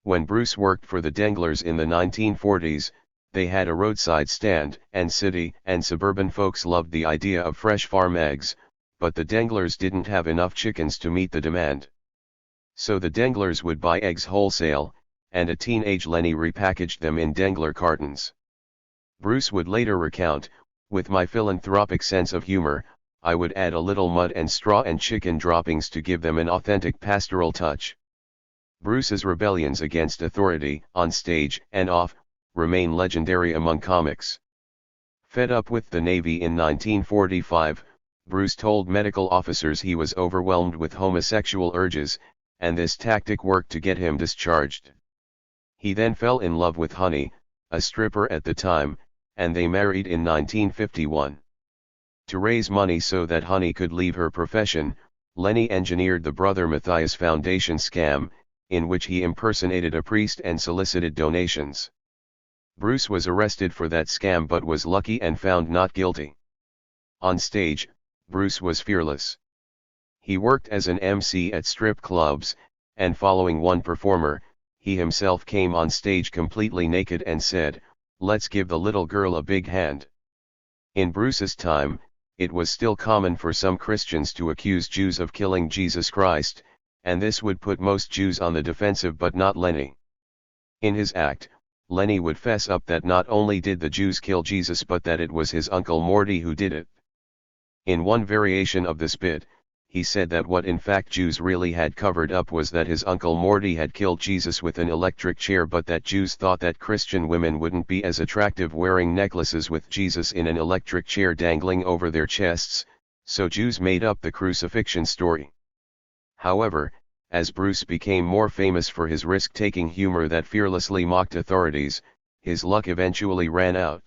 When Bruce worked for the Denglers in the 1940s, they had a roadside stand, and city and suburban folks loved the idea of fresh farm eggs, but the Denglers didn't have enough chickens to meet the demand. So the Denglers would buy eggs wholesale, and a teenage Lenny repackaged them in Dengler cartons. Bruce would later recount, "With my philanthropic sense of humor, I would add a little mud and straw and chicken droppings to give them an authentic pastoral touch." Bruce's rebellions against authority, on stage and off, remain legendary among comics. Fed up with the Navy in 1945, Bruce told medical officers he was overwhelmed with homosexual urges, and this tactic worked to get him discharged. He then fell in love with Honey, a stripper at the time, and they married in 1951. To raise money so that Honey could leave her profession, Lenny engineered the Brother Matthias Foundation scam, in which he impersonated a priest and solicited donations. Bruce was arrested for that scam but was lucky and found not guilty. On stage, Bruce was fearless. He worked as an MC at strip clubs, and following one performer, he himself came on stage completely naked and said, "Let's give the little girl a big hand." In Bruce's time, it was still common for some Christians to accuse Jews of killing Jesus Christ, and this would put most Jews on the defensive but not Lenny. In his act, Lenny would fess up that not only did the Jews kill Jesus but that it was his Uncle Morty who did it. In one variation of this bit, he said that what in fact Jews really had covered up was that his Uncle Morty had killed Jesus with an electric chair, but that Jews thought that Christian women wouldn't be as attractive wearing necklaces with Jesus in an electric chair dangling over their chests, so Jews made up the crucifixion story. However, as Bruce became more famous for his risk-taking humor that fearlessly mocked authorities, his luck eventually ran out.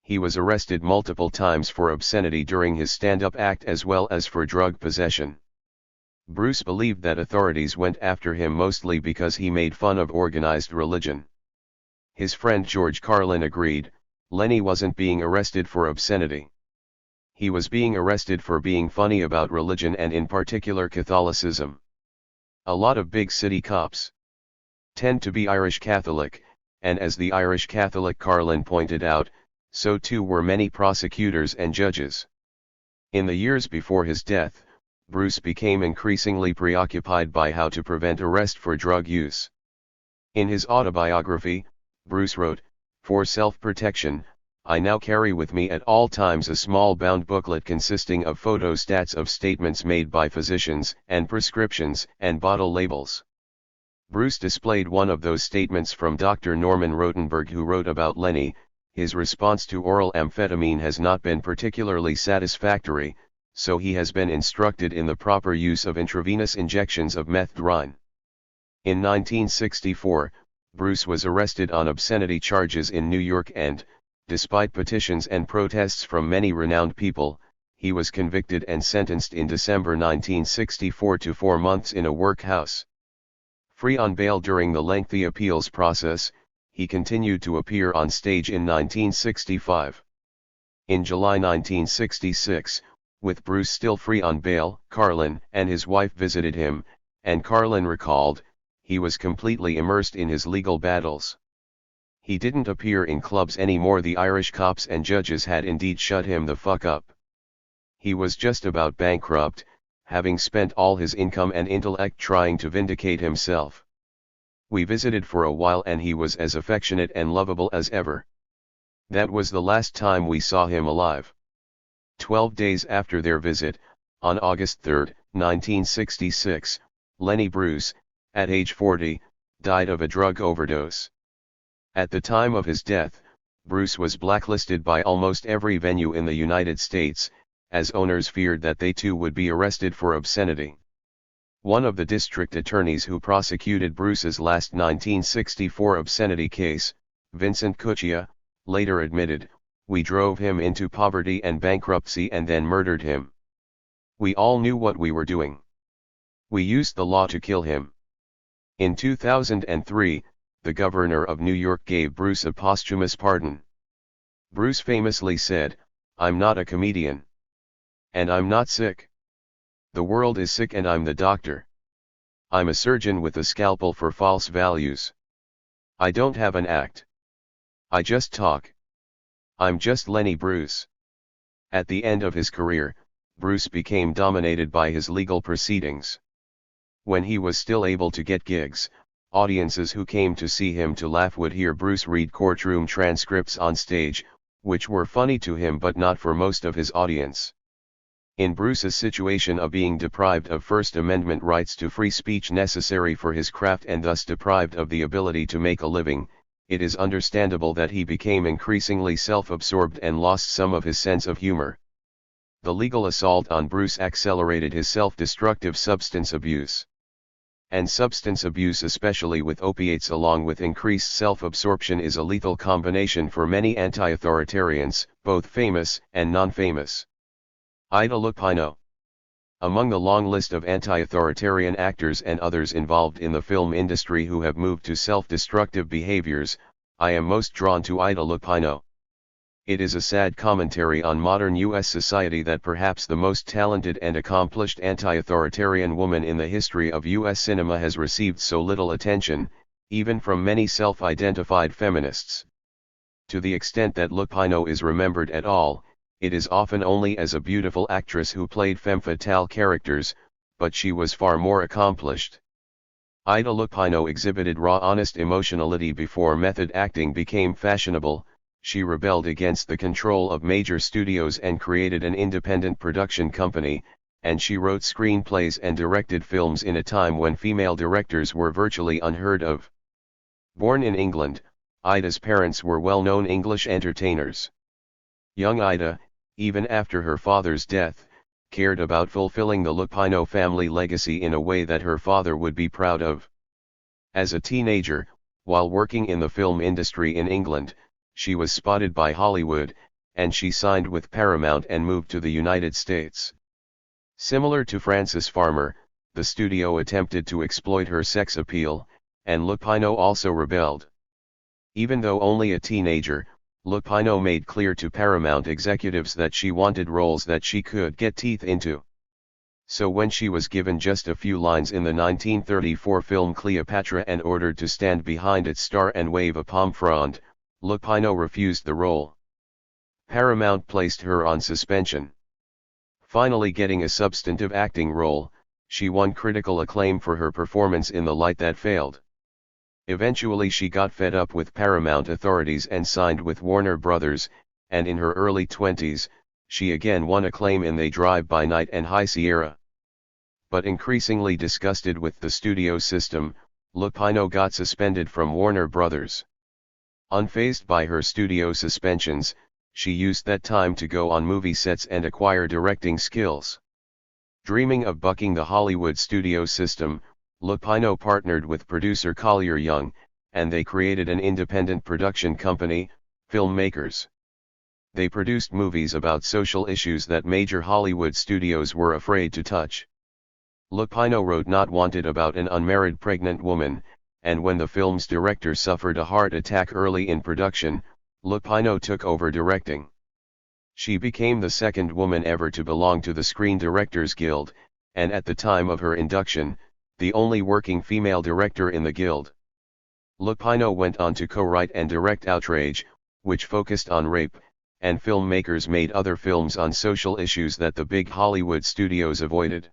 He was arrested multiple times for obscenity during his stand-up act as well as for drug possession. Bruce believed that authorities went after him mostly because he made fun of organized religion. His friend George Carlin agreed, Lenny wasn't being arrested for obscenity. He was being arrested for being funny about religion and in particular Catholicism. A lot of big city cops tend to be Irish Catholic, and as the Irish Catholic Carlin pointed out, so too were many prosecutors and judges. In the years before his death, Bruce became increasingly preoccupied by how to prevent arrest for drug use. In his autobiography, Bruce wrote, "For self-protection, I now carry with me at all times a small bound booklet consisting of photostats of statements made by physicians, and prescriptions, and bottle labels." Bruce displayed one of those statements from Dr. Norman Rotenberg, who wrote about Lenny, "His response to oral amphetamine has not been particularly satisfactory, so he has been instructed in the proper use of intravenous injections of methadone." In 1964, Bruce was arrested on obscenity charges in New York and, despite petitions and protests from many renowned people, he was convicted and sentenced in December 1964 to 4 months in a workhouse. Free on bail during the lengthy appeals process, he continued to appear on stage in 1965. In July 1966, with Bruce still free on bail, Carlin and his wife visited him, and Carlin recalled, he was completely immersed in his legal battles. He didn't appear in clubs anymore. The Irish cops and judges had indeed shut him the fuck up. He was just about bankrupt, having spent all his income and intellect trying to vindicate himself. We visited for a while and he was as affectionate and lovable as ever. That was the last time we saw him alive. 12 days after their visit, on August 3, 1966, Lenny Bruce, at age 40, died of a drug overdose. At the time of his death, Bruce was blacklisted by almost every venue in the United States, as owners feared that they too would be arrested for obscenity. One of the district attorneys who prosecuted Bruce's last 1964 obscenity case, Vincent Cuccia, later admitted, "We drove him into poverty and bankruptcy and then murdered him. We all knew what we were doing. We used the law to kill him." In 2003, the governor of New York gave Bruce a posthumous pardon. Bruce famously said, "I'm not a comedian. And I'm not sick. The world is sick and I'm the doctor. I'm a surgeon with a scalpel for false values. I don't have an act. I just talk. I'm just Lenny Bruce." At the end of his career, Bruce became dominated by his legal proceedings. When he was still able to get gigs, Audiences who came to see him to laugh would hear Bruce read courtroom transcripts on stage, which were funny to him but not for most of his audience. In Bruce's situation of being deprived of First Amendment rights to free speech necessary for his craft and thus deprived of the ability to make a living, it is understandable that he became increasingly self-absorbed and lost some of his sense of humor. The legal assault on Bruce accelerated his self-destructive substance abuse. And substance abuse, especially with opiates along with increased self-absorption, is a lethal combination for many anti-authoritarians, both famous and non-famous. Ida Lupino. Among the long list of anti-authoritarian actors and others involved in the film industry who have moved to self-destructive behaviors, I am most drawn to Ida Lupino. It is a sad commentary on modern U.S. society that perhaps the most talented and accomplished anti-authoritarian woman in the history of U.S. cinema has received so little attention, even from many self-identified feminists. To the extent that Lupino is remembered at all, it is often only as a beautiful actress who played femme fatale characters, but she was far more accomplished. Ida Lupino exhibited raw honest emotionality before method acting became fashionable. She rebelled against the control of major studios and created an independent production company, and she wrote screenplays and directed films in a time when female directors were virtually unheard of. Born in England, Ida's parents were well-known English entertainers. Young Ida, even after her father's death, cared about fulfilling the Lupino family legacy in a way that her father would be proud of. As a teenager, while working in the film industry in England, she was spotted by Hollywood, and she signed with Paramount and moved to the United States. Similar to Frances Farmer, the studio attempted to exploit her sex appeal, and Lupino also rebelled. Even though only a teenager, Lupino made clear to Paramount executives that she wanted roles that she could get teeth into. So when she was given just a few lines in the 1934 film Cleopatra and ordered to stand behind its star and wave a palm frond, Lupino refused the role. Paramount placed her on suspension. Finally getting a substantive acting role, she won critical acclaim for her performance in The Light That Failed. Eventually she got fed up with Paramount authorities and signed with Warner Brothers, and in her early 20s, she again won acclaim in They Drive By Night and High Sierra. But increasingly disgusted with the studio system, Lupino got suspended from Warner Brothers. Unfazed by her studio suspensions, she used that time to go on movie sets and acquire directing skills. Dreaming of bucking the Hollywood studio system, Lupino partnered with producer Collier Young, and they created an independent production company, Filmmakers. They produced movies about social issues that major Hollywood studios were afraid to touch. Lupino wrote Not Wanted about an unmarried pregnant woman, and when the film's director suffered a heart attack early in production, Lupino took over directing. She became the second woman ever to belong to the Screen Directors Guild, and at the time of her induction, the only working female director in the guild. Lupino went on to co-write and direct Outrage, which focused on rape, and Filmmakers made other films on social issues that the big Hollywood studios avoided.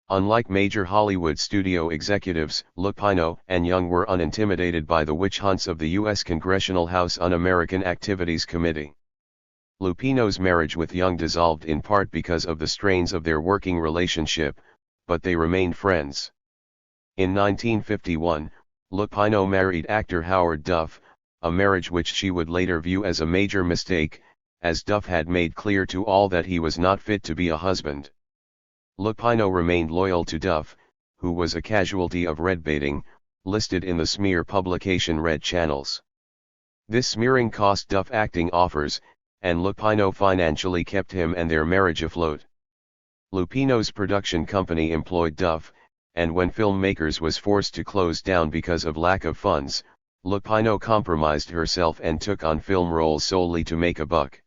Unlike major Hollywood studio executives, Lupino and Young were unintimidated by the witch hunts of the U.S. Congressional House Un-American Activities Committee. Lupino's marriage with Young dissolved in part because of the strains of their working relationship, but they remained friends. In 1951, Lupino married actor Howard Duff, a marriage which she would later view as a major mistake, as Duff had made clear to all that he was not fit to be a husband. Lupino remained loyal to Duff, who was a casualty of redbaiting, listed in the smear publication Red Channels. This smearing cost Duff acting offers, and Lupino financially kept him and their marriage afloat. Lupino's production company employed Duff, and when Filmmakers was forced to close down because of lack of funds, Lupino compromised herself and took on film roles solely to make a buck.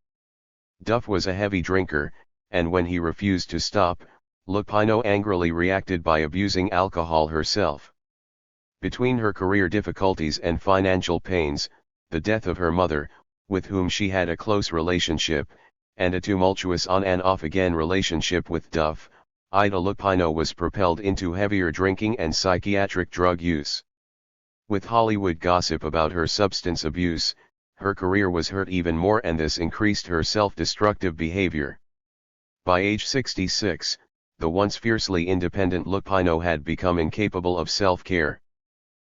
Duff was a heavy drinker, and when he refused to stop, Lupino angrily reacted by abusing alcohol herself. Between her career difficulties and financial pains, the death of her mother, with whom she had a close relationship, and a tumultuous on and off again relationship with Duff, Ida Lupino was propelled into heavier drinking and psychiatric drug use. With Hollywood gossip about her substance abuse, her career was hurt even more, and this increased her self-destructive behavior. By age 66, the once fiercely independent Lupino had become incapable of self-care.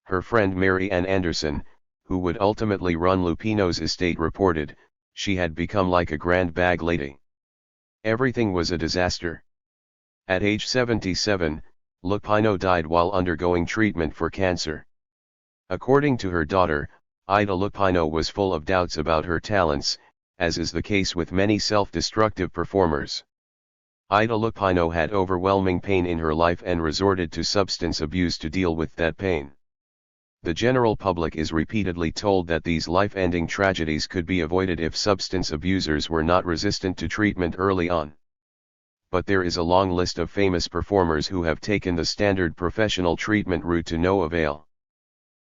Her friend Mary Ann Anderson, who would ultimately run Lupino's estate, reported, she had become like a grand bag lady. Everything was a disaster. At age 77, Lupino died while undergoing treatment for cancer. According to her daughter, Ida Lupino was full of doubts about her talents, as is the case with many self-destructive performers. Ida Lupino had overwhelming pain in her life and resorted to substance abuse to deal with that pain. The general public is repeatedly told that these life-ending tragedies could be avoided if substance abusers were not resistant to treatment early on. But there is a long list of famous performers who have taken the standard professional treatment route to no avail.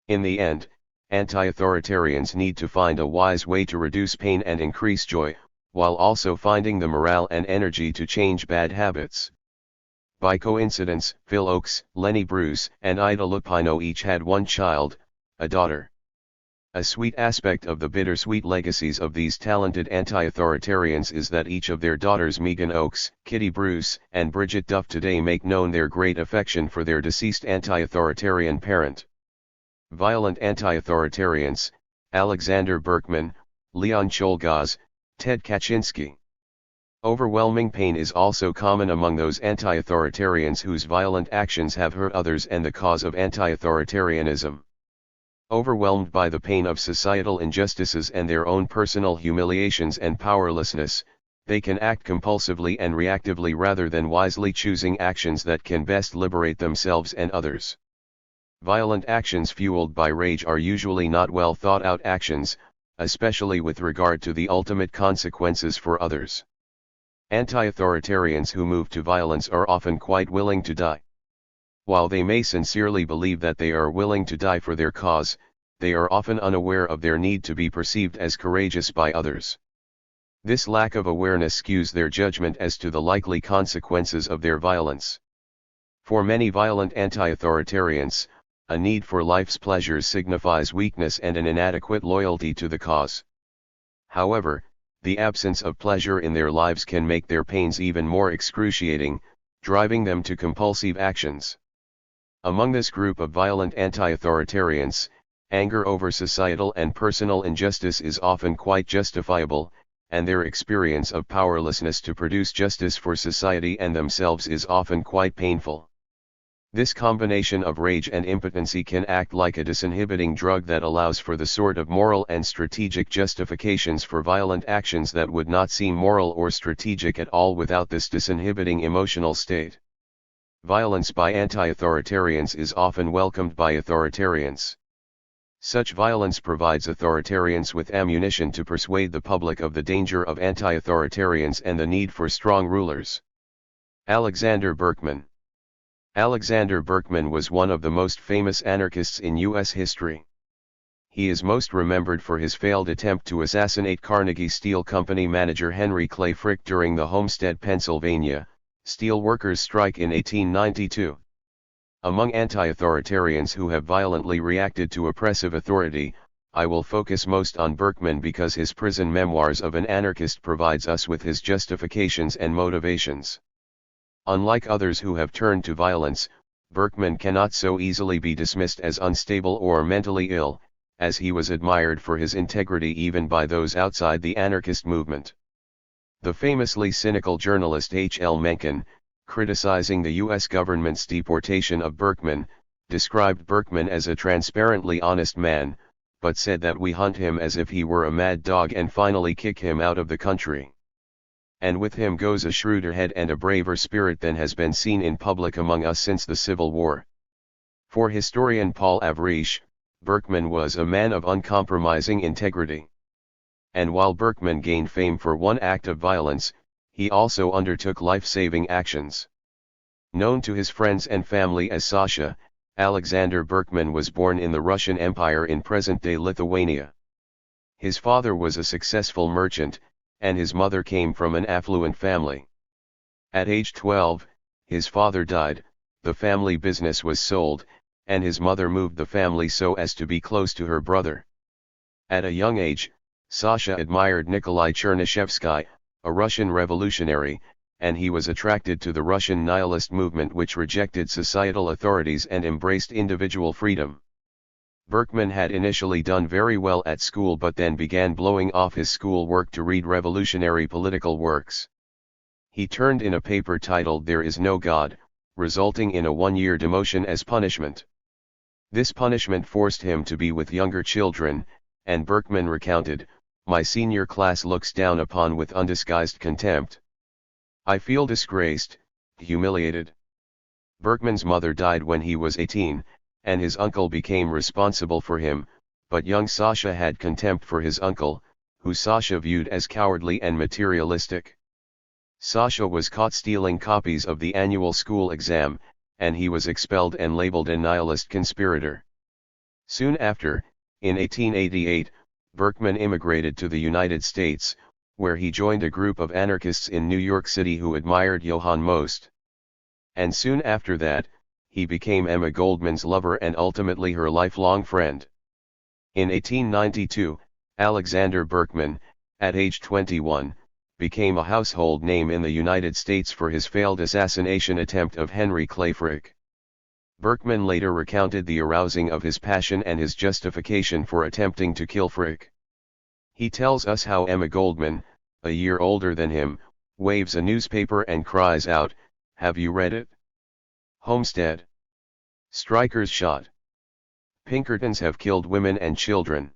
In the end, anti-authoritarians need to find a wise way to reduce pain and increase joy, while also finding the morale and energy to change bad habits. By coincidence, Phil Oakes, Lenny Bruce, and Ida Lupino each had one child, a daughter. A sweet aspect of the bittersweet legacies of these talented anti-authoritarians is that each of their daughters, Megan Oakes, Kitty Bruce, and Bridget Duff, today make known their great affection for their deceased anti-authoritarian parent. Violent anti-authoritarians: Alexander Berkman, Leon Czolgosz, Ted Kaczynski. Overwhelming pain is also common among those anti-authoritarians whose violent actions have hurt others and the cause of anti-authoritarianism. Overwhelmed by the pain of societal injustices and their own personal humiliations and powerlessness, they can act compulsively and reactively rather than wisely choosing actions that can best liberate themselves and others. Violent actions fueled by rage are usually not well thought out actions, especially with regard to the ultimate consequences for others. Anti-authoritarians who move to violence are often quite willing to die. While they may sincerely believe that they are willing to die for their cause, they are often unaware of their need to be perceived as courageous by others. This lack of awareness skews their judgment as to the likely consequences of their violence. For many violent anti-authoritarians, a need for life's pleasures signifies weakness and an inadequate loyalty to the cause. However, the absence of pleasure in their lives can make their pains even more excruciating, driving them to compulsive actions. Among this group of violent anti-authoritarians, anger over societal and personal injustice is often quite justifiable, and their experience of powerlessness to produce justice for society and themselves is often quite painful. This combination of rage and impotency can act like a disinhibiting drug that allows for the sort of moral and strategic justifications for violent actions that would not seem moral or strategic at all without this disinhibiting emotional state. Violence by anti-authoritarians is often welcomed by authoritarians. Such violence provides authoritarians with ammunition to persuade the public of the danger of anti-authoritarians and the need for strong rulers. Alexander Berkman. Alexander Berkman was one of the most famous anarchists in U.S. history. He is most remembered for his failed attempt to assassinate Carnegie Steel Company manager Henry Clay Frick during the Homestead, Pennsylvania, steel workers' strike in 1892. Among anti-authoritarians who have violently reacted to oppressive authority, I will focus most on Berkman because his prison memoirs of an anarchist provides us with his justifications and motivations. Unlike others who have turned to violence, Berkman cannot so easily be dismissed as unstable or mentally ill, as he was admired for his integrity even by those outside the anarchist movement. The famously cynical journalist H. L. Mencken, criticizing the U.S. government's deportation of Berkman, described Berkman as a transparently honest man, but said that we hunt him as if he were a mad dog and finally kick him out of the country. And with him goes a shrewder head and a braver spirit than has been seen in public among us since the Civil War. For historian Paul Avrish, Berkman was a man of uncompromising integrity. And while Berkman gained fame for one act of violence, he also undertook life-saving actions. Known to his friends and family as Sasha, Alexander Berkman was born in the Russian Empire in present-day Lithuania. His father was a successful merchant, and his mother came from an affluent family. At age 12, his father died, the family business was sold, and his mother moved the family so as to be close to her brother. At a young age, Sasha admired Nikolai Chernyshevsky, a Russian revolutionary, and he was attracted to the Russian nihilist movement which rejected societal authorities and embraced individual freedom. Berkman had initially done very well at school but then began blowing off his school work to read revolutionary political works. He turned in a paper titled "There is No God," resulting in a 1-year demotion as punishment. This punishment forced him to be with younger children, and Berkman recounted, "My senior class looks down upon with undisguised contempt. I feel disgraced, humiliated." Berkman's mother died when he was 18, and his uncle became responsible for him, but young Sasha had contempt for his uncle, who Sasha viewed as cowardly and materialistic. Sasha was caught stealing copies of the annual school exam, and he was expelled and labeled a nihilist conspirator. Soon after, in 1888, Berkman immigrated to the United States, where he joined a group of anarchists in New York City who admired Johann most. And soon after that, he became Emma Goldman's lover and ultimately her lifelong friend. In 1892, Alexander Berkman, at age 21, became a household name in the United States for his failed assassination attempt of Henry Clay Frick. Berkman later recounted the arousing of his passion and his justification for attempting to kill Frick. He tells us how Emma Goldman, a year older than him, waves a newspaper and cries out, "Have you read it? Homestead. Strikers shot. Pinkertons have killed women and children."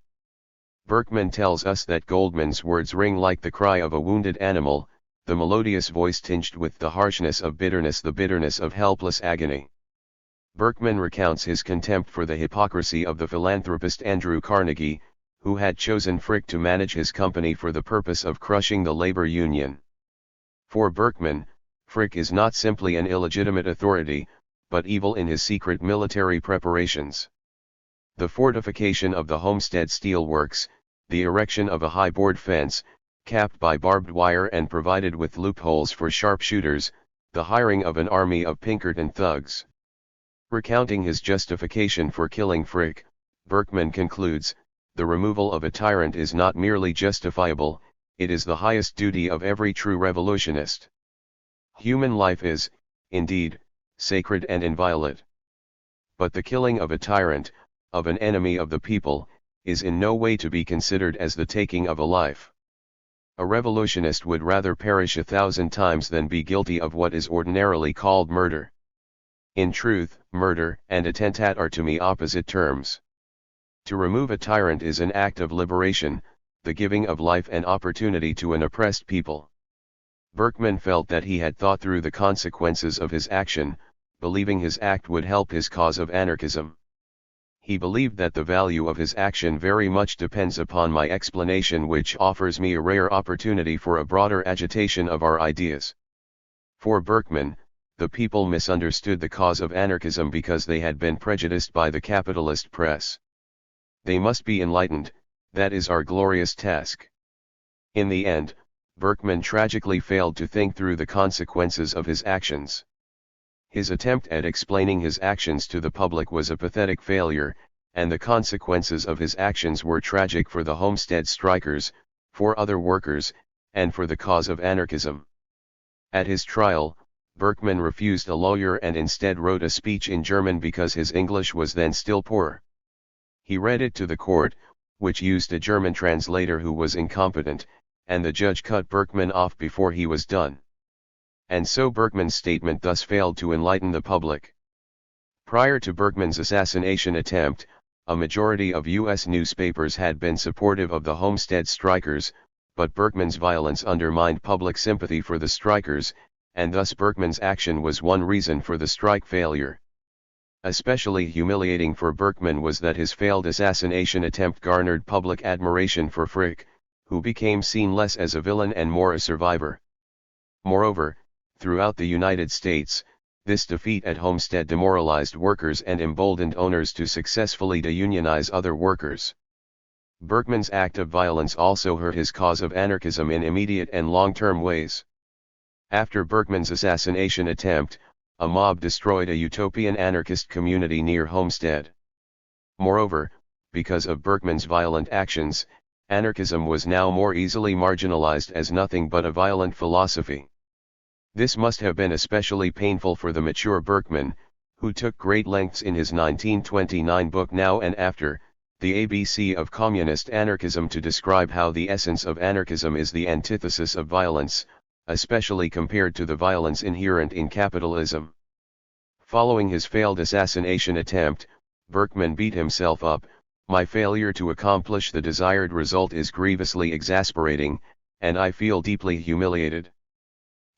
Berkman tells us that Goldman's words ring like the cry of a wounded animal, the melodious voice tinged with the harshness of bitterness, the bitterness of helpless agony. Berkman recounts his contempt for the hypocrisy of the philanthropist Andrew Carnegie, who had chosen Frick to manage his company for the purpose of crushing the labor union. For Berkman, Frick is not simply an illegitimate authority, but evil in his secret military preparations. The fortification of the Homestead Steel Works, the erection of a high board fence, capped by barbed wire and provided with loopholes for sharpshooters, the hiring of an army of Pinkerton thugs. Recounting his justification for killing Frick, Berkman concludes, "The removal of a tyrant is not merely justifiable, it is the highest duty of every true revolutionist. Human life is, indeed, sacred and inviolate. But the killing of a tyrant, of an enemy of the people, is in no way to be considered as the taking of a life. A revolutionist would rather perish 1,000 times than be guilty of what is ordinarily called murder. In truth, murder and attentat are to me opposite terms. To remove a tyrant is an act of liberation, the giving of life and opportunity to an oppressed people." Berkman felt that he had thought through the consequences of his action, believing his act would help his cause of anarchism. He believed that the value of his action very much depends upon my explanation, which offers me a rare opportunity for a broader agitation of our ideas. For Berkman, the people misunderstood the cause of anarchism because they had been prejudiced by the capitalist press. They must be enlightened, that is our glorious task. In the end, Berkman tragically failed to think through the consequences of his actions. His attempt at explaining his actions to the public was a pathetic failure, and the consequences of his actions were tragic for the Homestead strikers, for other workers, and for the cause of anarchism. At his trial, Berkman refused a lawyer and instead wrote a speech in German because his English was then still poor. He read it to the court, which used a German translator who was incompetent, and the judge cut Berkman off before he was done. And so Berkman's statement thus failed to enlighten the public. Prior to Berkman's assassination attempt, a majority of U.S. newspapers had been supportive of the Homestead strikers, but Berkman's violence undermined public sympathy for the strikers, and thus Berkman's action was one reason for the strike failure. Especially humiliating for Berkman was that his failed assassination attempt garnered public admiration for Frick, who became seen less as a villain and more a survivor. Moreover, throughout the United States, this defeat at Homestead demoralized workers and emboldened owners to successfully deunionize other workers. Berkman's act of violence also hurt his cause of anarchism in immediate and long-term ways. After Berkman's assassination attempt, a mob destroyed a utopian anarchist community near Homestead. Moreover, because of Berkman's violent actions, anarchism was now more easily marginalized as nothing but a violent philosophy. This must have been especially painful for the mature Berkman, who took great lengths in his 1929 book Now and After, The ABC of Communist Anarchism to describe how the essence of anarchism is the antithesis of violence, especially compared to the violence inherent in capitalism. Following his failed assassination attempt, Berkman beat himself up. My failure to accomplish the desired result is grievously exasperating, and I feel deeply humiliated.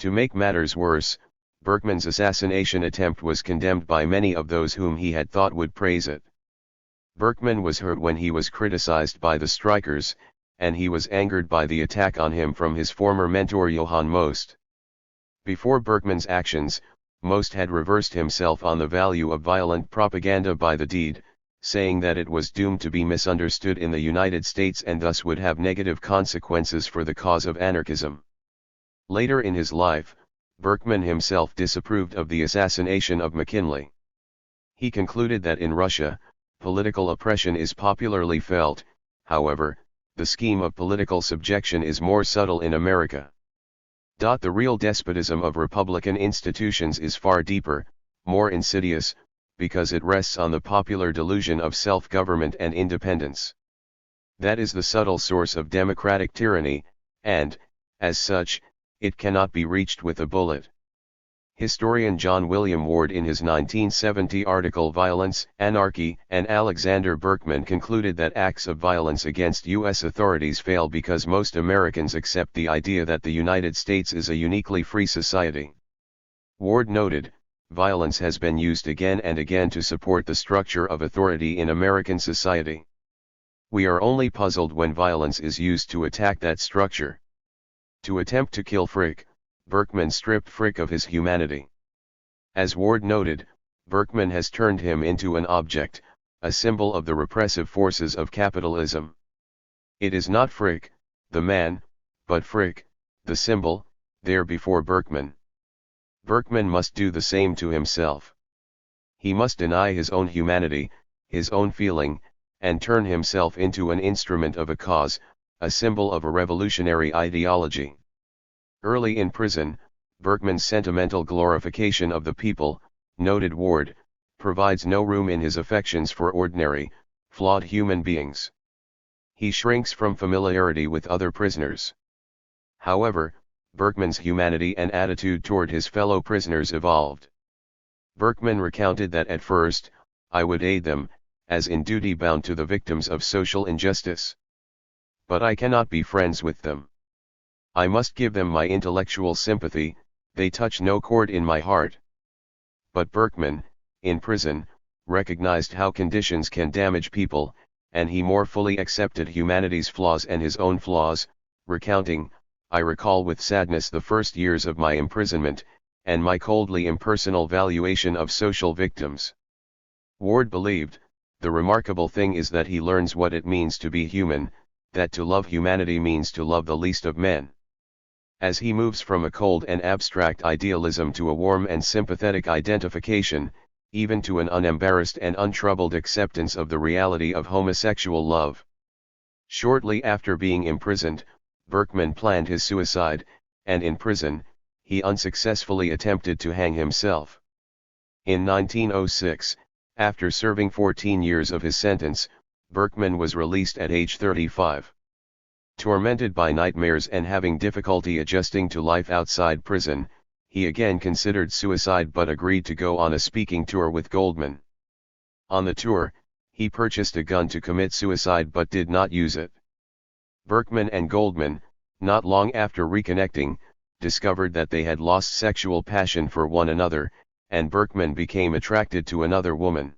To make matters worse, Berkman's assassination attempt was condemned by many of those whom he had thought would praise it. Berkman was hurt when he was criticized by the strikers, and he was angered by the attack on him from his former mentor Johann Most. Before Berkman's actions, Most had reversed himself on the value of violent propaganda by the deed, saying that it was doomed to be misunderstood in the United States and thus would have negative consequences for the cause of anarchism. Later in his life, Berkman himself disapproved of the assassination of McKinley. He concluded that in Russia, political oppression is popularly felt, however, the scheme of political subjection is more subtle in America. The real despotism of republican institutions is far deeper, more insidious, because it rests on the popular delusion of self-government and independence. That is the subtle source of democratic tyranny, and, as such, it cannot be reached with a bullet. Historian John William Ward in his 1970 article Violence, Anarchy, and Alexander Berkman concluded that acts of violence against U.S. authorities fail because most Americans accept the idea that the United States is a uniquely free society. Ward noted, violence has been used again and again to support the structure of authority in American society. We are only puzzled when violence is used to attack that structure. To attempt to kill Frick, Berkman stripped Frick of his humanity. As Ward noted, Berkman has turned him into an object, a symbol of the repressive forces of capitalism. It is not Frick, the man, but Frick, the symbol, there before Berkman. Berkman must do the same to himself. He must deny his own humanity, his own feeling, and turn himself into an instrument of a cause, a symbol of a revolutionary ideology. Early in prison, Berkman's sentimental glorification of the people, noted Ward, provides no room in his affections for ordinary, flawed human beings. He shrinks from familiarity with other prisoners. However, Berkman's humanity and attitude toward his fellow prisoners evolved. Berkman recounted that at first, I would aid them, as in duty bound to the victims of social injustice. But I cannot be friends with them. I must give them my intellectual sympathy, they touch no chord in my heart. But Berkman, in prison, recognized how conditions can damage people, and he more fully accepted humanity's flaws and his own flaws, recounting, I recall with sadness the first years of my imprisonment, and my coldly impersonal valuation of social victims. Ward believed, the remarkable thing is that he learns what it means to be human, that to love humanity means to love the least of men. As he moves from a cold and abstract idealism to a warm and sympathetic identification, even to an unembarrassed and untroubled acceptance of the reality of homosexual love. Shortly after being imprisoned, Berkman planned his suicide, and in prison, he unsuccessfully attempted to hang himself. In 1906, after serving 14 years of his sentence, Berkman was released at age 35. Tormented by nightmares and having difficulty adjusting to life outside prison, he again considered suicide but agreed to go on a speaking tour with Goldman. On the tour, he purchased a gun to commit suicide but did not use it. Berkman and Goldman, not long after reconnecting, discovered that they had lost sexual passion for one another, and Berkman became attracted to another woman.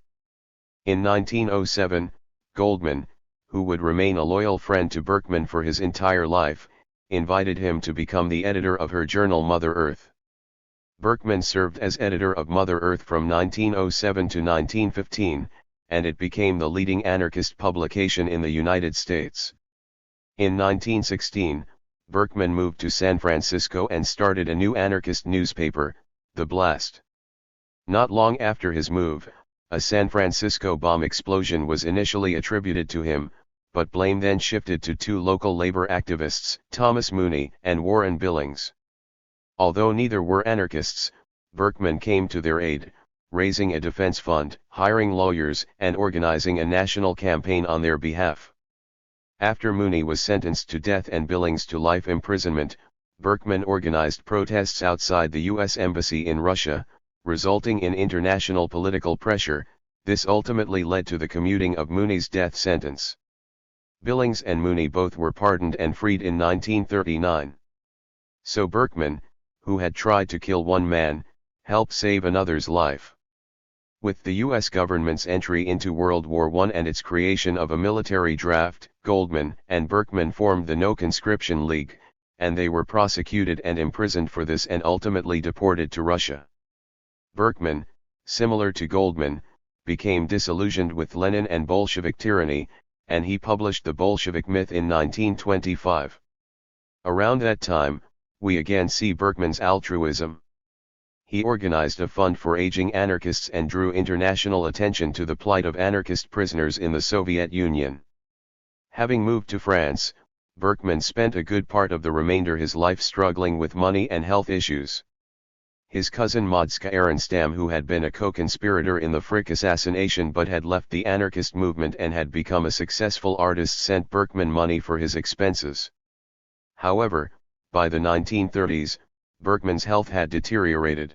In 1907, Goldman, who would remain a loyal friend to Berkman for his entire life, invited him to become the editor of her journal Mother Earth. Berkman served as editor of Mother Earth from 1907 to 1915, and it became the leading anarchist publication in the United States. In 1916, Berkman moved to San Francisco and started a new anarchist newspaper, The Blast. Not long after his move, a San Francisco bomb explosion was initially attributed to him, but blame then shifted to two local labor activists, Thomas Mooney and Warren Billings. Although neither were anarchists, Berkman came to their aid, raising a defense fund, hiring lawyers, and organizing a national campaign on their behalf. After Mooney was sentenced to death and Billings to life imprisonment, Berkman organized protests outside the U.S. Embassy in Russia, resulting in international political pressure. This ultimately led to the commuting of Mooney's death sentence. Billings and Mooney both were pardoned and freed in 1939. So Berkman, who had tried to kill one man, helped save another's life. With the U.S. government's entry into World War I and its creation of a military draft, Goldman and Berkman formed the No Conscription League, and they were prosecuted and imprisoned for this and ultimately deported to Russia. Berkman, similar to Goldman, became disillusioned with Lenin and Bolshevik tyranny, and he published The Bolshevik Myth in 1925. Around that time, we again see Berkman's altruism. He organized a fund for aging anarchists and drew international attention to the plight of anarchist prisoners in the Soviet Union. Having moved to France, Berkman spent a good part of the remainder of his life struggling with money and health issues. His cousin Modska Arenstam, who had been a co-conspirator in the Frick assassination but had left the anarchist movement and had become a successful artist, sent Berkman money for his expenses. However, by the 1930s, Berkman's health had deteriorated.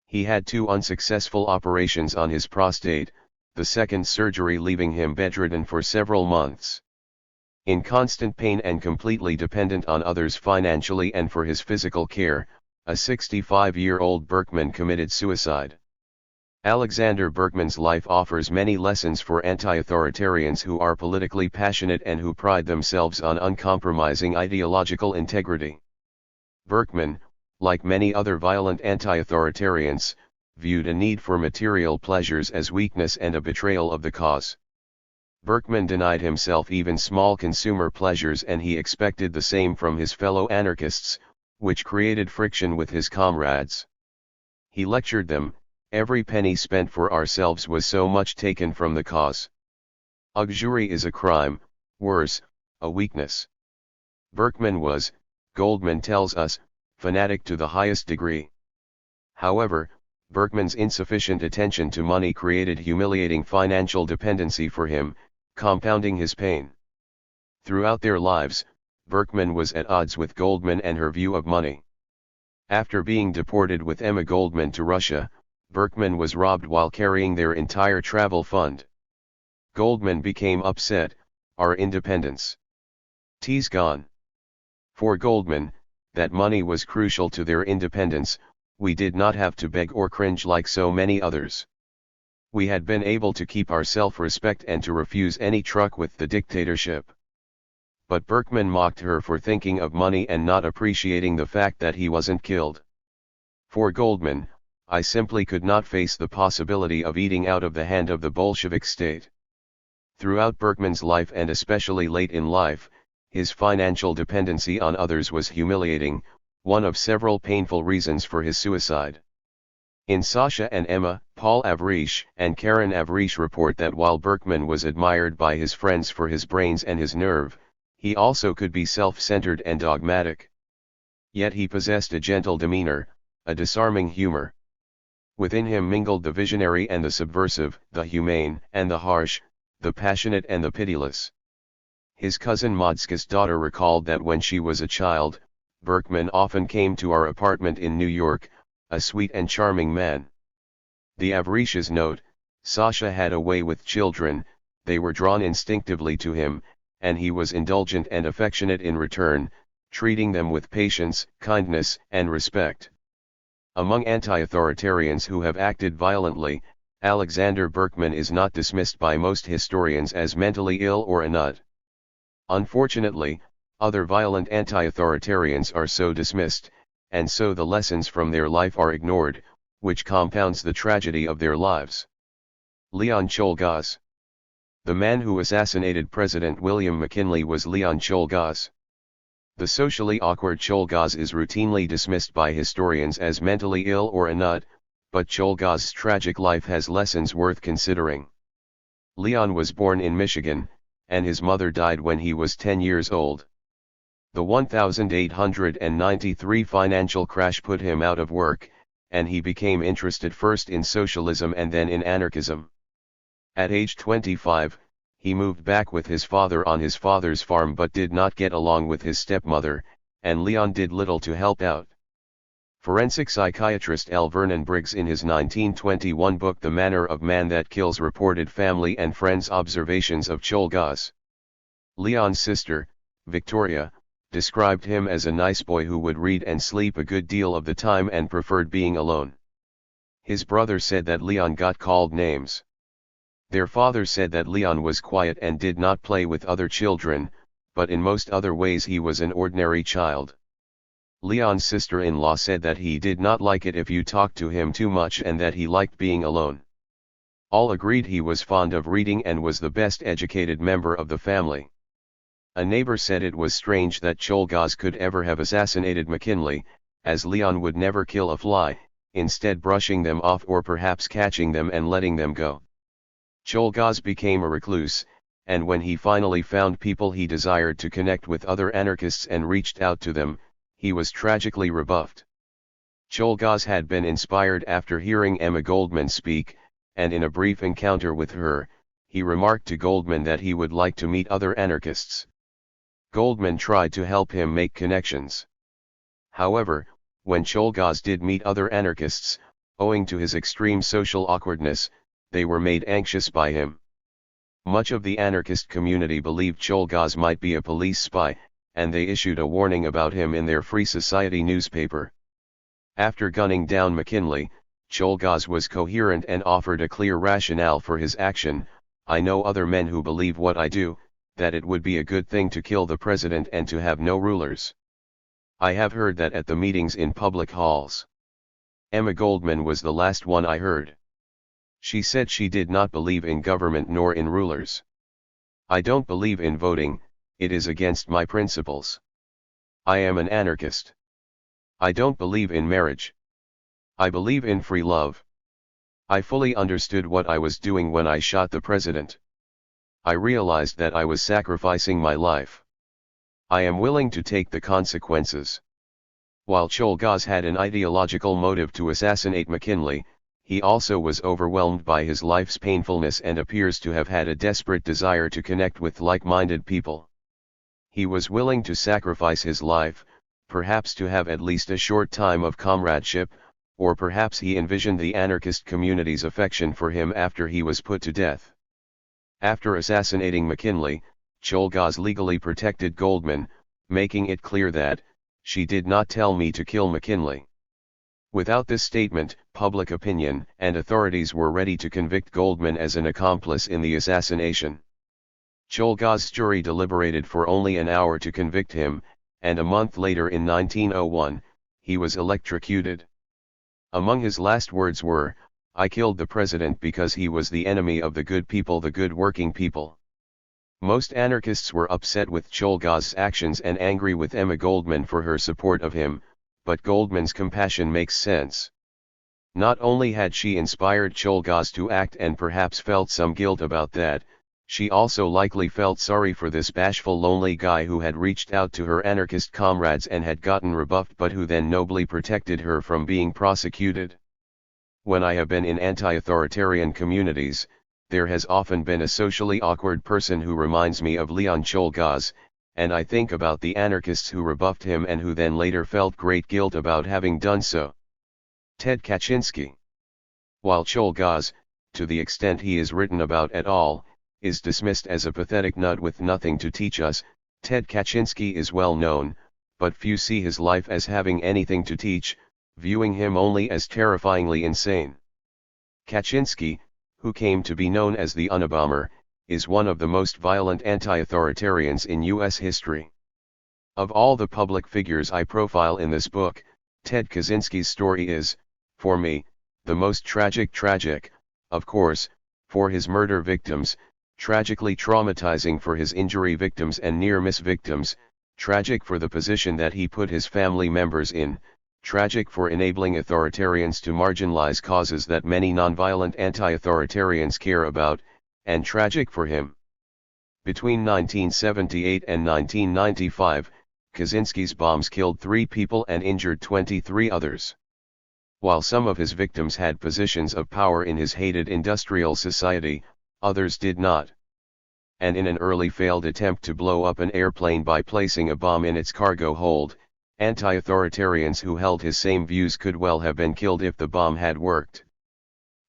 He had 2 unsuccessful operations on his prostate, the second surgery leaving him bedridden for several months. In constant pain and completely dependent on others financially and for his physical care, a 65-year-old Berkman committed suicide. Alexander Berkman's life offers many lessons for anti-authoritarians who are politically passionate and who pride themselves on uncompromising ideological integrity. Berkman, like many other violent anti-authoritarians, viewed a need for material pleasures as weakness and a betrayal of the cause. Berkman denied himself even small consumer pleasures, and he expected the same from his fellow anarchists, which created friction with his comrades. He lectured them, "Every penny spent for ourselves was so much taken from the cause. Luxury is a crime, worse, a weakness." Berkman was, Goldman tells us, fanatic to the highest degree. However, Berkman's insufficient attention to money created humiliating financial dependency for him, compounding his pain. Throughout their lives, Berkman was at odds with Goldman and her view of money. After being deported with Emma Goldman to Russia, Berkman was robbed while carrying their entire travel fund. Goldman became upset, "Our independence. T's gone." For Goldman, that money was crucial to their independence. "We did not have to beg or cringe like so many others. We had been able to keep our self-respect and to refuse any truck with the dictatorship." But Berkman mocked her for thinking of money and not appreciating the fact that he wasn't killed. For Goldman, "I simply could not face the possibility of eating out of the hand of the Bolshevik state." Throughout Berkman's life, and especially late in life, his financial dependency on others was humiliating, one of several painful reasons for his suicide. In Sasha and Emma, Paul Avrish and Karen Avrish report that while Berkman was admired by his friends for his brains and his nerve, he also could be self-centered and dogmatic. Yet he possessed a gentle demeanor, a disarming humor. Within him mingled the visionary and the subversive, the humane and the harsh, the passionate and the pitiless. His cousin Modska's daughter recalled that when she was a child, Berkman often came to our apartment in New York, a sweet and charming man. The Avrish's note, "Sasha had a way with children, they were drawn instinctively to him, and he was indulgent and affectionate in return, treating them with patience, kindness, and respect." Among anti-authoritarians who have acted violently, Alexander Berkman is not dismissed by most historians as mentally ill or a nut. Unfortunately, other violent anti-authoritarians are so dismissed, and so the lessons from their life are ignored, which compounds the tragedy of their lives. Leon Czolgosz. The man who assassinated President William McKinley was Leon Czolgosz. The socially awkward Czolgosz is routinely dismissed by historians as mentally ill or a nut, but Cholga's tragic life has lessons worth considering. Leon was born in Michigan, and his mother died when he was 10 years old. The 1893 financial crash put him out of work, and he became interested first in socialism and then in anarchism. At age 25, he moved back with his father on his father's farm but did not get along with his stepmother, and Leon did little to help out. Forensic psychiatrist L. Vernon Briggs in his 1921 book The Manner of Man That Kills reported family and friends' observations of Cholgas. Leon's sister, Victoria, described him as a nice boy who would read and sleep a good deal of the time and preferred being alone. His brother said that Leon got called names. Their father said that Leon was quiet and did not play with other children, but in most other ways he was an ordinary child. Leon's sister-in-law said that he did not like it if you talked to him too much and that he liked being alone. All agreed he was fond of reading and was the best educated member of the family. A neighbor said it was strange that Cholgas could ever have assassinated McKinley, as Leon would never kill a fly, instead brushing them off or perhaps catching them and letting them go. Cholgas became a recluse, and when he finally found people he desired to connect with other anarchists and reached out to them, he was tragically rebuffed. Cholgas had been inspired after hearing Emma Goldman speak, and in a brief encounter with her, he remarked to Goldman that he would like to meet other anarchists. Goldman tried to help him make connections. However, when Cholgas did meet other anarchists, owing to his extreme social awkwardness, they were made anxious by him. Much of the anarchist community believed Cholgas might be a police spy, and they issued a warning about him in their Free Society newspaper. After gunning down McKinley, Cholgas was coherent and offered a clear rationale for his action. "I know other men who believe what I do, that it would be a good thing to kill the president and to have no rulers. I have heard that at the meetings in public halls. Emma Goldman was the last one I heard. She said she did not believe in government nor in rulers. I don't believe in voting, it is against my principles. I am an anarchist. I don't believe in marriage. I believe in free love. I fully understood what I was doing when I shot the president. I realized that I was sacrificing my life. I am willing to take the consequences." While Cholgas had an ideological motive to assassinate McKinley, he also was overwhelmed by his life's painfulness and appears to have had a desperate desire to connect with like-minded people. He was willing to sacrifice his life, perhaps to have at least a short time of comradeship, or perhaps he envisioned the anarchist community's affection for him after he was put to death. After assassinating McKinley, Cholgas legally protected Goldman, making it clear that, "She did not tell me to kill McKinley." Without this statement, public opinion and authorities were ready to convict Goldman as an accomplice in the assassination. Cholgas' jury deliberated for only an hour to convict him, and a month later in 1901, he was electrocuted. Among his last words were, "I killed the president because he was the enemy of the good people, the good working people." Most anarchists were upset with Cholgas' actions and angry with Emma Goldman for her support of him, but Goldman's compassion makes sense. Not only had she inspired Cholgas to act and perhaps felt some guilt about that, she also likely felt sorry for this bashful lonely guy who had reached out to her anarchist comrades and had gotten rebuffed but who then nobly protected her from being prosecuted. When I have been in anti-authoritarian communities, there has often been a socially awkward person who reminds me of Leon Cholgas, and I think about the anarchists who rebuffed him and who then later felt great guilt about having done so. Ted Kaczynski. While Cholgas, to the extent he is written about at all, is dismissed as a pathetic nut with nothing to teach us, Ted Kaczynski is well known, but few see his life as having anything to teach, viewing him only as terrifyingly insane. Kaczynski, who came to be known as the Unabomber, is one of the most violent anti-authoritarians in U.S. history. Of all the public figures I profile in this book, Ted Kaczynski's story is, for me, the most tragic, of course, for his murder victims, tragically traumatizing for his injury victims and near-miss victims, tragic for the position that he put his family members in, tragic for enabling authoritarians to marginalize causes that many nonviolent anti-authoritarians care about, and tragic for him. Between 1978 and 1995, Kaczynski's bombs killed 3 people and injured 23 others. While some of his victims had positions of power in his hated industrial society, others did not. And in an early failed attempt to blow up an airplane by placing a bomb in its cargo hold, anti-authoritarians who held his same views could well have been killed if the bomb had worked.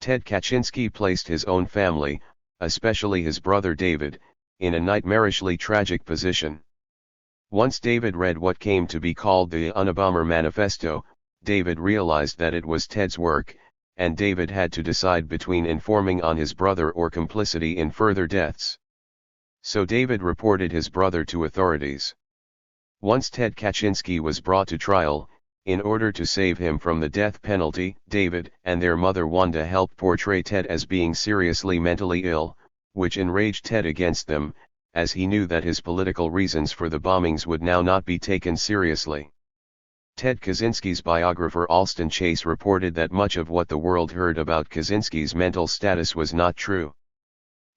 Ted Kaczynski placed his own family, especially his brother David, in a nightmarishly tragic position. Once David read what came to be called the Unabomber Manifesto, David realized that it was Ted's work, and David had to decide between informing on his brother or complicity in further deaths. So David reported his brother to authorities. Once Ted Kaczynski was brought to trial, in order to save him from the death penalty, David and their mother Wanda helped portray Ted as being seriously mentally ill, which enraged Ted against them, as he knew that his political reasons for the bombings would now not be taken seriously. Ted Kaczynski's biographer Alston Chase reported that much of what the world heard about Kaczynski's mental status was not true.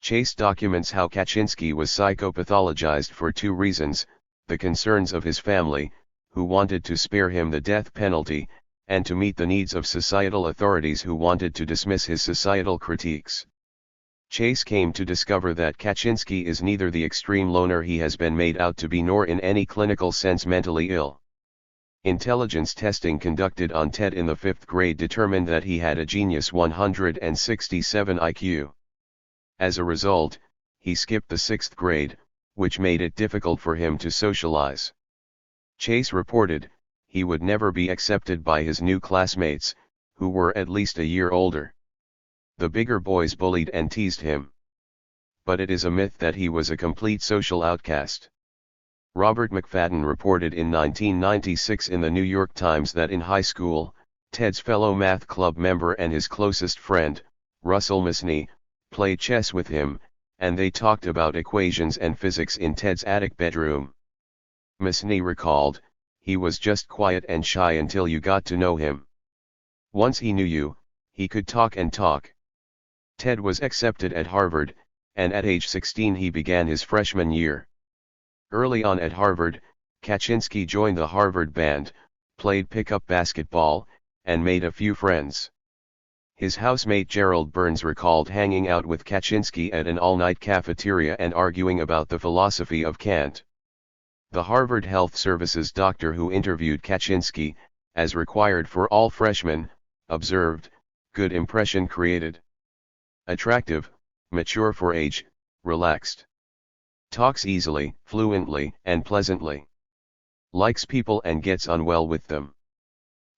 Chase documents how Kaczynski was psychopathologized for 2 reasons: the concerns of his family, who wanted to spare him the death penalty, and to meet the needs of societal authorities who wanted to dismiss his societal critiques. Chase came to discover that Kaczynski is neither the extreme loner he has been made out to be nor in any clinical sense mentally ill. Intelligence testing conducted on Ted in the 5th grade determined that he had a genius 167 IQ. As a result, he skipped the 6th grade, which made it difficult for him to socialize. Chase reported, he would never be accepted by his new classmates, who were at least a year older. The bigger boys bullied and teased him. But it is a myth that he was a complete social outcast. Robert McFadden reported in 1996 in the New York Times that in high school, Ted's fellow math club member and his closest friend, Russell Misny, played chess with him, and they talked about equations and physics in Ted's attic bedroom. Misny recalled, he was just quiet and shy until you got to know him. Once he knew you, he could talk and talk. Ted was accepted at Harvard, and at age 16 he began his freshman year. Early on at Harvard, Kaczynski joined the Harvard band, played pickup basketball, and made a few friends. His housemate Gerald Burns recalled hanging out with Kaczynski at an all-night cafeteria and arguing about the philosophy of Kant. The Harvard Health Services doctor who interviewed Kaczynski, as required for all freshmen, observed, "Good impression created. Attractive, mature for age, relaxed. Talks easily, fluently, and pleasantly. Likes people and gets on well with them.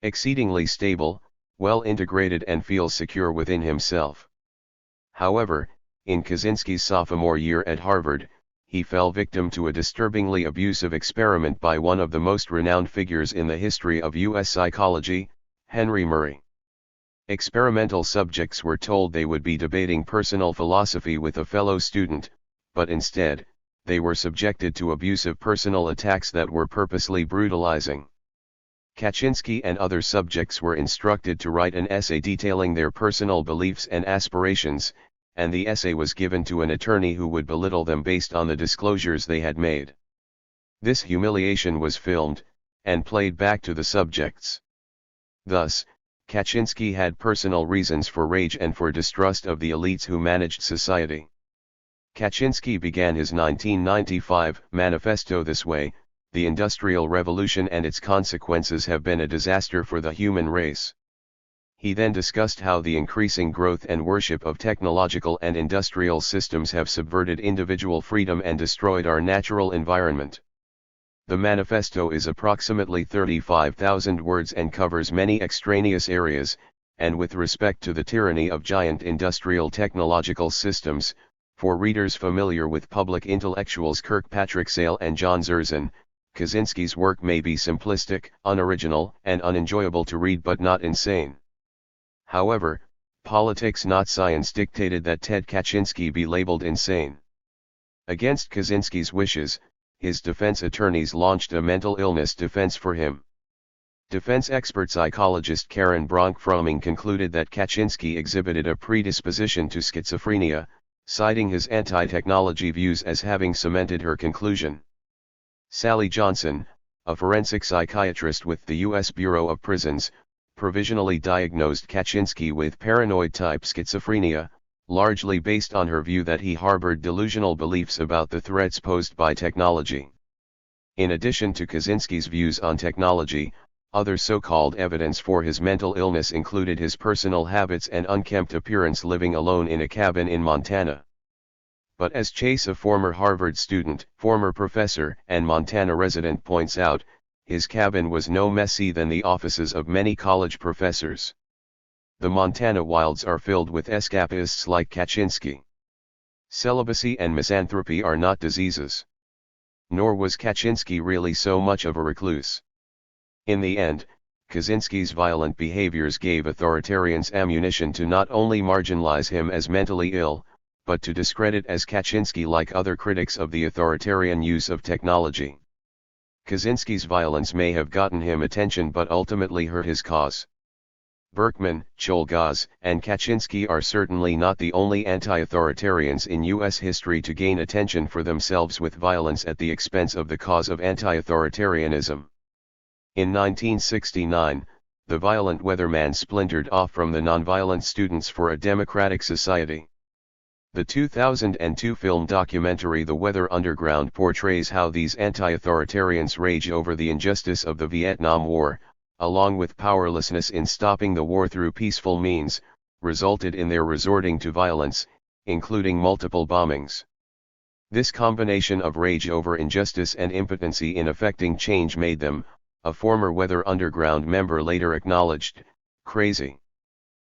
Exceedingly stable, well integrated and feels secure within himself." However, in Kaczynski's sophomore year at Harvard, he fell victim to a disturbingly abusive experiment by one of the most renowned figures in the history of U.S. psychology, Henry Murray. Experimental subjects were told they would be debating personal philosophy with a fellow student, but instead, they were subjected to abusive personal attacks that were purposely brutalizing. Kaczynski and other subjects were instructed to write an essay detailing their personal beliefs and aspirations, and the essay was given to an attorney who would belittle them based on the disclosures they had made. This humiliation was filmed, and played back to the subjects. Thus, Kaczynski had personal reasons for rage and for distrust of the elites who managed society. Kaczynski began his 1995 manifesto this way: "The Industrial Revolution and its consequences have been a disaster for the human race." He then discussed how the increasing growth and worship of technological and industrial systems have subverted individual freedom and destroyed our natural environment. The manifesto is approximately 35,000 words and covers many extraneous areas, and with respect to the tyranny of giant industrial technological systems, for readers familiar with public intellectuals Kirkpatrick Sale and John Zerzan, Kaczynski's work may be simplistic, unoriginal, and unenjoyable to read but not insane. However, politics not science dictated that Ted Kaczynski be labeled insane. Against Kaczynski's wishes, his defense attorneys launched a mental illness defense for him. Defense expert psychologist Karen Bronk-Fromming concluded that Kaczynski exhibited a predisposition to schizophrenia, citing his anti-technology views as having cemented her conclusion. Sally Johnson, a forensic psychiatrist with the U.S. Bureau of Prisons, provisionally diagnosed Kaczynski with paranoid-type schizophrenia, largely based on her view that he harbored delusional beliefs about the threats posed by technology. In addition to Kaczynski's views on technology, other so-called evidence for his mental illness included his personal habits and unkempt appearance, living alone in a cabin in Montana. But as Chase, a former Harvard student, former professor, and Montana resident, points out, his cabin was no messier than the offices of many college professors. The Montana wilds are filled with escapists like Kaczynski. Celibacy and misanthropy are not diseases. Nor was Kaczynski really so much of a recluse. In the end, Kaczynski's violent behaviors gave authoritarians ammunition to not only marginalize him as mentally ill, but to discredit as Kaczynski like other critics of the authoritarian use of technology. Kaczynski's violence may have gotten him attention but ultimately hurt his cause. Berkman, Czolgosz, and Kaczynski are certainly not the only anti-authoritarians in U.S. history to gain attention for themselves with violence at the expense of the cause of anti-authoritarianism. In 1969, the violent weatherman splintered off from the nonviolent Students for a Democratic Society. The 2002 film documentary The Weather Underground portrays how these anti-authoritarians rage over the injustice of the Vietnam War, along with powerlessness in stopping the war through peaceful means, resulted in their resorting to violence, including multiple bombings. This combination of rage over injustice and impotency in effecting change made them, a former Weather Underground member later acknowledged, crazy.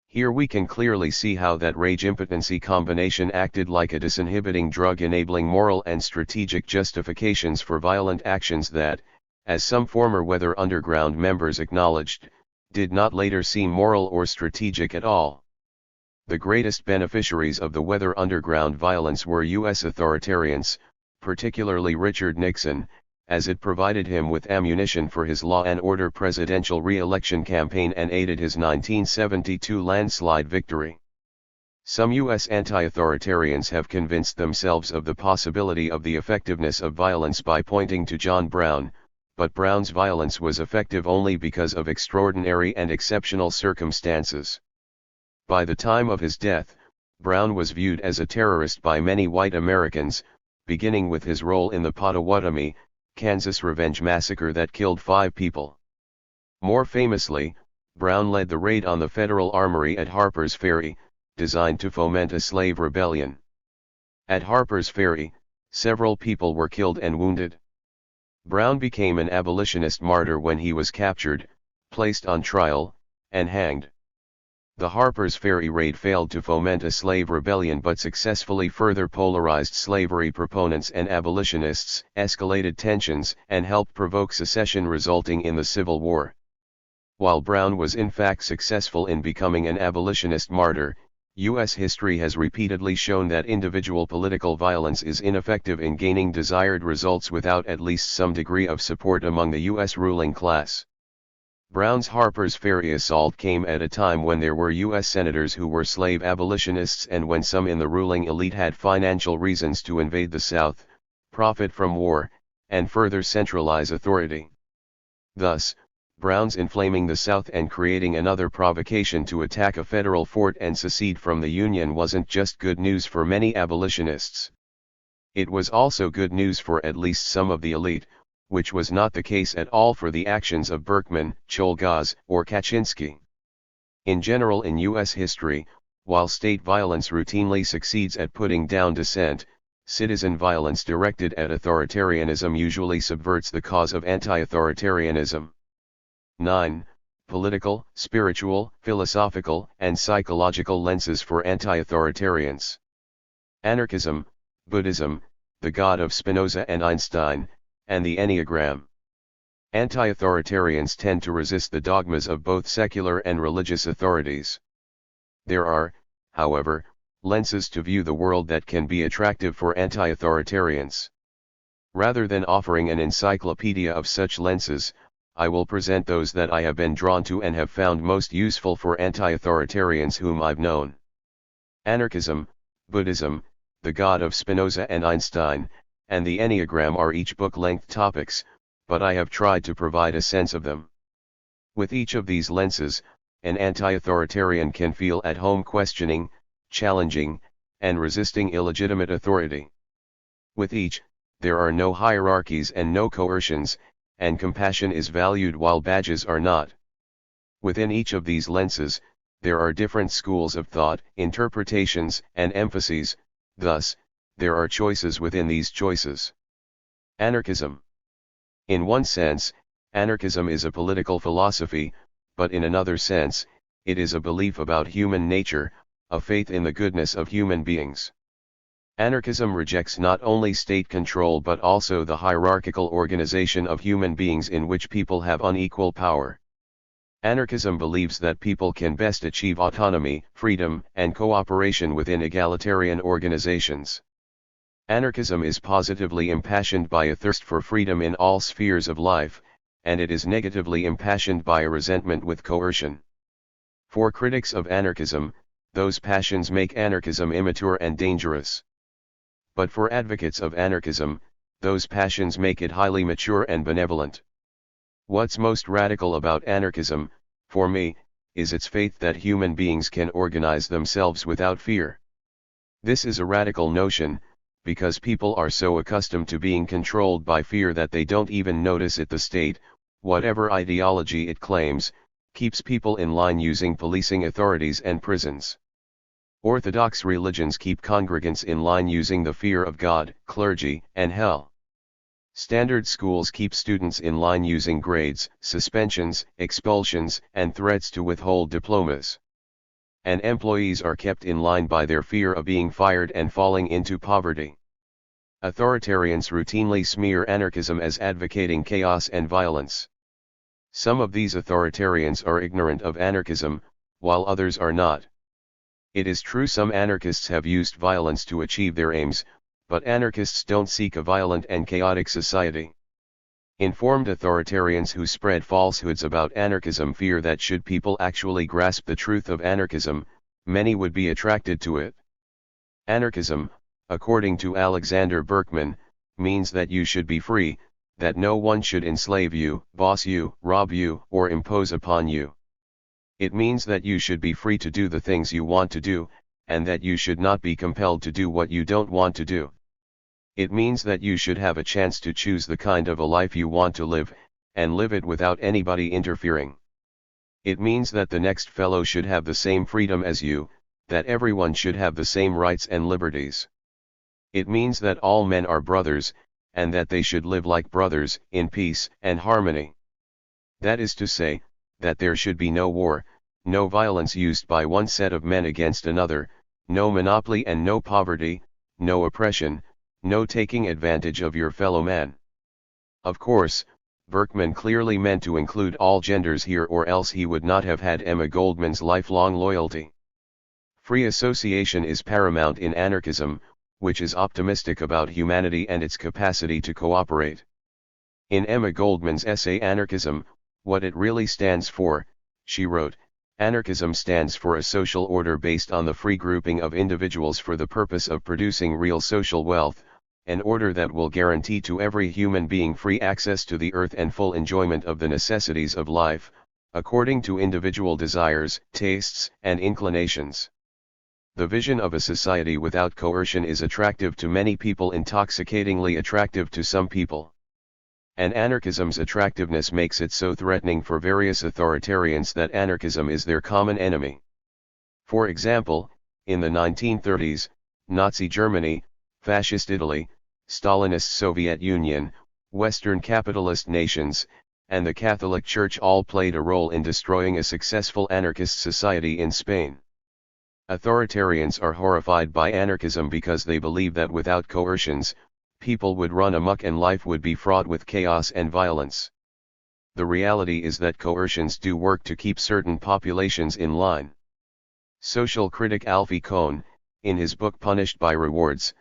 Here we can clearly see how that rage-impotency combination acted like a disinhibiting drug, enabling moral and strategic justifications for violent actions that, as some former Weather Underground members acknowledged, did not later seem moral or strategic at all. The greatest beneficiaries of the Weather Underground violence were U.S. authoritarians, particularly Richard Nixon, as it provided him with ammunition for his law and order presidential re-election campaign and aided his 1972 landslide victory. Some U.S. anti-authoritarians have convinced themselves of the possibility of the effectiveness of violence by pointing to John Brown, but Brown's violence was effective only because of extraordinary and exceptional circumstances. By the time of his death, Brown was viewed as a terrorist by many white Americans, beginning with his role in the Potawatomi, Kansas revenge massacre that killed 5 people. More famously, Brown led the raid on the Federal Armory at Harper's Ferry, designed to foment a slave rebellion. At Harper's Ferry, several people were killed and wounded. Brown became an abolitionist martyr when he was captured, placed on trial, and hanged. The Harper's Ferry raid failed to foment a slave rebellion but successfully further polarized slavery proponents and abolitionists, escalated tensions, and helped provoke secession, resulting in the Civil War. While Brown was in fact successful in becoming an abolitionist martyr, U.S. history has repeatedly shown that individual political violence is ineffective in gaining desired results without at least some degree of support among the U.S. ruling class. Brown's Harper's Ferry assault came at a time when there were U.S. senators who were slave abolitionists and when some in the ruling elite had financial reasons to invade the South, profit from war, and further centralize authority. Thus, Brown's inflaming the South and creating another provocation to attack a federal fort and secede from the Union wasn't just good news for many abolitionists. It was also good news for at least some of the elite, which was not the case at all for the actions of Berkman, Czolgosz, or Kaczynski. In general, in U.S. history, while state violence routinely succeeds at putting down dissent, citizen violence directed at authoritarianism usually subverts the cause of anti-authoritarianism. 9. Political, spiritual, philosophical, and psychological lenses for anti-authoritarians. Anarchism, Buddhism, the God of Spinoza and Einstein, and the Enneagram. Anti-authoritarians tend to resist the dogmas of both secular and religious authorities. There are, however, lenses to view the world that can be attractive for anti-authoritarians. Rather than offering an encyclopedia of such lenses, I will present those that I have been drawn to and have found most useful for anti-authoritarians whom I've known. Anarchism, Buddhism, the God of Spinoza and Einstein, and the Enneagram are each book-length topics, but I have tried to provide a sense of them. With each of these lenses, an anti-authoritarian can feel at home questioning, challenging, and resisting illegitimate authority. With each, there are no hierarchies and no coercions, and compassion is valued while badges are not. Within each of these lenses, there are different schools of thought, interpretations, and emphases, thus, there are choices within these choices. Anarchism. In one sense, anarchism is a political philosophy, but in another sense, it is a belief about human nature, a faith in the goodness of human beings. Anarchism rejects not only state control but also the hierarchical organization of human beings in which people have unequal power. Anarchism believes that people can best achieve autonomy, freedom, and cooperation within egalitarian organizations. Anarchism is positively impassioned by a thirst for freedom in all spheres of life, and it is negatively impassioned by a resentment with coercion. For critics of anarchism, those passions make anarchism immature and dangerous. But for advocates of anarchism, those passions make it highly mature and benevolent. What's most radical about anarchism, for me, is its faith that human beings can organize themselves without fear. This is a radical notion, because people are so accustomed to being controlled by fear that they don't even notice it. The state, whatever ideology it claims, keeps people in line using policing authorities and prisons. Orthodox religions keep congregants in line using the fear of God, clergy, and hell. Standard schools keep students in line using grades, suspensions, expulsions, and threats to withhold diplomas. And employees are kept in line by their fear of being fired and falling into poverty. Authoritarians routinely smear anarchism as advocating chaos and violence. Some of these authoritarians are ignorant of anarchism, while others are not. It is true some anarchists have used violence to achieve their aims, but anarchists don't seek a violent and chaotic society. Informed authoritarians who spread falsehoods about anarchism fear that should people actually grasp the truth of anarchism, many would be attracted to it. Anarchism, according to Alexander Berkman, means that you should be free, that no one should enslave you, boss you, rob you, or impose upon you. It means that you should be free to do the things you want to do, and that you should not be compelled to do what you don't want to do. It means that you should have a chance to choose the kind of a life you want to live, and live it without anybody interfering. It means that the next fellow should have the same freedom as you, that everyone should have the same rights and liberties. It means that all men are brothers, and that they should live like brothers, in peace and harmony. That is to say, that there should be no war, no violence used by one set of men against another, no monopoly and no poverty, no oppression, no taking advantage of your fellow man. Of course, Berkman clearly meant to include all genders here, or else he would not have had Emma Goldman's lifelong loyalty. Free association is paramount in anarchism, which is optimistic about humanity and its capacity to cooperate. In Emma Goldman's essay Anarchism, What It Really Stands For, she wrote, "Anarchism stands for a social order based on the free grouping of individuals for the purpose of producing real social wealth, an order that will guarantee to every human being free access to the earth and full enjoyment of the necessities of life, according to individual desires, tastes, and inclinations." The vision of a society without coercion is attractive to many people, intoxicatingly attractive to some people. And anarchism's attractiveness makes it so threatening for various authoritarians that anarchism is their common enemy. For example, in the 1930s, Nazi Germany, Fascist Italy, Stalinist Soviet Union, Western capitalist nations, and the Catholic Church all played a role in destroying a successful anarchist society in Spain. Authoritarians are horrified by anarchism because they believe that without coercions, people would run amok and life would be fraught with chaos and violence. The reality is that coercions do work to keep certain populations in line. Social critic Alfie Kohn, in his book Punished by Rewards,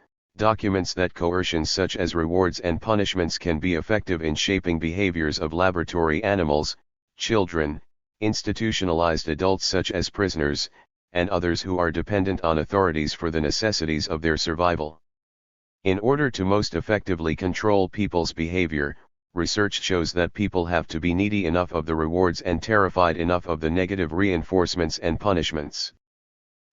documents that coercions such as rewards and punishments can be effective in shaping behaviors of laboratory animals, children, institutionalized adults such as prisoners, and others who are dependent on authorities for the necessities of their survival. In order to most effectively control people's behavior, research shows that people have to be needy enough of the rewards and terrified enough of the negative reinforcements and punishments.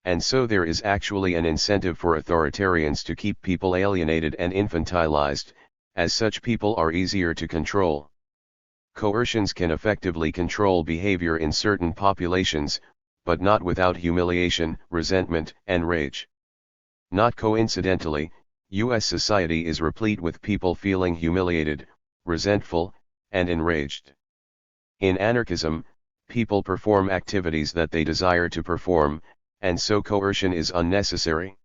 And so there is actually an incentive for authoritarians to keep people alienated and infantilized, as such people are easier to control. Coercions can effectively control behavior in certain populations, but not without humiliation, resentment, and rage. Not coincidentally, U.S. society is replete with people feeling humiliated, resentful, and enraged. In anarchism, people perform activities that they desire to perform, and so coercion is unnecessary.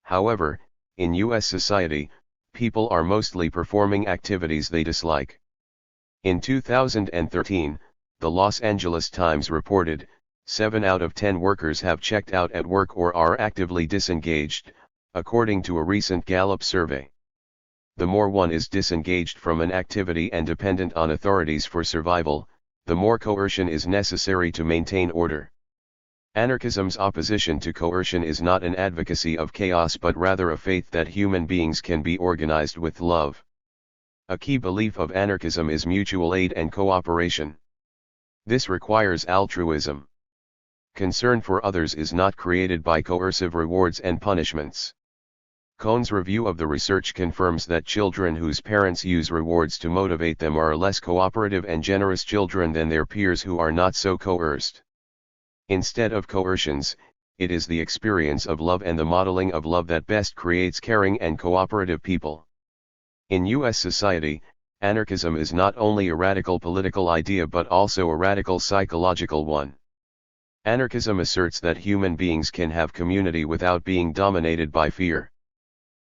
However, in U.S. society, people are mostly performing activities they dislike. In 2013, the Los Angeles Times reported, 7 out of 10 workers have checked out at work or are actively disengaged, according to a recent Gallup survey. The more one is disengaged from an activity and dependent on authorities for survival, the more coercion is necessary to maintain order. Anarchism's opposition to coercion is not an advocacy of chaos but rather a faith that human beings can be organized with love. A key belief of anarchism is mutual aid and cooperation. This requires altruism. Concern for others is not created by coercive rewards and punishments. Cohn's review of the research confirms that children whose parents use rewards to motivate them are less cooperative and generous children than their peers who are not so coerced. Instead of coercions, it is the experience of love and the modeling of love that best creates caring and cooperative people. In U.S. society, anarchism is not only a radical political idea but also a radical psychological one. Anarchism asserts that human beings can have community without being dominated by fear.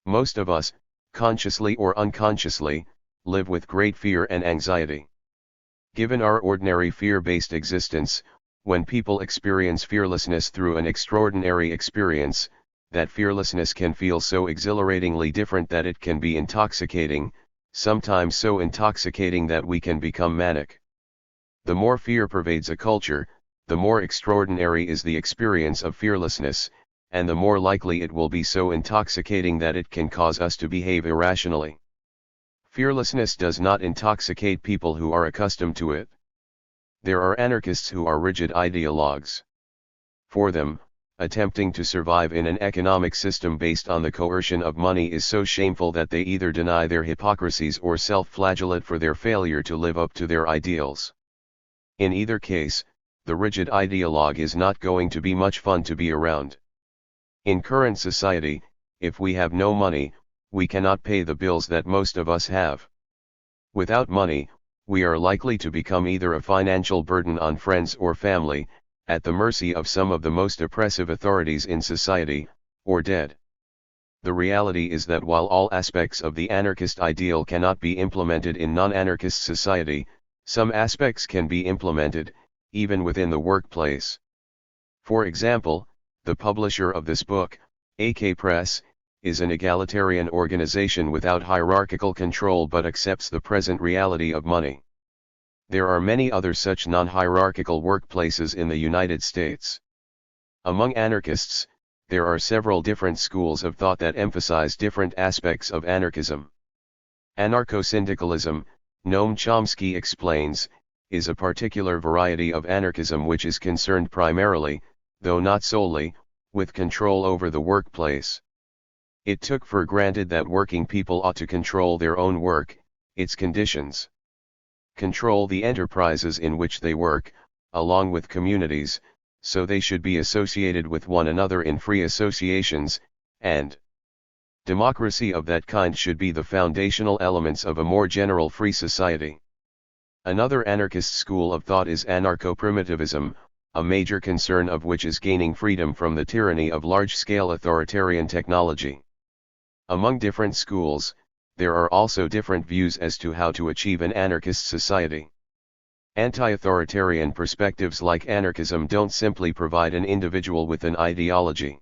Most of us, consciously or unconsciously, live with great fear and anxiety. Given our ordinary fear-based existence, when people experience fearlessness through an extraordinary experience, that fearlessness can feel so exhilaratingly different that it can be intoxicating, sometimes so intoxicating that we can become manic. The more fear pervades a culture, the more extraordinary is the experience of fearlessness, and the more likely it will be so intoxicating that it can cause us to behave irrationally. Fearlessness does not intoxicate people who are accustomed to it. There are anarchists who are rigid ideologues. For them, attempting to survive in an economic system based on the coercion of money is so shameful that they either deny their hypocrisies or self-flagellate for their failure to live up to their ideals. In either case, the rigid ideologue is not going to be much fun to be around. In current society, if we have no money, we cannot pay the bills that most of us have. Without money, we are likely to become either a financial burden on friends or family, at the mercy of some of the most oppressive authorities in society, or dead. The reality is that while all aspects of the anarchist ideal cannot be implemented in non-anarchist society, some aspects can be implemented, even within the workplace. For example, the publisher of this book, AK Press, is an egalitarian organization without hierarchical control but accepts the present reality of money. There are many other such non-hierarchical workplaces in the United States. Among anarchists, there are several different schools of thought that emphasize different aspects of anarchism. Anarcho-syndicalism, Noam Chomsky explains, is a particular variety of anarchism which is concerned primarily, though not solely, with control over the workplace. It took for granted that working people ought to control their own work, its conditions. Control the enterprises in which they work, along with communities, so they should be associated with one another in free associations, and democracy of that kind should be the foundational elements of a more general free society. Another anarchist school of thought is anarcho-primitivism, a major concern of which is gaining freedom from the tyranny of large-scale authoritarian technology. Among different schools, there are also different views as to how to achieve an anarchist society. Anti-authoritarian perspectives like anarchism don't simply provide an individual with an ideology.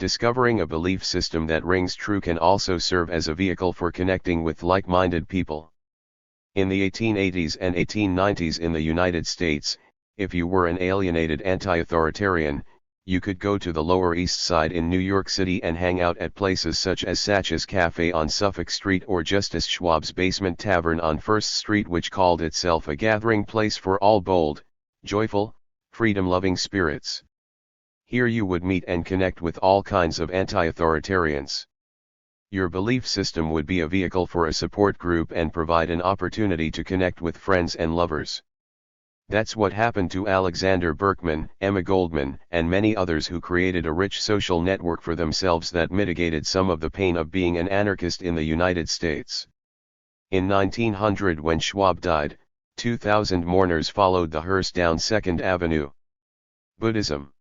Discovering a belief system that rings true can also serve as a vehicle for connecting with like-minded people. In the 1880s and 1890s in the United States, if you were an alienated anti-authoritarian, you could go to the Lower East Side in New York City and hang out at places such as Satch's Cafe on Suffolk Street or Justice Schwab's Basement Tavern on First Street, which called itself a gathering place for all bold, joyful, freedom-loving spirits. Here you would meet and connect with all kinds of anti-authoritarians. Your belief system would be a vehicle for a support group and provide an opportunity to connect with friends and lovers. That's what happened to Alexander Berkman, Emma Goldman, and many others who created a rich social network for themselves that mitigated some of the pain of being an anarchist in the United States. In 1900, when Schwab died, 2,000 mourners followed the hearse down 2nd Avenue. Buddhism.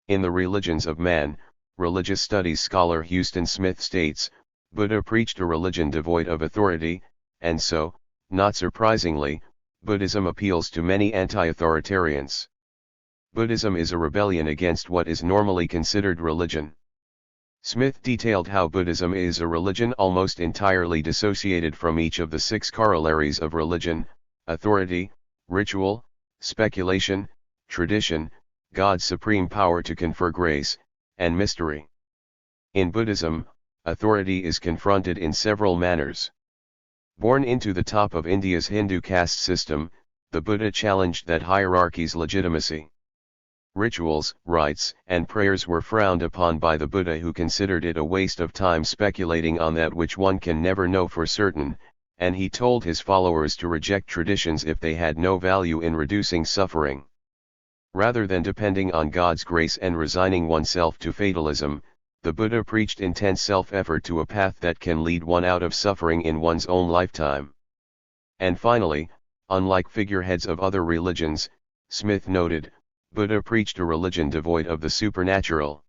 In the Religions of Man, religious studies scholar Houston Smith states, Buddha preached a religion devoid of authority, and so, not surprisingly, Buddhism appeals to many anti-authoritarians. Buddhism is a rebellion against what is normally considered religion. Smith detailed how Buddhism is a religion almost entirely dissociated from each of the 6 corollaries of religion: authority, ritual, speculation, tradition, God's supreme power to confer grace, and mystery. In Buddhism, authority is confronted in several manners. Born into the top of India's Hindu caste system, the Buddha challenged that hierarchy's legitimacy. Rituals, rites, and prayers were frowned upon by the Buddha, who considered it a waste of time speculating on that which one can never know for certain, and he told his followers to reject traditions if they had no value in reducing suffering. Rather than depending on God's grace and resigning oneself to fatalism, the Buddha preached intense self-effort to a path that can lead one out of suffering in one's own lifetime. And finally, unlike figureheads of other religions, Smith noted, Buddha preached a religion devoid of the supernatural.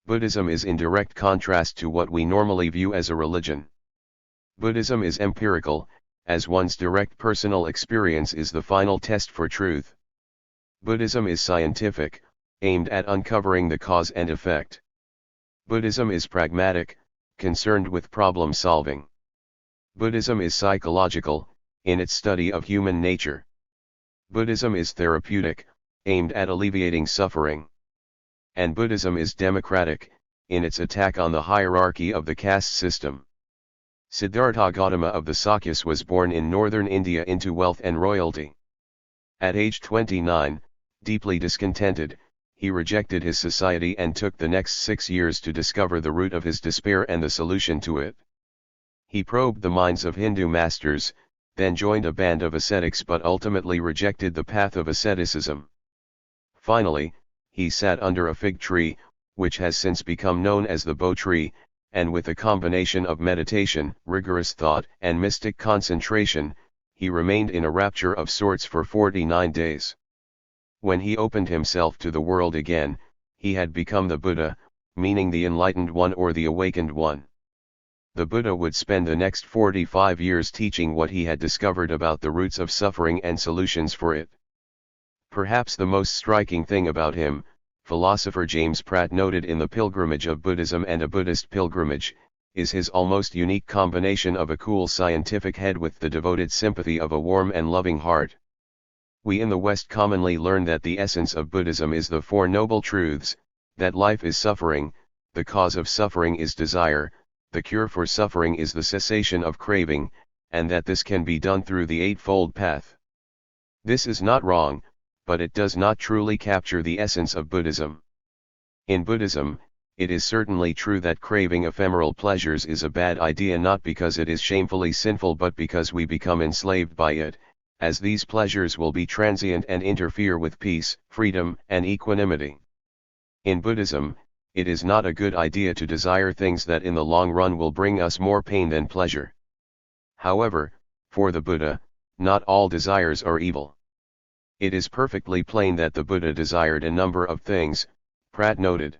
Buddhism is in direct contrast to what we normally view as a religion. Buddhism is empirical, as one's direct personal experience is the final test for truth. Buddhism is scientific, aimed at uncovering the cause and effect. Buddhism is pragmatic, concerned with problem solving. Buddhism is psychological, in its study of human nature. Buddhism is therapeutic, aimed at alleviating suffering. And Buddhism is democratic, in its attack on the hierarchy of the caste system. Siddhartha Gautama of the Sakyas was born in northern India into wealth and royalty. At age 29, deeply discontented, he rejected his society and took the next 6 years to discover the root of his despair and the solution to it. He probed the minds of Hindu masters, then joined a band of ascetics but ultimately rejected the path of asceticism. Finally, he sat under a fig tree, which has since become known as the Bo tree, and with a combination of meditation, rigorous thought, and mystic concentration, he remained in a rapture of sorts for 49 days. When he opened himself to the world again, he had become the Buddha, meaning the enlightened one or the awakened one. The Buddha would spend the next 45 years teaching what he had discovered about the roots of suffering and solutions for it. Perhaps the most striking thing about him, philosopher James Pratt noted in The Pilgrimage of Buddhism and a Buddhist Pilgrimage, is his almost unique combination of a cool scientific head with the devoted sympathy of a warm and loving heart. We in the West commonly learn that the essence of Buddhism is the Four Noble Truths, that life is suffering, the cause of suffering is desire, the cure for suffering is the cessation of craving, and that this can be done through the Eightfold Path. This is not wrong, but it does not truly capture the essence of Buddhism. In Buddhism, it is certainly true that craving ephemeral pleasures is a bad idea, not because it is shamefully sinful but because we become enslaved by it, as these pleasures will be transient and interfere with peace, freedom, and equanimity. In Buddhism, it is not a good idea to desire things that in the long run will bring us more pain than pleasure. However, for the Buddha, not all desires are evil. It is perfectly plain that the Buddha desired a number of things, Pratt noted.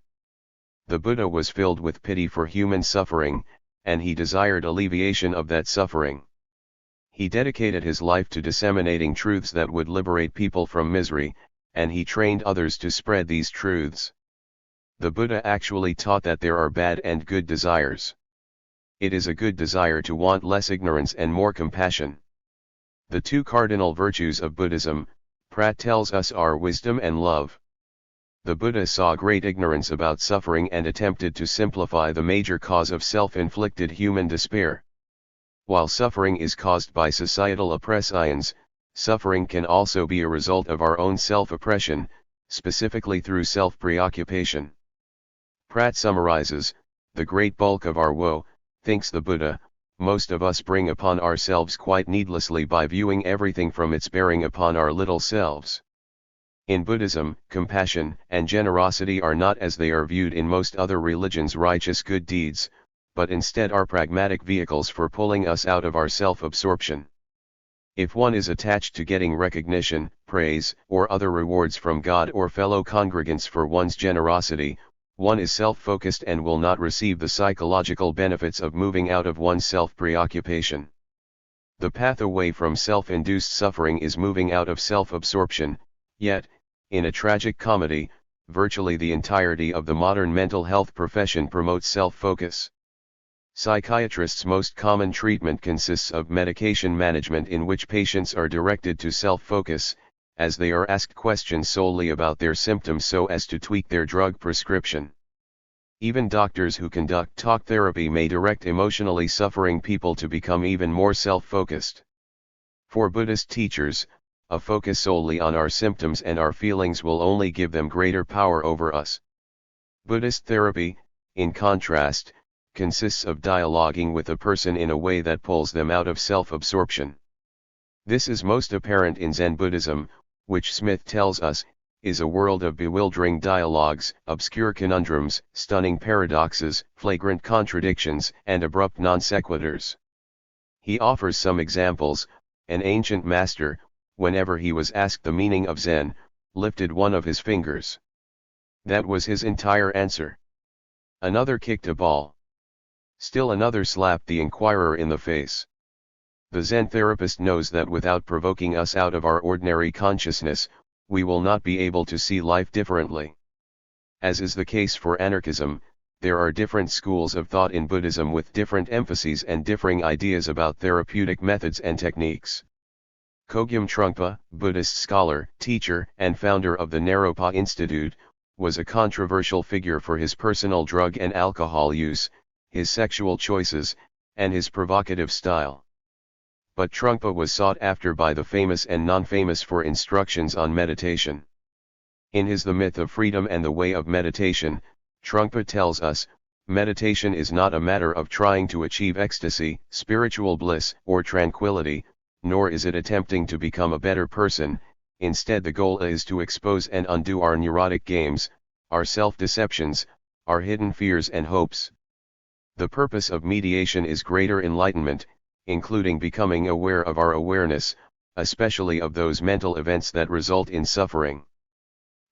The Buddha was filled with pity for human suffering, and he desired alleviation of that suffering. He dedicated his life to disseminating truths that would liberate people from misery, and he trained others to spread these truths. The Buddha actually taught that there are bad and good desires. It is a good desire to want less ignorance and more compassion. The two cardinal virtues of Buddhism, Pratt tells us, are wisdom and love. The Buddha saw great ignorance about suffering and attempted to simplify the major cause of self-inflicted human despair. While suffering is caused by societal oppressions, suffering can also be a result of our own self-oppression, specifically through self-preoccupation. Pratt summarizes, the great bulk of our woe, thinks the Buddha, most of us bring upon ourselves quite needlessly by viewing everything from its bearing upon our little selves. In Buddhism, compassion and generosity are not as they are viewed in most other religions righteous good deeds, but instead are pragmatic vehicles for pulling us out of our self-absorption. If one is attached to getting recognition, praise, or other rewards from God or fellow congregants for one's generosity, one is self-focused and will not receive the psychological benefits of moving out of one's self-preoccupation. The path away from self-induced suffering is moving out of self-absorption, yet, in a tragic comedy, virtually the entirety of the modern mental health profession promotes self-focus. Psychiatrists' most common treatment consists of medication management in which patients are directed to self-focus, as they are asked questions solely about their symptoms so as to tweak their drug prescription. Even doctors who conduct talk therapy may direct emotionally suffering people to become even more self-focused. For Buddhist teachers, a focus solely on our symptoms and our feelings will only give them greater power over us. Buddhist therapy, in contrast, consists of dialoguing with a person in a way that pulls them out of self-absorption. This is most apparent in Zen Buddhism, which Smith tells us, is a world of bewildering dialogues, obscure conundrums, stunning paradoxes, flagrant contradictions, and abrupt non sequiturs. He offers some examples. An ancient master, whenever he was asked the meaning of Zen, lifted one of his fingers. That was his entire answer. Another kicked a ball. Still another slapped the inquirer in the face. The Zen therapist knows that without provoking us out of our ordinary consciousness, we will not be able to see life differently. As is the case for anarchism, there are different schools of thought in Buddhism with different emphases and differing ideas about therapeutic methods and techniques. Kogyam Trungpa, Buddhist scholar, teacher, and founder of the Naropa Institute, was a controversial figure for his personal drug and alcohol use, his sexual choices, and his provocative style. But Trungpa was sought after by the famous and non-famous for instructions on meditation. In his The Myth of Freedom and the Way of Meditation, Trungpa tells us, meditation is not a matter of trying to achieve ecstasy, spiritual bliss, or tranquility, nor is it attempting to become a better person. Instead, the goal is to expose and undo our neurotic games, our self-deceptions, our hidden fears and hopes. The purpose of mediation is greater enlightenment, including becoming aware of our awareness, especially of those mental events that result in suffering.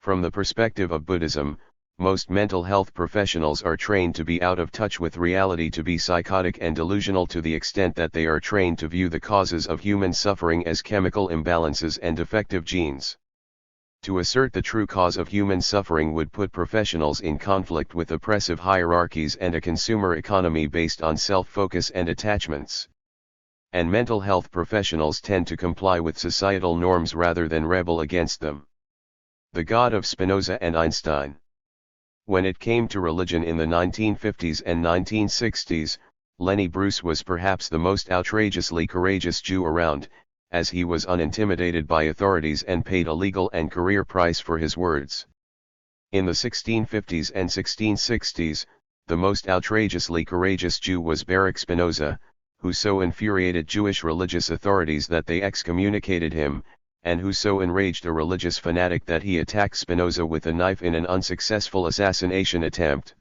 From the perspective of Buddhism, most mental health professionals are trained to be out of touch with reality, to be psychotic and delusional to the extent that they are trained to view the causes of human suffering as chemical imbalances and defective genes. To assert the true cause of human suffering would put professionals in conflict with oppressive hierarchies and a consumer economy based on self-focus and attachments. And mental health professionals tend to comply with societal norms rather than rebel against them. The God of Spinoza and Einstein. When it came to religion in the 1950s and 1960s, Lenny Bruce was perhaps the most outrageously courageous Jew around, as he was unintimidated by authorities and paid a legal and career price for his words. In the 1650s and 1660s, the most outrageously courageous Jew was Baruch Spinoza, who so infuriated Jewish religious authorities that they excommunicated him, and who so enraged a religious fanatic that he attacked Spinoza with a knife in an unsuccessful assassination attempt.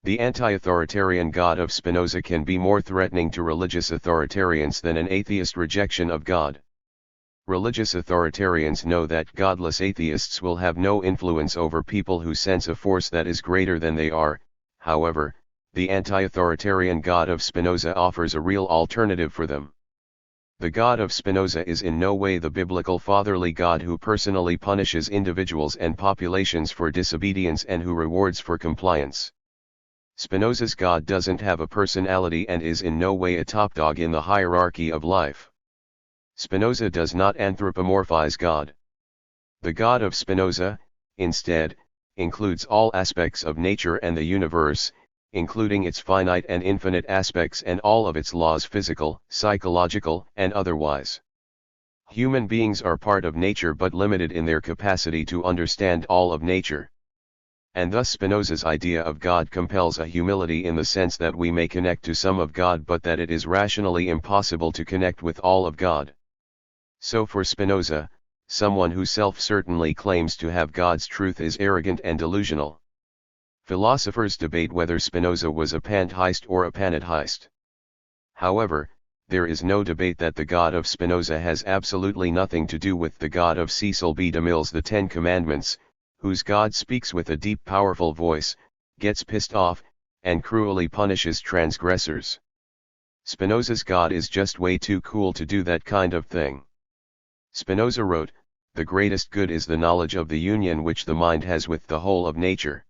The anti-authoritarian God of Spinoza can be more threatening to religious authoritarians than an atheist rejection of God. Religious authoritarians know that godless atheists will have no influence over people who sense a force that is greater than they are. However, the anti-authoritarian God of Spinoza offers a real alternative for them. The God of Spinoza is in no way the biblical fatherly God who personally punishes individuals and populations for disobedience and who rewards for compliance. Spinoza's God doesn't have a personality and is in no way a top dog in the hierarchy of life. Spinoza does not anthropomorphize God. The God of Spinoza, instead, includes all aspects of nature and the universe, including its finite and infinite aspects and all of its laws, physical, psychological, and otherwise. Human beings are part of nature but limited in their capacity to understand all of nature. And thus Spinoza's idea of God compels a humility in the sense that we may connect to some of God but that it is rationally impossible to connect with all of God. So for Spinoza, someone who self-certainly claims to have God's truth is arrogant and delusional. Philosophers debate whether Spinoza was a pantheist or a pantheist. However, there is no debate that the God of Spinoza has absolutely nothing to do with the God of Cecil B. DeMille's The Ten Commandments, whose God speaks with a deep powerful voice, gets pissed off, and cruelly punishes transgressors. Spinoza's God is just way too cool to do that kind of thing. Spinoza wrote, "The greatest good is the knowledge of the union which the mind has with the whole of nature.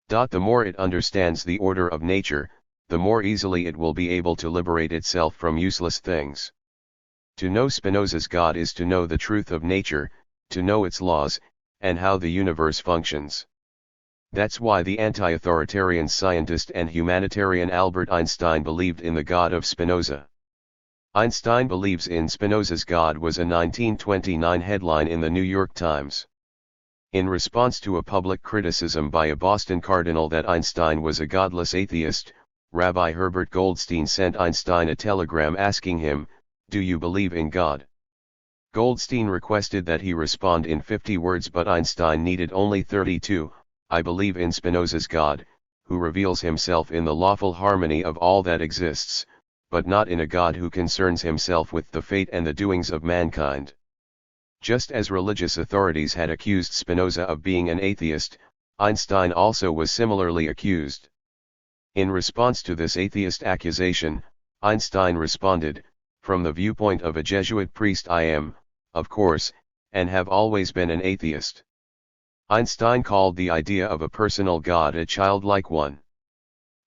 The more it understands the order of nature, the more easily it will be able to liberate itself from useless things." To know Spinoza's God is to know the truth of nature, to know its laws, and how the universe functions. That's why the anti-authoritarian scientist and humanitarian Albert Einstein believed in the God of Spinoza. Einstein believes in Spinoza's God was a 1929 headline in the New York Times. In response to a public criticism by a Boston cardinal that Einstein was a godless atheist, Rabbi Herbert Goldstein sent Einstein a telegram asking him, "Do you believe in God?" Goldstein requested that he respond in 50 words but Einstein needed only 32, "I believe in Spinoza's God, who reveals himself in the lawful harmony of all that exists, but not in a God who concerns himself with the fate and the doings of mankind." Just as religious authorities had accused Spinoza of being an atheist, Einstein also was similarly accused. In response to this atheist accusation, Einstein responded, "From the viewpoint of a Jesuit priest I am, of course, and have always been an atheist." Einstein called the idea of a personal God a childlike one.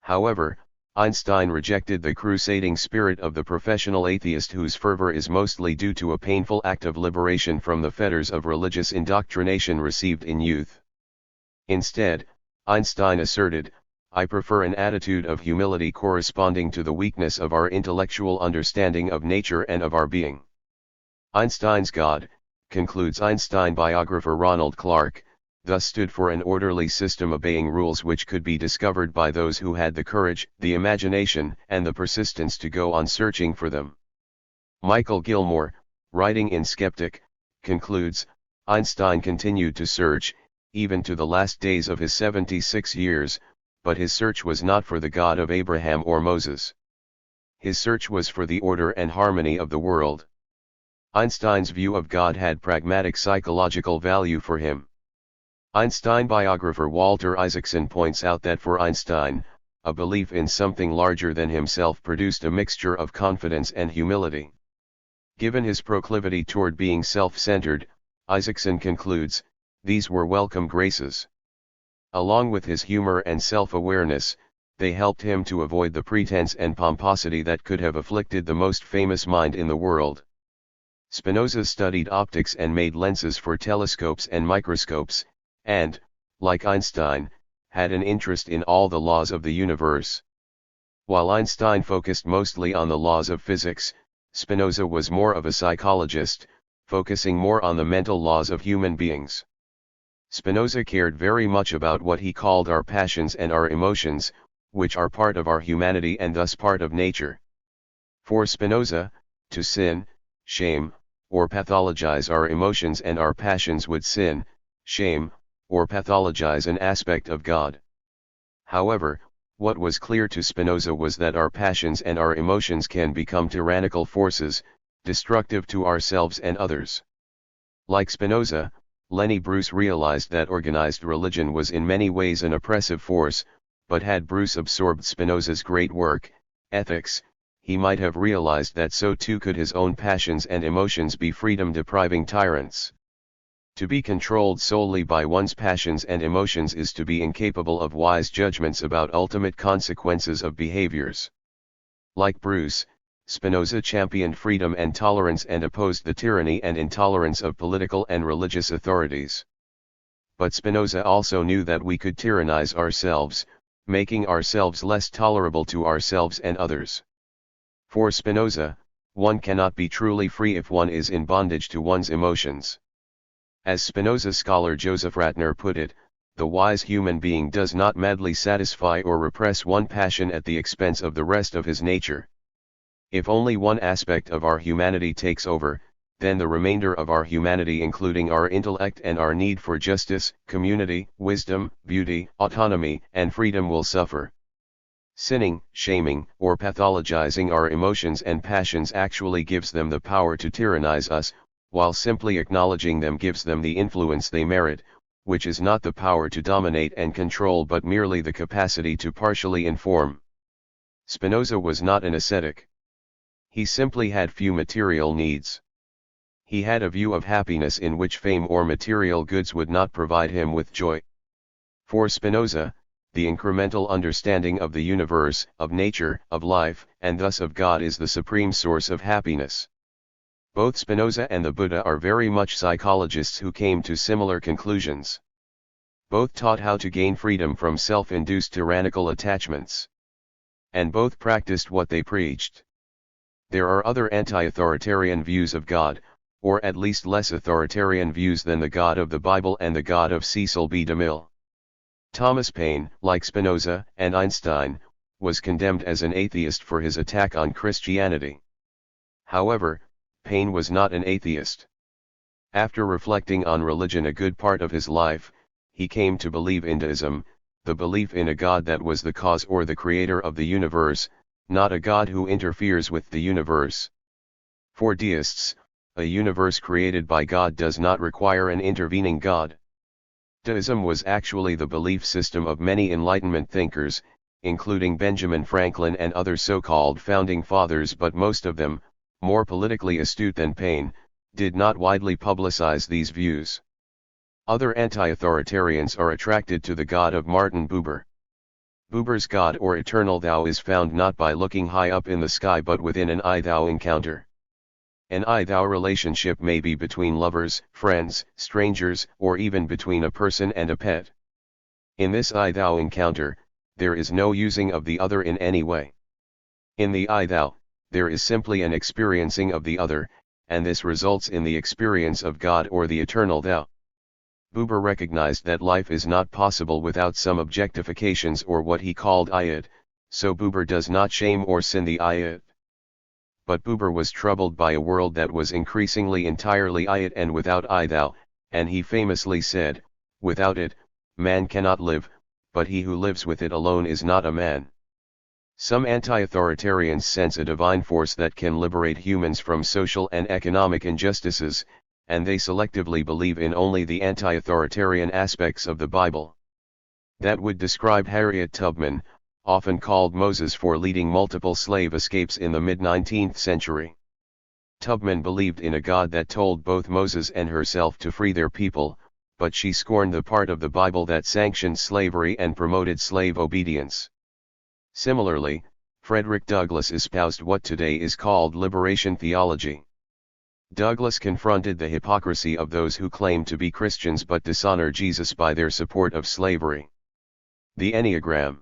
However, Einstein rejected the crusading spirit of the professional atheist whose fervor is mostly due to a painful act of liberation from the fetters of religious indoctrination received in youth. Instead, Einstein asserted, "I prefer an attitude of humility corresponding to the weakness of our intellectual understanding of nature and of our being." Einstein's God, concludes Einstein biographer Ronald Clark, thus stood for an orderly system obeying rules which could be discovered by those who had the courage, the imagination, and the persistence to go on searching for them. Michael Gilmore, writing in Skeptic, concludes, Einstein continued to search, even to the last days of his 76 years, but his search was not for the God of Abraham or Moses. His search was for the order and harmony of the world. Einstein's view of God had pragmatic psychological value for him. Einstein biographer Walter Isaacson points out that for Einstein, a belief in something larger than himself produced a mixture of confidence and humility. Given his proclivity toward being self-centered, Isaacson concludes, these were welcome graces. Along with his humor and self-awareness, they helped him to avoid the pretense and pomposity that could have afflicted the most famous mind in the world. Spinoza studied optics and made lenses for telescopes and microscopes, and, like Einstein, had an interest in all the laws of the universe. While Einstein focused mostly on the laws of physics, Spinoza was more of a psychologist, focusing more on the mental laws of human beings. Spinoza cared very much about what he called our passions and our emotions, which are part of our humanity and thus part of nature. For Spinoza, to sin, shame, or pathologize our emotions and our passions would sin, shame, or pathologize an aspect of God. However, what was clear to Spinoza was that our passions and our emotions can become tyrannical forces, destructive to ourselves and others. Like Spinoza, Lenny Bruce realized that organized religion was in many ways an oppressive force, but had Bruce absorbed Spinoza's great work, Ethics, he might have realized that so too could his own passions and emotions be freedom-depriving tyrants. To be controlled solely by one's passions and emotions is to be incapable of wise judgments about ultimate consequences of behaviors. Like Bruce, Spinoza championed freedom and tolerance and opposed the tyranny and intolerance of political and religious authorities. But Spinoza also knew that we could tyrannize ourselves, making ourselves less tolerable to ourselves and others. For Spinoza, one cannot be truly free if one is in bondage to one's emotions. As Spinoza scholar Joseph Ratner put it, the wise human being does not madly satisfy or repress one passion at the expense of the rest of his nature. If only one aspect of our humanity takes over, then the remainder of our humanity, including our intellect and our need for justice, community, wisdom, beauty, autonomy, and freedom, will suffer. Sinning, shaming, or pathologizing our emotions and passions actually gives them the power to tyrannize us, while simply acknowledging them gives them the influence they merit, which is not the power to dominate and control but merely the capacity to partially inform. Spinoza was not an ascetic. He simply had few material needs. He had a view of happiness in which fame or material goods would not provide him with joy. For Spinoza, the incremental understanding of the universe, of nature, of life, and thus of God is the supreme source of happiness. Both Spinoza and the Buddha are very much psychologists who came to similar conclusions. Both taught how to gain freedom from self-induced tyrannical attachments. And both practiced what they preached. There are other anti-authoritarian views of God, or at least less authoritarian views than the God of the Bible and the God of Cecil B. DeMille. Thomas Paine, like Spinoza and Einstein, was condemned as an atheist for his attack on Christianity. However, Paine was not an atheist. After reflecting on religion a good part of his life, he came to believe in deism, the belief in a God that was the cause or the creator of the universe, not a God who interferes with the universe. For deists, a universe created by God does not require an intervening God. Deism was actually the belief system of many Enlightenment thinkers, including Benjamin Franklin and other so-called founding fathers, but most of them, more politically astute than Paine, did not widely publicize these views. Other anti-authoritarians are attracted to the God of Martin Buber. Buber's God or eternal thou is found not by looking high up in the sky but within an I-thou encounter. An I-thou relationship may be between lovers, friends, strangers, or even between a person and a pet. In this I-thou encounter, there is no using of the other in any way. In the I-thou, there is simply an experiencing of the other, and this results in the experience of God or the eternal thou. Buber recognized that life is not possible without some objectifications or what he called I-it, so Buber does not shame or sin the I-it. But Buber was troubled by a world that was increasingly entirely I-it and without I-thou, and he famously said, "Without it, man cannot live, but he who lives with it alone is not a man." Some anti-authoritarians sense a divine force that can liberate humans from social and economic injustices, and they selectively believe in only the anti-authoritarian aspects of the Bible. That would describe Harriet Tubman, often called Moses for leading multiple slave escapes in the mid-19th century. Tubman believed in a God that told both Moses and herself to free their people, but she scorned the part of the Bible that sanctioned slavery and promoted slave obedience. Similarly, Frederick Douglass espoused what today is called liberation theology. Douglass confronted the hypocrisy of those who claim to be Christians but dishonor Jesus by their support of slavery. The Enneagram.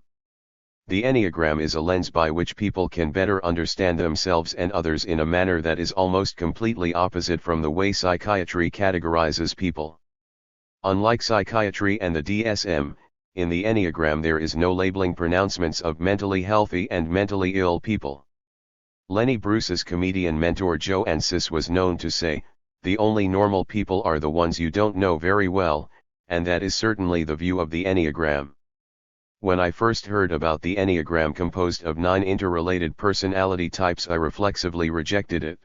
The Enneagram is a lens by which people can better understand themselves and others in a manner that is almost completely opposite from the way psychiatry categorizes people. Unlike psychiatry and the DSM, in the Enneagram there is no labeling pronouncements of mentally healthy and mentally ill people. Lenny Bruce's comedian mentor Joe Ansis was known to say, "The only normal people are the ones you don't know very well," and that is certainly the view of the Enneagram. When I first heard about the Enneagram composed of 9 interrelated personality types, I reflexively rejected it.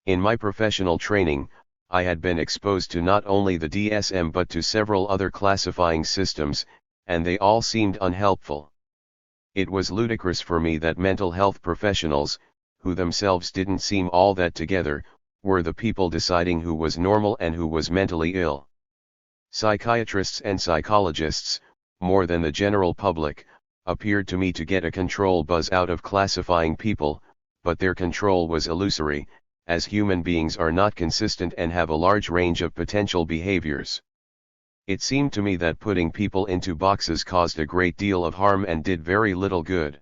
In my professional training, I had been exposed to not only the DSM but to several other classifying systems, and they all seemed unhelpful. It was ludicrous for me that mental health professionals, who themselves didn't seem all that together, were the people deciding who was normal and who was mentally ill. Psychiatrists and psychologists, more than the general public, appeared to me to get a control buzz out of classifying people, but their control was illusory, as human beings are not consistent and have a large range of potential behaviors. It seemed to me that putting people into boxes caused a great deal of harm and did very little good.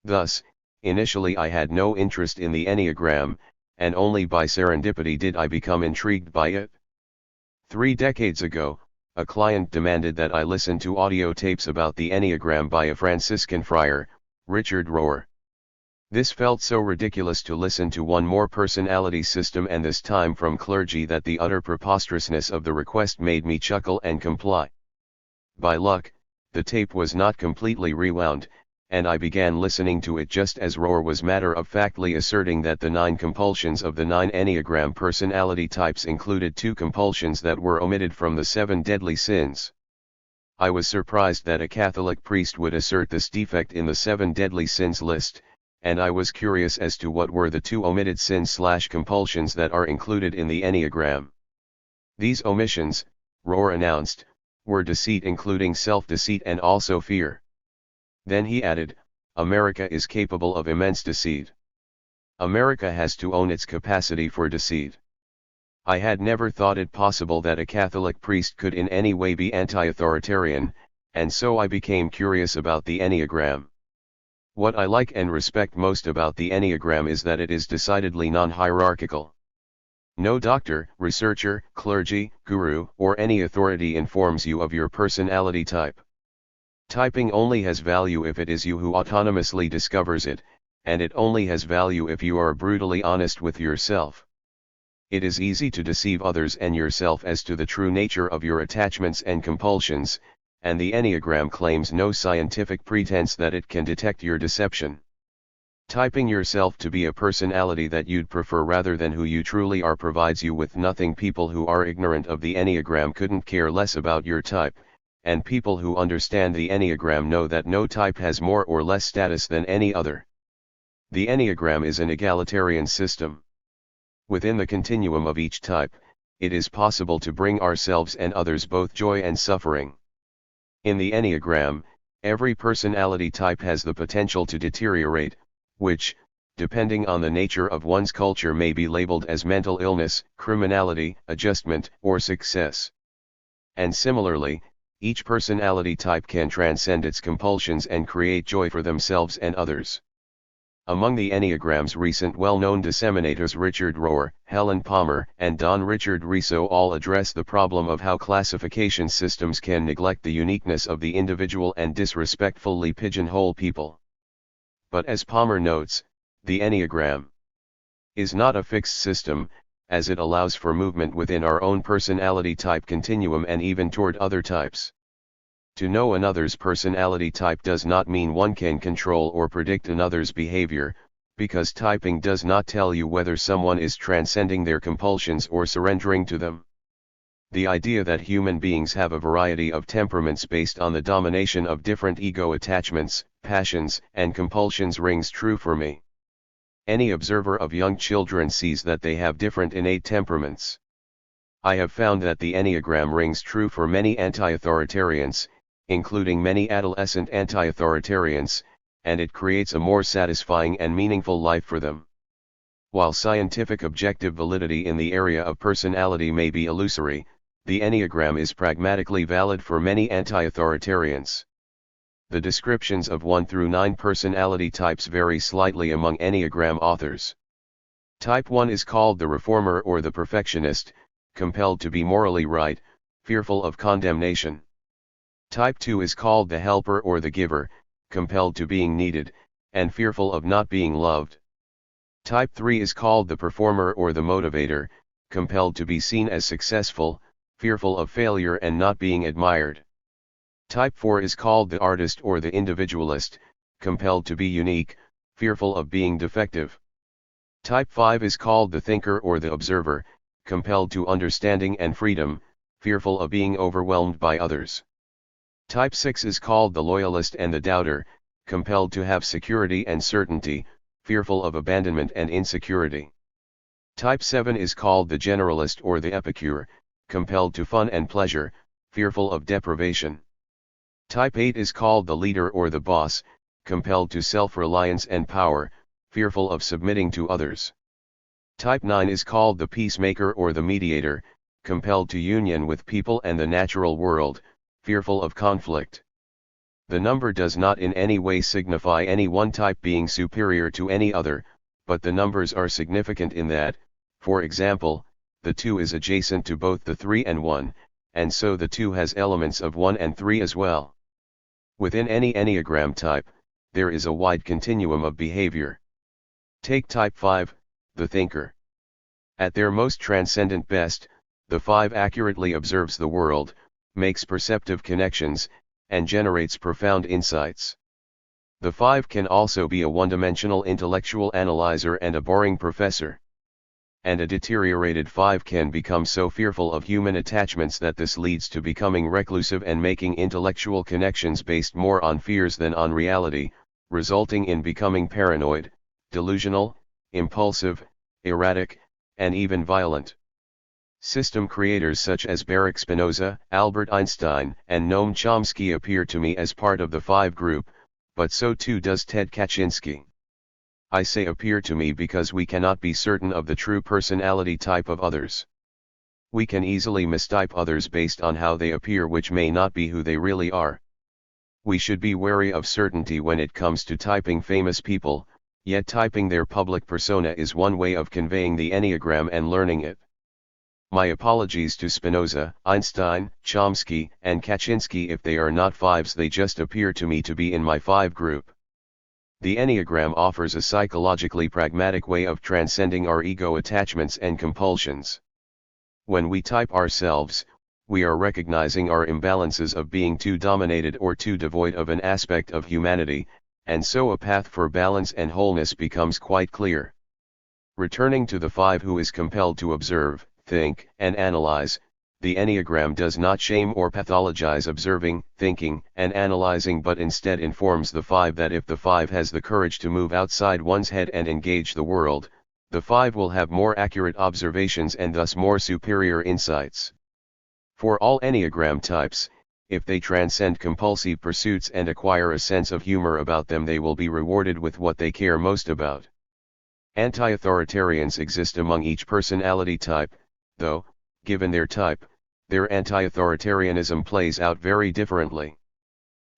Thus, initially I had no interest in the Enneagram, and only by serendipity did I become intrigued by it. 3 decades ago, a client demanded that I listen to audio tapes about the Enneagram by a Franciscan friar, Richard Rohr. This felt so ridiculous to listen to one more personality system, and this time from clergy, that the utter preposterousness of the request made me chuckle and comply. By luck, the tape was not completely rewound, and I began listening to it just as Rohr was matter-of-factly asserting that the 9 compulsions of the 9 Enneagram personality types included 2 compulsions that were omitted from the 7 deadly sins. I was surprised that a Catholic priest would assert this defect in the 7 deadly sins list, and I was curious as to what were the 2 omitted sins/compulsions that are included in the Enneagram. These omissions, Rohr announced, were deceit, including self-deceit and also fear. Then he added, America is capable of immense deceit. America has to own its capacity for deceit. I had never thought it possible that a Catholic priest could in any way be anti-authoritarian, and so I became curious about the Enneagram. What I like and respect most about the Enneagram is that it is decidedly non-hierarchical. No doctor, researcher, clergy, guru, or any authority informs you of your personality type. Typing only has value if it is you who autonomously discovers it, and it only has value if you are brutally honest with yourself. It is easy to deceive others and yourself as to the true nature of your attachments and compulsions, and the Enneagram claims no scientific pretense that it can detect your deception. Typing yourself to be a personality that you'd prefer rather than who you truly are provides you with nothing. People who are ignorant of the Enneagram couldn't care less about your type, and people who understand the Enneagram know that no type has more or less status than any other. The Enneagram is an egalitarian system. Within the continuum of each type, it is possible to bring ourselves and others both joy and suffering. In the Enneagram, every personality type has the potential to deteriorate, which, depending on the nature of one's culture, may be labeled as mental illness, criminality, adjustment, or success. And similarly, each personality type can transcend its compulsions and create joy for themselves and others. Among the Enneagram's recent well-known disseminators, Richard Rohr, Helen Palmer, and Don Richard Riso all address the problem of how classification systems can neglect the uniqueness of the individual and disrespectfully pigeonhole people. But as Palmer notes, the Enneagram is not a fixed system, as it allows for movement within our own personality type continuum and even toward other types. To know another's personality type does not mean one can control or predict another's behavior, because typing does not tell you whether someone is transcending their compulsions or surrendering to them. The idea that human beings have a variety of temperaments based on the domination of different ego attachments, passions, and compulsions rings true for me. Any observer of young children sees that they have different innate temperaments. I have found that the Enneagram rings true for many anti-authoritarians, including many adolescent anti-authoritarians, and it creates a more satisfying and meaningful life for them. While scientific objective validity in the area of personality may be illusory, the Enneagram is pragmatically valid for many anti-authoritarians. The descriptions of 1 through 9 personality types vary slightly among Enneagram authors. Type 1 is called the reformer or the perfectionist, compelled to be morally right, fearful of condemnation. Type 2 is called the helper or the giver, compelled to being needed, and fearful of not being loved. Type 3 is called the performer or the motivator, compelled to be seen as successful, fearful of failure and not being admired. Type 4 is called the artist or the individualist, compelled to be unique, fearful of being defective. Type 5 is called the thinker or the observer, compelled to understanding and freedom, fearful of being overwhelmed by others. Type 6 is called the loyalist and the doubter, compelled to have security and certainty, fearful of abandonment and insecurity. Type 7 is called the generalist or the epicure, compelled to fun and pleasure, fearful of deprivation. Type 8 is called the leader or the boss, compelled to self-reliance and power, fearful of submitting to others. Type 9 is called the peacemaker or the mediator, compelled to union with people and the natural world, fearful of conflict. The number does not in any way signify any one type being superior to any other, but the numbers are significant in that, for example, the 2 is adjacent to both the 3 and 1, and so the 2 has elements of 1 and 3 as well. Within any Enneagram type, there is a wide continuum of behavior. Take type 5, the thinker. At their most transcendent best, the 5 accurately observes the world, makes perceptive connections, and generates profound insights. The 5 can also be a one-dimensional intellectual analyzer and a boring professor. And a deteriorated 5 can become so fearful of human attachments that this leads to becoming reclusive and making intellectual connections based more on fears than on reality, resulting in becoming paranoid, delusional, impulsive, erratic, and even violent. System creators such as Baruch Spinoza, Albert Einstein, and Noam Chomsky appear to me as part of the 5 group, but so too does Ted Kaczynski. I say appear to me because we cannot be certain of the true personality type of others. We can easily mistype others based on how they appear, which may not be who they really are. We should be wary of certainty when it comes to typing famous people, yet typing their public persona is one way of conveying the Enneagram and learning it. My apologies to Spinoza, Einstein, Chomsky, and Kaczynski if they are not 5s, they just appear to me to be in my 5 group. The Enneagram offers a psychologically pragmatic way of transcending our ego attachments and compulsions. When we type ourselves, we are recognizing our imbalances of being too dominated or too devoid of an aspect of humanity, and so a path for balance and wholeness becomes quite clear. Returning to the 5 who is compelled to observe, think, and analyze, the Enneagram does not shame or pathologize observing, thinking, and analyzing, but instead informs the 5 that if the 5 has the courage to move outside one's head and engage the world, the 5 will have more accurate observations and thus more superior insights. For all Enneagram types, if they transcend compulsive pursuits and acquire a sense of humor about them, they will be rewarded with what they care most about. Anti-authoritarians exist among each personality type, though, given their type, their anti-authoritarianism plays out very differently.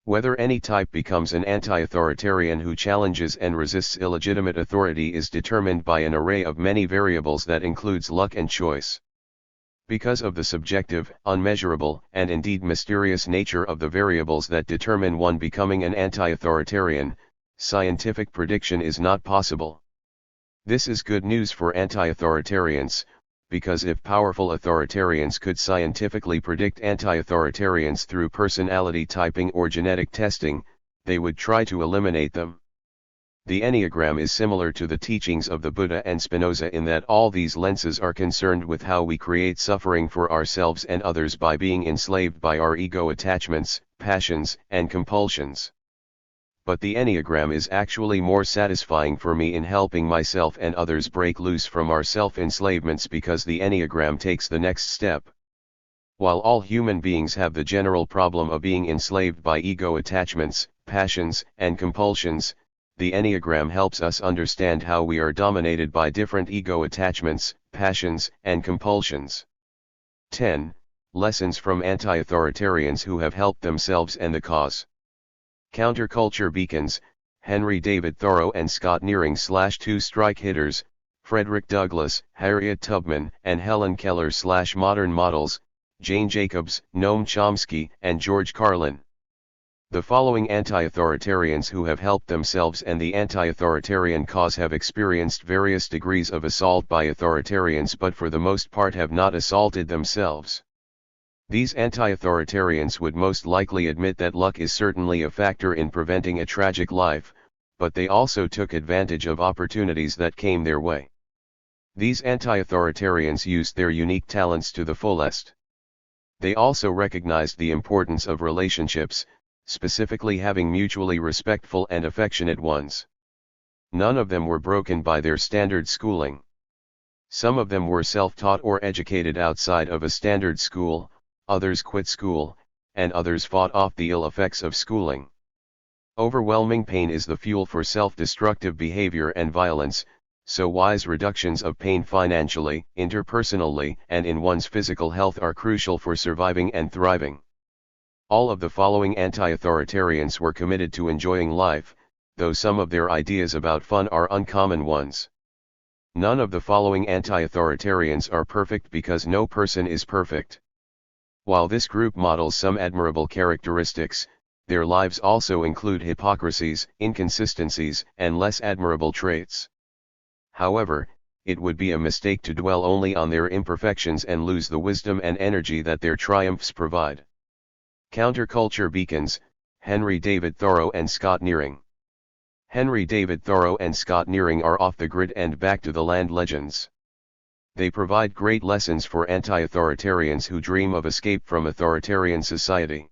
Whether any type becomes an anti-authoritarian who challenges and resists illegitimate authority is determined by an array of many variables that includes luck and choice. Because of the subjective, unmeasurable, and indeed mysterious nature of the variables that determine one becoming an anti-authoritarian, scientific prediction is not possible. This is good news for anti-authoritarians, because if powerful authoritarians could scientifically predict anti-authoritarians through personality typing or genetic testing, they would try to eliminate them. The Enneagram is similar to the teachings of the Buddha and Spinoza in that all these lenses are concerned with how we create suffering for ourselves and others by being enslaved by our ego attachments, passions, and compulsions. But the Enneagram is actually more satisfying for me in helping myself and others break loose from our self-enslavements, because the Enneagram takes the next step. While all human beings have the general problem of being enslaved by ego attachments, passions, and compulsions, the Enneagram helps us understand how we are dominated by different ego attachments, passions, and compulsions. 10. Lessons from anti-authoritarians who have helped themselves and the cause. Counterculture beacons, Henry David Thoreau and Scott Nearing / Two Strike Hitters, Frederick Douglass, Harriet Tubman, and Helen Keller / Modern Models, Jane Jacobs, Noam Chomsky, and George Carlin. The following anti-authoritarians who have helped themselves and the anti-authoritarian cause have experienced various degrees of assault by authoritarians, but for the most part have not assaulted themselves. These anti-authoritarians would most likely admit that luck is certainly a factor in preventing a tragic life, but they also took advantage of opportunities that came their way. These anti-authoritarians used their unique talents to the fullest. They also recognized the importance of relationships, specifically having mutually respectful and affectionate ones. None of them were broken by their standard schooling. Some of them were self-taught or educated outside of a standard school, others quit school, and others fought off the ill effects of schooling. Overwhelming pain is the fuel for self-destructive behavior and violence, so wise reductions of pain financially, interpersonally, and in one's physical health are crucial for surviving and thriving. All of the following anti-authoritarians were committed to enjoying life, though some of their ideas about fun are uncommon ones. None of the following anti-authoritarians are perfect because no person is perfect. While this group models some admirable characteristics, their lives also include hypocrisies, inconsistencies, and less admirable traits. However, it would be a mistake to dwell only on their imperfections and lose the wisdom and energy that their triumphs provide. Counterculture Beacons, Henry David Thoreau and Scott Nearing. Henry David Thoreau and Scott Nearing are off the grid and back to the land legends. They provide great lessons for anti-authoritarians who dream of escape from authoritarian society.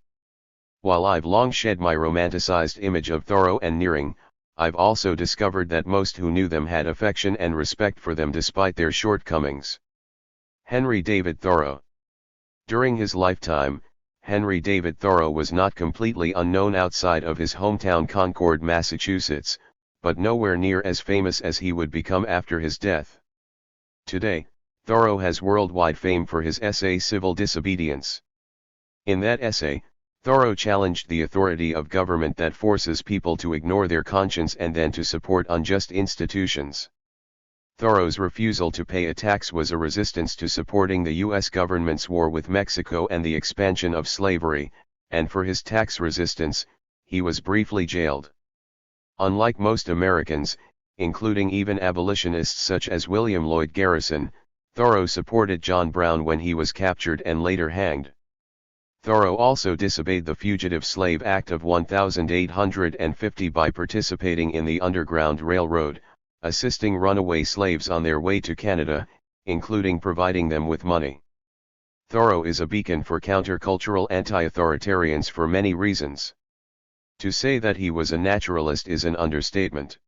While I've long shed my romanticized image of Thoreau and Nearing, I've also discovered that most who knew them had affection and respect for them despite their shortcomings. Henry David Thoreau. During his lifetime, Henry David Thoreau was not completely unknown outside of his hometown Concord, Massachusetts, but nowhere near as famous as he would become after his death. Today, Thoreau has worldwide fame for his essay Civil Disobedience. In that essay, Thoreau challenged the authority of government that forces people to ignore their conscience and then to support unjust institutions. Thoreau's refusal to pay a tax was a resistance to supporting the U.S. government's war with Mexico and the expansion of slavery, and for his tax resistance, he was briefly jailed. Unlike most Americans, including even abolitionists such as William Lloyd Garrison, Thoreau supported John Brown when he was captured and later hanged. Thoreau also disobeyed the Fugitive Slave Act of 1850 by participating in the Underground Railroad, assisting runaway slaves on their way to Canada, including providing them with money. Thoreau is a beacon for countercultural anti-authoritarians for many reasons. To say that he was a naturalist is an understatement.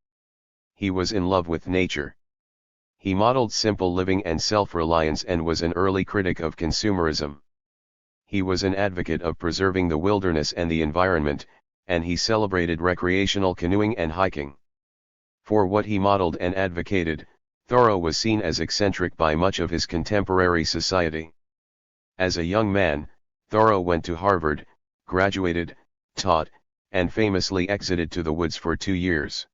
He was in love with nature. He modeled simple living and self-reliance and was an early critic of consumerism. He was an advocate of preserving the wilderness and the environment, and he celebrated recreational canoeing and hiking. For what he modeled and advocated, Thoreau was seen as eccentric by much of his contemporary society. As a young man, Thoreau went to Harvard, graduated, taught, and famously exited to the woods for 2 years.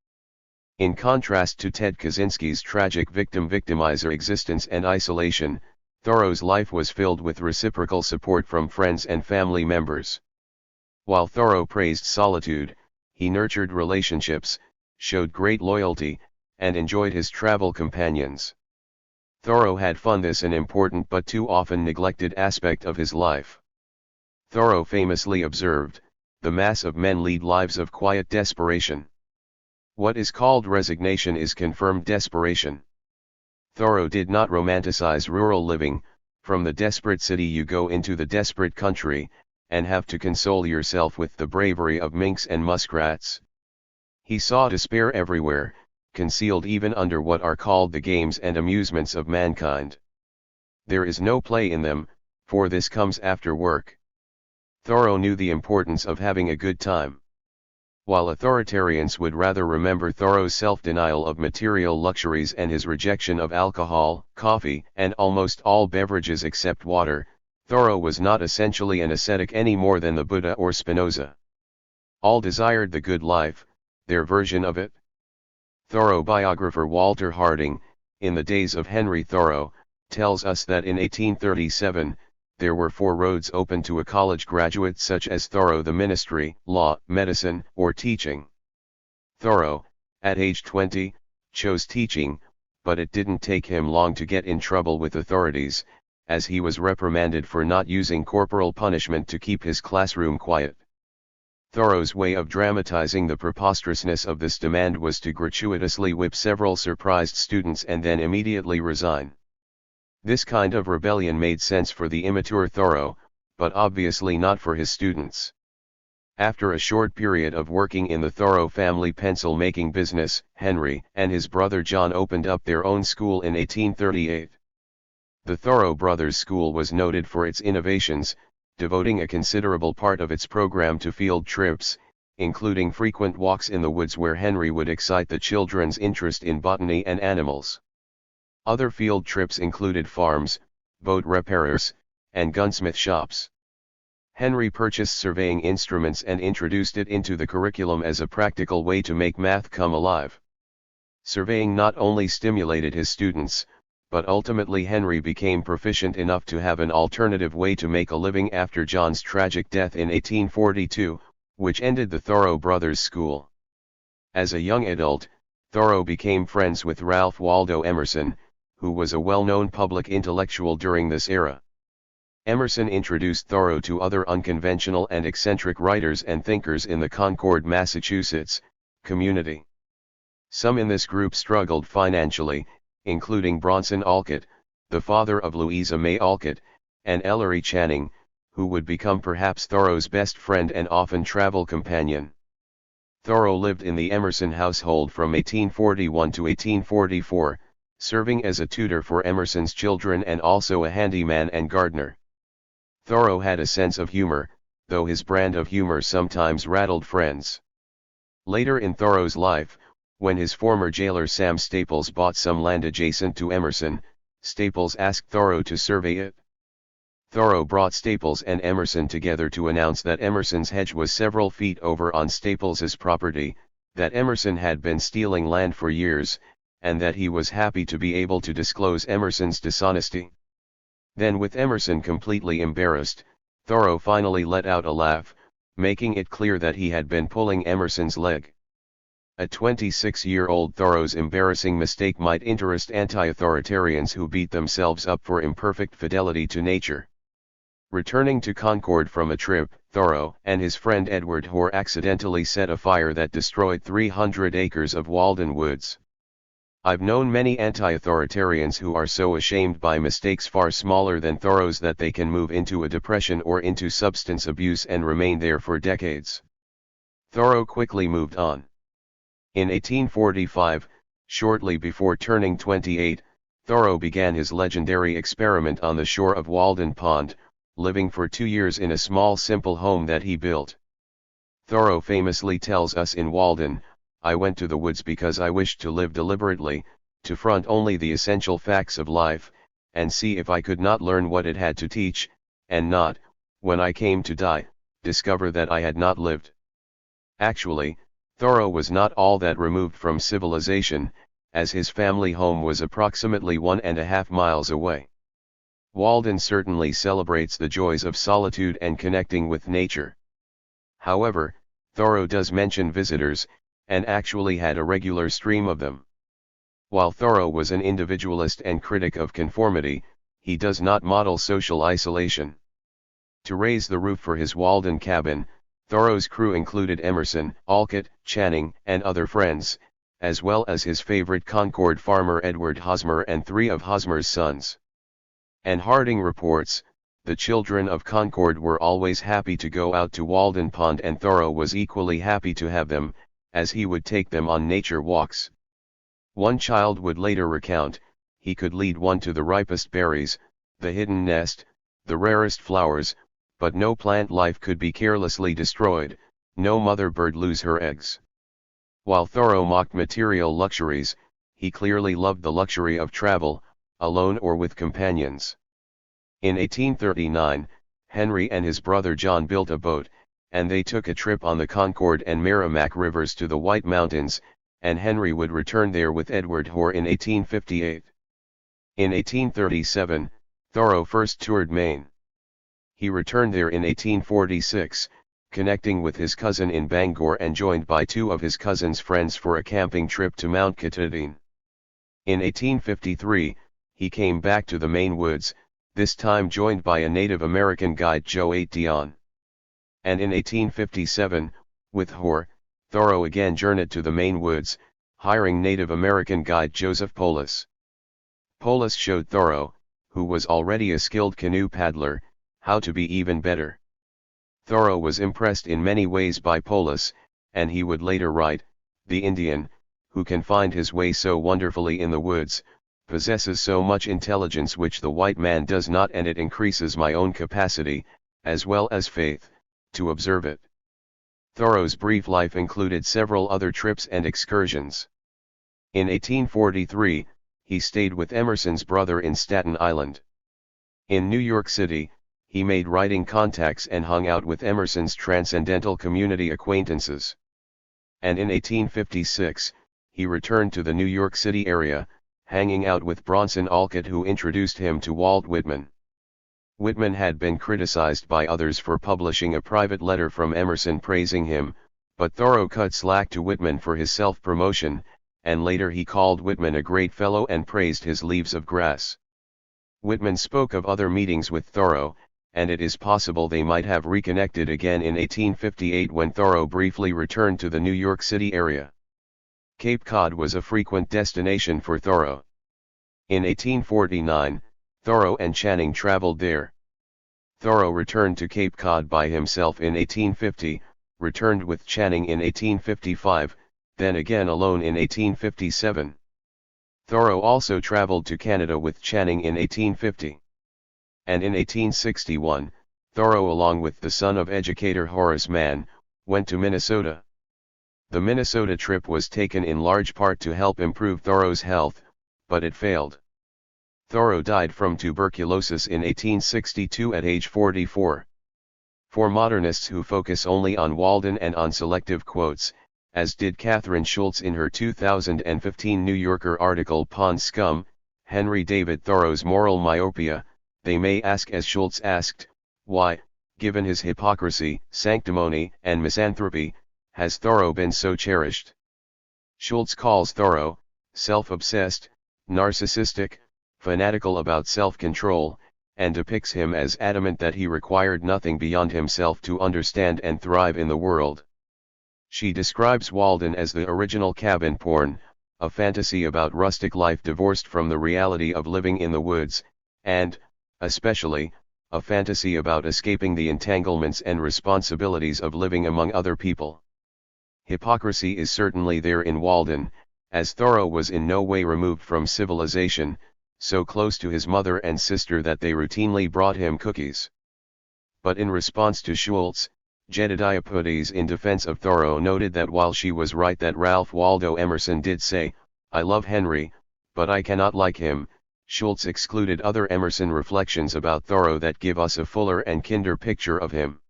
In contrast to Ted Kaczynski's tragic victim-victimizer existence and isolation, Thoreau's life was filled with reciprocal support from friends and family members. While Thoreau praised solitude, he nurtured relationships, showed great loyalty, and enjoyed his travel companions. Thoreau had fun, this an important but too often neglected aspect of his life. Thoreau famously observed, "The mass of men lead lives of quiet desperation. What is called resignation is confirmed desperation." Thoreau did not romanticize rural living. From the desperate city you go into the desperate country, and have to console yourself with the bravery of minks and muskrats. He saw despair everywhere, concealed even under what are called the games and amusements of mankind. There is no play in them, for this comes after work. Thoreau knew the importance of having a good time. While authoritarians would rather remember Thoreau's self-denial of material luxuries and his rejection of alcohol, coffee, and almost all beverages except water, Thoreau was not essentially an ascetic any more than the Buddha or Spinoza. All desired the good life, their version of it. Thoreau biographer Walter Harding, in the days of Henry Thoreau, tells us that in 1837, there were 4 roads open to a college graduate such as Thoreau: the ministry, law, medicine, or teaching. Thoreau, at age 20, chose teaching, but it didn't take him long to get in trouble with authorities, as he was reprimanded for not using corporal punishment to keep his classroom quiet. Thoreau's way of dramatizing the preposterousness of this demand was to gratuitously whip several surprised students and then immediately resign. This kind of rebellion made sense for the immature Thoreau, but obviously not for his students. After a short period of working in the Thoreau family pencil-making business, Henry and his brother John opened up their own school in 1838. The Thoreau Brothers School was noted for its innovations, devoting a considerable part of its program to field trips, including frequent walks in the woods where Henry would excite the children's interest in botany and animals. Other field trips included farms, boat repairers, and gunsmith shops. Henry purchased surveying instruments and introduced it into the curriculum as a practical way to make math come alive. Surveying not only stimulated his students, but ultimately Henry became proficient enough to have an alternative way to make a living after John's tragic death in 1842, which ended the Thoreau Brothers School. As a young adult, Thoreau became friends with Ralph Waldo Emerson, who was a well-known public intellectual during this era. Emerson introduced Thoreau to other unconventional and eccentric writers and thinkers in the Concord, Massachusetts, community. Some in this group struggled financially, including Bronson Alcott, the father of Louisa May Alcott, and Ellery Channing, who would become perhaps Thoreau's best friend and often travel companion. Thoreau lived in the Emerson household from 1841 to 1844, serving as a tutor for Emerson's children and also a handyman and gardener. Thoreau had a sense of humor, though his brand of humor sometimes rattled friends. Later in Thoreau's life, when his former jailer Sam Staples bought some land adjacent to Emerson, Staples asked Thoreau to survey it. Thoreau brought Staples and Emerson together to announce that Emerson's hedge was several feet over on Staples's property, that Emerson had been stealing land for years, and that he was happy to be able to disclose Emerson's dishonesty. Then, with Emerson completely embarrassed, Thoreau finally let out a laugh, making it clear that he had been pulling Emerson's leg. A 26-year-old Thoreau's embarrassing mistake might interest anti-authoritarians who beat themselves up for imperfect fidelity to nature. Returning to Concord from a trip, Thoreau and his friend Edward Hoare accidentally set a fire that destroyed 300 acres of Walden woods. I've known many anti-authoritarians who are so ashamed by mistakes far smaller than Thoreau's that they can move into a depression or into substance abuse and remain there for decades. Thoreau quickly moved on. In 1845, shortly before turning 28, Thoreau began his legendary experiment on the shore of Walden Pond, living for 2 years in a small simple home that he built. Thoreau famously tells us in Walden, "I went to the woods because I wished to live deliberately, to front only the essential facts of life, and see if I could not learn what it had to teach, and not, when I came to die, discover that I had not lived." Actually, Thoreau was not all that removed from civilization, as his family home was approximately 1.5 miles away. Walden certainly celebrates the joys of solitude and connecting with nature. However, Thoreau does mention visitors, and actually had a regular stream of them. While Thoreau was an individualist and critic of conformity, he does not model social isolation. To raise the roof for his Walden cabin, Thoreau's crew included Emerson, Alcott, Channing, and other friends, as well as his favorite Concord farmer Edward Hosmer and 3 of Hosmer's sons. And Harding reports, "The children of Concord were always happy to go out to Walden Pond, and Thoreau was equally happy to have them, as he would take them on nature walks." One child would later recount, he could lead one to the ripest berries, the hidden nest, the rarest flowers, but no plant life could be carelessly destroyed, no mother bird lose her eggs. While Thoreau mocked material luxuries, he clearly loved the luxury of travel, alone or with companions. In 1839, Henry and his brother John built a boat, and they took a trip on the Concord and Merrimack rivers to the White Mountains, and Henry would return there with Edward Hoare in 1858. In 1837, Thoreau first toured Maine. He returned there in 1846, connecting with his cousin in Bangor and joined by 2 of his cousin's friends for a camping trip to Mount Katahdin. In 1853, he came back to the Maine woods, this time joined by a Native American guide, Joe Dion. And in 1857, with Hoare, Thoreau again journeyed to the Maine woods, hiring Native American guide Joseph Polis. Polis showed Thoreau, who was already a skilled canoe paddler, how to be even better. Thoreau was impressed in many ways by Polis, and he would later write, "The Indian, who can find his way so wonderfully in the woods, possesses so much intelligence which the white man does not, and it increases my own capacity, as well as faith, to observe it." Thoreau's brief life included several other trips and excursions. In 1843, he stayed with Emerson's brother in Staten Island. In New York City, he made writing contacts and hung out with Emerson's transcendental community acquaintances. And in 1856, he returned to the New York City area, hanging out with Bronson Alcott, who introduced him to Walt Whitman. Whitman had been criticized by others for publishing a private letter from Emerson praising him, but Thoreau cut slack to Whitman for his self-promotion, and later he called Whitman a great fellow and praised his Leaves of Grass. Whitman spoke of other meetings with Thoreau, and it is possible they might have reconnected again in 1858 when Thoreau briefly returned to the New York City area. Cape Cod was a frequent destination for Thoreau. In 1849, Thoreau and Channing traveled there. Thoreau returned to Cape Cod by himself in 1850, returned with Channing in 1855, then again alone in 1857. Thoreau also traveled to Canada with Channing in 1850. And in 1861, Thoreau, along with the son of educator Horace Mann, went to Minnesota. The Minnesota trip was taken in large part to help improve Thoreau's health, but it failed. Thoreau died from tuberculosis in 1862 at age 44. For modernists who focus only on Walden and on selective quotes, as did Catherine Schultz in her 2015 New Yorker article Pond Scum, Henry David Thoreau's moral myopia, they may ask, as Schultz asked, why, given his hypocrisy, sanctimony, and misanthropy, has Thoreau been so cherished? Schultz calls Thoreau self-obsessed, narcissistic, fanatical about self-control, and depicts him as adamant that he required nothing beyond himself to understand and thrive in the world. She describes Walden as the original cabin porn, a fantasy about rustic life divorced from the reality of living in the woods, and, especially, a fantasy about escaping the entanglements and responsibilities of living among other people. Hypocrisy is certainly there in Walden, as Thoreau was in no way removed from civilization, so close to his mother and sister that they routinely brought him cookies. But in response to Schultz, Jedediah Pudes in defense of Thoreau noted that while she was right that Ralph Waldo Emerson did say, "I love Henry, but I cannot like him," Schultz excluded other Emerson reflections about Thoreau that give us a fuller and kinder picture of him.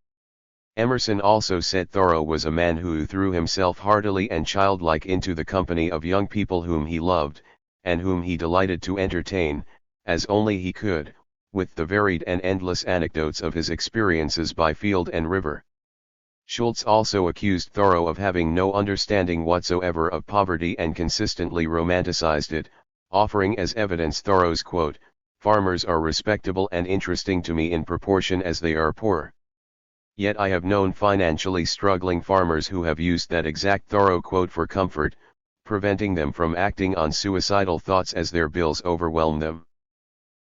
Emerson also said Thoreau was a man who threw himself heartily and childlike into the company of young people whom he loved, and whom he delighted to entertain, as only he could, with the varied and endless anecdotes of his experiences by field and river. Schultz also accused Thoreau of having no understanding whatsoever of poverty and consistently romanticized it, offering as evidence Thoreau's quote, "Farmers are respectable and interesting to me in proportion as they are poor. Yet I have known financially struggling farmers who have used that exact Thoreau quote for comfort, preventing them from acting on suicidal thoughts as their bills overwhelm them."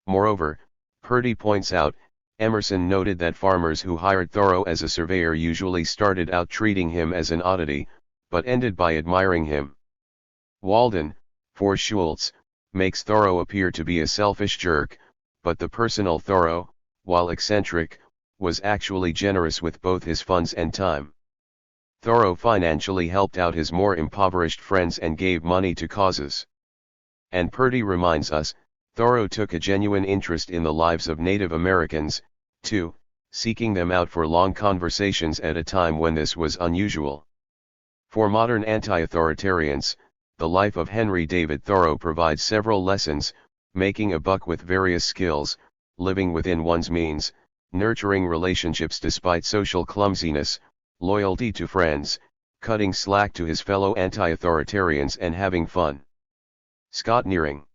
Moreover, Purdy points out, Emerson noted that farmers who hired Thoreau as a surveyor usually started out treating him as an oddity, but ended by admiring him. Walden, for Schultz, makes Thoreau appear to be a selfish jerk, but the personal Thoreau, while eccentric, was actually generous with both his funds and time. Thoreau financially helped out his more impoverished friends and gave money to causes. And Purdy reminds us, Thoreau took a genuine interest in the lives of Native Americans, too, seeking them out for long conversations at a time when this was unusual. For modern anti-authoritarians, the life of Henry David Thoreau provides several lessons: making a buck with various skills, living within one's means, nurturing relationships despite social clumsiness, loyalty to friends, cutting slack to his fellow anti-authoritarians, and having fun. Scott Nearing.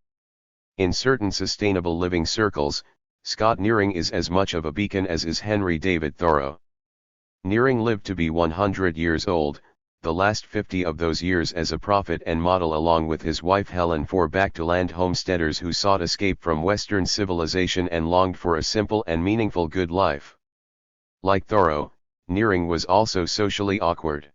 In certain sustainable living circles, Scott Nearing is as much of a beacon as is Henry David Thoreau. Nearing lived to be 100 years old, the last 50 of those years as a prophet and model along with his wife Helen for back-to-land homesteaders who sought escape from Western civilization and longed for a simple and meaningful good life. Like Thoreau, Nearing was also socially awkward.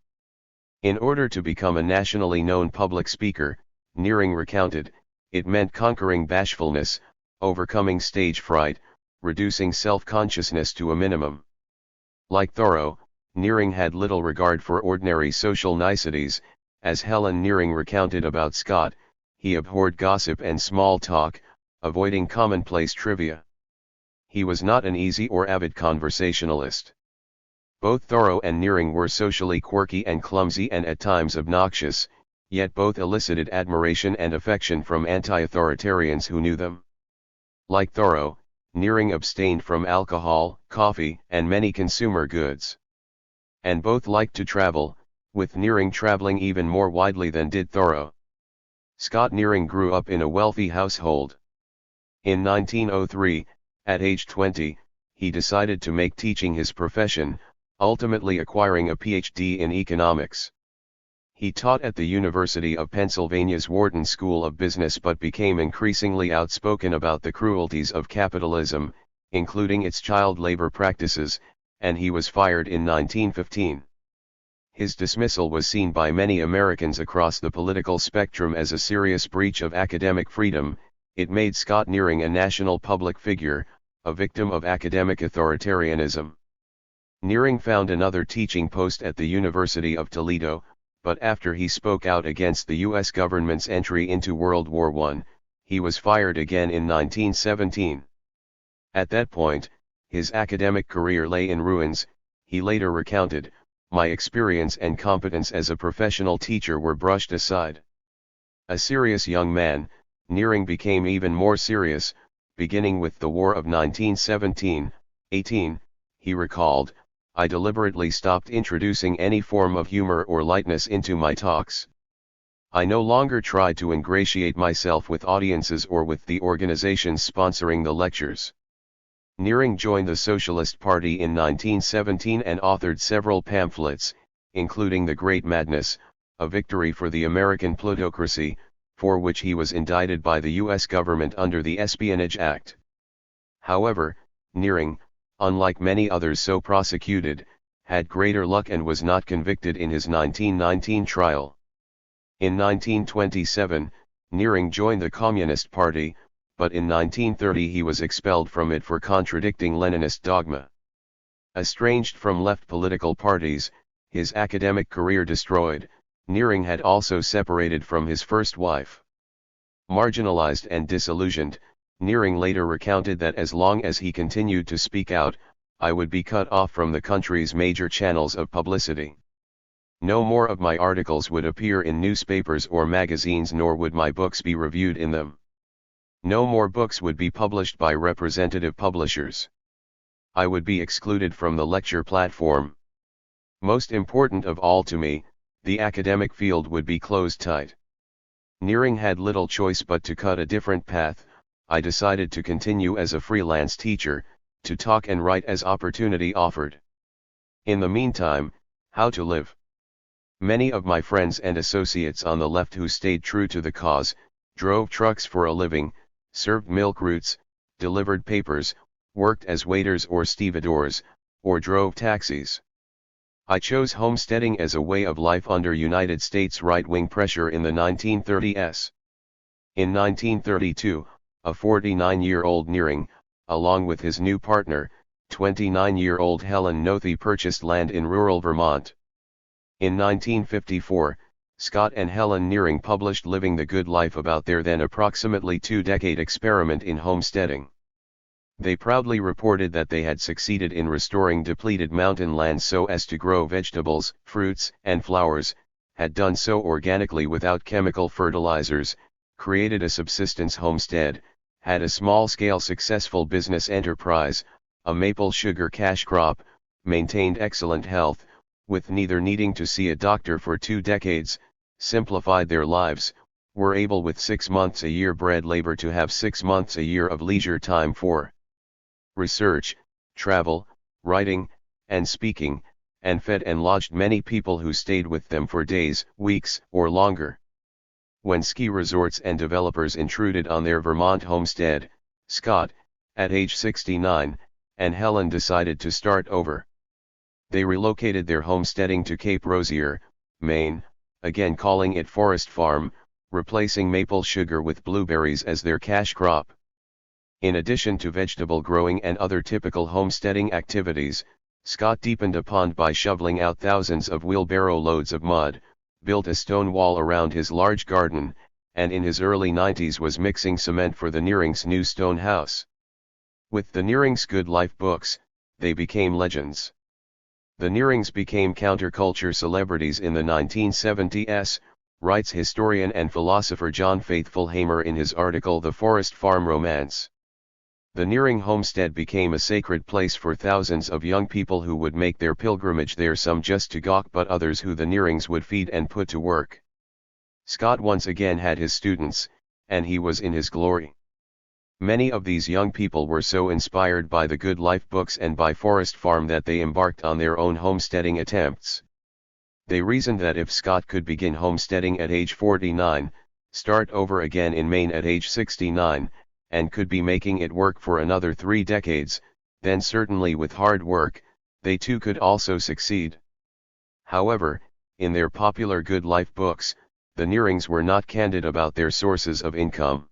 In order to become a nationally known public speaker, Nearing recounted, it meant conquering bashfulness, overcoming stage fright, reducing self-consciousness to a minimum. Like Thoreau, Nearing had little regard for ordinary social niceties. As Helen Nearing recounted about Scott, he abhorred gossip and small talk, avoiding commonplace trivia. He was not an easy or avid conversationalist. Both Thoreau and Nearing were socially quirky and clumsy and at times obnoxious, yet both elicited admiration and affection from anti-authoritarians who knew them. Like Thoreau, Nearing abstained from alcohol, coffee, and many consumer goods. And both liked to travel, with Nearing traveling even more widely than did Thoreau. Scott Nearing grew up in a wealthy household. In 1903, at age 20, he decided to make teaching his profession, ultimately acquiring a Ph.D. in economics. He taught at the University of Pennsylvania's Wharton School of Business but became increasingly outspoken about the cruelties of capitalism, including its child labor practices, and he was fired in 1915. His dismissal was seen by many Americans across the political spectrum as a serious breach of academic freedom. It made Scott Nearing a national public figure, a victim of academic authoritarianism. Nearing found another teaching post at the University of Toledo, but after he spoke out against the U.S. government's entry into World War I, he was fired again in 1917. At that point, his academic career lay in ruins. He later recounted, "My experience and competence as a professional teacher were brushed aside." A serious young man, Nearing became even more serious, beginning with the War of 1917-18, he recalled, "I deliberately stopped introducing any form of humor or lightness into my talks. I no longer tried to ingratiate myself with audiences or with the organizations sponsoring the lectures." Nearing joined the Socialist Party in 1917 and authored several pamphlets, including The Great Madness, A Victory for the American Plutocracy, for which he was indicted by the U.S. government under the Espionage Act. However, Nearing, unlike many others so prosecuted, had greater luck and was not convicted in his 1919 trial. In 1927, Nearing joined the Communist Party, but in 1930 he was expelled from it for contradicting Leninist dogma. Estranged from left political parties, his academic career destroyed, Nearing had also separated from his first wife. Marginalized and disillusioned, Nearing later recounted that as long as he continued to speak out, I would be cut off from the country's major channels of publicity. No more of my articles would appear in newspapers or magazines, nor would my books be reviewed in them. No more books would be published by representative publishers. I would be excluded from the lecture platform. Most important of all to me, the academic field would be closed tight. Nearing had little choice but to cut a different path. I decided to continue as a freelance teacher, to talk and write as opportunity offered. In the meantime, how to live? Many of my friends and associates on the left who stayed true to the cause, drove trucks for a living, served milk routes, delivered papers, worked as waiters or stevedores, or drove taxis. I chose homesteading as a way of life under United States right-wing pressure in the 1930s. In 1932, a 49-year-old Nearing, along with his new partner, 29-year-old Helen Nothey, purchased land in rural Vermont. In 1954, Scott and Helen Nearing published Living the Good Life, about their then approximately 2-decade experiment in homesteading. They proudly reported that they had succeeded in restoring depleted mountain lands so as to grow vegetables, fruits, and flowers, had done so organically without chemical fertilizers, created a subsistence homestead, had a small-scale successful business enterprise, a maple sugar cash crop, maintained excellent health, with neither needing to see a doctor for 2 decades, simplified their lives, were able with 6 months a year bread labor to have 6 months a year of leisure time for research, travel, writing, and speaking, and fed and lodged many people who stayed with them for days, weeks, or longer. When ski resorts and developers intruded on their Vermont homestead, Scott, at age 69, and Helen decided to start over. They relocated their homesteading to Cape Rosier, Maine, again calling it Forest Farm, replacing maple sugar with blueberries as their cash crop. In addition to vegetable growing and other typical homesteading activities, Scott deepened a pond by shoveling out thousands of wheelbarrow loads of mud, built a stone wall around his large garden, and in his early 90s was mixing cement for the Nearings' new stone house. With the Nearings' Good Life books, they became legends. The Nearings became counterculture celebrities in the 1970s, writes historian and philosopher John Faithfull-Hamer in his article The Forest Farm Romance. The Nearing homestead became a sacred place for thousands of young people who would make their pilgrimage there, some just to gawk but others who the Nearings would feed and put to work. Scott once again had his students, and he was in his glory. Many of these young people were so inspired by the Good Life books and by Forest Farm that they embarked on their own homesteading attempts. They reasoned that if Scott could begin homesteading at age 49, start over again in Maine at age 69, and could be making it work for another 3 decades, then certainly with hard work, they too could also succeed. However, in their popular Good Life books, the Nearings were not candid about their sources of income.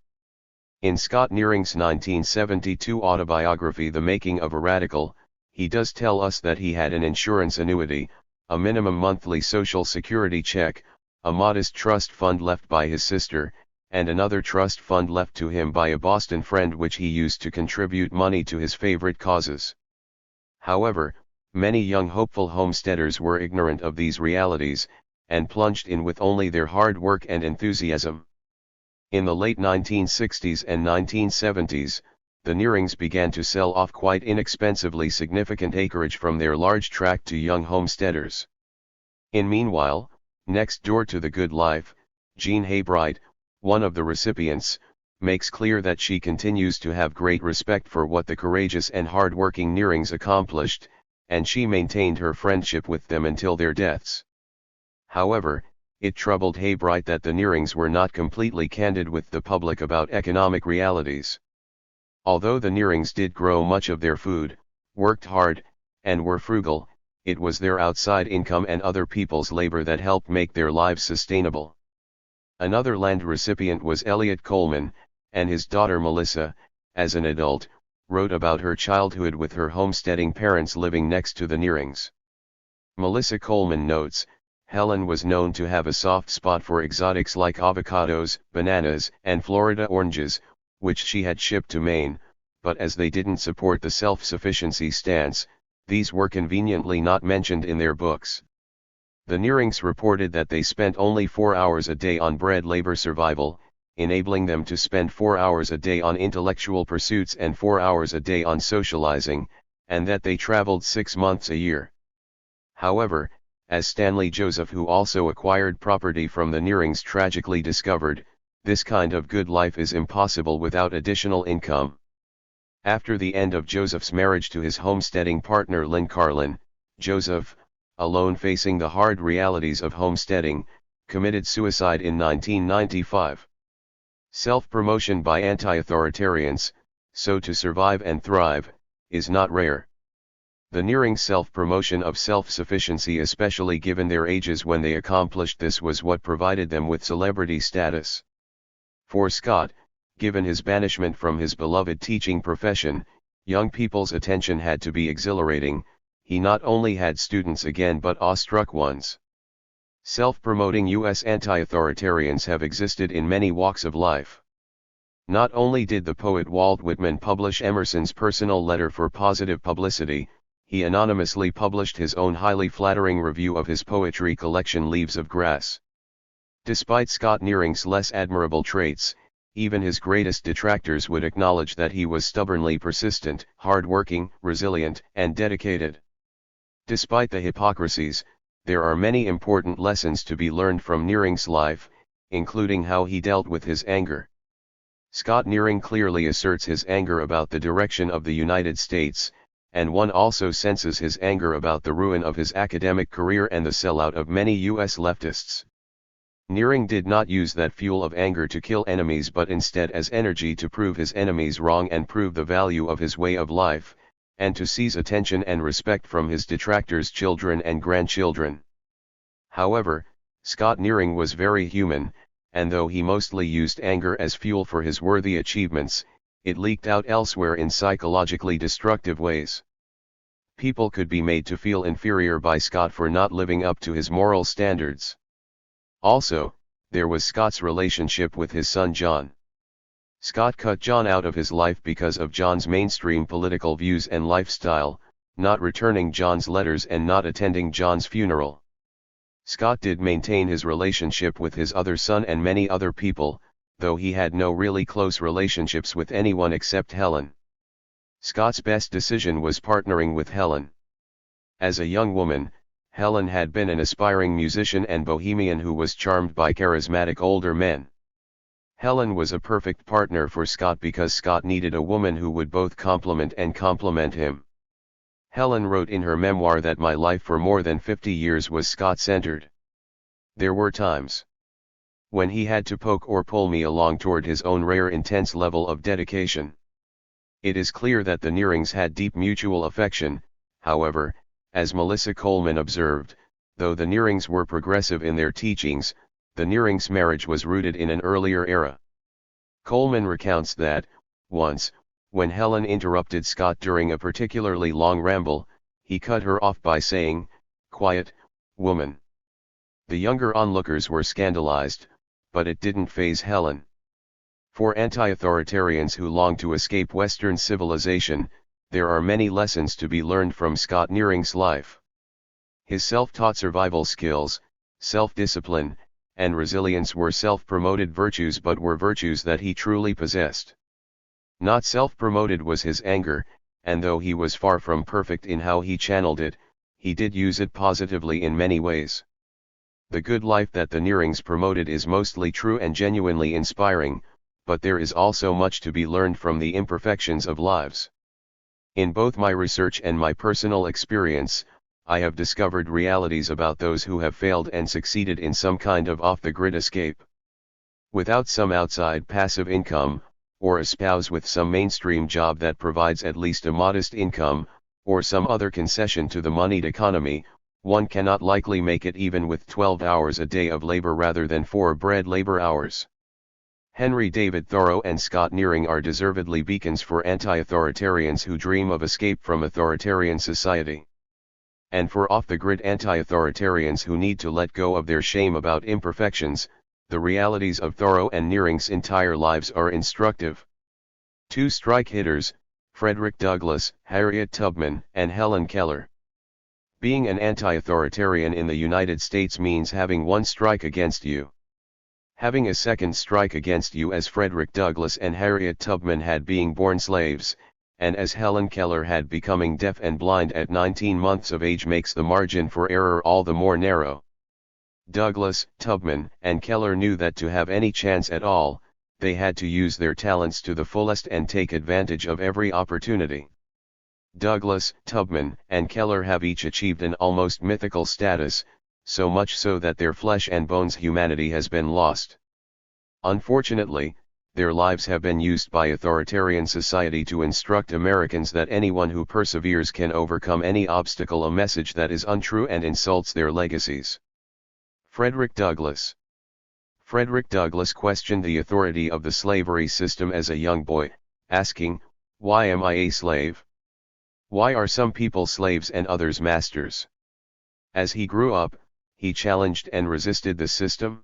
In Scott Nearing's 1972 autobiography The Making of a Radical, he does tell us that he had an insurance annuity, a minimum monthly Social Security check, a modest trust fund left by his sister, and another trust fund left to him by a Boston friend which he used to contribute money to his favorite causes. However, many young hopeful homesteaders were ignorant of these realities, and plunged in with only their hard work and enthusiasm. In the late 1960s and 1970s, the Nearings began to sell off quite inexpensively significant acreage from their large tract to young homesteaders. Meanwhile, next door to the Good Life, Jean Haybright, one of the recipients, makes clear that she continues to have great respect for what the courageous and hard-working Nearings accomplished, and she maintained her friendship with them until their deaths. However, it troubled Haybright that the Nearings were not completely candid with the public about economic realities. Although the Nearings did grow much of their food, worked hard, and were frugal, it was their outside income and other people's labor that helped make their lives sustainable. Another land recipient was Elliot Coleman, and his daughter Melissa, as an adult, wrote about her childhood with her homesteading parents living next to the Nearings. Melissa Coleman notes, Helen was known to have a soft spot for exotics like avocados, bananas, and Florida oranges, which she had shipped to Maine, but as they didn't support the self-sufficiency stance, these were conveniently not mentioned in their books. The Nearings reported that they spent only 4 hours a day on bread labor survival, enabling them to spend 4 hours a day on intellectual pursuits and 4 hours a day on socializing, and that they traveled 6 months a year. However, as Stanley Joseph, who also acquired property from the Nearings, tragically discovered, this kind of good life is impossible without additional income. After the end of Joseph's marriage to his homesteading partner Lynn Carlin, Joseph, alone facing the hard realities of homesteading, committed suicide in 1995. Self-promotion by anti-authoritarians, so to survive and thrive, is not rare. The Nearing self-promotion of self-sufficiency, especially given their ages when they accomplished this, was what provided them with celebrity status. For Scott, given his banishment from his beloved teaching profession, young people's attention had to be exhilarating. He not only had students again but awestruck ones. Self-promoting U.S. anti-authoritarians have existed in many walks of life. Not only did the poet Walt Whitman publish Emerson's personal letter for positive publicity, he anonymously published his own highly flattering review of his poetry collection Leaves of Grass. Despite Scott Nearing's less admirable traits, even his greatest detractors would acknowledge that he was stubbornly persistent, hard-working, resilient, and dedicated. Despite the hypocrisies, there are many important lessons to be learned from Nearing's life, including how he dealt with his anger. Scott Nearing clearly asserts his anger about the direction of the United States, and one also senses his anger about the ruin of his academic career and the sellout of many U.S. leftists. Nearing did not use that fuel of anger to kill enemies but instead as energy to prove his enemies wrong and prove the value of his way of life, and to seize attention and respect from his detractors' children and grandchildren. However, Scott Nearing was very human, and though he mostly used anger as fuel for his worthy achievements, it leaked out elsewhere in psychologically destructive ways. People could be made to feel inferior by Scott for not living up to his moral standards. Also, there was Scott's relationship with his son John. Scott cut John out of his life because of John's mainstream political views and lifestyle, not returning John's letters and not attending John's funeral. Scott did maintain his relationship with his other son and many other people, though he had no really close relationships with anyone except Helen. Scott's best decision was partnering with Helen. As a young woman, Helen had been an aspiring musician and bohemian who was charmed by charismatic older men. Helen was a perfect partner for Scott because Scott needed a woman who would both compliment and compliment him. Helen wrote in her memoir that my life for more than 50 years was Scott-centered. There were times when he had to poke or pull me along toward his own rare intense level of dedication. It is clear that the Nearings had deep mutual affection, however, as Melissa Coleman observed, though the Nearings were progressive in their teachings, the Nearings' marriage was rooted in an earlier era. Coleman recounts that, once, when Helen interrupted Scott during a particularly long ramble, he cut her off by saying, "Quiet, woman." The younger onlookers were scandalized, but it didn't faze Helen. For anti-authoritarians who long to escape Western civilization, there are many lessons to be learned from Scott Nearing's life. His self-taught survival skills, self-discipline, and resilience were self-promoted virtues but were virtues that he truly possessed. Not self-promoted was his anger, and though he was far from perfect in how he channeled it, he did use it positively in many ways. The good life that the Nearings promoted is mostly true and genuinely inspiring, but there is also much to be learned from the imperfections of lives. In both my research and my personal experience, I have discovered realities about those who have failed and succeeded in some kind of off-the-grid escape. Without some outside passive income, or a spouse with some mainstream job that provides at least a modest income, or some other concession to the moneyed economy, one cannot likely make it even with 12 hours a day of labor rather than 4 bread labor hours. Henry David Thoreau and Scott Nearing are deservedly beacons for anti-authoritarians who dream of escape from authoritarian society. And for off-the-grid anti-authoritarians who need to let go of their shame about imperfections, the realities of Thoreau and Nearing's entire lives are instructive. Two strike hitters, Frederick Douglass, Harriet Tubman, and Helen Keller. Being an anti-authoritarian in the United States means having one strike against you. Having a second strike against you as Frederick Douglass and Harriet Tubman had being born slaves, and as Helen Keller had becoming deaf and blind at 19 months of age makes the margin for error all the more narrow. Douglass, Tubman, and Keller knew that to have any chance at all, they had to use their talents to the fullest and take advantage of every opportunity. Douglass, Tubman, and Keller have each achieved an almost mythical status, so much so that their flesh and bones humanity has been lost. Unfortunately, their lives have been used by authoritarian society to instruct Americans that anyone who perseveres can overcome any obstacle, a message that is untrue and insults their legacies. Frederick Douglass. Frederick Douglass questioned the authority of the slavery system as a young boy, asking, "Why am I a slave? Why are some people slaves and others masters?" As he grew up, he challenged and resisted the system.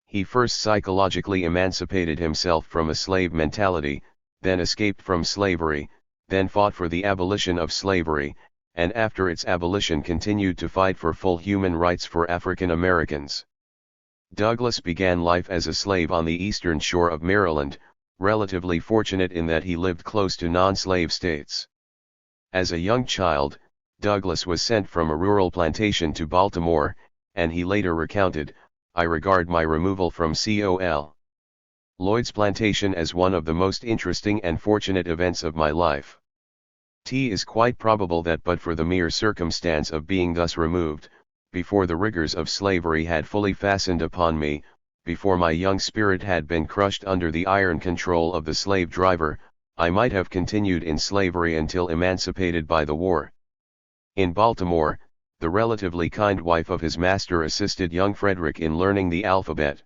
He first psychologically emancipated himself from a slave mentality, then escaped from slavery, then fought for the abolition of slavery, and after its abolition continued to fight for full human rights for African Americans. Douglass began life as a slave on the eastern shore of Maryland, relatively fortunate in that he lived close to non-slave states. As a young child, Douglass was sent from a rural plantation to Baltimore, and he later recounted, "I regard my removal from Col. Lloyd's plantation as one of the most interesting and fortunate events of my life. It is quite probable that but for the mere circumstance of being thus removed, before the rigors of slavery had fully fastened upon me, before my young spirit had been crushed under the iron control of the slave driver, I might have continued in slavery until emancipated by the war. In Baltimore, the relatively kind wife of his master assisted young Frederick in learning the alphabet.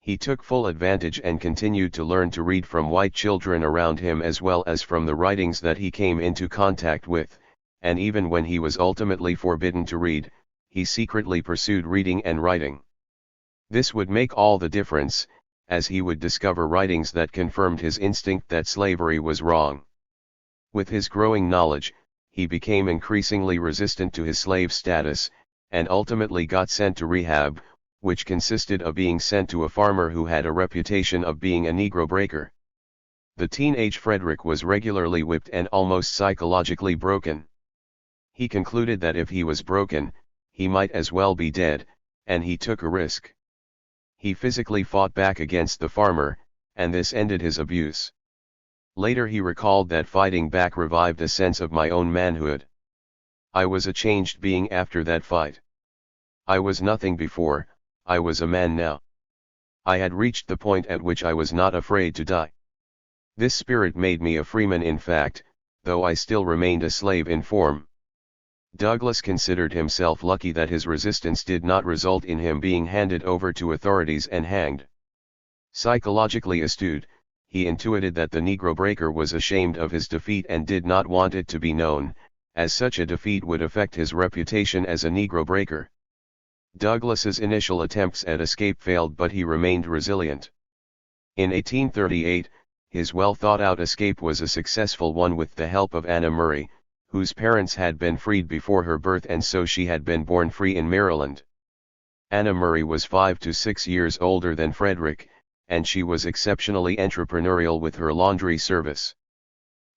He took full advantage and continued to learn to read from white children around him as well as from the writings that he came into contact with, and even when he was ultimately forbidden to read, he secretly pursued reading and writing. This would make all the difference, as he would discover writings that confirmed his instinct that slavery was wrong. With his growing knowledge, he became increasingly resistant to his slave status, and ultimately got sent to rehab, which consisted of being sent to a farmer who had a reputation of being a Negro breaker. The teenage Frederick was regularly whipped and almost psychologically broken. He concluded that if he was broken, he might as well be dead, and he took a risk. He physically fought back against the farmer, and this ended his abuse. Later he recalled that fighting back revived a sense of my own manhood. I was a changed being after that fight. I was nothing before, I was a man now. I had reached the point at which I was not afraid to die. This spirit made me a freeman in fact, though I still remained a slave in form. Douglas considered himself lucky that his resistance did not result in him being handed over to authorities and hanged. Psychologically astute, he intuited that the Negro breaker was ashamed of his defeat and did not want it to be known, as such a defeat would affect his reputation as a Negro breaker. Douglas's initial attempts at escape failed, but he remained resilient. In 1838, his well-thought-out escape was a successful one with the help of Anna Murray, whose parents had been freed before her birth and so she had been born free in Maryland. Anna Murray was 5 to 6 years older than Frederick, and she was exceptionally entrepreneurial with her laundry service.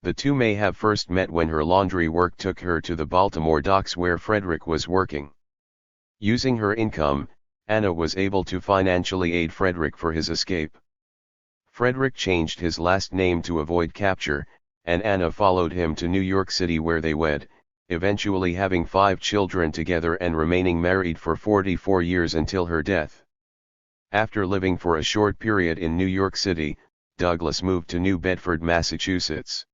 The two may have first met when her laundry work took her to the Baltimore docks where Frederick was working. Using her income, Anna was able to financially aid Frederick for his escape. Frederick changed his last name to avoid capture, and Anna followed him to New York City where they wed, eventually having 5 children together and remaining married for 44 years until her death. After living for a short period in New York City, Douglas moved to New Bedford, Massachusetts.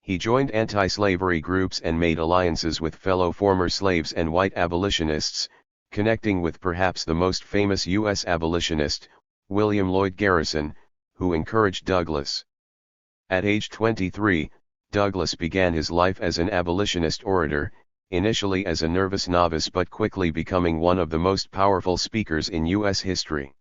He joined anti-slavery groups and made alliances with fellow former slaves and white abolitionists, connecting with perhaps the most famous U.S. abolitionist, William Lloyd Garrison, who encouraged Douglas. At age 23, Douglas began his life as an abolitionist orator, initially as a nervous novice but quickly becoming one of the most powerful speakers in U.S. history.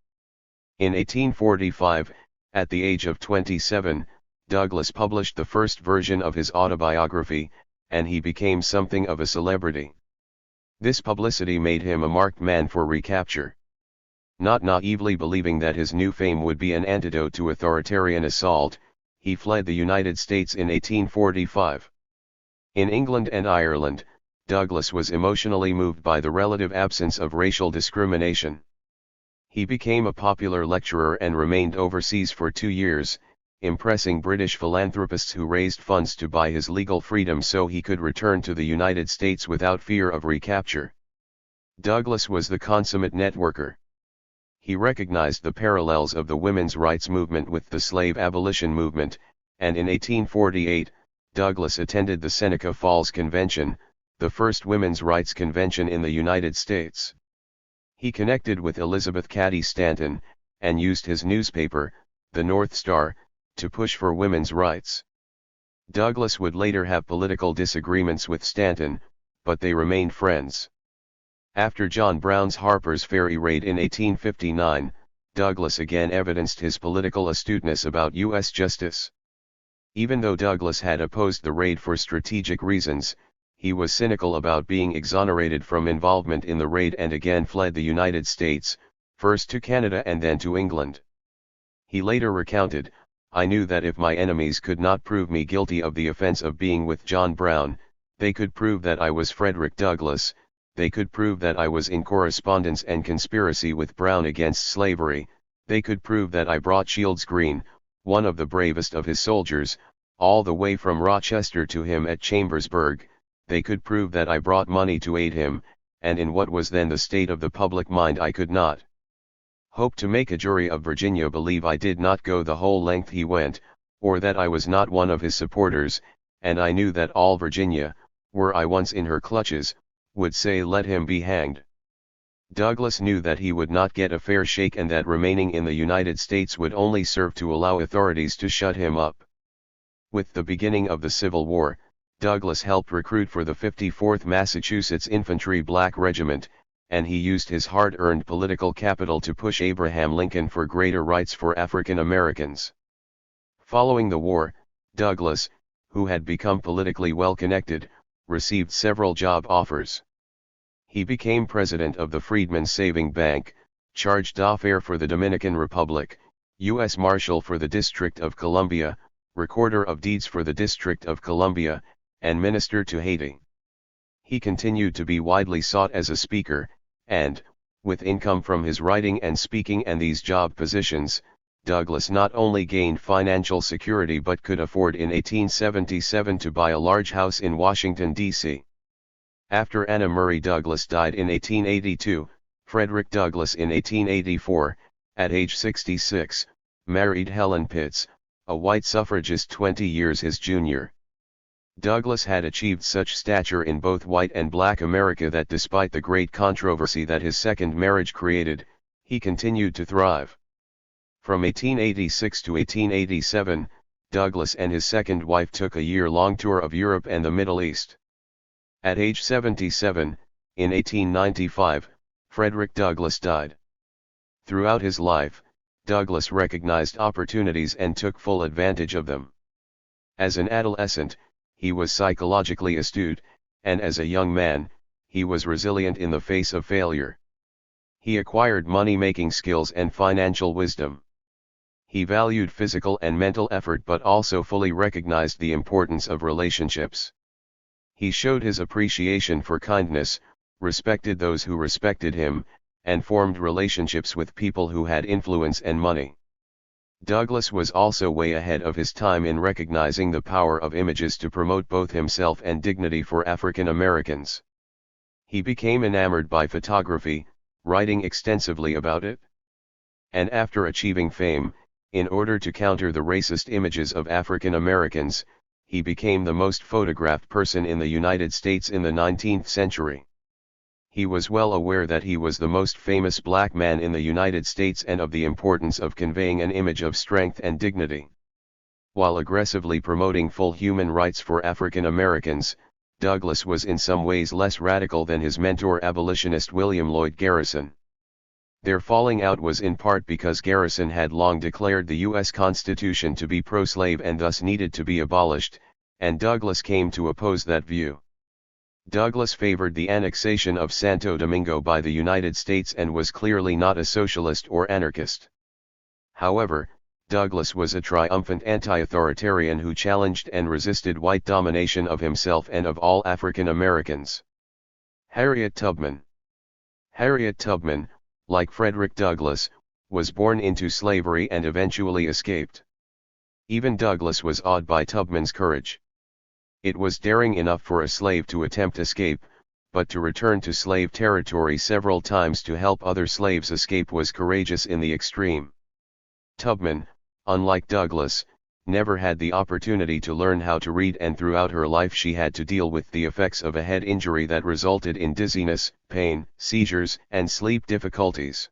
In 1845, at the age of 27, Douglas published the first version of his autobiography, and he became something of a celebrity. This publicity made him a marked man for recapture. Not naively believing that his new fame would be an antidote to authoritarian assault, he fled the United States in 1845. In England and Ireland, Douglas was emotionally moved by the relative absence of racial discrimination. He became a popular lecturer and remained overseas for 2 years, impressing British philanthropists who raised funds to buy his legal freedom so he could return to the United States without fear of recapture. Douglas was the consummate networker. He recognized the parallels of the women's rights movement with the slave abolition movement, and in 1848, Douglas attended the Seneca Falls Convention, the first women's rights convention in the United States. He connected with Elizabeth Cady Stanton, and used his newspaper, the North Star, to push for women's rights. Douglas would later have political disagreements with Stanton, but they remained friends. After John Brown's Harper's Ferry raid in 1859, Douglas again evidenced his political astuteness about U.S. justice. Even though Douglas had opposed the raid for strategic reasons, he was cynical about being exonerated from involvement in the raid and again fled the United States, first to Canada and then to England. He later recounted, "I knew that if my enemies could not prove me guilty of the offense of being with John Brown, they could prove that I was Frederick Douglass, they could prove that I was in correspondence and conspiracy with Brown against slavery, they could prove that I brought Shields Green, one of the bravest of his soldiers, all the way from Rochester to him at Chambersburg, they could prove that I brought money to aid him, and in what was then the state of the public mind I could not hope to make a jury of Virginia believe I did not go the whole length he went, or that I was not one of his supporters, and I knew that all Virginia, were I once in her clutches, would say let him be hanged. Douglas knew that he would not get a fair shake and that remaining in the United States would only serve to allow authorities to shut him up. With the beginning of the Civil War, Douglas helped recruit for the 54th Massachusetts Infantry Black Regiment, and he used his hard-earned political capital to push Abraham Lincoln for greater rights for African Americans. Following the war, Douglas, who had become politically well-connected, received several job offers. He became president of the Freedmen's Saving Bank, charge d'affaires for the Dominican Republic, U.S. Marshal for the District of Columbia, Recorder of Deeds for the District of Columbia, and Minister to Haiti. He continued to be widely sought as a speaker, and, with income from his writing and speaking and these job positions, Douglas not only gained financial security but could afford in 1877 to buy a large house in Washington, D.C. After Anna Murray Douglas died in 1882, Frederick Douglass in 1884, at age 66, married Helen Pitts, a white suffragist 20 years his junior. Douglass had achieved such stature in both white and black America that despite the great controversy that his second marriage created, he continued to thrive. From 1886 to 1887, Douglass and his second wife took a year-long tour of Europe and the Middle East. At age 77, in 1895, Frederick Douglass died. Throughout his life, Douglass recognized opportunities and took full advantage of them. As an adolescent, he was psychologically astute, and as a young man, he was resilient in the face of failure. He acquired money-making skills and financial wisdom. He valued physical and mental effort but also fully recognized the importance of relationships. He showed his appreciation for kindness, respected those who respected him, and formed relationships with people who had influence and money. Douglass was also way ahead of his time in recognizing the power of images to promote both himself and dignity for African Americans. He became enamored by photography, writing extensively about it. And after achieving fame, in order to counter the racist images of African Americans, he became the most photographed person in the United States in the 19th century. He was well aware that he was the most famous black man in the United States and of the importance of conveying an image of strength and dignity. While aggressively promoting full human rights for African Americans, Douglass was in some ways less radical than his mentor abolitionist William Lloyd Garrison. Their falling out was in part because Garrison had long declared the U.S. Constitution to be pro-slave and thus needed to be abolished, and Douglass came to oppose that view. Douglass favored the annexation of Santo Domingo by the United States and was clearly not a socialist or anarchist. However, Douglass was a triumphant anti-authoritarian who challenged and resisted white domination of himself and of all African Americans. Harriet Tubman. Harriet Tubman, like Frederick Douglass, was born into slavery and eventually escaped. Even Douglass was awed by Tubman's courage. It was daring enough for a slave to attempt escape, but to return to slave territory several times to help other slaves escape was courageous in the extreme. Tubman, unlike Douglass, never had the opportunity to learn how to read, and throughout her life she had to deal with the effects of a head injury that resulted in dizziness, pain, seizures, and sleep difficulties.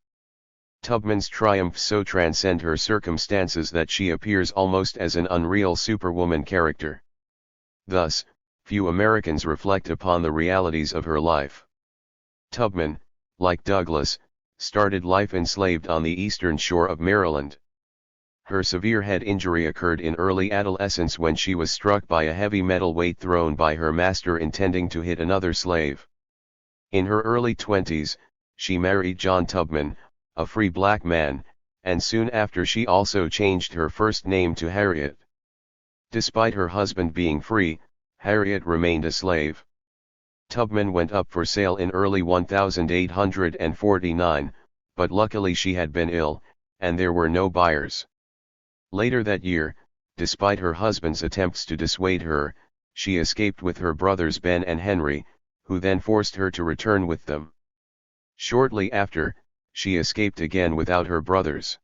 Tubman's triumphs so transcend her circumstances that she appears almost as an unreal superwoman character. Thus, few Americans reflect upon the realities of her life. Tubman, like Douglass, started life enslaved on the eastern shore of Maryland. Her severe head injury occurred in early adolescence when she was struck by a heavy metal weight thrown by her master intending to hit another slave. In her early 20s, she married John Tubman, a free black man, and soon after she also changed her first name to Harriet. Despite her husband being free, Harriet remained a slave. Tubman went up for sale in early 1849, but luckily she had been ill, and there were no buyers. Later that year, despite her husband's attempts to dissuade her, she escaped with her brothers Ben and Henry, who then forced her to return with them. Shortly after, she escaped again without her brothers.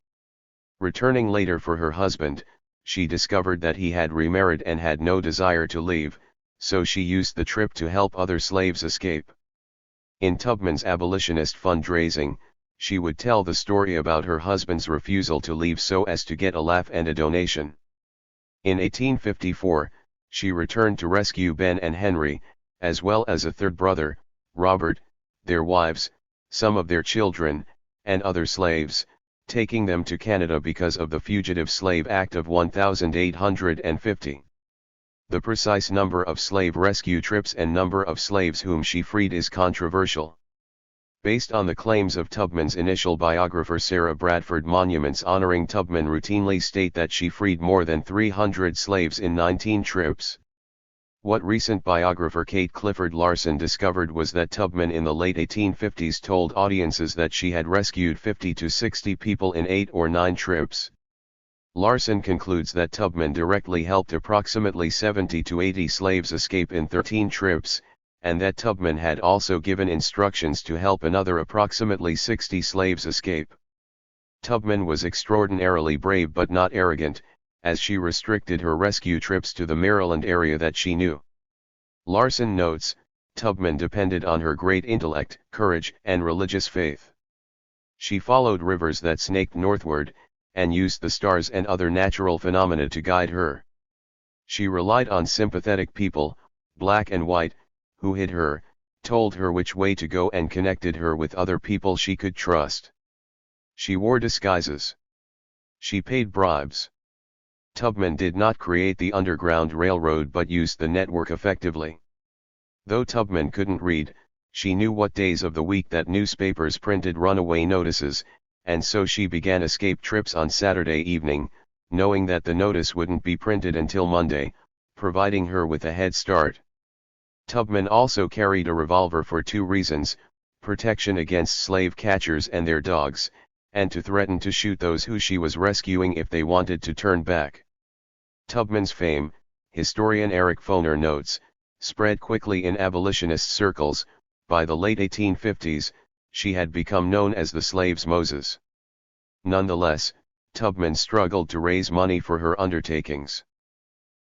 Returning later for her husband, she discovered that he had remarried and had no desire to leave, so she used the trip to help other slaves escape. In Tubman's abolitionist fundraising, she would tell the story about her husband's refusal to leave so as to get a laugh and a donation. In 1854, she returned to rescue Ben and Henry, as well as a third brother, Robert, their wives, some of their children, and other slaves, taking them to Canada because of the Fugitive Slave Act of 1850. The precise number of slave rescue trips and number of slaves whom she freed is controversial. Based on the claims of Tubman's initial biographer Sarah Bradford, monuments honoring Tubman routinely state that she freed more than 300 slaves in 19 trips. What recent biographer Kate Clifford Larson discovered was that Tubman in the late 1850s told audiences that she had rescued 50 to 60 people in 8 or 9 trips. Larson concludes that Tubman directly helped approximately 70 to 80 slaves escape in 13 trips, and that Tubman had also given instructions to help another approximately 60 slaves escape. Tubman was extraordinarily brave but not arrogant, as she restricted her rescue trips to the Maryland area that she knew. Larson notes, Tubman depended on her great intellect, courage, and religious faith. She followed rivers that snaked northward, and used the stars and other natural phenomena to guide her. She relied on sympathetic people, black and white, who hid her, told her which way to go and connected her with other people she could trust. She wore disguises. She paid bribes. Tubman did not create the Underground Railroad but used the network effectively. Though Tubman couldn't read, she knew what days of the week that newspapers printed runaway notices, and so she began escape trips on Saturday evening, knowing that the notice wouldn't be printed until Monday, providing her with a head start. Tubman also carried a revolver for 2 reasons: protection against slave catchers and their dogs, and to threaten to shoot those who she was rescuing if they wanted to turn back. Tubman's fame, historian Eric Foner notes, spread quickly in abolitionist circles. By the late 1850s, she had become known as the slave's Moses. Nonetheless, Tubman struggled to raise money for her undertakings.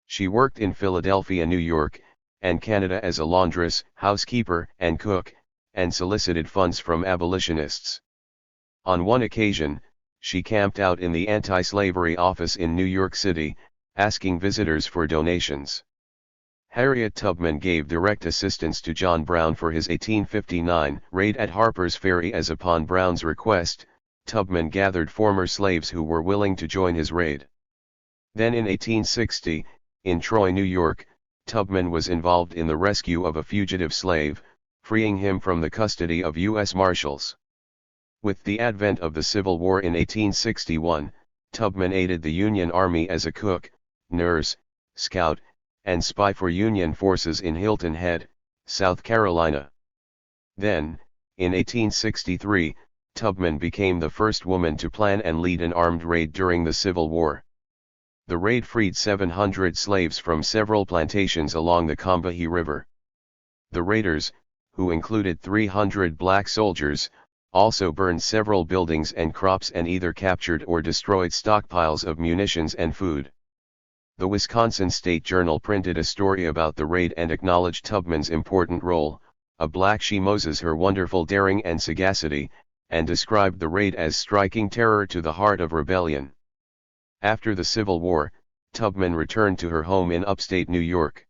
She worked in Philadelphia, New York, and Canada as a laundress, housekeeper, and cook, and solicited funds from abolitionists. On one occasion, she camped out in the anti-slavery office in New York City, asking visitors for donations. Harriet Tubman gave direct assistance to John Brown for his 1859 raid at Harper's Ferry, as upon Brown's request, Tubman gathered former slaves who were willing to join his raid. Then in 1860, in Troy, New York, Tubman was involved in the rescue of a fugitive slave, freeing him from the custody of U.S. Marshals. With the advent of the Civil War in 1861, Tubman aided the Union Army as a cook, nurse, scout, and spy for Union forces in Hilton Head, South Carolina. Then, in 1863, Tubman became the first woman to plan and lead an armed raid during the Civil War. The raid freed 700 slaves from several plantations along the Combahee River. The raiders, who included 300 black soldiers, also burned several buildings and crops and either captured or destroyed stockpiles of munitions and food. The Wisconsin State Journal printed a story about the raid and acknowledged Tubman's important role, a black she Moses, her wonderful daring and sagacity, and described the raid as striking terror to the heart of rebellion. After the Civil War, Tubman returned to her home in upstate New York.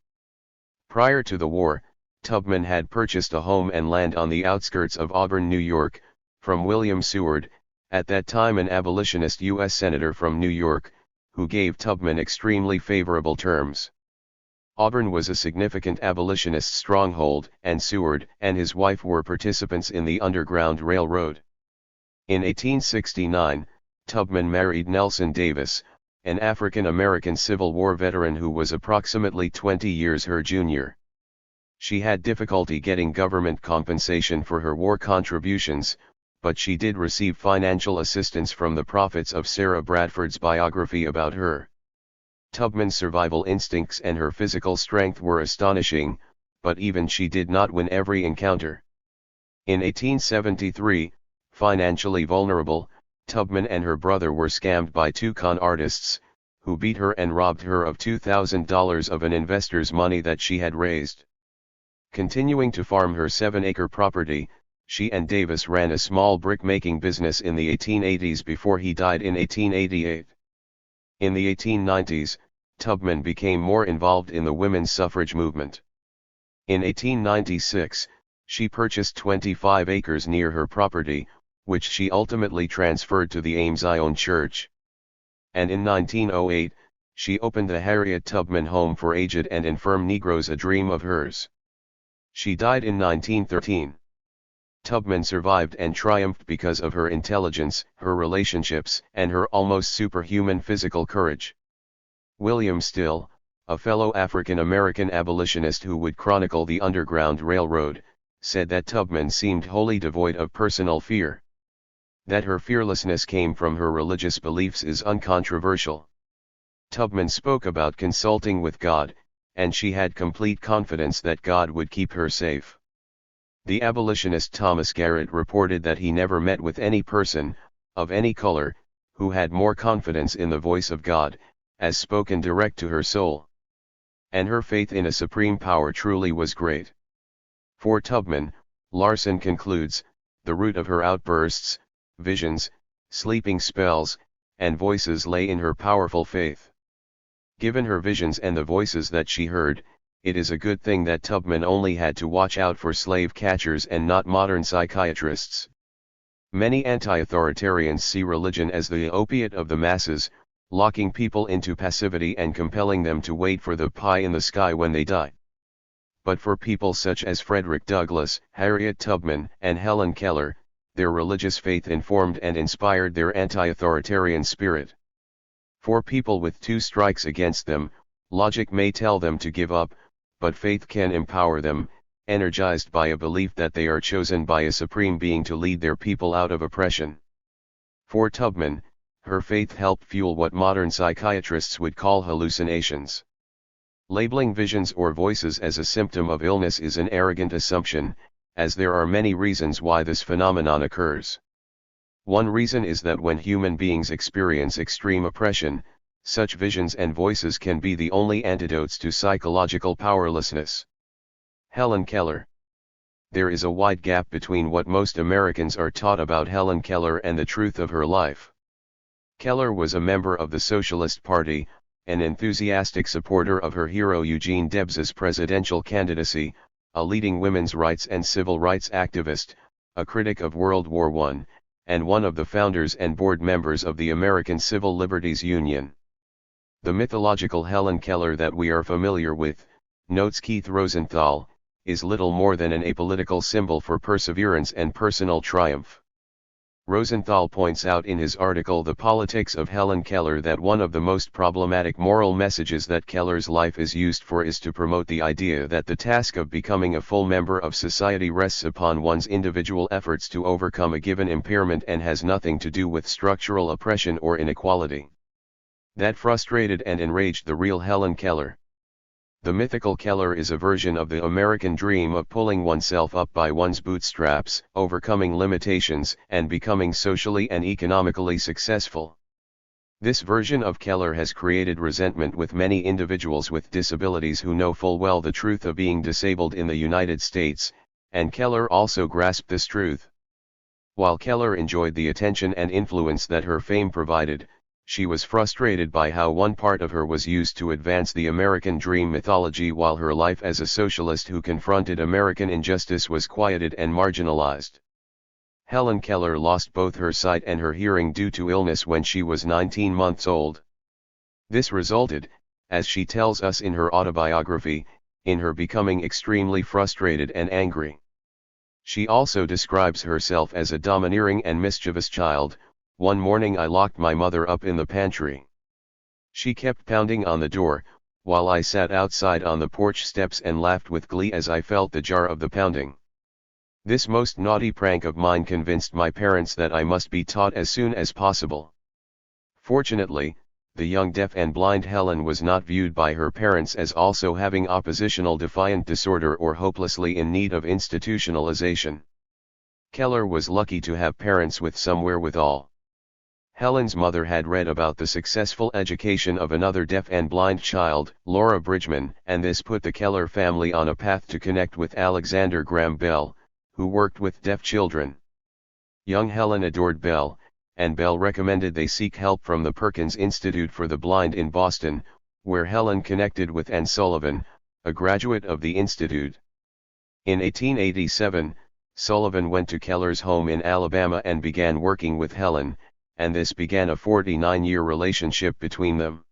Prior to the war, Tubman had purchased a home and land on the outskirts of Auburn, New York, from William Seward, at that time an abolitionist U.S. Senator from New York, who gave Tubman extremely favorable terms. Auburn was a significant abolitionist stronghold, and Seward and his wife were participants in the Underground Railroad. In 1869, Tubman married Nelson Davis, an African-American Civil War veteran who was approximately 20 years her junior. She had difficulty getting government compensation for her war contributions, but she did receive financial assistance from the profits of Sarah Bradford's biography about her. Tubman's survival instincts and her physical strength were astonishing, but even she did not win every encounter. In 1873, financially vulnerable, Tubman and her brother were scammed by 2 con artists, who beat her and robbed her of $2,000 of an investor's money that she had raised. Continuing to farm her 7-acre property, she and Davis ran a small brick-making business in the 1880s before he died in 1888. In the 1890s, Tubman became more involved in the women's suffrage movement. In 1896, she purchased 25 acres near her property, which she ultimately transferred to the Ames Ione Church. And in 1908, she opened the Harriet Tubman Home for Aged and Infirm Negroes, a dream of hers. She died in 1913. Tubman survived and triumphed because of her intelligence, her relationships, and her almost superhuman physical courage. William Still, a fellow African-American abolitionist who would chronicle the Underground Railroad, said that Tubman seemed wholly devoid of personal fear. That her fearlessness came from her religious beliefs is uncontroversial. Tubman spoke about consulting with God, and she had complete confidence that God would keep her safe. The abolitionist Thomas Garrett reported that he never met with any person, of any color, who had more confidence in the voice of God, as spoken direct to her soul. And her faith in a supreme power truly was great. For Tubman, Larson concludes, the root of her outbursts, visions, sleeping spells, and voices lay in her powerful faith. Given her visions and the voices that she heard, it is a good thing that Tubman only had to watch out for slave catchers and not modern psychiatrists. Many anti-authoritarians see religion as the opiate of the masses, locking people into passivity and compelling them to wait for the pie in the sky when they die. But for people such as Frederick Douglass, Harriet Tubman, and Helen Keller, their religious faith informed and inspired their anti-authoritarian spirit. For people with 2 strikes against them, logic may tell them to give up, but faith can empower them, energized by a belief that they are chosen by a supreme being to lead their people out of oppression. For Tubman, her faith helped fuel what modern psychiatrists would call hallucinations. Labeling visions or voices as a symptom of illness is an arrogant assumption, as there are many reasons why this phenomenon occurs. One reason is that when human beings experience extreme oppression, such visions and voices can be the only antidotes to psychological powerlessness. Helen Keller. There is a wide gap between what most Americans are taught about Helen Keller and the truth of her life. Keller was a member of the Socialist Party, an enthusiastic supporter of her hero Eugene Debs's presidential candidacy, a leading women's rights and civil rights activist, a critic of World War I, and one of the founders and board members of the American Civil Liberties Union. The mythological Helen Keller that we are familiar with, notes Keith Rosenthal, is little more than an apolitical symbol for perseverance and personal triumph. Rosenthal points out in his article The Politics of Helen Keller that one of the most problematic moral messages that Keller's life is used for is to promote the idea that the task of becoming a full member of society rests upon one's individual efforts to overcome a given impairment and has nothing to do with structural oppression or inequality. That frustrated and enraged the real Helen Keller. The mythical Keller is a version of the American dream of pulling oneself up by one's bootstraps, overcoming limitations, and becoming socially and economically successful. This version of Keller has created resentment with many individuals with disabilities who know full well the truth of being disabled in the United States, and Keller also grasped this truth. While Keller enjoyed the attention and influence that her fame provided, she was frustrated by how one part of her was used to advance the American dream mythology while her life as a socialist who confronted American injustice was quieted and marginalized. Helen Keller lost both her sight and her hearing due to illness when she was 19 months old. This resulted, as she tells us in her autobiography, in her becoming extremely frustrated and angry. She also describes herself as a domineering and mischievous child. One morning I locked my mother up in the pantry. She kept pounding on the door, while I sat outside on the porch steps and laughed with glee as I felt the jar of the pounding. This most naughty prank of mine convinced my parents that I must be taught as soon as possible. Fortunately, the young deaf and blind Helen was not viewed by her parents as also having oppositional defiant disorder or hopelessly in need of institutionalization. Keller was lucky to have parents with some wherewithal. Helen's mother had read about the successful education of another deaf and blind child, Laura Bridgman, and this put the Keller family on a path to connect with Alexander Graham Bell, who worked with deaf children. Young Helen adored Bell, and Bell recommended they seek help from the Perkins Institute for the Blind in Boston, where Helen connected with Anne Sullivan, a graduate of the institute. In 1887, Sullivan went to Keller's home in Alabama and began working with Helen, and this began a 49-year relationship between them.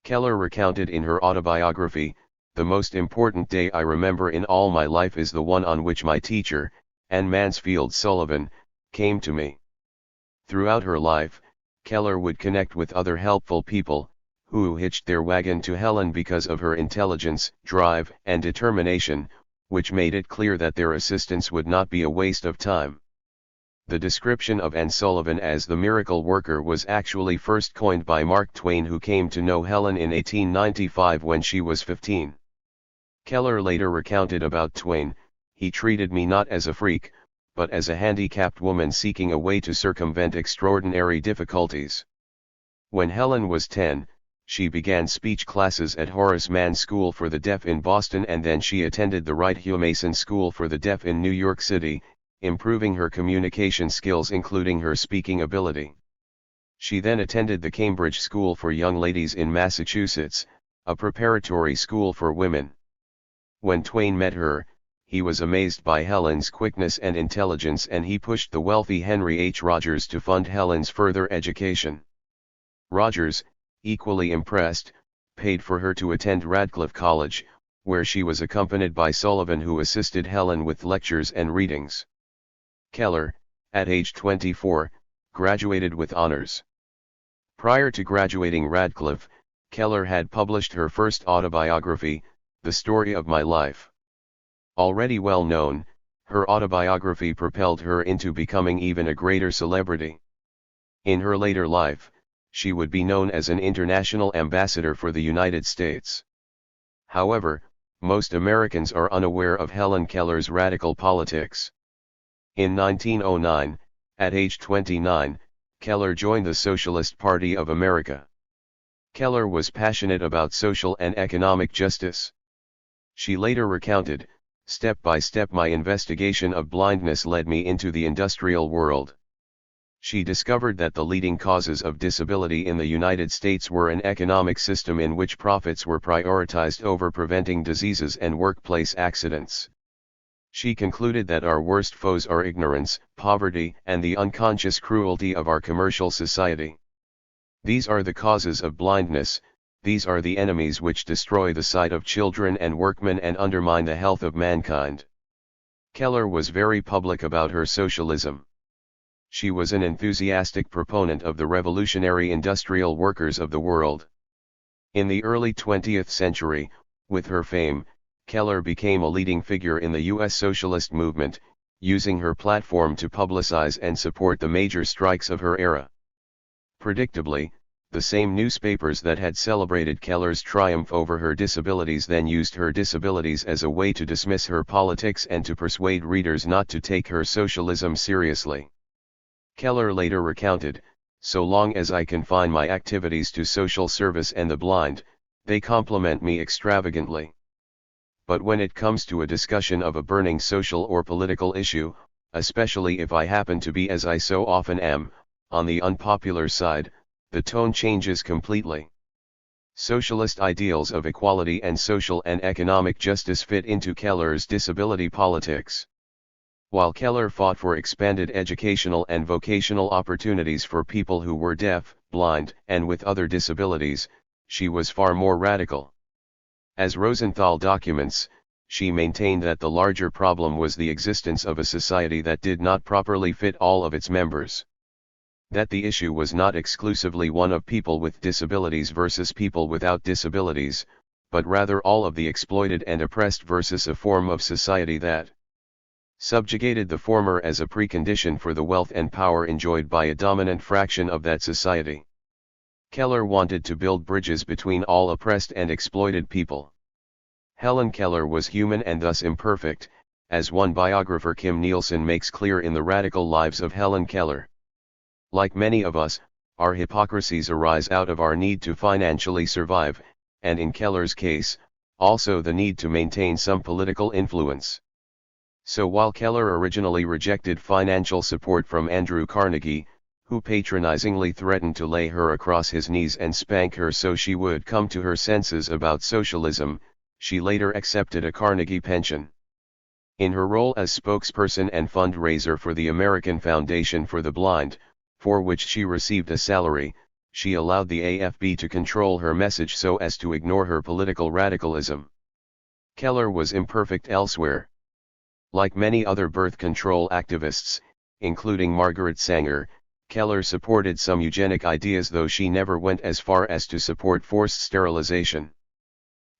Keller recounted in her autobiography, "The most important day I remember in all my life is the one on which my teacher, Anne Mansfield Sullivan, came to me." Throughout her life, Keller would connect with other helpful people, who hitched their wagon to Helen because of her intelligence, drive, and determination, which made it clear that their assistance would not be a waste of time. The description of Anne Sullivan as the miracle worker was actually first coined by Mark Twain, who came to know Helen in 1895 when she was 15. Keller later recounted about Twain, "He treated me not as a freak, but as a handicapped woman seeking a way to circumvent extraordinary difficulties." When Helen was 10, she began speech classes at Horace Mann School for the Deaf in Boston, and then she attended the Wright Hugh Mason School for the Deaf in New York City, improving her communication skills including her speaking ability. She then attended the Cambridge School for Young Ladies in Massachusetts, a preparatory school for women. When Twain met her, he was amazed by Helen's quickness and intelligence, and he pushed the wealthy Henry H. Rogers to fund Helen's further education. Rogers, equally impressed, paid for her to attend Radcliffe College, where she was accompanied by Sullivan, who assisted Helen with lectures and readings. Keller, at age 24, graduated with honors. Prior to graduating Radcliffe, Keller had published her first autobiography, The Story of My Life. Already well known, her autobiography propelled her into becoming even a greater celebrity. In her later life, she would be known as an international ambassador for the United States. However, most Americans are unaware of Helen Keller's radical politics. In 1909, at age 29, Keller joined the Socialist Party of America. Keller was passionate about social and economic justice. She later recounted, "Step by step my investigation of blindness led me into the industrial world." She discovered that the leading causes of disability in the United States were an economic system in which profits were prioritized over preventing diseases and workplace accidents. She concluded that our worst foes are ignorance, poverty, and the unconscious cruelty of our commercial society. These are the causes of blindness, these are the enemies which destroy the sight of children and workmen and undermine the health of mankind. Keller was very public about her socialism. She was an enthusiastic proponent of the revolutionary industrial workers of the world. In the early 20th century, with her fame, Keller became a leading figure in the U.S. socialist movement, using her platform to publicize and support the major strikes of her era. Predictably, the same newspapers that had celebrated Keller's triumph over her disabilities then used her disabilities as a way to dismiss her politics and to persuade readers not to take her socialism seriously. Keller later recounted, "So long as I confine my activities to social service and the blind, they compliment me extravagantly. But when it comes to a discussion of a burning social or political issue, especially if I happen to be, as I so often am, on the unpopular side, the tone changes completely." Socialist ideals of equality and social and economic justice fit into Keller's disability politics. While Keller fought for expanded educational and vocational opportunities for people who were deaf, blind, and with other disabilities, she was far more radical. As Rosenthal documents, she maintained that the larger problem was the existence of a society that did not properly fit all of its members. That the issue was not exclusively one of people with disabilities versus people without disabilities, but rather all of the exploited and oppressed versus a form of society that subjugated the former as a precondition for the wealth and power enjoyed by a dominant fraction of that society. Keller wanted to build bridges between all oppressed and exploited people. Helen Keller was human and thus imperfect, as one biographer, Kim Nielsen, makes clear in The Radical Lives of Helen Keller. Like many of us, Our hypocrisies arise out of our need to financially survive, and in Keller's case, also the need to maintain some political influence. So while Keller originally rejected financial support from Andrew Carnegie, who patronizingly threatened to lay her across his knees and spank her so she would come to her senses about socialism, she later accepted a Carnegie pension. In her role as spokesperson and fundraiser for the American Foundation for the Blind, for which she received a salary, she allowed the AFB to control her message so as to ignore her political radicalism. Keller was imperfect elsewhere. Like many other birth control activists, including Margaret Sanger, Keller supported some eugenic ideas, though she never went as far as to support forced sterilization.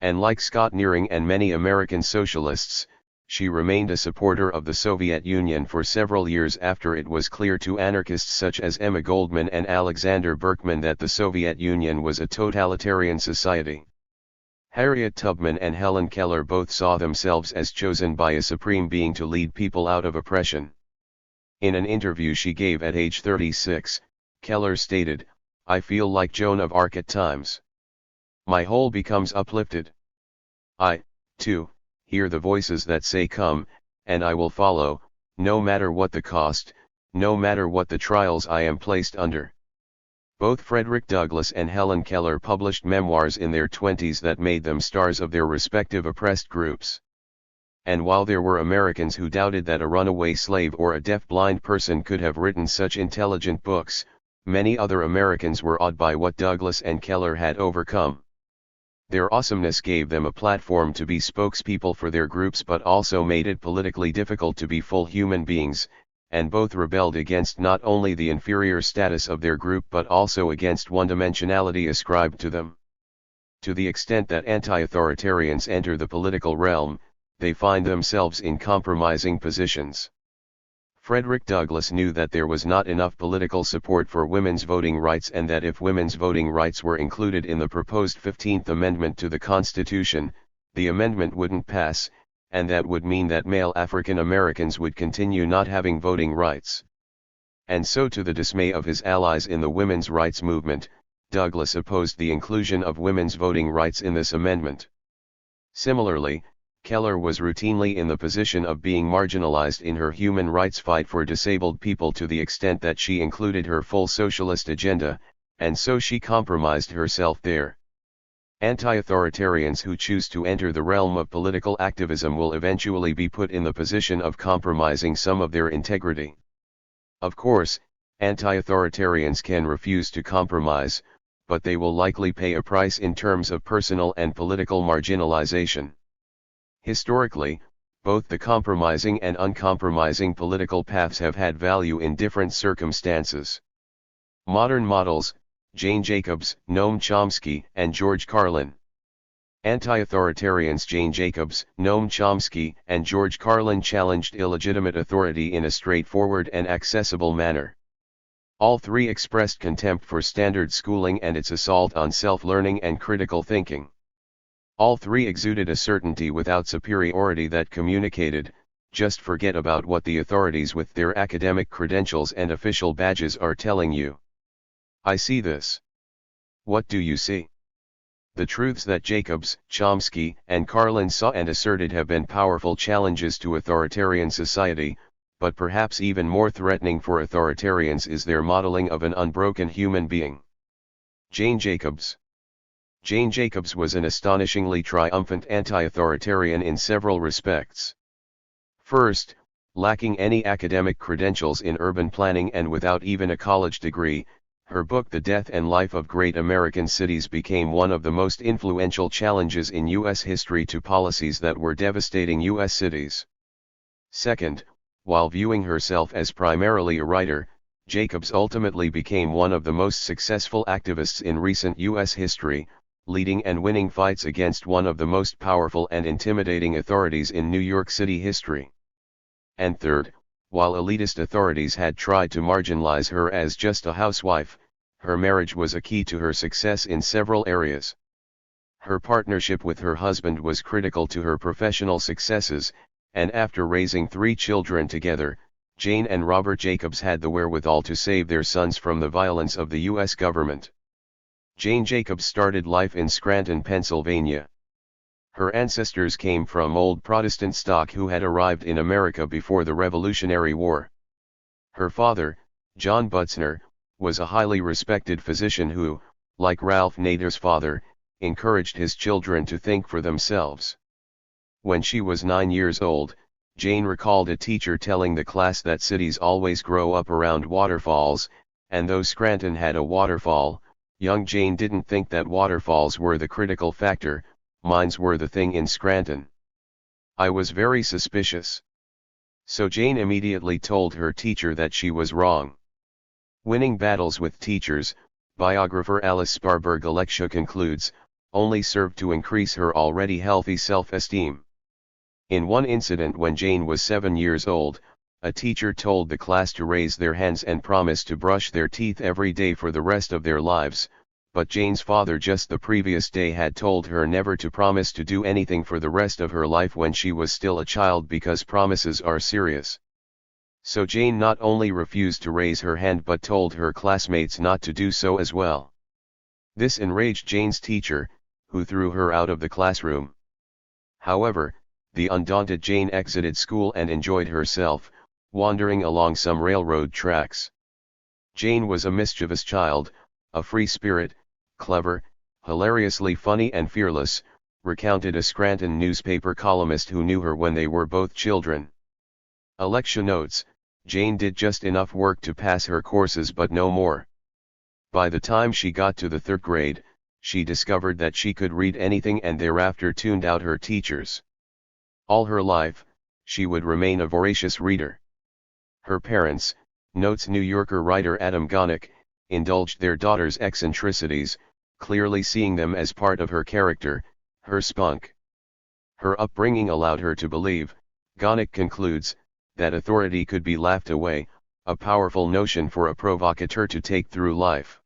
And like Scott Nearing and many American socialists, she remained a supporter of the Soviet Union for several years after it was clear to anarchists such as Emma Goldman and Alexander Berkman that the Soviet Union was a totalitarian society. Harriet Tubman and Helen Keller both saw themselves as chosen by a supreme being to lead people out of oppression. In an interview she gave at age 36, Keller stated, "I feel like Joan of Arc at times. My whole becomes uplifted. I, too, hear the voices that say come, and I will follow, no matter what the cost, no matter what the trials I am placed under." Both Frederick Douglass and Helen Keller published memoirs in their 20s that made them stars of their respective oppressed groups. And while there were Americans who doubted that a runaway slave or a deaf-blind person could have written such intelligent books, many other Americans were awed by what Douglass and Keller had overcome. Their awesomeness gave them a platform to be spokespeople for their groups, but also made it politically difficult to be full human beings, and both rebelled against not only the inferior status of their group but also against one-dimensionality ascribed to them. To the extent that anti-authoritarians enter the political realm, they find themselves in compromising positions. Frederick Douglass knew that there was not enough political support for women's voting rights, and that if women's voting rights were included in the proposed 15th Amendment to the Constitution, the amendment wouldn't pass, and that would mean that male African Americans would continue not having voting rights. And so, to the dismay of his allies in the women's rights movement, Douglass opposed the inclusion of women's voting rights in this amendment. Similarly, Keller was routinely in the position of being marginalized in her human rights fight for disabled people, to the extent that she included her full socialist agenda, and so she compromised herself there. Anti-authoritarians who choose to enter the realm of political activism will eventually be put in the position of compromising some of their integrity. Of course, anti-authoritarians can refuse to compromise, but they will likely pay a price in terms of personal and political marginalization. Historically, both the compromising and uncompromising political paths have had value in different circumstances. Modern models: Jane Jacobs, Noam Chomsky, and George Carlin. Anti-authoritarians Jane Jacobs, Noam Chomsky, and George Carlin challenged illegitimate authority in a straightforward and accessible manner. All three expressed contempt for standard schooling and its assault on self-learning and critical thinking. All three exuded a certainty without superiority that communicated, "Just forget about what the authorities with their academic credentials and official badges are telling you. I see this. What do you see?" The truths that Jacobs, Chomsky, and Carlin saw and asserted have been powerful challenges to authoritarian society, but perhaps even more threatening for authoritarians is their modeling of an unbroken human being. Jane Jacobs. Jane Jacobs was an astonishingly triumphant anti-authoritarian in several respects. First, lacking any academic credentials in urban planning and without even a college degree, her book The Death and Life of Great American Cities became one of the most influential challenges in U.S. history to policies that were devastating U.S. cities. Second, while viewing herself as primarily a writer, Jacobs ultimately became one of the most successful activists in recent U.S. history, leading and winning fights against one of the most powerful and intimidating authorities in New York City history. And third, while elitist authorities had tried to marginalize her as just a housewife, her marriage was a key to her success in several areas. Her partnership with her husband was critical to her professional successes, and after raising 3 children together, Jane and Robert Jacobs had the wherewithal to save their sons from the violence of the U.S. government. Jane Jacobs started life in Scranton, Pennsylvania. Her ancestors came from old Protestant stock who had arrived in America before the Revolutionary War. Her father, John Butzner, was a highly respected physician who, like Ralph Nader's father, encouraged his children to think for themselves. When she was 9 years old, Jane recalled a teacher telling the class that cities always grow up around waterfalls, and though Scranton had a waterfall, young Jane didn't think that waterfalls were the critical factor, mines were the thing in Scranton. I was very suspicious. So Jane immediately told her teacher that she was wrong. Winning battles with teachers, biographer Alice Sparberg Alexia concludes, only served to increase her already healthy self-esteem. In one incident when Jane was 7 years old, a teacher told the class to raise their hands and promise to brush their teeth every day for the rest of their lives, but Jane's father just the previous day had told her never to promise to do anything for the rest of her life when she was still a child because promises are serious. So Jane not only refused to raise her hand but told her classmates not to do so as well. This enraged Jane's teacher, who threw her out of the classroom. However, the undaunted Jane exited school and enjoyed herself, wandering along some railroad tracks. Jane was a mischievous child, a free spirit, clever, hilariously funny and fearless, recounted a Scranton newspaper columnist who knew her when they were both children. Alexia notes, Jane did just enough work to pass her courses but no more. By the time she got to the 3rd grade, she discovered that she could read anything and thereafter tuned out her teachers. All her life, she would remain a voracious reader. Her parents, notes New Yorker writer Adam Gonick, indulged their daughter's eccentricities, clearly seeing them as part of her character, her spunk. Her upbringing allowed her to believe, Gonick concludes, that authority could be laughed away, a powerful notion for a provocateur to take through life.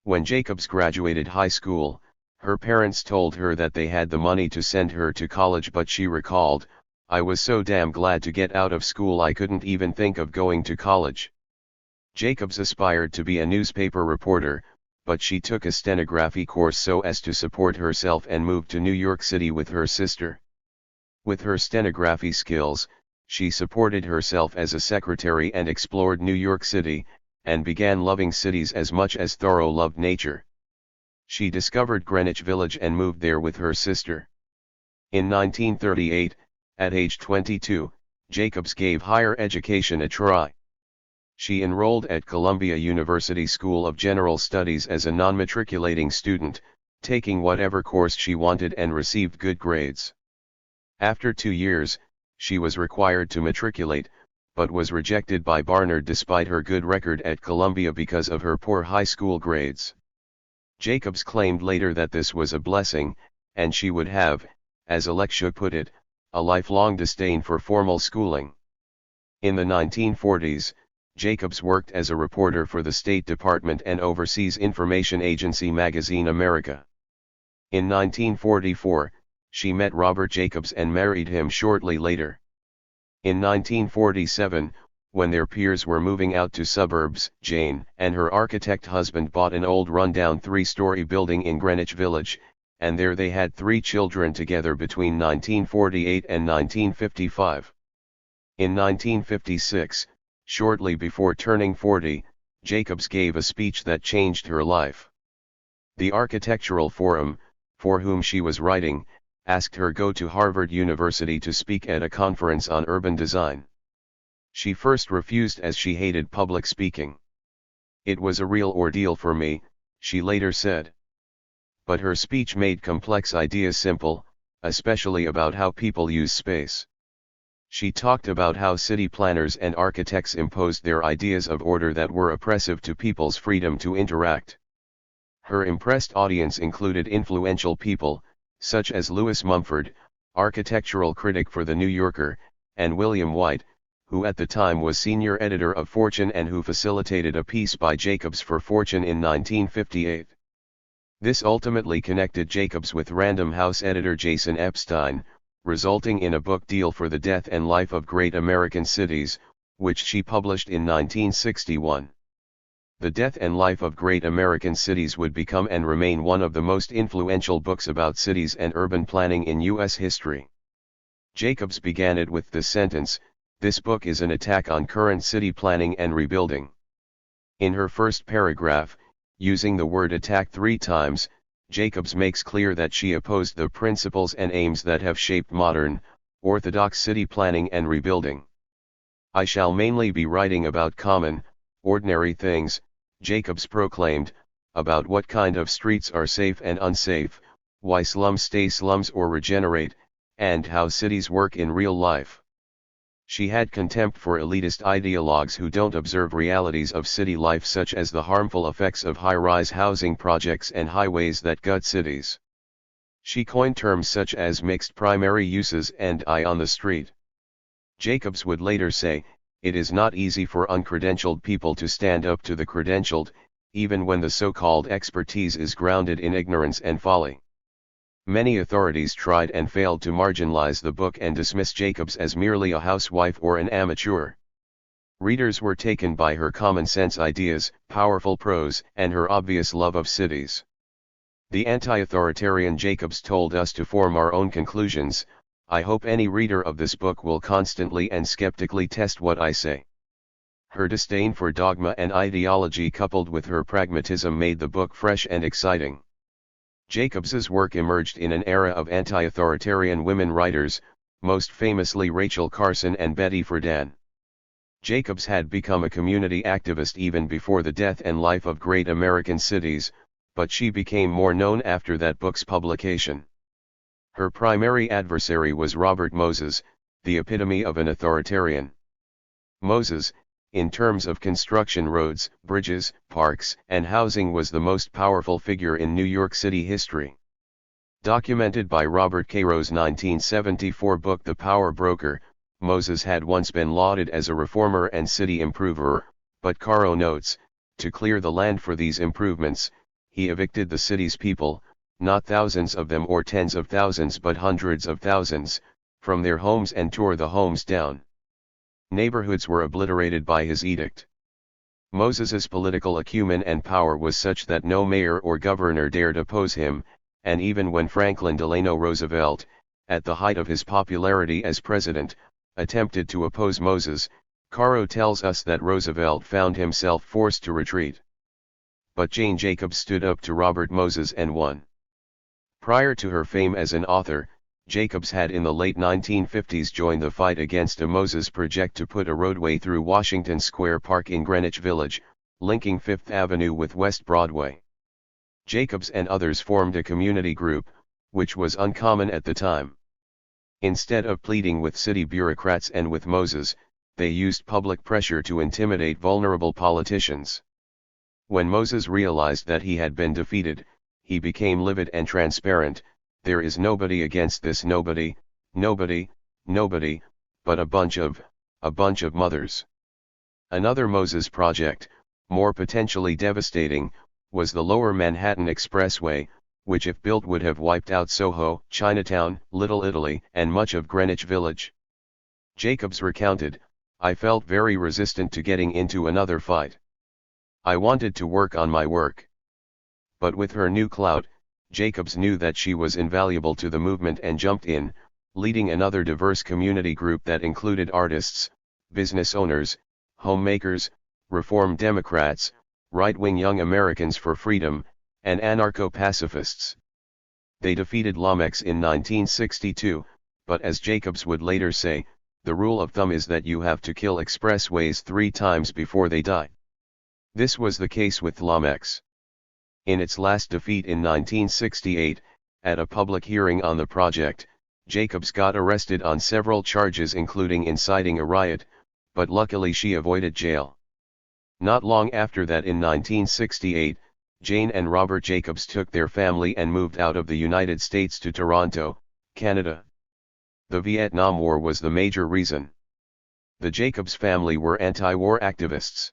When Jacobs graduated high school, her parents told her that they had the money to send her to college, but she recalled, I was so damn glad to get out of school I couldn't even think of going to college. Jacobs aspired to be a newspaper reporter, but she took a stenography course so as to support herself and moved to New York City with her sister. With her stenography skills, she supported herself as a secretary and explored New York City, and began loving cities as much as Thoreau loved nature. She discovered Greenwich Village and moved there with her sister. In 1938, at age 22, Jacobs gave higher education a try. She enrolled at Columbia University School of General Studies as a non-matriculating student, taking whatever course she wanted and received good grades. After 2 years, she was required to matriculate, but was rejected by Barnard despite her good record at Columbia because of her poor high school grades. Jacobs claimed later that this was a blessing, and she would have, as Alexia put it, a lifelong disdain for formal schooling. In the 1940s, Jacobs worked as a reporter for the State Department and Overseas Information Agency magazine America. In 1944, she met Robert Jacobs and married him shortly later. In 1947, when their peers were moving out to suburbs, Jane and her architect husband bought an old rundown 3-story building in Greenwich Village, and there they had 3 children together between 1948 and 1955. In 1956, shortly before turning 40, Jacobs gave a speech that changed her life. The Architectural Forum, for whom she was writing, asked her go to Harvard University to speak at a conference on urban design. She first refused as she hated public speaking. It was a real ordeal for me, she later said. But her speech made complex ideas simple, especially about how people use space. She talked about how city planners and architects imposed their ideas of order that were oppressive to people's freedom to interact. Her impressed audience included influential people, such as Louis Mumford, architectural critic for The New Yorker, and William White, who at the time was senior editor of Fortune and who facilitated a piece by Jacobs for Fortune in 1958. This ultimately connected Jacobs with Random House editor Jason Epstein, resulting in a book deal for The Death and Life of Great American Cities, which she published in 1961. The Death and Life of Great American Cities would become and remain one of the most influential books about cities and urban planning in U.S. history. Jacobs began it with this sentence, "This book is an attack on current city planning and rebuilding." In her first paragraph, using the word attack 3 times, Jacobs makes clear that she opposed the principles and aims that have shaped modern, orthodox city planning and rebuilding. "I shall mainly be writing about common, ordinary things," Jacobs proclaimed, "about what kind of streets are safe and unsafe, why slums stay slums or regenerate, and how cities work in real life." She had contempt for elitist ideologues who don't observe realities of city life, such as the harmful effects of high-rise housing projects and highways that gut cities. She coined terms such as mixed primary uses and eye on the street. Jacobs would later say, "It is not easy for uncredentialed people to stand up to the credentialed, even when the so-called expertise is grounded in ignorance and folly." Many authorities tried and failed to marginalize the book and dismiss Jacobs as merely a housewife or an amateur. Readers were taken by her common-sense ideas, powerful prose, and her obvious love of cities. The anti-authoritarian Jacobs told us to form our own conclusions. "I hope any reader of this book will constantly and skeptically test what I say." Her disdain for dogma and ideology coupled with her pragmatism made the book fresh and exciting. Jacobs's work emerged in an era of anti-authoritarian women writers, most famously Rachel Carson and Betty Friedan. Jacobs had become a community activist even before The Death and Life of Great American Cities, but she became more known after that book's publication. Her primary adversary was Robert Moses, the epitome of an authoritarian. Moses, in terms of construction roads, bridges, parks, and housing, was the most powerful figure in New York City history. Documented by Robert Caro's 1974 book The Power Broker, Moses had once been lauded as a reformer and city improver, but Caro notes, to clear the land for these improvements, he evicted the city's people, not thousands of them or tens of thousands but hundreds of thousands, from their homes and tore the homes down. Neighborhoods were obliterated by his edict. Moses's political acumen and power was such that no mayor or governor dared oppose him, and even when Franklin Delano Roosevelt, at the height of his popularity as president, attempted to oppose Moses, Caro tells us that Roosevelt found himself forced to retreat. But Jane Jacobs stood up to Robert Moses and won. Prior to her fame as an author, Jacobs had in the late 1950s joined the fight against a Moses project to put a roadway through Washington Square Park in Greenwich Village, linking Fifth Avenue with West Broadway. Jacobs and others formed a community group, which was uncommon at the time. Instead of pleading with city bureaucrats and with Moses, they used public pressure to intimidate vulnerable politicians. When Moses realized that he had been defeated, he became livid and transparent. "There is nobody against this, nobody, but a bunch of mothers." Another Moses project, more potentially devastating, was the Lower Manhattan Expressway, which if built would have wiped out Soho, Chinatown, Little Italy, and much of Greenwich Village. Jacobs recounted, "I felt very resistant to getting into another fight. I wanted to work on my work." But with her new clout, Jacobs knew that she was invaluable to the movement and jumped in, leading another diverse community group that included artists, business owners, homemakers, Reform Democrats, right-wing Young Americans for Freedom, and anarcho-pacifists. They defeated Lamex in 1962, but as Jacobs would later say, the rule of thumb is that you have to kill expressways 3 times before they die. This was the case with Lamex. In its last defeat in 1968, at a public hearing on the project, Jacobs got arrested on several charges including inciting a riot, but luckily she avoided jail. Not long after that in 1968, Jane and Robert Jacobs took their family and moved out of the United States to Toronto, Canada. The Vietnam War was the major reason. The Jacobs family were anti-war activists.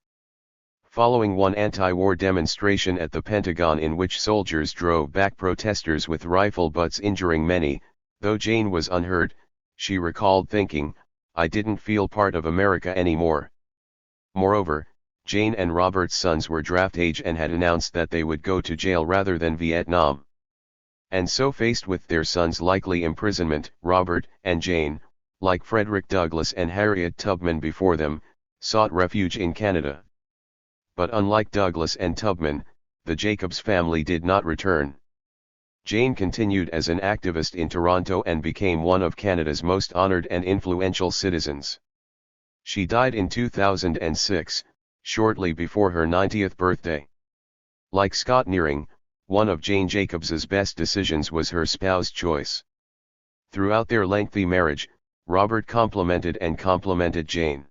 Following one anti-war demonstration at the Pentagon in which soldiers drove back protesters with rifle butts injuring many, though Jane was unhurt, she recalled thinking, "I didn't feel part of America anymore, Moreover, Jane and Robert's sons were draft age and had announced that they would go to jail rather than Vietnam. And so faced with their sons' likely imprisonment, Robert and Jane, like Frederick Douglass and Harriet Tubman before them, sought refuge in Canada. But unlike Douglass and Tubman, the Jacobs family did not return. Jane continued as an activist in Toronto and became one of Canada's most honored and influential citizens. She died in 2006, shortly before her 90th birthday. Like Scott Nearing, one of Jane Jacobs's best decisions was her spouse choice. Throughout their lengthy marriage, Robert complimented Jane.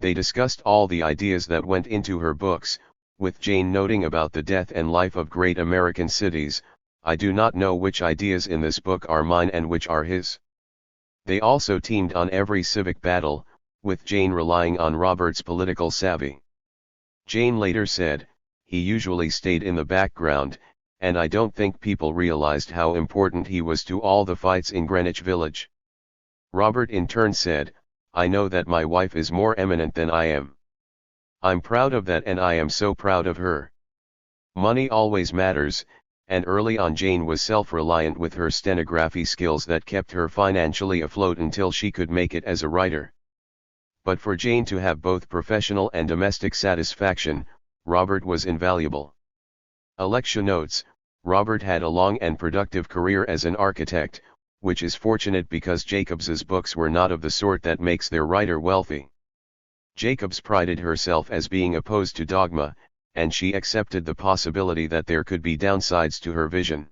They discussed all the ideas that went into her books, with Jane noting about the death and life of great American cities, "I do not know which ideas in this book are mine and which are his." They also teamed on every civic battle, with Jane relying on Robert's political savvy. Jane later said, "He usually stayed in the background, and I don't think people realized how important he was to all the fights in Greenwich Village." Robert in turn said, "I know that my wife is more eminent than I am. I'm proud of that and I am so proud of her." Money always matters, and early on Jane was self-reliant with her stenography skills that kept her financially afloat until she could make it as a writer. But for Jane to have both professional and domestic satisfaction, Robert was invaluable. Alexia notes, Robert had a long and productive career as an architect, which is fortunate because Jacobs's books were not of the sort that makes their writer wealthy. Jacobs prided herself as being opposed to dogma, and she accepted the possibility that there could be downsides to her vision.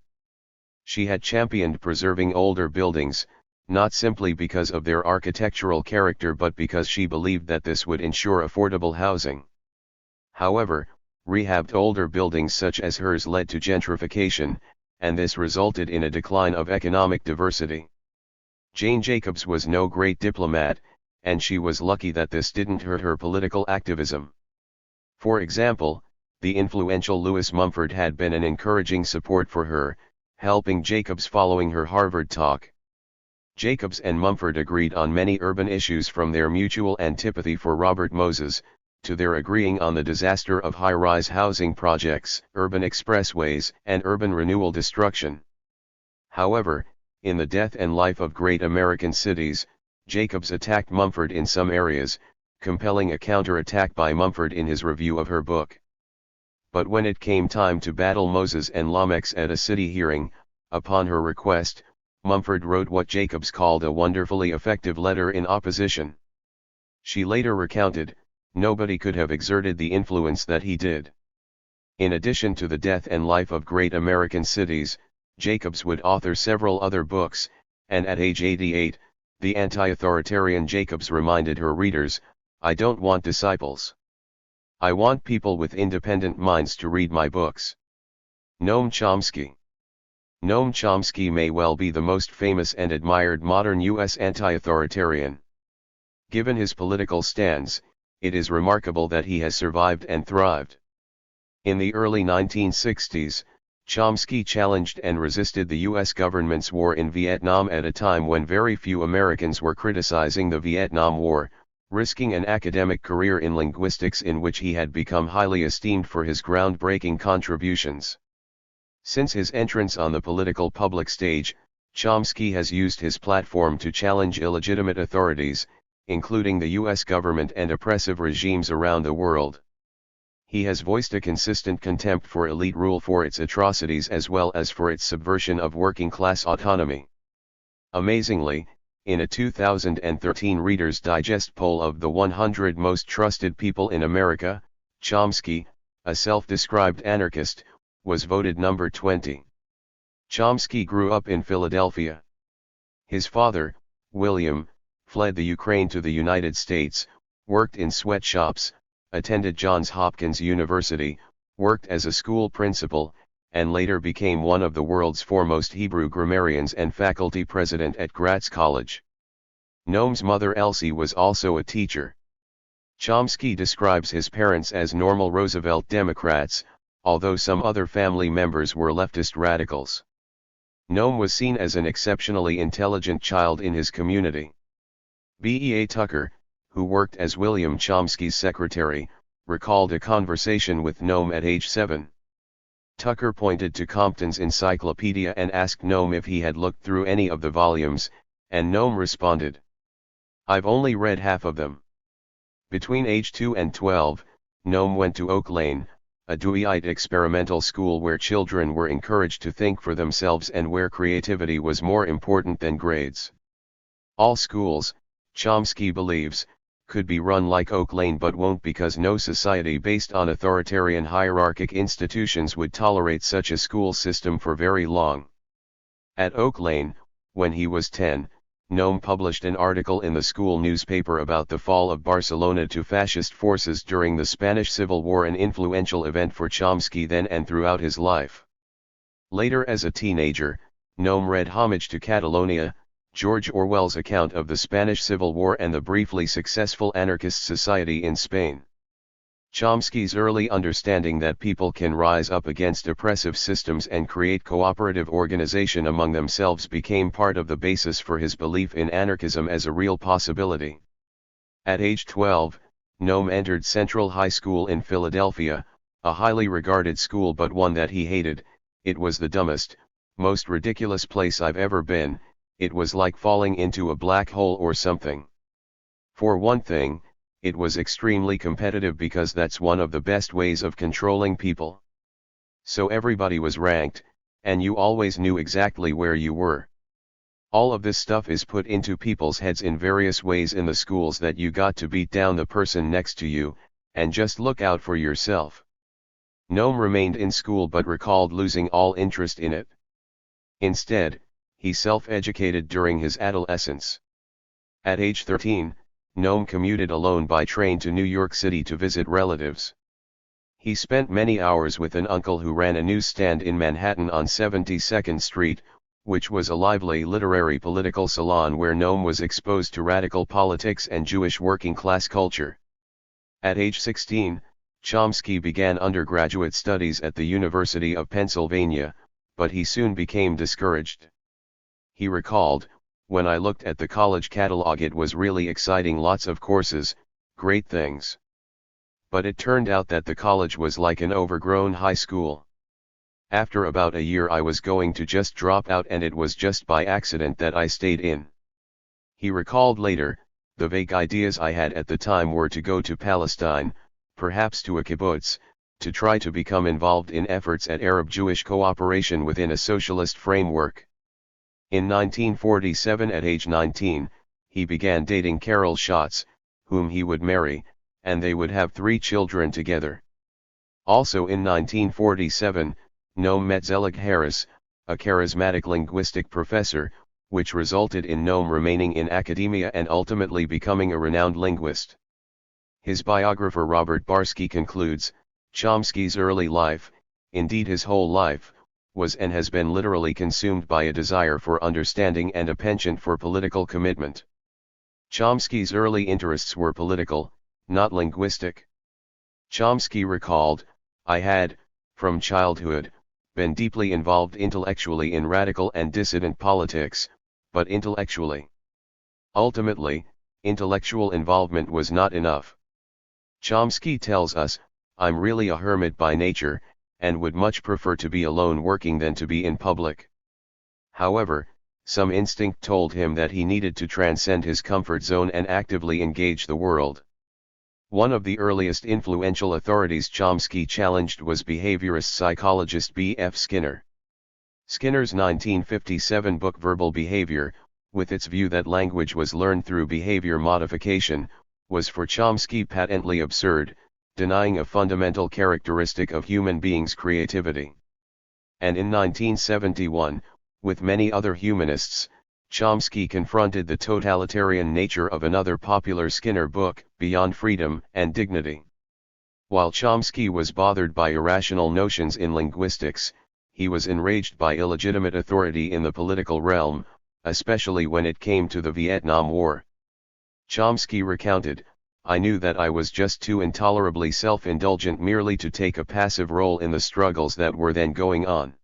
She had championed preserving older buildings, not simply because of their architectural character but because she believed that this would ensure affordable housing. However, rehabbed older buildings such as hers led to gentrification, and this resulted in a decline of economic diversity. Jane Jacobs was no great diplomat, and she was lucky that this didn't hurt her political activism. For example, the influential Lewis Mumford had been an encouraging support for her, helping Jacobs following her Harvard talk. Jacobs and Mumford agreed on many urban issues from their mutual antipathy for Robert Moses, to their agreeing on the disaster of high-rise housing projects, urban expressways, and urban renewal destruction. However, in The Death and Life of Great American Cities, Jacobs attacked Mumford in some areas, compelling a counter-attack by Mumford in his review of her book. But when it came time to battle Moses and Lomax at a city hearing, upon her request, Mumford wrote what Jacobs called a wonderfully effective letter in opposition. She later recounted, "Nobody could have exerted the influence that he did." In addition to The Death and Life of Great American Cities, Jacobs would author several other books, and at age 88, the anti-authoritarian Jacobs reminded her readers, "I don't want disciples. I want people with independent minds to read my books." Noam Chomsky. Noam Chomsky may well be the most famous and admired modern U.S. anti-authoritarian. Given his political stance, it is remarkable that he has survived and thrived. In the early 1960s, Chomsky challenged and resisted the U.S. government's war in Vietnam at a time when very few Americans were criticizing the Vietnam War, risking an academic career in linguistics in which he had become highly esteemed for his groundbreaking contributions. Since his entrance on the political public stage, Chomsky has used his platform to challenge illegitimate authorities, including the U.S. government and oppressive regimes around the world. He has voiced a consistent contempt for elite rule for its atrocities as well as for its subversion of working-class autonomy. Amazingly, in a 2013 Reader's Digest poll of the 100 most trusted people in America, Chomsky, a self-described anarchist, was voted number 20. Chomsky grew up in Philadelphia. His father, William, fled the Ukraine to the United States, worked in sweatshops, attended Johns Hopkins University, worked as a school principal, and later became one of the world's foremost Hebrew grammarians and faculty president at Gratz College. Noam's mother Elsie was also a teacher. Chomsky describes his parents as normal Roosevelt Democrats, although some other family members were leftist radicals. Noam was seen as an exceptionally intelligent child in his community. B.E.A. Tucker, who worked as William Chomsky's secretary, recalled a conversation with Noam at age 7. Tucker pointed to Compton's encyclopedia and asked Noam if he had looked through any of the volumes, and Noam responded, "I've only read half of them." Between age 2 and 12, Noam went to Oak Lane, a Deweyite experimental school where children were encouraged to think for themselves and where creativity was more important than grades. All schools, Chomsky believes, could be run like Oak Lane but won't, because no society based on authoritarian hierarchic institutions would tolerate such a school system for very long. At Oak Lane, when he was 10, Noam published an article in the school newspaper about the fall of Barcelona to fascist forces during the Spanish Civil War, an influential event for Chomsky then and throughout his life. Later, as a teenager, Noam read Homage to Catalonia, George Orwell's account of the Spanish Civil War and the briefly successful anarchist society in Spain. Chomsky's early understanding that people can rise up against oppressive systems and create cooperative organization among themselves became part of the basis for his belief in anarchism as a real possibility. At age 12, Noam entered Central High School in Philadelphia, a highly regarded school but one that he hated. "It was the dumbest, most ridiculous place I've ever been. It was like falling into a black hole or something. For one thing, it was extremely competitive because that's one of the best ways of controlling people. So everybody was ranked, and you always knew exactly where you were. All of this stuff is put into people's heads in various ways in the schools, that you got to beat down the person next to you, and just look out for yourself." Noam remained in school but recalled losing all interest in it. Instead, he self-educated during his adolescence. At age 13, Noam commuted alone by train to New York City to visit relatives. He spent many hours with an uncle who ran a newsstand in Manhattan on 72nd Street, which was a lively literary political salon where Noam was exposed to radical politics and Jewish working-class culture. At age 16, Chomsky began undergraduate studies at the University of Pennsylvania, but he soon became discouraged. He recalled, "When I looked at the college catalog, it was really exciting, lots of courses, great things. But it turned out that the college was like an overgrown high school. After about a year I was going to just drop out, and it was just by accident that I stayed in." He recalled later, "The vague ideas I had at the time were to go to Palestine, perhaps to a kibbutz, to try to become involved in efforts at Arab-Jewish cooperation within a socialist framework." In 1947, at age 19, he began dating Carol Schatz, whom he would marry, and they would have 3 children together. Also in 1947, Noam met Zelig Harris, a charismatic linguistic professor, which resulted in Noam remaining in academia and ultimately becoming a renowned linguist. His biographer Robert Barsky concludes, "Chomsky's early life, indeed his whole life, was and has been literally consumed by a desire for understanding and a penchant for political commitment." Chomsky's early interests were political, not linguistic. Chomsky recalled, "I had, from childhood, been deeply involved intellectually in radical and dissident politics, but intellectually. Ultimately, intellectual involvement was not enough." Chomsky tells us, "I'm really a hermit by nature, and would much prefer to be alone working than to be in public." However, some instinct told him that he needed to transcend his comfort zone and actively engage the world. One of the earliest influential authorities Chomsky challenged was behaviorist psychologist B.F. Skinner. Skinner's 1957 book Verbal Behavior, with its view that language was learned through behavior modification, was for Chomsky patently absurd, denying a fundamental characteristic of human beings' creativity. And in 1971, with many other humanists, Chomsky confronted the totalitarian nature of another popular Skinner book, Beyond Freedom and Dignity. While Chomsky was bothered by irrational notions in linguistics, he was enraged by illegitimate authority in the political realm, especially when it came to the Vietnam War. Chomsky recounted, "I knew that I was just too intolerably self-indulgent merely to take a passive role in the struggles that were then going on.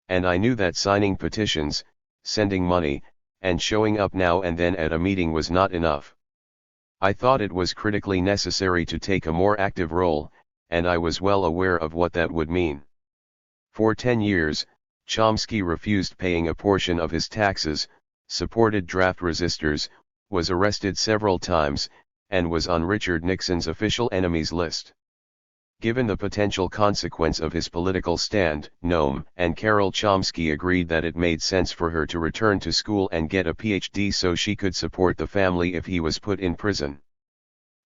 And I knew that signing petitions, sending money, and showing up now and then at a meeting was not enough. I thought it was critically necessary to take a more active role, and I was well aware of what that would mean. For 10 years, Chomsky refused paying a portion of his taxes, supported draft resistors, was arrested several times, and was on Richard Nixon's official enemies list. Given the potential consequence of his political stand, Noam and Carol Chomsky agreed that it made sense for her to return to school and get a PhD so she could support the family if he was put in prison.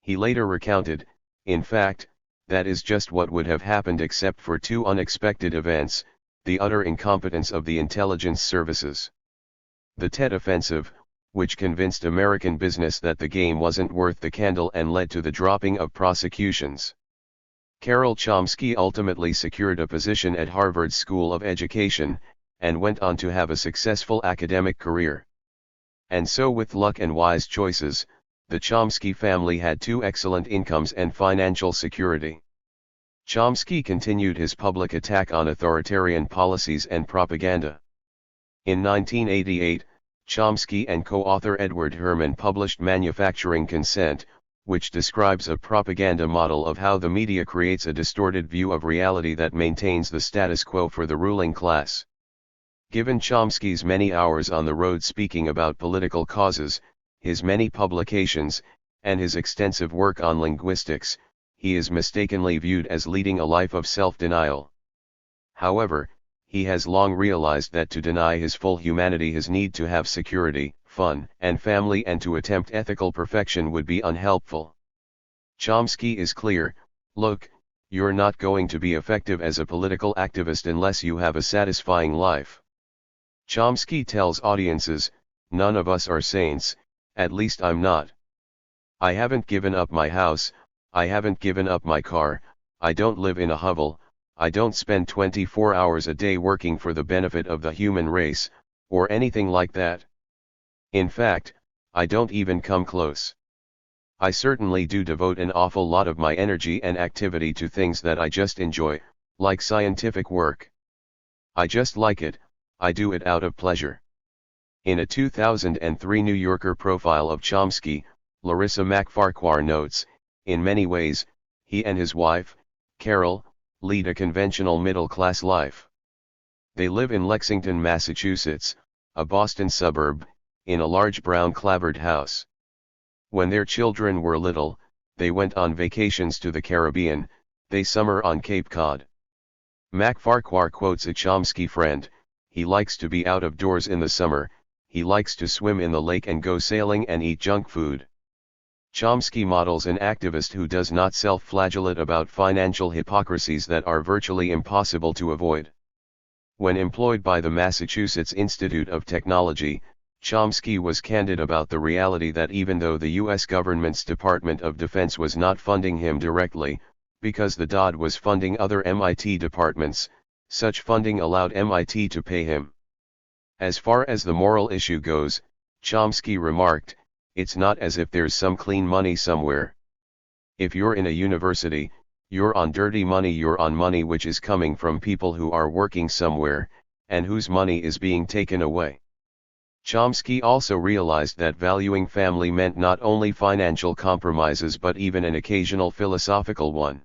He later recounted, "In fact, that is just what would have happened except for two unexpected events: the utter incompetence of the intelligence services. The Tet Offensive, which convinced American business that the game wasn't worth the candle and led to the dropping of prosecutions." Carol Chomsky ultimately secured a position at Harvard School of Education, and went on to have a successful academic career. And so, with luck and wise choices, the Chomsky family had two excellent incomes and financial security. Chomsky continued his public attack on authoritarian policies and propaganda. In 1988, Chomsky and co-author Edward Herman published Manufacturing Consent, which describes a propaganda model of how the media creates a distorted view of reality that maintains the status quo for the ruling class. Given Chomsky's many hours on the road speaking about political causes, his many publications, and his extensive work on linguistics, he is mistakenly viewed as leading a life of self-denial. However, he has long realized that to deny his full humanity his need to have security, fun, and family and to attempt ethical perfection would be unhelpful. Chomsky is clear: look, you're not going to be effective as a political activist unless you have a satisfying life. Chomsky tells audiences, none of us are saints, at least I'm not. I haven't given up my house, I haven't given up my car, I don't live in a hovel, I don't spend 24 hours a day working for the benefit of the human race, or anything like that. In fact, I don't even come close. I certainly do devote an awful lot of my energy and activity to things that I just enjoy, like scientific work. I just like it, I do it out of pleasure. In a 2003 New Yorker profile of Chomsky, Larissa MacFarquhar notes, in many ways, he and his wife, Carol, lead a conventional middle-class life. They live in Lexington, Massachusetts, a Boston suburb, in a large brown clapboard house. When their children were little, they went on vacations to the Caribbean, they summer on Cape Cod. MacFarquhar quotes a Chomsky friend, he likes to be out of doors in the summer, he likes to swim in the lake and go sailing and eat junk food. Chomsky models an activist who does not self-flagellate about financial hypocrisies that are virtually impossible to avoid. When employed by the Massachusetts Institute of Technology, Chomsky was candid about the reality that even though the U.S. government's Department of Defense was not funding him directly, because the DoD was funding other MIT departments, such funding allowed MIT to pay him. As far as the moral issue goes, Chomsky remarked, it's not as if there's some clean money somewhere. If you're in a university, you're on dirty money, you're on money which is coming from people who are working somewhere, and whose money is being taken away. Chomsky also realized that valuing family meant not only financial compromises but even an occasional philosophical one.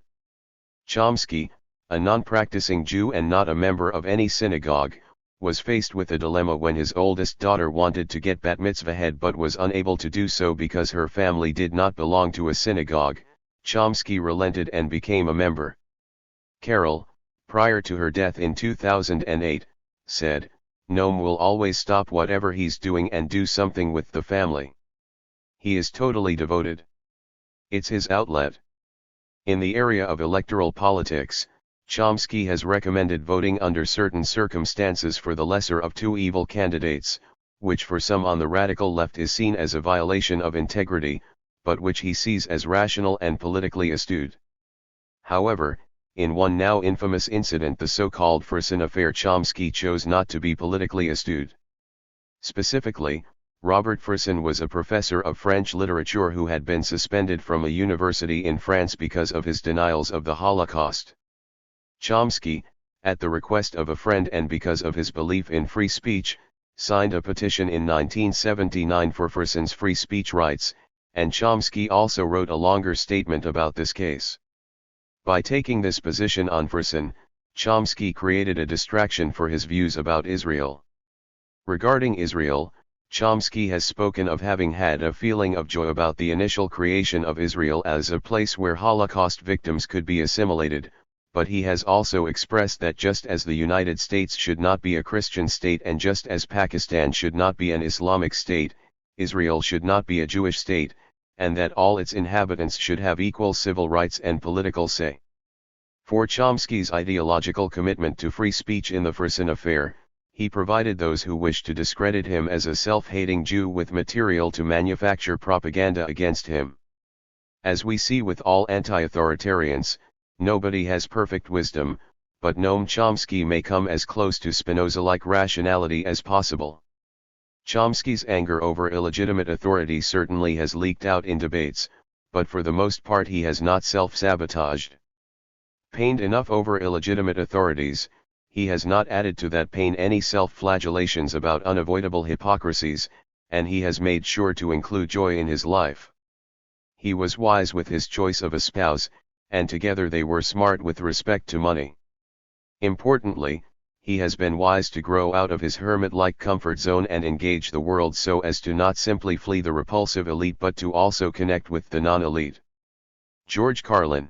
Chomsky, a non-practicing Jew and not a member of any synagogue, was faced with a dilemma when his oldest daughter wanted to get bat mitzvahed but was unable to do so because her family did not belong to a synagogue. Chomsky relented and became a member. Carol, prior to her death in 2008, said, Noam will always stop whatever he's doing and do something with the family. He is totally devoted. It's his outlet. In the area of electoral politics, Chomsky has recommended voting under certain circumstances for the lesser of two evil candidates, which for some on the radical left is seen as a violation of integrity, but which he sees as rational and politically astute. However, in one now infamous incident, the so-called Fersen affair, Chomsky chose not to be politically astute. Specifically, Robert Fersen was a professor of French literature who had been suspended from a university in France because of his denials of the Holocaust. Chomsky, at the request of a friend and because of his belief in free speech, signed a petition in 1979 for Fersen's free speech rights, and Chomsky also wrote a longer statement about this case. By taking this position on Fersen, Chomsky created a distraction for his views about Israel. Regarding Israel, Chomsky has spoken of having had a feeling of joy about the initial creation of Israel as a place where Holocaust victims could be assimilated, but he has also expressed that just as the United States should not be a Christian state and just as Pakistan should not be an Islamic state, Israel should not be a Jewish state, and that all its inhabitants should have equal civil rights and political say. For Chomsky's ideological commitment to free speech in the Fersen affair, he provided those who wished to discredit him as a self-hating Jew with material to manufacture propaganda against him. As we see with all anti-authoritarians, nobody has perfect wisdom, but Noam Chomsky may come as close to Spinoza-like rationality as possible. Chomsky's anger over illegitimate authority certainly has leaked out in debates, but for the most part he has not self-sabotaged. Pained enough over illegitimate authorities, he has not added to that pain any self-flagellations about unavoidable hypocrisies, and he has made sure to include joy in his life. He was wise with his choice of a spouse, and together they were smart with respect to money. Importantly, he has been wise to grow out of his hermit-like comfort zone and engage the world so as to not simply flee the repulsive elite but to also connect with the non-elite. George Carlin.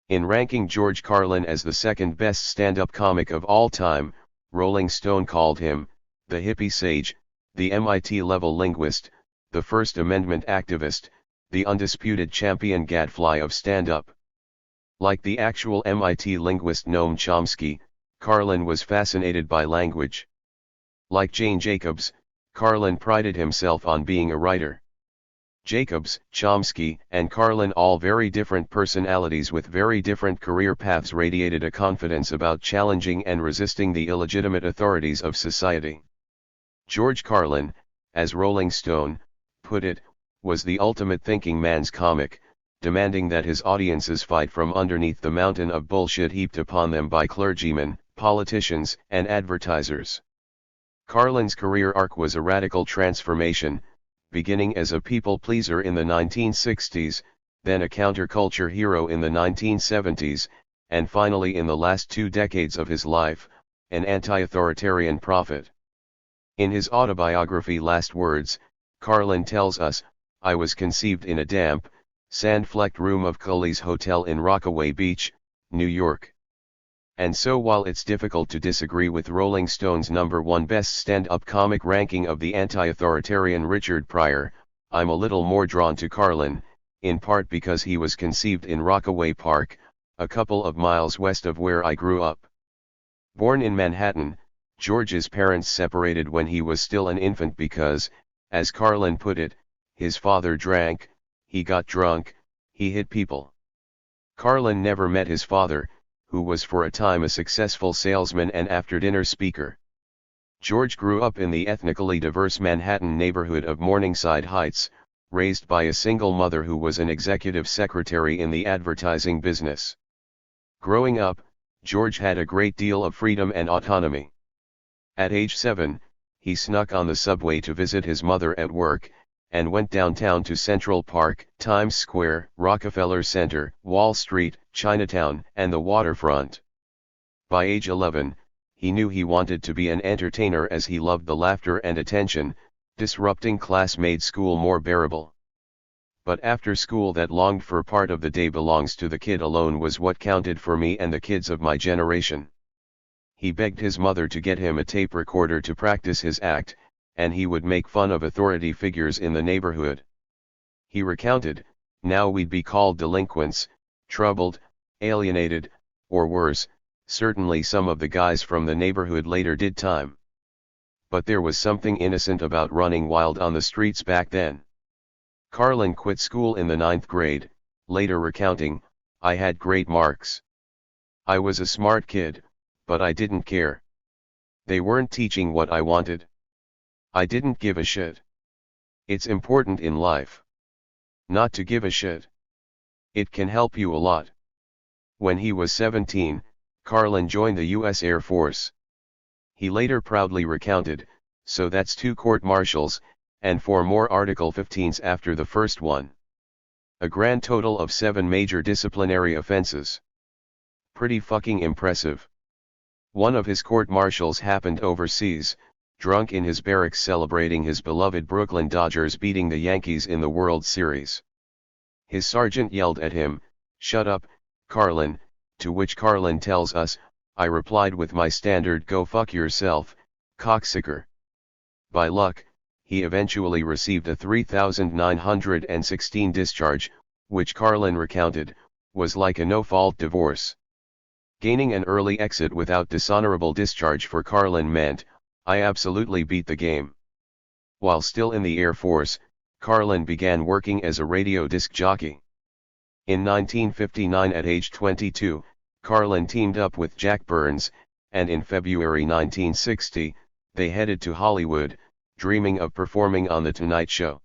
In ranking George Carlin as the second best stand-up comic of all time, Rolling Stone called him, the hippie sage, the MIT-level linguist, the First Amendment activist, the undisputed champion gadfly of stand-up. Like the actual MIT linguist Noam Chomsky, Carlin was fascinated by language. Like Jane Jacobs, Carlin prided himself on being a writer. Jacobs, Chomsky, and Carlin, all very different personalities with very different career paths, radiated a confidence about challenging and resisting the illegitimate authorities of society. George Carlin, as Rolling Stone put it, was the ultimate thinking man's comic, demanding that his audiences fight from underneath the mountain of bullshit heaped upon them by clergymen, politicians, and advertisers. Carlin's career arc was a radical transformation, beginning as a people-pleaser in the 1960s, then a counterculture hero in the 1970s, and finally in the last 2 decades of his life, an anti-authoritarian prophet. In his autobiography Last Words, Carlin tells us, "I was conceived in a damp, sand-flecked room of Cully's Hotel in Rockaway Beach, New York." And so while it's difficult to disagree with Rolling Stone's #1 best stand-up comic ranking of the anti-authoritarian Richard Pryor, I'm a little more drawn to Carlin, in part because he was conceived in Rockaway Park, a couple of miles west of where I grew up. Born in Manhattan, George's parents separated when he was still an infant because, as Carlin put it, his father drank, he got drunk, he hit people. Carlin never met his father, who was for a time a successful salesman and after-dinner speaker. George grew up in the ethnically diverse Manhattan neighborhood of Morningside Heights, raised by a single mother who was an executive secretary in the advertising business. Growing up, George had a great deal of freedom and autonomy. At age 7, he snuck on the subway to visit his mother at work, and went downtown to Central Park, Times Square, Rockefeller Center, Wall Street, Chinatown, and the waterfront. By age 11, he knew he wanted to be an entertainer as he loved the laughter and attention, disrupting class made school more bearable. But after school that longed for part of the day belongs to the kid alone was what counted for me and the kids of my generation. He begged his mother to get him a tape recorder to practice his act, and he would make fun of authority figures in the neighborhood. He recounted, "Now we'd be called delinquents, troubled, alienated, or worse, certainly some of the guys from the neighborhood later did time. But there was something innocent about running wild on the streets back then." Carlin quit school in the 9th grade, later recounting, "I had great marks. I was a smart kid, but I didn't care. They weren't teaching what I wanted. I didn't give a shit. It's important in life not to give a shit. It can help you a lot." When he was 17, Carlin joined the U.S. Air Force. He later proudly recounted, "So that's 2 court-martials, and 4 more Article 15s after the first one. A grand total of 7 major disciplinary offenses. Pretty fucking impressive. One of his court-martials happened overseas, drunk in his barracks celebrating his beloved Brooklyn Dodgers beating the Yankees in the World Series. His sergeant yelled at him, "Shut up, Carlin," to which Carlin tells us, "I replied with my standard 'go fuck yourself, cocksucker.'" By luck, he eventually received a 3,916 discharge, which Carlin recounted, was like a no-fault divorce. Gaining an early exit without dishonorable discharge for Carlin meant, I absolutely beat the game. While still in the Air Force, Carlin began working as a radio disc jockey. In 1959 at age 22, Carlin teamed up with Jack Burns, and in February 1960, they headed to Hollywood, dreaming of performing on The Tonight Show.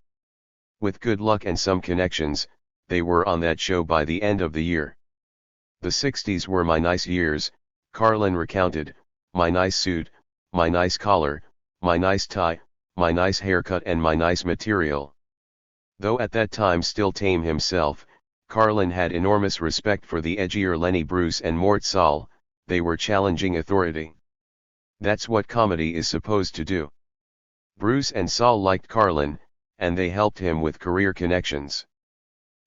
With good luck and some connections, they were on that show by the end of the year. "The 60s were my nice years," Carlin recounted, "my nice suit, my nice collar, my nice tie, my nice haircut and my nice material." Though at that time still tame himself, Carlin had enormous respect for the edgier Lenny Bruce and Mort Sahl. They were challenging authority. That's what comedy is supposed to do. Bruce and Sahl liked Carlin, and they helped him with career connections.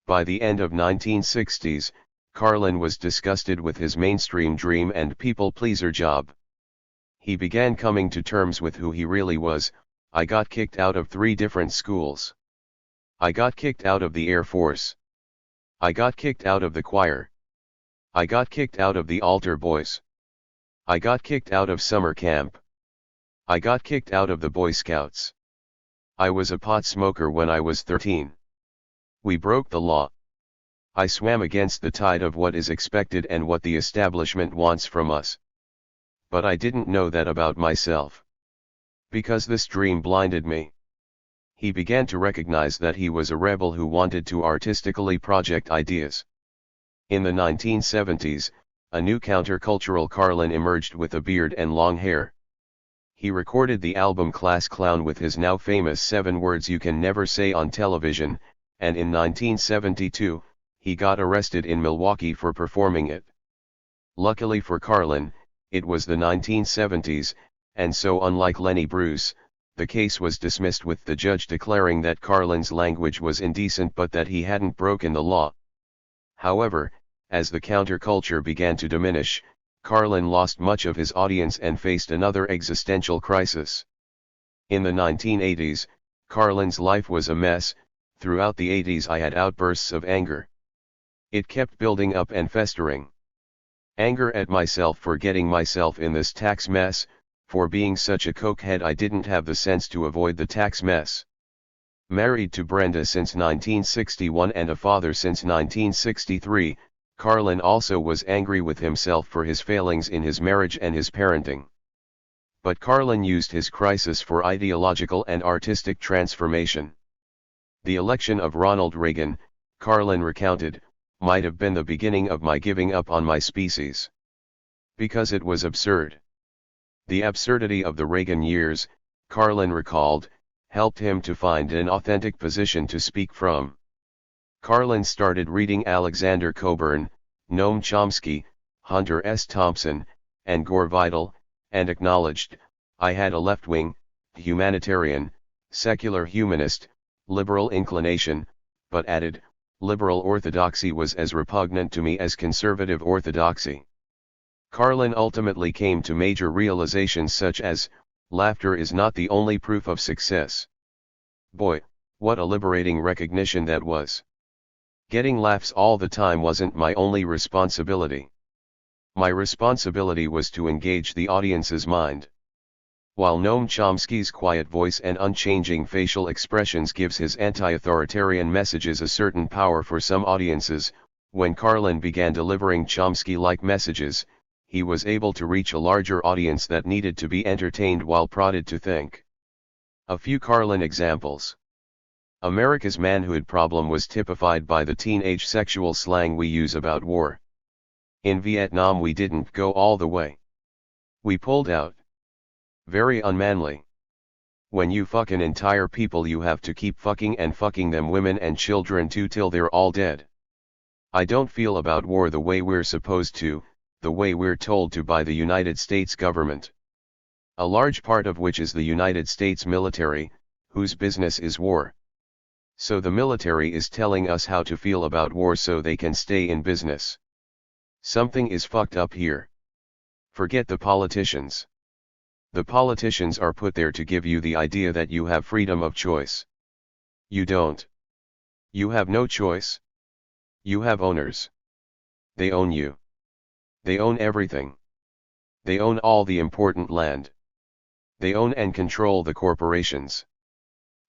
By the end of 1960s, Carlin was disgusted with his mainstream dream and people-pleaser job. He began coming to terms with who he really was. "I got kicked out of 3 different schools. I got kicked out of the Air Force. I got kicked out of the choir. I got kicked out of the altar boys. I got kicked out of summer camp. I got kicked out of the Boy Scouts. I was a pot smoker when I was 13. We broke the law. I swam against the tide of what is expected and what the establishment wants from us. But I didn't know that about myself. Because this dream blinded me." He began to recognize that he was a rebel who wanted to artistically project ideas. In the 1970s, a new countercultural Carlin emerged with a beard and long hair. He recorded the album Class Clown with his now famous 7 words you can never say on television, and in 1972, he got arrested in Milwaukee for performing it. Luckily for Carlin, it was the 1970s, and so unlike Lenny Bruce, the case was dismissed with the judge declaring that Carlin's language was indecent but that he hadn't broken the law. However, as the counterculture began to diminish, Carlin lost much of his audience and faced another existential crisis. In the 1980s, Carlin's life was a mess. "Throughout the 80s I had outbursts of anger. It kept building up and festering. Anger at myself for getting myself in this tax mess, for being such a cokehead I didn't have the sense to avoid the tax mess." Married to Brenda since 1961 and a father since 1963, Carlin also was angry with himself for his failings in his marriage and his parenting. But Carlin used his crisis for ideological and artistic transformation. The election of Ronald Reagan, Carlin recounted, might have been the beginning of my giving up on my species. Because it was absurd. The absurdity of the Reagan years, Carlin recalled, helped him to find an authentic position to speak from. Carlin started reading Alexander Cockburn, Noam Chomsky, Hunter S. Thompson, and Gore Vidal, and acknowledged, "I had a left-wing, humanitarian, secular humanist, liberal inclination," but added, "Liberal orthodoxy was as repugnant to me as conservative orthodoxy." Carlin ultimately came to major realizations such as, laughter is not the only proof of success. Boy, what a liberating recognition that was. Getting laughs all the time wasn't my only responsibility. My responsibility was to engage the audience's mind. While Noam Chomsky's quiet voice and unchanging facial expressions gives his anti-authoritarian messages a certain power for some audiences, when Carlin began delivering Chomsky-like messages, he was able to reach a larger audience that needed to be entertained while prodded to think. A few Carlin examples. America's manhood problem was typified by the teenage sexual slang we use about war. In Vietnam we didn't go all the way. We pulled out. Very unmanly. When you fuck an entire people, you have to keep fucking and fucking them, women and children too, till they're all dead. I don't feel about war the way we're supposed to, the way we're told to by the United States government. A large part of which is the United States military, whose business is war. So the military is telling us how to feel about war so they can stay in business. Something is fucked up here. Forget the politicians. The politicians are put there to give you the idea that you have freedom of choice. You don't. You have no choice. You have owners. They own you. They own everything. They own all the important land. They own and control the corporations.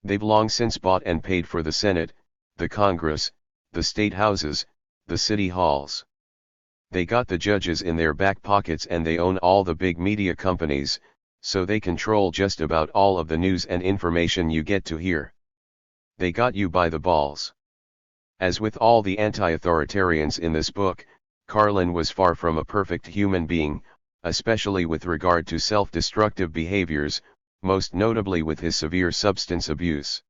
They've long since bought and paid for the Senate, the Congress, the state houses, the city halls. They got the judges in their back pockets, and they own all the big media companies, so they control just about all of the news and information you get to hear. They got you by the balls. As with all the anti-authoritarians in this book, Carlin was far from a perfect human being, especially with regard to self-destructive behaviors, most notably with his severe substance abuse.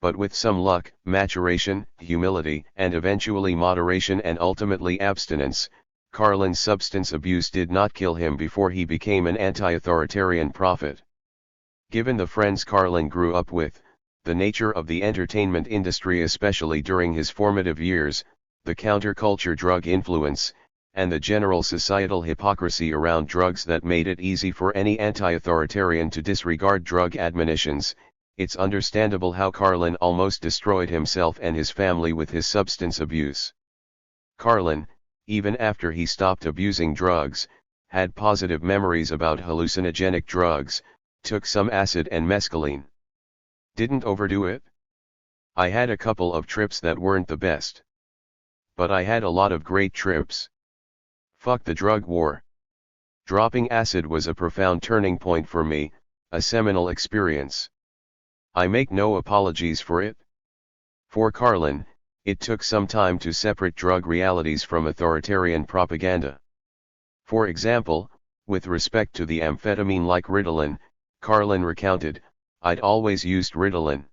But with some luck, maturation, humility, and eventually moderation and ultimately abstinence, Carlin's substance abuse did not kill him before he became an anti-authoritarian prophet. Given the friends Carlin grew up with, the nature of the entertainment industry especially during his formative years, the counterculture drug influence, and the general societal hypocrisy around drugs that made it easy for any anti-authoritarian to disregard drug admonitions, it's understandable how Carlin almost destroyed himself and his family with his substance abuse. Carlin, even after he stopped abusing drugs, had positive memories about hallucinogenic drugs, took some acid and mescaline. Didn't overdo it? I had a couple of trips that weren't the best. But I had a lot of great trips. Fuck the drug war. Dropping acid was a profound turning point for me, a seminal experience. I make no apologies for it. For Carlin, it took some time to separate drug realities from authoritarian propaganda. For example, with respect to the amphetamine like Ritalin, Carlin recounted, "I'd always used Ritalin.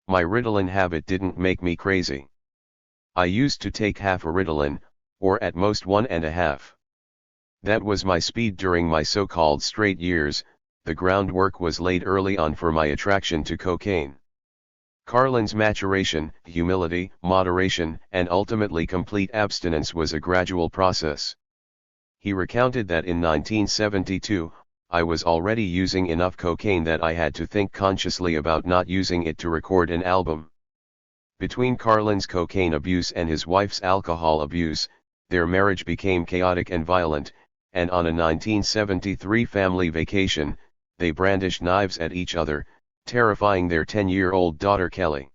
My Ritalin habit didn't make me crazy. I used to take half a Ritalin, or at most 1.5. That was my speed during my so-called straight years. The groundwork was laid early on for my attraction to cocaine." Carlin's maturation, humility, moderation, and ultimately complete abstinence was a gradual process. He recounted that in 1972, I was already using enough cocaine that I had to think consciously about not using it to record an album. Between Carlin's cocaine abuse and his wife's alcohol abuse, their marriage became chaotic and violent, and on a 1973 family vacation, they brandished knives at each other, terrifying their 10-year-old daughter Kelly.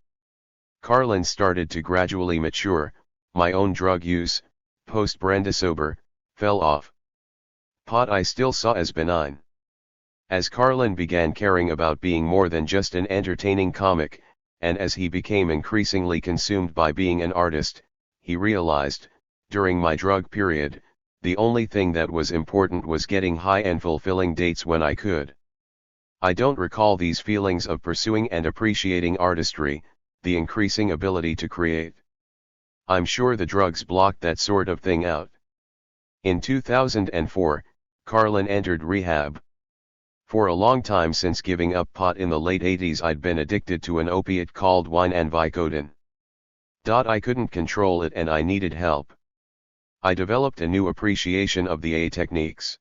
Carlin started to gradually mature. My own drug use, post-Brenda sober, fell off. Pot I still saw as benign. As Carlin began caring about being more than just an entertaining comic, and as he became increasingly consumed by being an artist, he realized, during my drug period, the only thing that was important was getting high and fulfilling dates when I could. I don't recall these feelings of pursuing and appreciating artistry, the increasing ability to create. I'm sure the drugs blocked that sort of thing out. In 2004, Carlin entered rehab. For a long time since giving up pot in the late 80s, I'd been addicted to an opiate called wine and Vicodin. I couldn't control it and I needed help. I developed a new appreciation of the A techniques.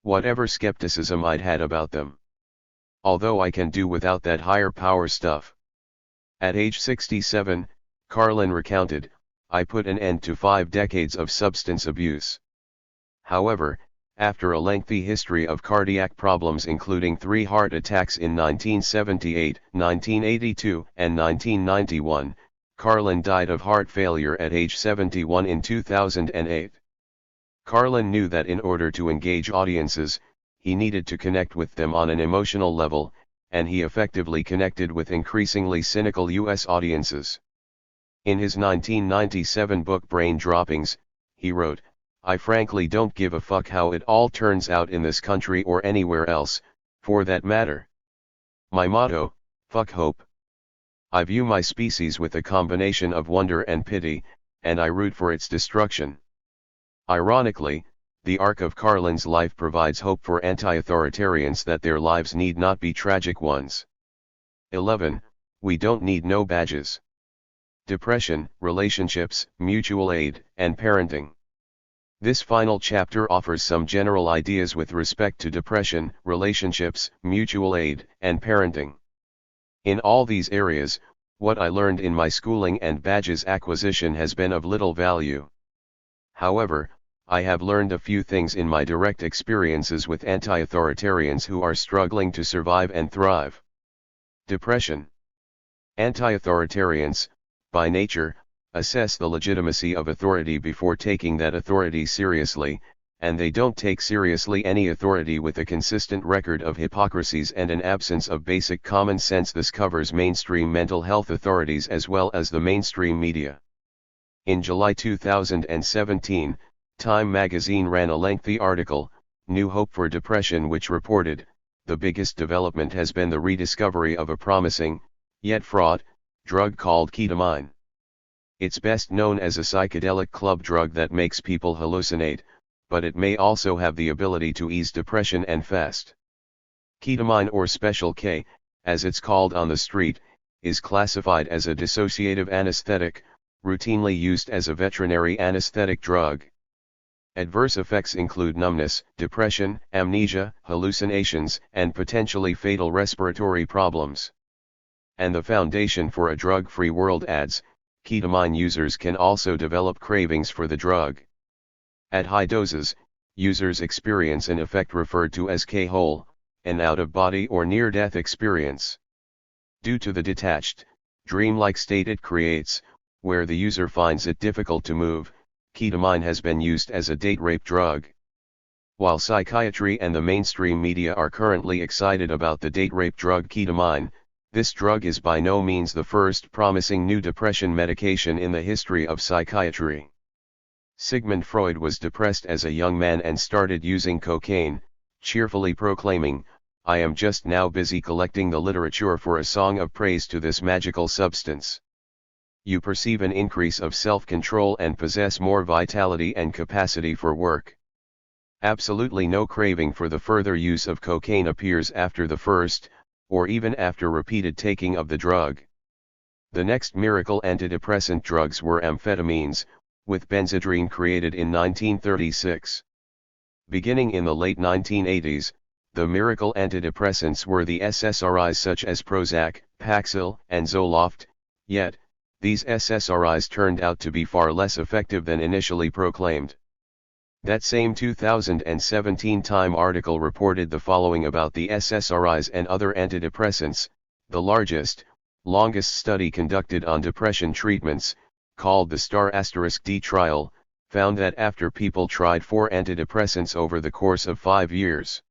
Whatever skepticism I'd had about them. Although I can do without that higher power stuff. At age 67, Carlin recounted, I put an end to 5 decades of substance abuse. However, after a lengthy history of cardiac problems including 3 heart attacks in 1978, 1982, and 1991, Carlin died of heart failure at age 71 in 2008. Carlin knew that in order to engage audiences, he needed to connect with them on an emotional level, and he effectively connected with increasingly cynical U.S. audiences. In his 1997 book Brain Droppings, he wrote, I frankly don't give a fuck how it all turns out in this country or anywhere else, for that matter. My motto, fuck hope. I view my species with a combination of wonder and pity, and I root for its destruction. Ironically, the arc of Carlin's life provides hope for anti-authoritarians that their lives need not be tragic ones. 11. We don't need no badges. Depression, relationships, mutual aid, and parenting. This final chapter offers some general ideas with respect to depression, relationships, mutual aid, and parenting. In all these areas, what I learned in my schooling and badges acquisition has been of little value. However, I have learned a few things in my direct experiences with anti-authoritarians who are struggling to survive and thrive. Depression. Anti-authoritarians, by nature, assess the legitimacy of authority before taking that authority seriously, and they don't take seriously any authority with a consistent record of hypocrisies and an absence of basic common sense. This covers mainstream mental health authorities as well as the mainstream media. In July 2017, Time magazine ran a lengthy article, New Hope for Depression, which reported, the biggest development has been the rediscovery of a promising, yet fraught, drug called ketamine. It's best known as a psychedelic club drug that makes people hallucinate, but it may also have the ability to ease depression and fast. Ketamine, or Special K, as it's called on the street, is classified as a dissociative anesthetic, routinely used as a veterinary anesthetic drug. Adverse effects include numbness, depression, amnesia, hallucinations, and potentially fatal respiratory problems. And the foundation for a drug-free world adds, ketamine users can also develop cravings for the drug. At high doses, users experience an effect referred to as K-hole, an out-of-body or near-death experience. Due to the detached, dreamlike state it creates, where the user finds it difficult to move, ketamine has been used as a date rape drug. While psychiatry and the mainstream media are currently excited about the date rape drug ketamine, this drug is by no means the first promising new depression medication in the history of psychiatry. Sigmund Freud was depressed as a young man and started using cocaine, cheerfully proclaiming, "I am just now busy collecting the literature for a song of praise to this magical substance." You perceive an increase of self-control and possess more vitality and capacity for work. Absolutely no craving for the further use of cocaine appears after the first, or even after repeated taking of the drug. The next miracle antidepressant drugs were amphetamines, with benzedrine created in 1936. Beginning in the late 1980s, the miracle antidepressants were the SSRIs such as Prozac, Paxil, and Zoloft, yet, these SSRIs turned out to be far less effective than initially proclaimed. That same 2017 Time article reported the following about the SSRIs and other antidepressants: the largest, longest study conducted on depression treatments, called the STAR*D trial, found that after people tried 4 antidepressants over the course of 5 years,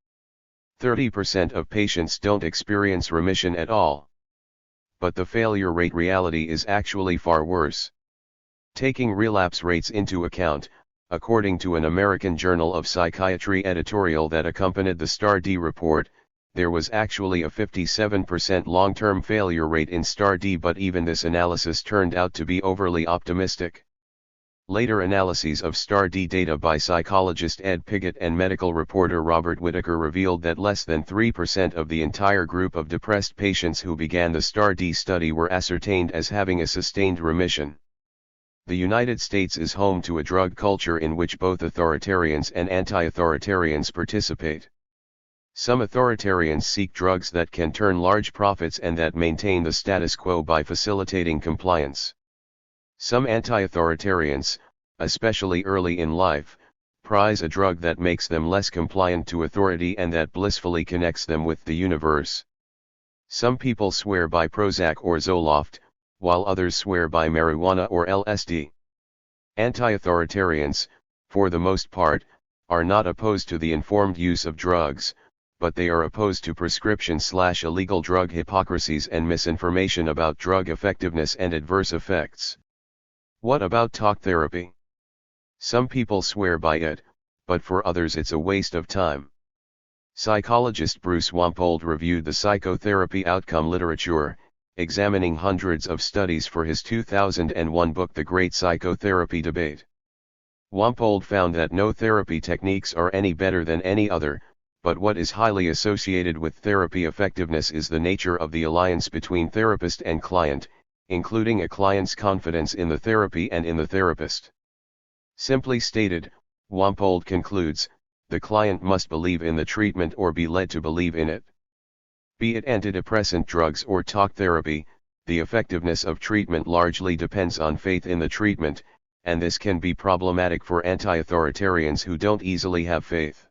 30% of patients don't experience remission at all. But the failure rate reality is actually far worse. Taking relapse rates into account, according to an American Journal of Psychiatry editorial that accompanied the STAR*D report, there was actually a 57% long-term failure rate in STAR*D, but even this analysis turned out to be overly optimistic. Later analyses of STAR*D data by psychologist Ed Piggott and medical reporter Robert Whitaker revealed that less than 3% of the entire group of depressed patients who began the STAR*D study were ascertained as having a sustained remission. The United States is home to a drug culture in which both authoritarians and anti-authoritarians participate. Some authoritarians seek drugs that can turn large profits and that maintain the status quo by facilitating compliance. Some anti-authoritarians, especially early in life, prize a drug that makes them less compliant to authority and that blissfully connects them with the universe. Some people swear by Prozac or Zoloft, while others swear by marijuana or LSD. Anti-authoritarians, for the most part, are not opposed to the informed use of drugs, but they are opposed to prescription/illegal drug hypocrisies and misinformation about drug effectiveness and adverse effects. What about talk therapy? Some people swear by it, but for others it's a waste of time. Psychologist Bruce Wampold reviewed the psychotherapy outcome literature, examining hundreds of studies for his 2001 book The Great Psychotherapy Debate. Wampold found that no therapy techniques are any better than any other, but what is highly associated with therapy effectiveness is the nature of the alliance between therapist and client, including a client's confidence in the therapy and in the therapist. Simply stated, Wampold concludes, the client must believe in the treatment or be led to believe in it. Be it antidepressant drugs or talk therapy, the effectiveness of treatment largely depends on faith in the treatment, and this can be problematic for anti-authoritarians who don't easily have faith.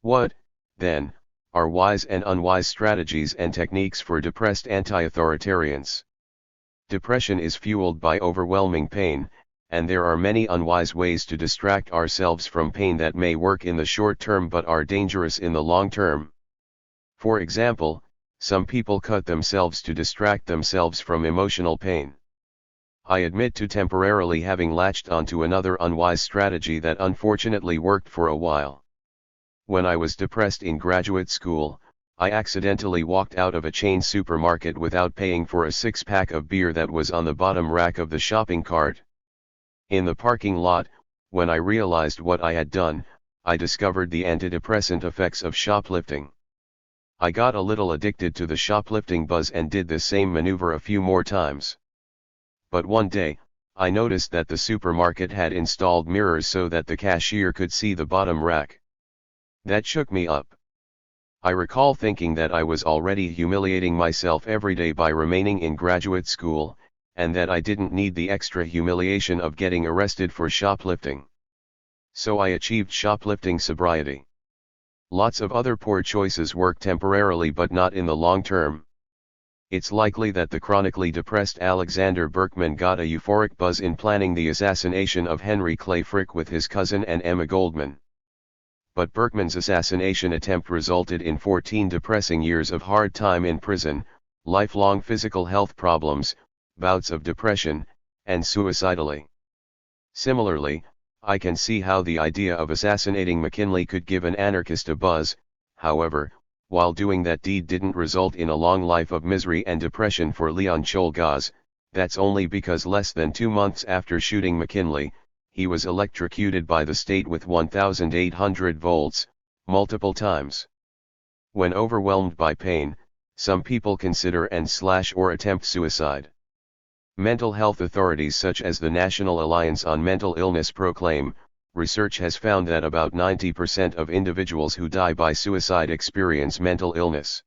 What, then, are wise and unwise strategies and techniques for depressed anti-authoritarians? Depression is fueled by overwhelming pain, and there are many unwise ways to distract ourselves from pain that may work in the short term but are dangerous in the long term. For example, some people cut themselves to distract themselves from emotional pain. I admit to temporarily having latched onto another unwise strategy that unfortunately worked for a while. When I was depressed in graduate school, I accidentally walked out of a chain supermarket without paying for a six-pack of beer that was on the bottom rack of the shopping cart. In the parking lot, when I realized what I had done, I discovered the antidepressant effects of shoplifting. I got a little addicted to the shoplifting buzz and did the same maneuver a few more times. But one day, I noticed that the supermarket had installed mirrors so that the cashier could see the bottom rack. That shook me up. I recall thinking that I was already humiliating myself every day by remaining in graduate school, and that I didn't need the extra humiliation of getting arrested for shoplifting. So I achieved shoplifting sobriety. Lots of other poor choices work temporarily but not in the long term. It's likely that the chronically depressed Alexander Berkman got a euphoric buzz in planning the assassination of Henry Clay Frick with his cousin and Emma Goldman. But Berkman's assassination attempt resulted in 14 depressing years of hard time in prison, lifelong physical health problems, bouts of depression, and suicidally. Similarly, I can see how the idea of assassinating McKinley could give an anarchist a buzz. However, while doing that deed didn't result in a long life of misery and depression for Leon Czolgosz, that's only because less than 2 months after shooting McKinley, he was electrocuted by the state with 1,800 volts, multiple times. When overwhelmed by pain, some people consider or attempt suicide. Mental health authorities such as the National Alliance on Mental Illness proclaim, research has found that about 90% of individuals who die by suicide experience mental illness.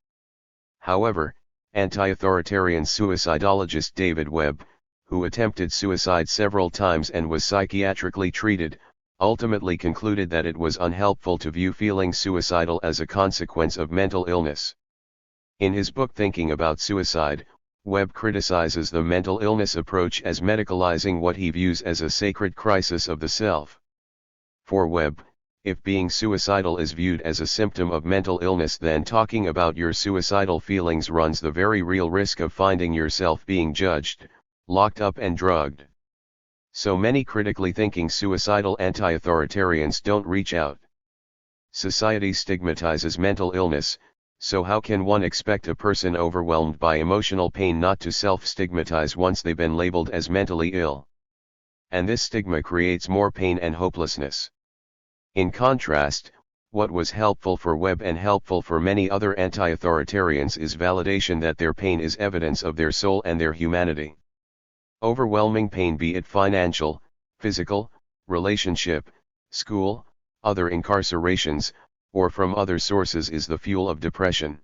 However, anti-authoritarian suicidologist David Webb, who attempted suicide several times and was psychiatrically treated, ultimately concluded that it was unhelpful to view feeling suicidal as a consequence of mental illness. In his book Thinking About Suicide, Webb criticizes the mental illness approach as medicalizing what he views as a sacred crisis of the self. For Webb, if being suicidal is viewed as a symptom of mental illness, then talking about your suicidal feelings runs the very real risk of finding yourself being judged, locked up and drugged. So many critically thinking suicidal anti-authoritarians don't reach out. Society stigmatizes mental illness, so how can one expect a person overwhelmed by emotional pain not to self-stigmatize once they've been labeled as mentally ill? And this stigma creates more pain and hopelessness. In contrast, what was helpful for Webb and helpful for many other anti-authoritarians is validation that their pain is evidence of their soul and their humanity. Overwhelming pain, be it financial, physical, relationship, school, other incarcerations, or from other sources, is the fuel of depression.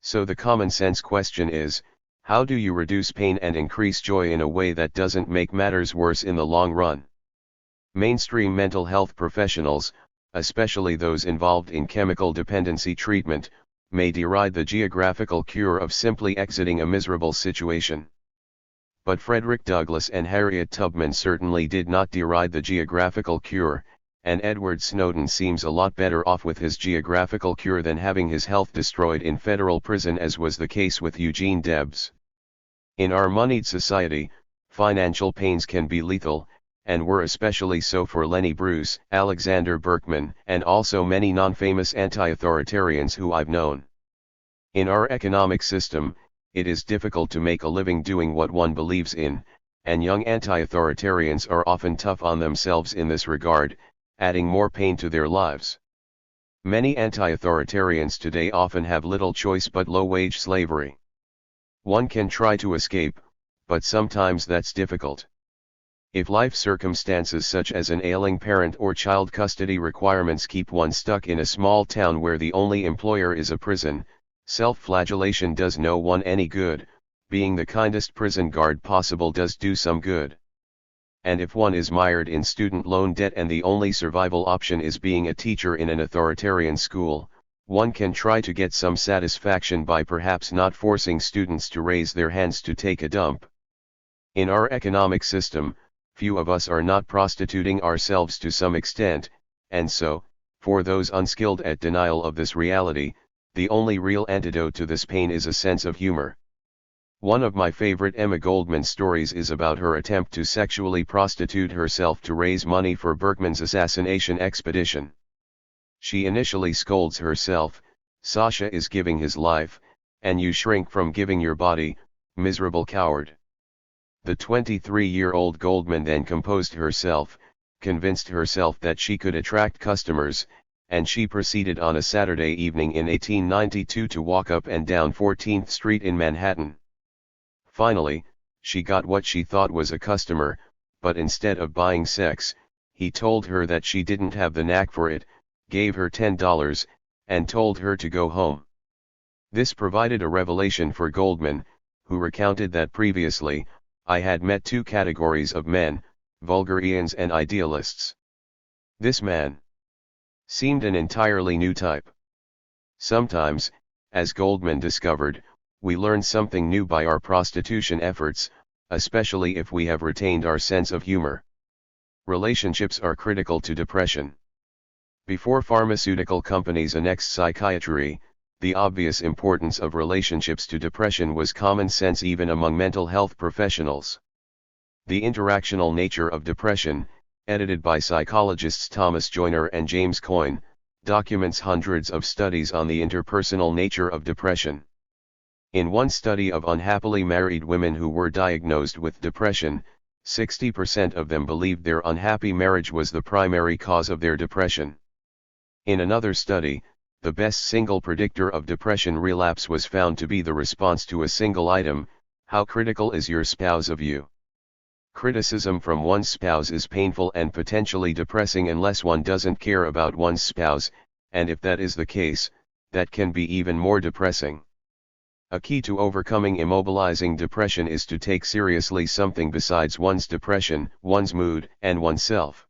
So the common sense question is, how do you reduce pain and increase joy in a way that doesn't make matters worse in the long run? Mainstream mental health professionals, especially those involved in chemical dependency treatment, may deride the geographical cure of simply exiting a miserable situation. But Frederick Douglass and Harriet Tubman certainly did not deride the geographical cure, and Edward Snowden seems a lot better off with his geographical cure than having his health destroyed in federal prison, as was the case with Eugene Debs. In our moneyed society, financial pains can be lethal, and were especially so for Lenny Bruce, Alexander Berkman, and also many non-famous anti-authoritarians who I've known. In our economic system, it is difficult to make a living doing what one believes in, and young anti-authoritarians are often tough on themselves in this regard, adding more pain to their lives. Many anti-authoritarians today often have little choice but low-wage slavery. One can try to escape, but sometimes that's difficult. If life circumstances such as an ailing parent or child custody requirements keep one stuck in a small town where the only employer is a prison, self-flagellation does no one any good. Being the kindest prison guard possible does do some good. And if one is mired in student loan debt and the only survival option is being a teacher in an authoritarian school, one can try to get some satisfaction by perhaps not forcing students to raise their hands to take a dump. In our economic system, few of us are not prostituting ourselves to some extent, and so, for those unskilled at denial of this reality, the only real antidote to this pain is a sense of humor. One of my favorite Emma Goldman stories is about her attempt to sexually prostitute herself to raise money for Berkman's assassination expedition. She initially scolds herself, "Sasha is giving his life, and you shrink from giving your body, miserable coward." The 23-year-old Goldman then composed herself, convinced herself that she could attract customers, and she proceeded on a Saturday evening in 1892 to walk up and down 14th Street in Manhattan. Finally, she got what she thought was a customer, but instead of buying sex, he told her that she didn't have the knack for it, gave her $10, and told her to go home. This provided a revelation for Goldman, who recounted that previously, "I had met two categories of men, vulgarians and idealists. This man seemed an entirely new type." Sometimes, as Goldman discovered, we learn something new by our prostitution efforts, especially if we have retained our sense of humor. Relationships are critical to depression. Before pharmaceutical companies annexed psychiatry, the obvious importance of relationships to depression was common sense even among mental health professionals. The Interactional Nature of Depression, edited by psychologists Thomas Joyner and James Coyne, documents hundreds of studies on the interpersonal nature of depression. In one study of unhappily married women who were diagnosed with depression, 60% of them believed their unhappy marriage was the primary cause of their depression. In another study, the best single predictor of depression relapse was found to be the response to a single item: "How critical is your spouse of you?" Criticism from one's spouse is painful and potentially depressing unless one doesn't care about one's spouse, and if that is the case, that can be even more depressing. A key to overcoming immobilizing depression is to take seriously something besides one's depression, one's mood, and oneself.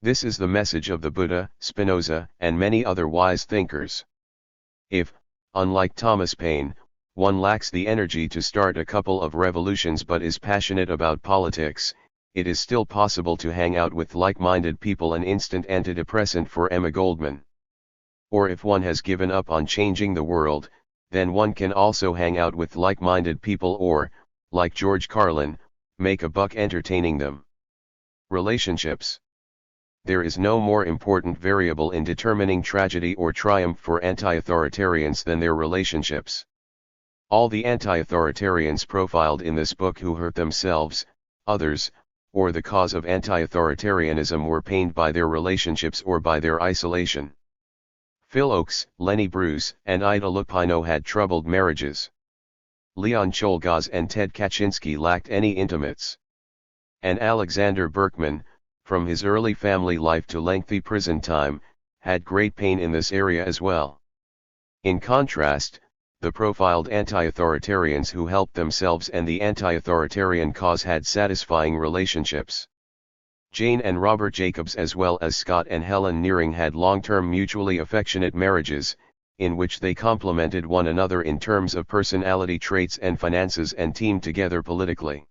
This is the message of the Buddha, Spinoza, and many other wise thinkers. If, unlike Thomas Paine, one lacks the energy to start a couple of revolutions but is passionate about politics, it is still possible to hang out with like-minded people, an instant antidepressant for Emma Goldman. Or if one has given up on changing the world, then one can also hang out with like-minded people or, like George Carlin, make a buck entertaining them. Relationships. There is no more important variable in determining tragedy or triumph for anti-authoritarians than their relationships. All the anti-authoritarians profiled in this book who hurt themselves, others, or the cause of anti-authoritarianism were pained by their relationships or by their isolation. Phil Oakes, Lenny Bruce, and Ida Lupino had troubled marriages. Leon Czolgosz and Ted Kaczynski lacked any intimates. And Alexander Berkman, from his early family life to lengthy prison time, had great pain in this area as well. In contrast, the profiled anti-authoritarians who helped themselves and the anti-authoritarian cause had satisfying relationships. Jane and Robert Jacobs as well as Scott and Helen Nearing had long-term mutually affectionate marriages, in which they complemented one another in terms of personality traits and finances and teamed together politically.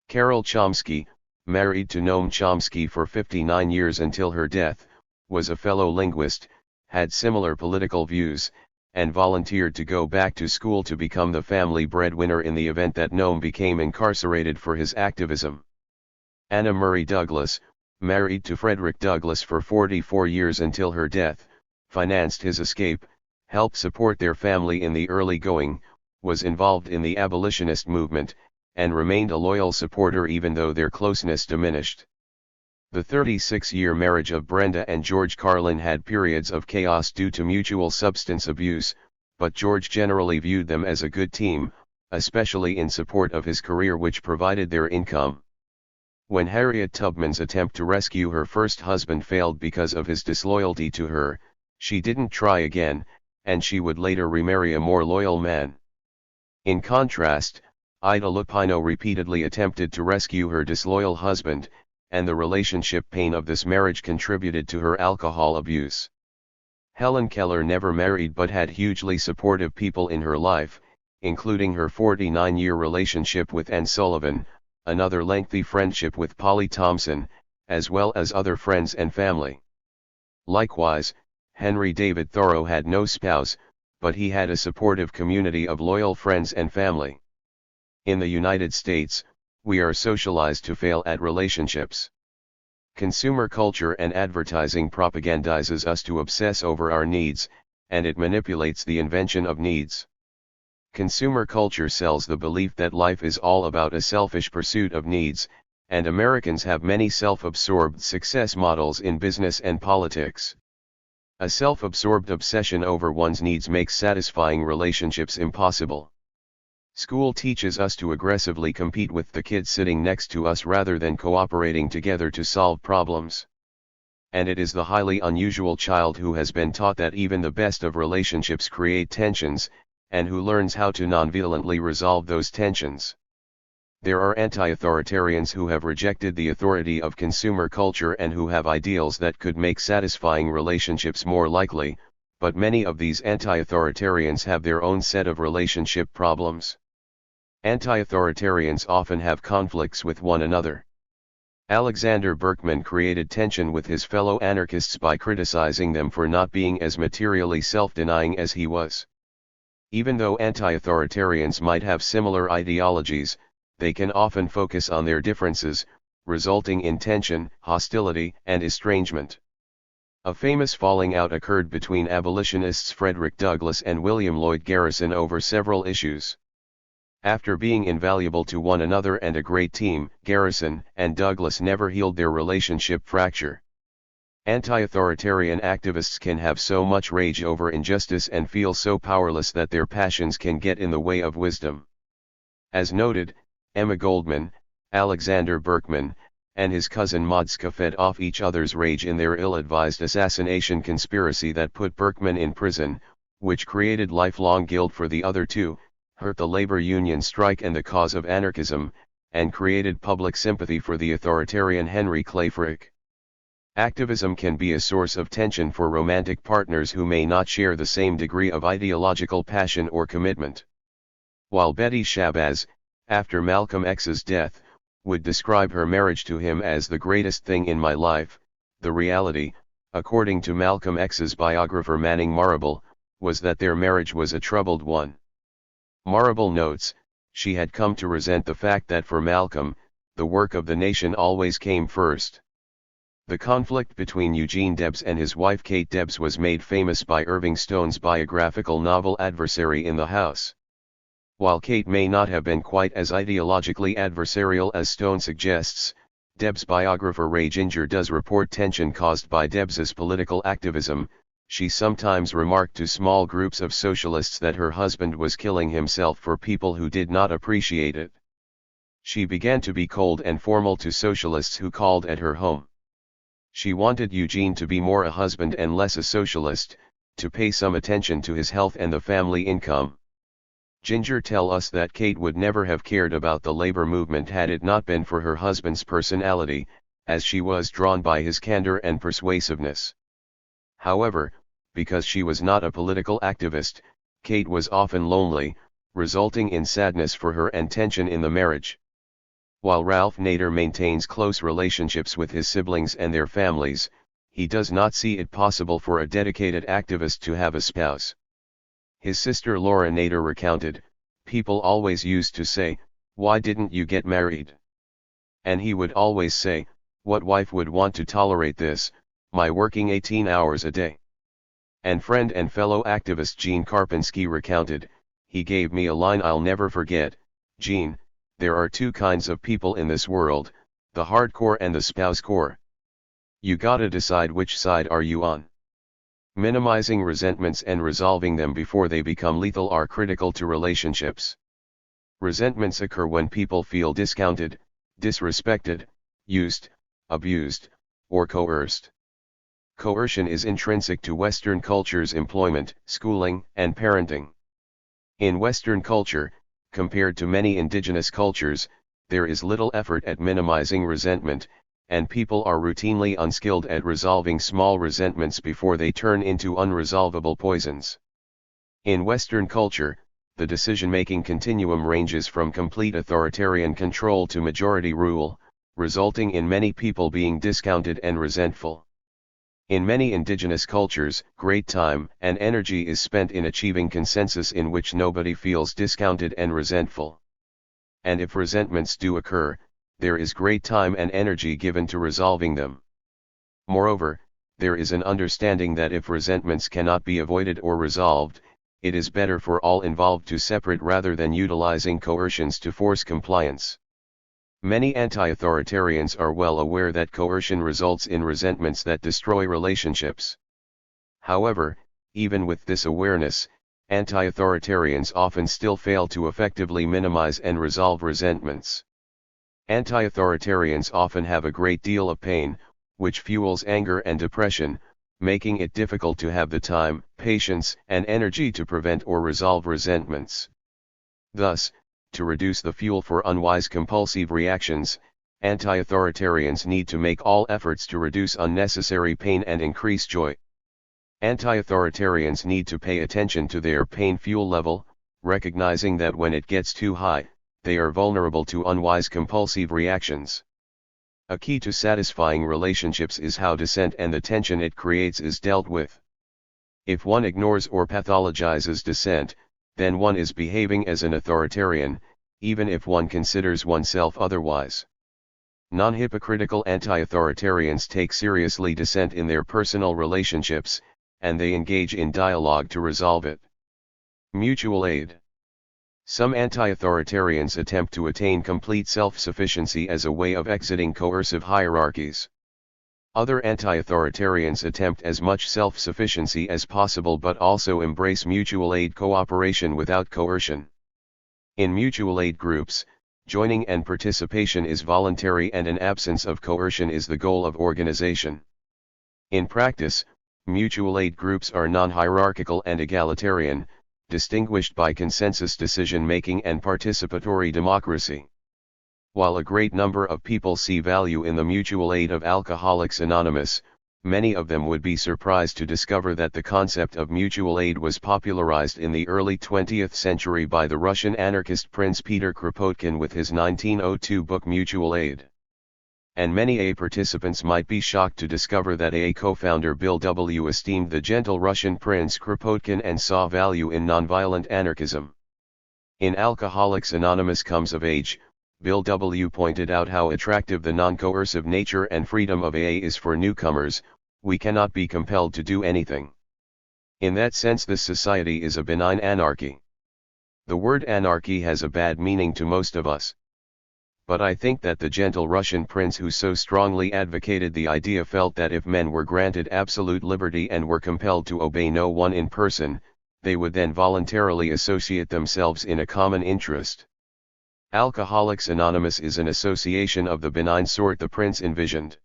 Carol Chomsky, married to Noam Chomsky for 59 years until her death, was a fellow linguist, had similar political views, and volunteered to go back to school to become the family breadwinner in the event that Noam became incarcerated for his activism. Anna Murray Douglas, married to Frederick Douglass for 44 years until her death, financed his escape, helped support their family in the early going, was involved in the abolitionist movement, and remained a loyal supporter even though their closeness diminished. The 36-year marriage of Brenda and George Carlin had periods of chaos due to mutual substance abuse, but George generally viewed them as a good team, especially in support of his career which provided their income. When Harriet Tubman's attempt to rescue her first husband failed because of his disloyalty to her, she didn't try again, and she would later remarry a more loyal man. In contrast, Ida Lupino repeatedly attempted to rescue her disloyal husband, and the relationship pain of this marriage contributed to her alcohol abuse. Helen Keller never married but had hugely supportive people in her life, including her 49-year relationship with Anne Sullivan, another lengthy friendship with Polly Thompson, as well as other friends and family. Likewise, Henry David Thoreau had no spouse, but he had a supportive community of loyal friends and family. In the United States, we are socialized to fail at relationships. Consumer culture and advertising propagandizes us to obsess over our needs, and it manipulates the invention of needs. Consumer culture sells the belief that life is all about a selfish pursuit of needs, and Americans have many self-absorbed success models in business and politics. A self-absorbed obsession over one's needs makes satisfying relationships impossible. School teaches us to aggressively compete with the kid sitting next to us rather than cooperating together to solve problems. And it is the highly unusual child who has been taught that even the best of relationships create tensions, and who learns how to non-violently resolve those tensions. There are anti-authoritarians who have rejected the authority of consumer culture and who have ideals that could make satisfying relationships more likely, but many of these anti-authoritarians have their own set of relationship problems. Anti-authoritarians often have conflicts with one another. Alexander Berkman created tension with his fellow anarchists by criticizing them for not being as materially self-denying as he was. Even though anti-authoritarians might have similar ideologies, they can often focus on their differences, resulting in tension, hostility, and estrangement. A famous falling out occurred between abolitionists Frederick Douglass and William Lloyd Garrison over several issues. After being invaluable to one another and a great team, Garrison and Douglass never healed their relationship fracture. Anti-authoritarian activists can have so much rage over injustice and feel so powerless that their passions can get in the way of wisdom. As noted, Emma Goldman, Alexander Berkman, and his cousin Modska fed off each other's rage in their ill-advised assassination conspiracy that put Berkman in prison, which created lifelong guilt for the other two, hurt the labor union strike and the cause of anarchism, and created public sympathy for the authoritarian Henry Clay Frick. Activism can be a source of tension for romantic partners who may not share the same degree of ideological passion or commitment. While Betty Shabazz, after Malcolm X's death, would describe her marriage to him as the greatest thing in my life, the reality, according to Malcolm X's biographer Manning Marable, was that their marriage was a troubled one. Marable notes, she had come to resent the fact that for Malcolm, the work of the nation always came first. The conflict between Eugene Debs and his wife Kate Debs was made famous by Irving Stone's biographical novel Adversary in the House. While Kate may not have been quite as ideologically adversarial as Stone suggests, Debs' biographer Ray Ginger does report tension caused by Debs's political activism. She sometimes remarked to small groups of socialists that her husband was killing himself for people who did not appreciate it. She began to be cold and formal to socialists who called at her home. She wanted Eugene to be more a husband and less a socialist, to pay some attention to his health and the family income. Ginger tell us that Kate would never have cared about the labor movement had it not been for her husband's personality, as she was drawn by his candor and persuasiveness. However, because she was not a political activist, Kate was often lonely, resulting in sadness for her and tension in the marriage. While Ralph Nader maintains close relationships with his siblings and their families, he does not see it possible for a dedicated activist to have a spouse. His sister Laura Nader recounted, "People always used to say, 'Why didn't you get married?' And he would always say, "What wife would want to tolerate this, my working 18 hours a day?" And friend and fellow activist Gene Karpinski recounted, he gave me a line I'll never forget: "Gene, there are two kinds of people in this world, the hardcore and the spouse core. You gotta decide which side are you on." Minimizing resentments and resolving them before they become lethal are critical to relationships. Resentments occur when people feel discounted, disrespected, used, abused, or coerced. Coercion is intrinsic to Western culture's employment, schooling, and parenting. In Western culture, compared to many indigenous cultures, there is little effort at minimizing resentment, and people are routinely unskilled at resolving small resentments before they turn into unresolvable poisons. In Western culture, the decision-making continuum ranges from complete authoritarian control to majority rule, resulting in many people being discounted and resentful. In many indigenous cultures, great time and energy is spent in achieving consensus in which nobody feels discounted and resentful. And if resentments do occur, there is great time and energy given to resolving them. Moreover, there is an understanding that if resentments cannot be avoided or resolved, it is better for all involved to separate rather than utilizing coercions to force compliance. Many anti-authoritarians are well aware that coercion results in resentments that destroy relationships. However, even with this awareness, anti-authoritarians often still fail to effectively minimize and resolve resentments. Anti-authoritarians often have a great deal of pain, which fuels anger and depression, making it difficult to have the time, patience, and energy to prevent or resolve resentments. Thus, to reduce the fuel for unwise compulsive reactions, anti-authoritarians need to make all efforts to reduce unnecessary pain and increase joy. Anti-authoritarians need to pay attention to their pain fuel level, recognizing that when it gets too high, they are vulnerable to unwise compulsive reactions. A key to satisfying relationships is how dissent and the tension it creates is dealt with. If one ignores or pathologizes dissent, then one is behaving as an authoritarian, even if one considers oneself otherwise. Non-hypocritical anti-authoritarians take seriously dissent in their personal relationships, and they engage in dialogue to resolve it. Mutual aid. Some anti-authoritarians attempt to attain complete self-sufficiency as a way of exiting coercive hierarchies. Other anti-authoritarians attempt as much self-sufficiency as possible but also embrace mutual aid cooperation without coercion. In mutual aid groups, joining and participation is voluntary and an absence of coercion is the goal of organization. In practice, mutual aid groups are non-hierarchical and egalitarian, distinguished by consensus decision-making and participatory democracy. While a great number of people see value in the mutual aid of Alcoholics Anonymous, many of them would be surprised to discover that the concept of mutual aid was popularized in the early 20th century by the Russian anarchist Prince Peter Kropotkin with his 1902 book Mutual Aid. And many AA participants might be shocked to discover that AA co-founder Bill W. esteemed the gentle Russian Prince Kropotkin and saw value in nonviolent anarchism. In Alcoholics Anonymous Comes of Age, Bill W. pointed out how attractive the non-coercive nature and freedom of AA is for newcomers. We cannot be compelled to do anything. In that sense, this society is a benign anarchy. The word anarchy has a bad meaning to most of us. But I think that the gentle Russian prince who so strongly advocated the idea felt that if men were granted absolute liberty and were compelled to obey no one in person, they would then voluntarily associate themselves in a common interest. Alcoholics Anonymous is an association of the benign sort the prince envisioned.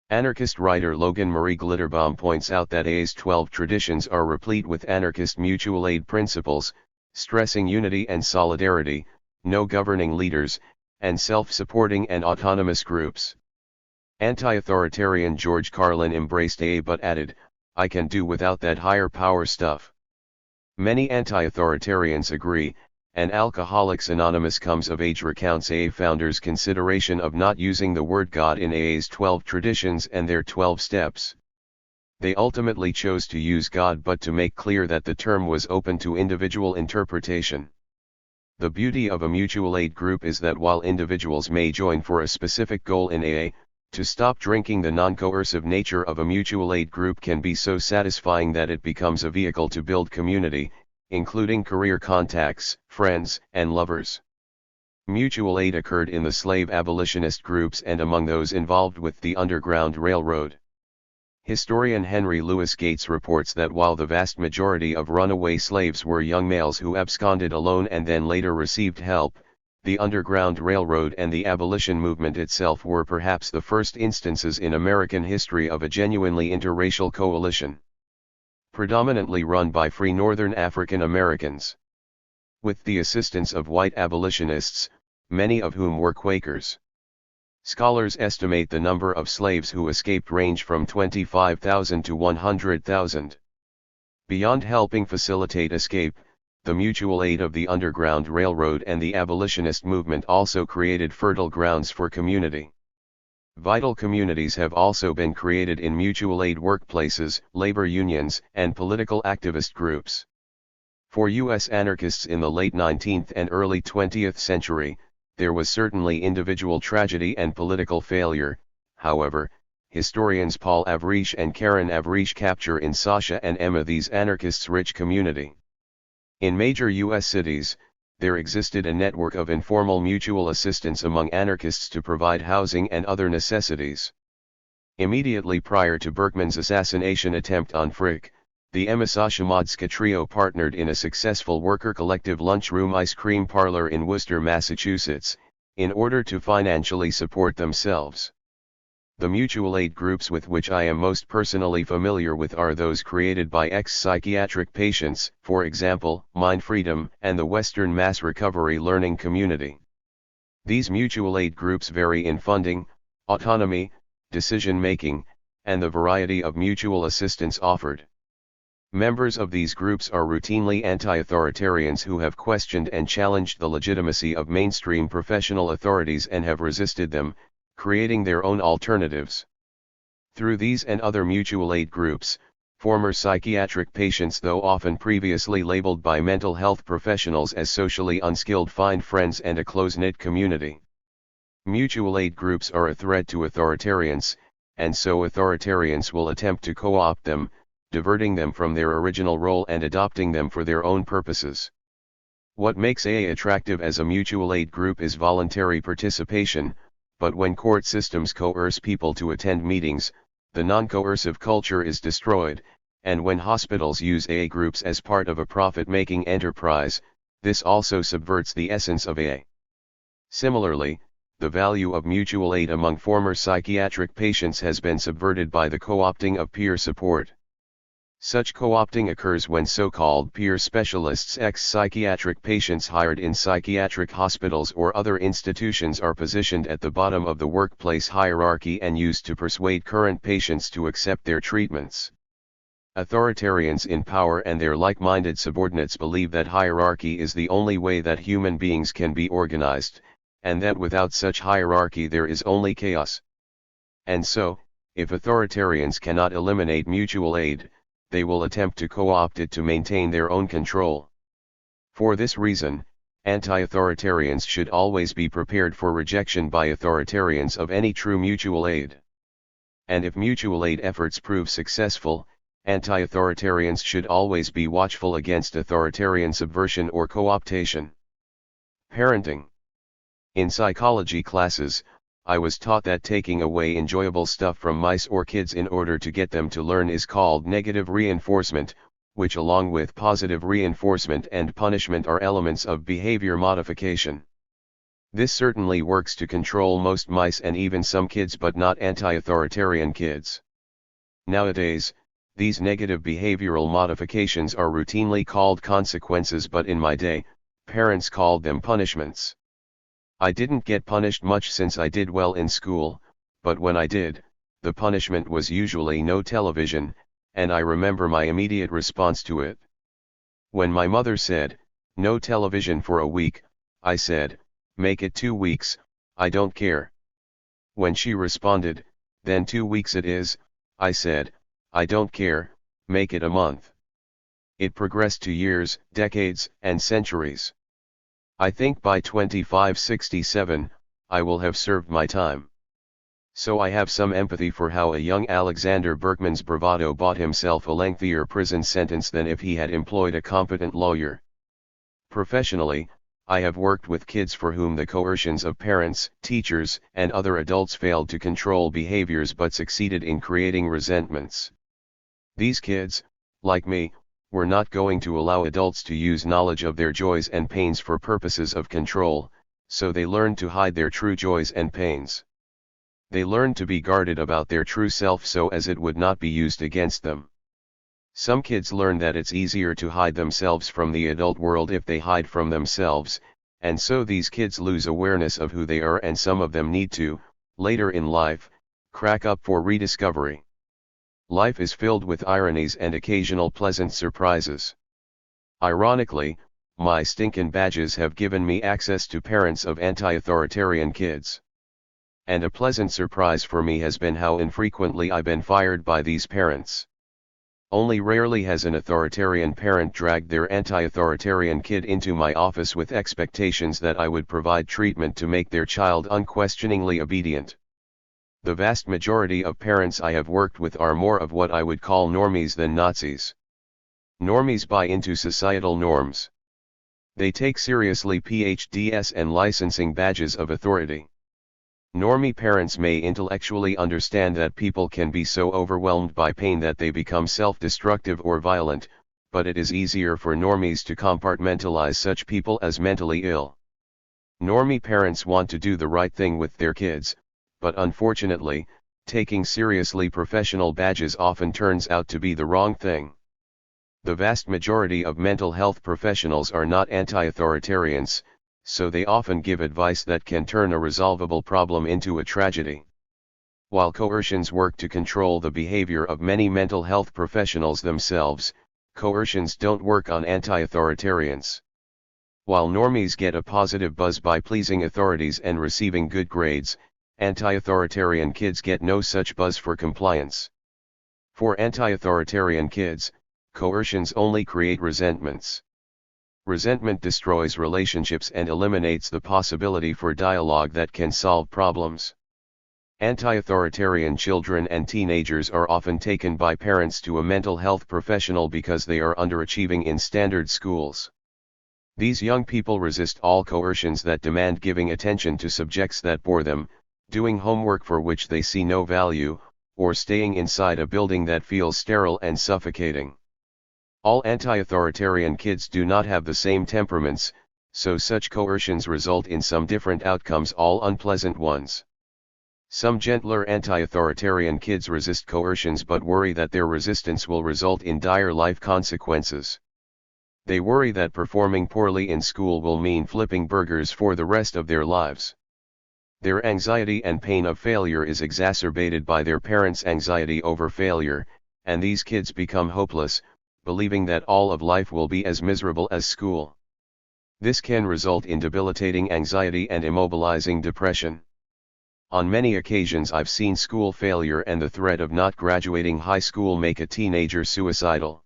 Anarchist writer Logan Marie Glitterbaum points out that AA's 12 traditions are replete with anarchist mutual aid principles, stressing unity and solidarity, no governing leaders, and self-supporting and autonomous groups. Anti-authoritarian George Carlin embraced AA but added, "I can do without that higher power stuff." Many anti-authoritarians agree, and Alcoholics Anonymous Comes of Age recounts AA founders' consideration of not using the word God in AA's 12 traditions and their 12 steps. They ultimately chose to use God but to make clear that the term was open to individual interpretation. The beauty of a mutual aid group is that while individuals may join for a specific goal in AA, to stop drinking, the non-coercive nature of a mutual aid group can be so satisfying that it becomes a vehicle to build community, including career contacts, friends, and lovers. Mutual aid occurred in the slave abolitionist groups and among those involved with the Underground Railroad. Historian Henry Louis Gates reports that while the vast majority of runaway slaves were young males who absconded alone and then later received help, the Underground Railroad and the abolition movement itself were perhaps the first instances in American history of a genuinely interracial coalition, predominantly run by free Northern African Americans, with the assistance of white abolitionists, many of whom were Quakers. Scholars estimate the number of slaves who escaped range from 25,000 to 100,000. Beyond helping facilitate escape, the mutual aid of the Underground Railroad and the abolitionist movement also created fertile grounds for community. Vital communities have also been created in mutual aid workplaces, labor unions, and political activist groups. For U.S. anarchists in the late 19th and early 20th century, there was certainly individual tragedy and political failure. However, historians Paul Avrish and Karen Avrish capture in Sasha and Emma these anarchists' rich community. In major U.S. cities, there existed a network of informal mutual assistance among anarchists to provide housing and other necessities. Immediately prior to Berkman's assassination attempt on Frick, the Emma Sasha Modska trio partnered in a successful worker collective lunchroom ice cream parlor in Worcester, Massachusetts, in order to financially support themselves. The mutual aid groups with which I am most personally familiar with are those created by ex-psychiatric patients, for example, Mind Freedom and the Western Mass Recovery Learning Community. These mutual aid groups vary in funding, autonomy, decision-making, and the variety of mutual assistance offered. Members of these groups are routinely anti-authoritarians who have questioned and challenged the legitimacy of mainstream professional authorities and have resisted them, creating their own alternatives. Through these and other mutual aid groups, former psychiatric patients, though often previously labeled by mental health professionals as socially unskilled, find friends and a close-knit community. Mutual aid groups are a threat to authoritarians, and so authoritarians will attempt to co-opt them, diverting them from their original role and adopting them for their own purposes. What makes AA attractive as a mutual aid group is voluntary participation, but when court systems coerce people to attend meetings, the non-coercive culture is destroyed, and when hospitals use AA groups as part of a profit-making enterprise, this also subverts the essence of AA. Similarly, the value of mutual aid among former psychiatric patients has been subverted by the co-opting of peer support. Such co-opting occurs when so-called peer specialists, ex-psychiatric patients hired in psychiatric hospitals or other institutions, are positioned at the bottom of the workplace hierarchy and used to persuade current patients to accept their treatments. Authoritarians in power and their like-minded subordinates believe that hierarchy is the only way that human beings can be organized, and that without such hierarchy there is only chaos. And so, if authoritarians cannot eliminate mutual aid, they will attempt to co-opt it to maintain their own control. For this reason, anti-authoritarians should always be prepared for rejection by authoritarians of any true mutual aid. And if mutual aid efforts prove successful, anti-authoritarians should always be watchful against authoritarian subversion or co-optation. Parenting. In psychology classes, I was taught that taking away enjoyable stuff from mice or kids in order to get them to learn is called negative reinforcement, which along with positive reinforcement and punishment are elements of behavior modification. This certainly works to control most mice and even some kids, but not anti-authoritarian kids. Nowadays, these negative behavioral modifications are routinely called consequences, but in my day, parents called them punishments. I didn't get punished much since I did well in school, but when I did, the punishment was usually no television, and I remember my immediate response to it. When my mother said, "No television for a week," I said, "Make it 2 weeks, I don't care." When she responded, "Then 2 weeks it is," I said, "I don't care, make it a month." It progressed to years, decades, and centuries. I think by 2567, I will have served my time. So I have some empathy for how a young Alexander Berkman's bravado bought himself a lengthier prison sentence than if he had employed a competent lawyer. Professionally, I have worked with kids for whom the coercions of parents, teachers, and other adults failed to control behaviors but succeeded in creating resentments. These kids, like me, were not going to allow adults to use knowledge of their joys and pains for purposes of control, so they learned to hide their true joys and pains. They learned to be guarded about their true self so as it would not be used against them. Some kids learn that it's easier to hide themselves from the adult world if they hide from themselves, and so these kids lose awareness of who they are, and some of them need to, later in life, crack up for rediscovery. Life is filled with ironies and occasional pleasant surprises. Ironically, my stinkin' badges have given me access to parents of anti-authoritarian kids. And a pleasant surprise for me has been how infrequently I've been fired by these parents. Only rarely has an authoritarian parent dragged their anti-authoritarian kid into my office with expectations that I would provide treatment to make their child unquestioningly obedient. The vast majority of parents I have worked with are more of what I would call normies than Nazis. Normies buy into societal norms. They take seriously PhDs and licensing badges of authority. Normie parents may intellectually understand that people can be so overwhelmed by pain that they become self-destructive or violent, but it is easier for normies to compartmentalize such people as mentally ill. Normie parents want to do the right thing with their kids, but unfortunately, taking seriously professional badges often turns out to be the wrong thing. The vast majority of mental health professionals are not anti-authoritarians, so they often give advice that can turn a resolvable problem into a tragedy. While coercions work to control the behavior of many mental health professionals themselves, coercions don't work on anti-authoritarians. While normies get a positive buzz by pleasing authorities and receiving good grades, anti-authoritarian kids get no such buzz for compliance. For anti-authoritarian kids, coercions only create resentments. Resentment destroys relationships and eliminates the possibility for dialogue that can solve problems. Anti-authoritarian children and teenagers are often taken by parents to a mental health professional because they are underachieving in standard schools. These young people resist all coercions that demand giving attention to subjects that bore them, doing homework for which they see no value, or staying inside a building that feels sterile and suffocating. All anti-authoritarian kids do not have the same temperaments, so such coercions result in some different outcomes, all unpleasant ones. Some gentler anti-authoritarian kids resist coercions but worry that their resistance will result in dire life consequences. They worry that performing poorly in school will mean flipping burgers for the rest of their lives. Their anxiety and pain of failure is exacerbated by their parents' anxiety over failure, and these kids become hopeless, believing that all of life will be as miserable as school. This can result in debilitating anxiety and immobilizing depression. On many occasions I've seen school failure and the threat of not graduating high school make a teenager suicidal.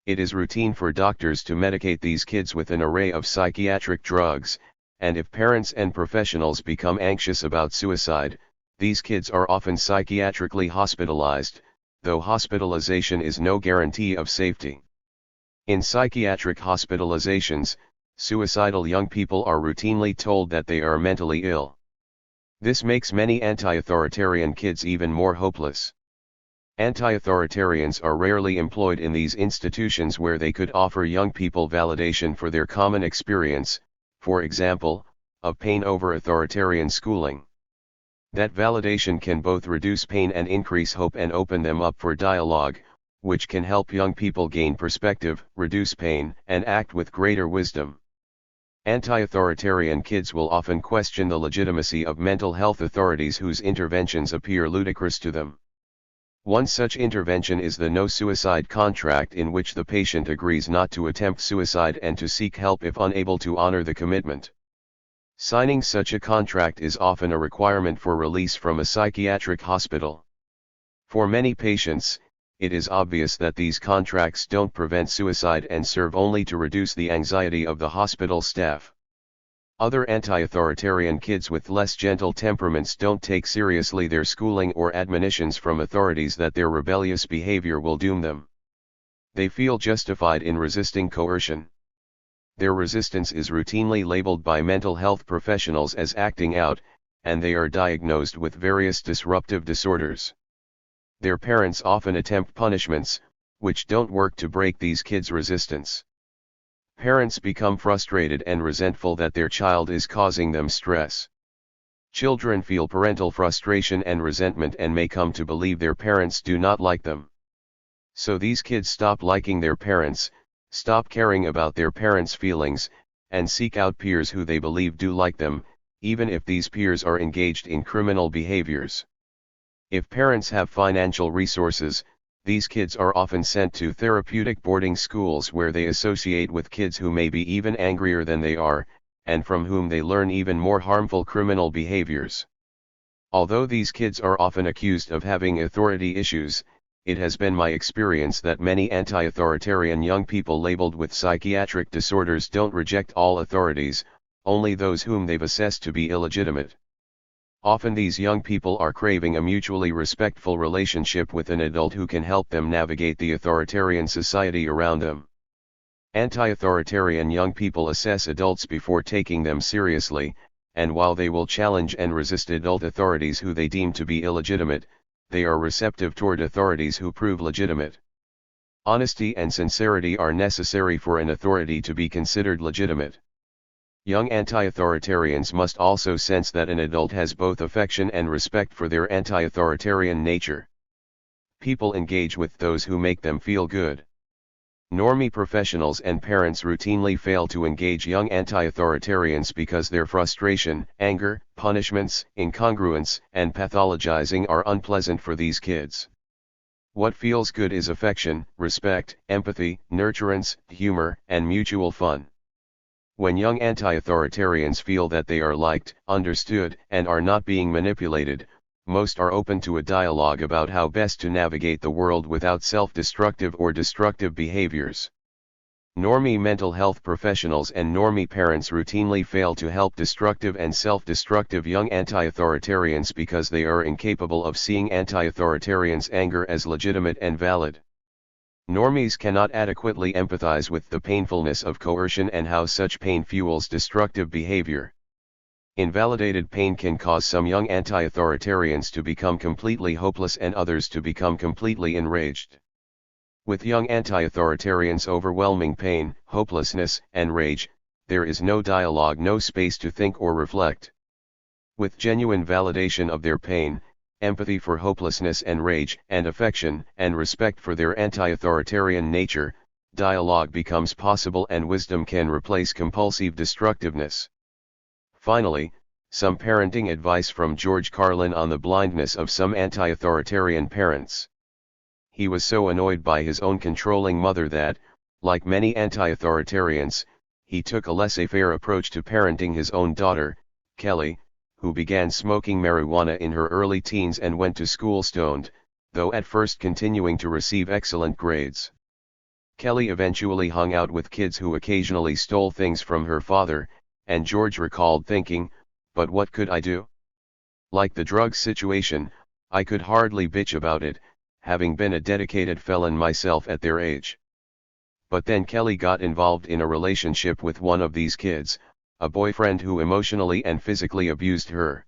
It is routine for doctors to medicate these kids with an array of psychiatric drugs, and if parents and professionals become anxious about suicide, these kids are often psychiatrically hospitalized, though hospitalization is no guarantee of safety. In psychiatric hospitalizations, suicidal young people are routinely told that they are mentally ill. This makes many anti-authoritarian kids even more hopeless. Anti-authoritarians are rarely employed in these institutions where they could offer young people validation for their common experience, for example, of pain over authoritarian schooling. That validation can both reduce pain and increase hope and open them up for dialogue, which can help young people gain perspective, reduce pain, and act with greater wisdom. Anti-authoritarian kids will often question the legitimacy of mental health authorities whose interventions appear ludicrous to them. One such intervention is the no-suicide contract, in which the patient agrees not to attempt suicide and to seek help if unable to honor the commitment. Signing such a contract is often a requirement for release from a psychiatric hospital. For many patients, it is obvious that these contracts don't prevent suicide and serve only to reduce the anxiety of the hospital staff. Other anti-authoritarian kids with less gentle temperaments don't take seriously their schooling or admonitions from authorities that their rebellious behavior will doom them. They feel justified in resisting coercion. Their resistance is routinely labeled by mental health professionals as acting out, and they are diagnosed with various disruptive disorders. Their parents often attempt punishments, which don't work to break these kids' resistance. Parents become frustrated and resentful that their child is causing them stress. Children feel parental frustration and resentment and may come to believe their parents do not like them. So these kids stop liking their parents, stop caring about their parents' feelings, and seek out peers who they believe do like them, even if these peers are engaged in criminal behaviors. If parents have financial resources, these kids are often sent to therapeutic boarding schools where they associate with kids who may be even angrier than they are, and from whom they learn even more harmful criminal behaviors. Although these kids are often accused of having authority issues, it has been my experience that many anti-authoritarian young people labeled with psychiatric disorders don't reject all authorities, only those whom they've assessed to be illegitimate. Often these young people are craving a mutually respectful relationship with an adult who can help them navigate the authoritarian society around them. Anti-authoritarian young people assess adults before taking them seriously, and while they will challenge and resist adult authorities who they deem to be illegitimate, they are receptive toward authorities who prove legitimate. Honesty and sincerity are necessary for an authority to be considered legitimate. Young anti-authoritarians must also sense that an adult has both affection and respect for their anti-authoritarian nature. People engage with those who make them feel good. Normie professionals and parents routinely fail to engage young anti-authoritarians because their frustration, anger, punishments, incongruence, and pathologizing are unpleasant for these kids. What feels good is affection, respect, empathy, nurturance, humor, and mutual fun. When young anti-authoritarians feel that they are liked, understood, and are not being manipulated, most are open to a dialogue about how best to navigate the world without self-destructive or destructive behaviors. Normie mental health professionals and normie parents routinely fail to help destructive and self-destructive young anti-authoritarians because they are incapable of seeing anti-authoritarians' anger as legitimate and valid. Normies cannot adequately empathize with the painfulness of coercion and how such pain fuels destructive behavior. Invalidated pain can cause some young anti-authoritarians to become completely hopeless and others to become completely enraged. With young anti-authoritarians' overwhelming pain, hopelessness, and rage, there is no dialogue, no space to think or reflect. With genuine validation of their pain, empathy for hopelessness and rage, and affection and respect for their anti-authoritarian nature, dialogue becomes possible and wisdom can replace compulsive destructiveness. Finally, some parenting advice from George Carlin on the blindness of some anti-authoritarian parents. He was so annoyed by his own controlling mother that, like many anti-authoritarians, he took a laissez-faire approach to parenting his own daughter, Kelly, who began smoking marijuana in her early teens and went to school stoned, though at first continuing to receive excellent grades. Kelly eventually hung out with kids who occasionally stole things from her father, and George recalled thinking, "But what could I do? Like the drugs situation, I could hardly bitch about it, having been a dedicated felon myself at their age." But then Kelly got involved in a relationship with one of these kids, a boyfriend who emotionally and physically abused her.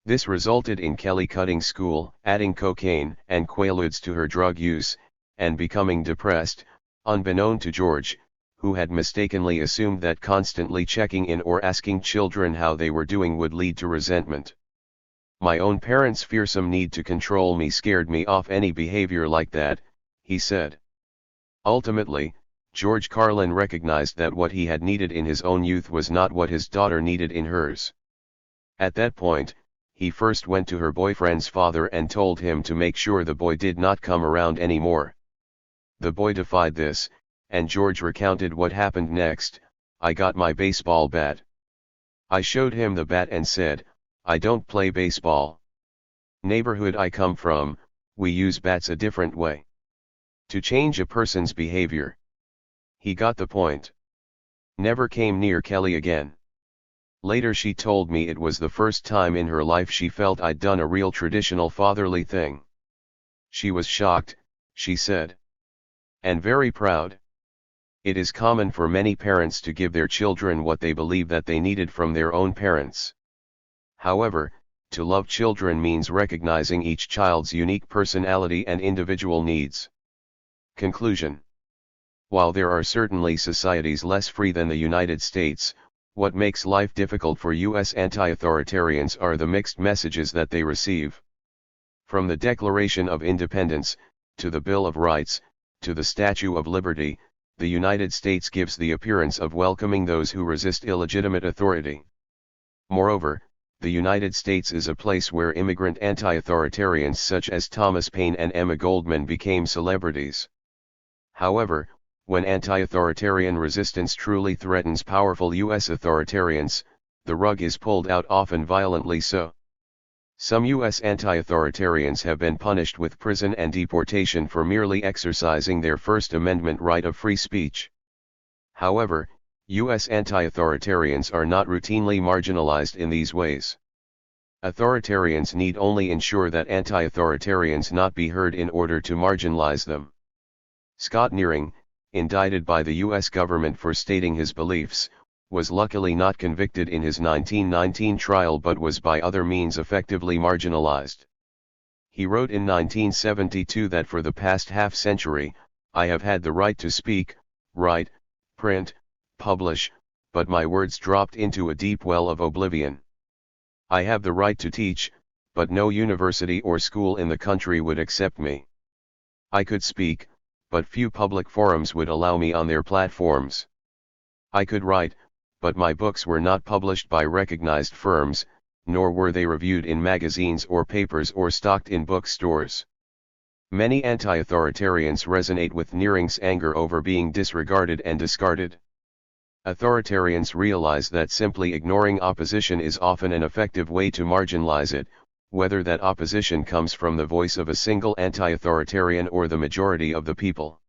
This resulted in Kelly cutting school, adding cocaine and quaaludes to her drug use, and becoming depressed, unbeknown to George, who had mistakenly assumed that constantly checking in or asking children how they were doing would lead to resentment. "My own parents' fearsome need to control me scared me off any behavior like that," he said. Ultimately, George Carlin recognized that what he had needed in his own youth was not what his daughter needed in hers. At that point, he first went to her boyfriend's father and told him to make sure the boy did not come around anymore. The boy defied this, and George recounted what happened next. "I got my baseball bat. I showed him the bat and said, 'I don't play baseball. Neighborhood I come from, we use bats a different way. To change a person's behavior.' He got the point. Never came near Kelly again. Later she told me it was the first time in her life she felt I'd done a real traditional fatherly thing. She was shocked, she said. And very proud. It is common for many parents to give their children what they believe that they needed from their own parents. However, to love children means recognizing each child's unique personality and individual needs. Conclusion. While there are certainly societies less free than the United States, what makes life difficult for U.S. anti-authoritarians are the mixed messages that they receive. From the Declaration of Independence, to the Bill of Rights, to the Statue of Liberty, the United States gives the appearance of welcoming those who resist illegitimate authority. Moreover, the United States is a place where immigrant anti-authoritarians such as Thomas Paine and Emma Goldman became celebrities. However, when anti-authoritarian resistance truly threatens powerful U.S. authoritarians, the rug is pulled out, often violently so. Some U.S. anti-authoritarians have been punished with prison and deportation for merely exercising their First Amendment right of free speech. However, U.S. anti-authoritarians are not routinely marginalized in these ways. Authoritarians need only ensure that anti-authoritarians not be heard in order to marginalize them. Scott Nearing, indicted by the U.S. government for stating his beliefs, was luckily not convicted in his 1919 trial but was by other means effectively marginalized. He wrote in 1972 that for the past half-century, I have had the right to speak, write, print, publish, but my words dropped into a deep well of oblivion. I have the right to teach, but no university or school in the country would accept me. I could speak, but few public forums would allow me on their platforms. I could write, but my books were not published by recognized firms, nor were they reviewed in magazines or papers or stocked in bookstores. Many anti-authoritarians resonate with Nearing's anger over being disregarded and discarded. Authoritarians realize that simply ignoring opposition is often an effective way to marginalize it, whether that opposition comes from the voice of a single anti-authoritarian or the majority of the people.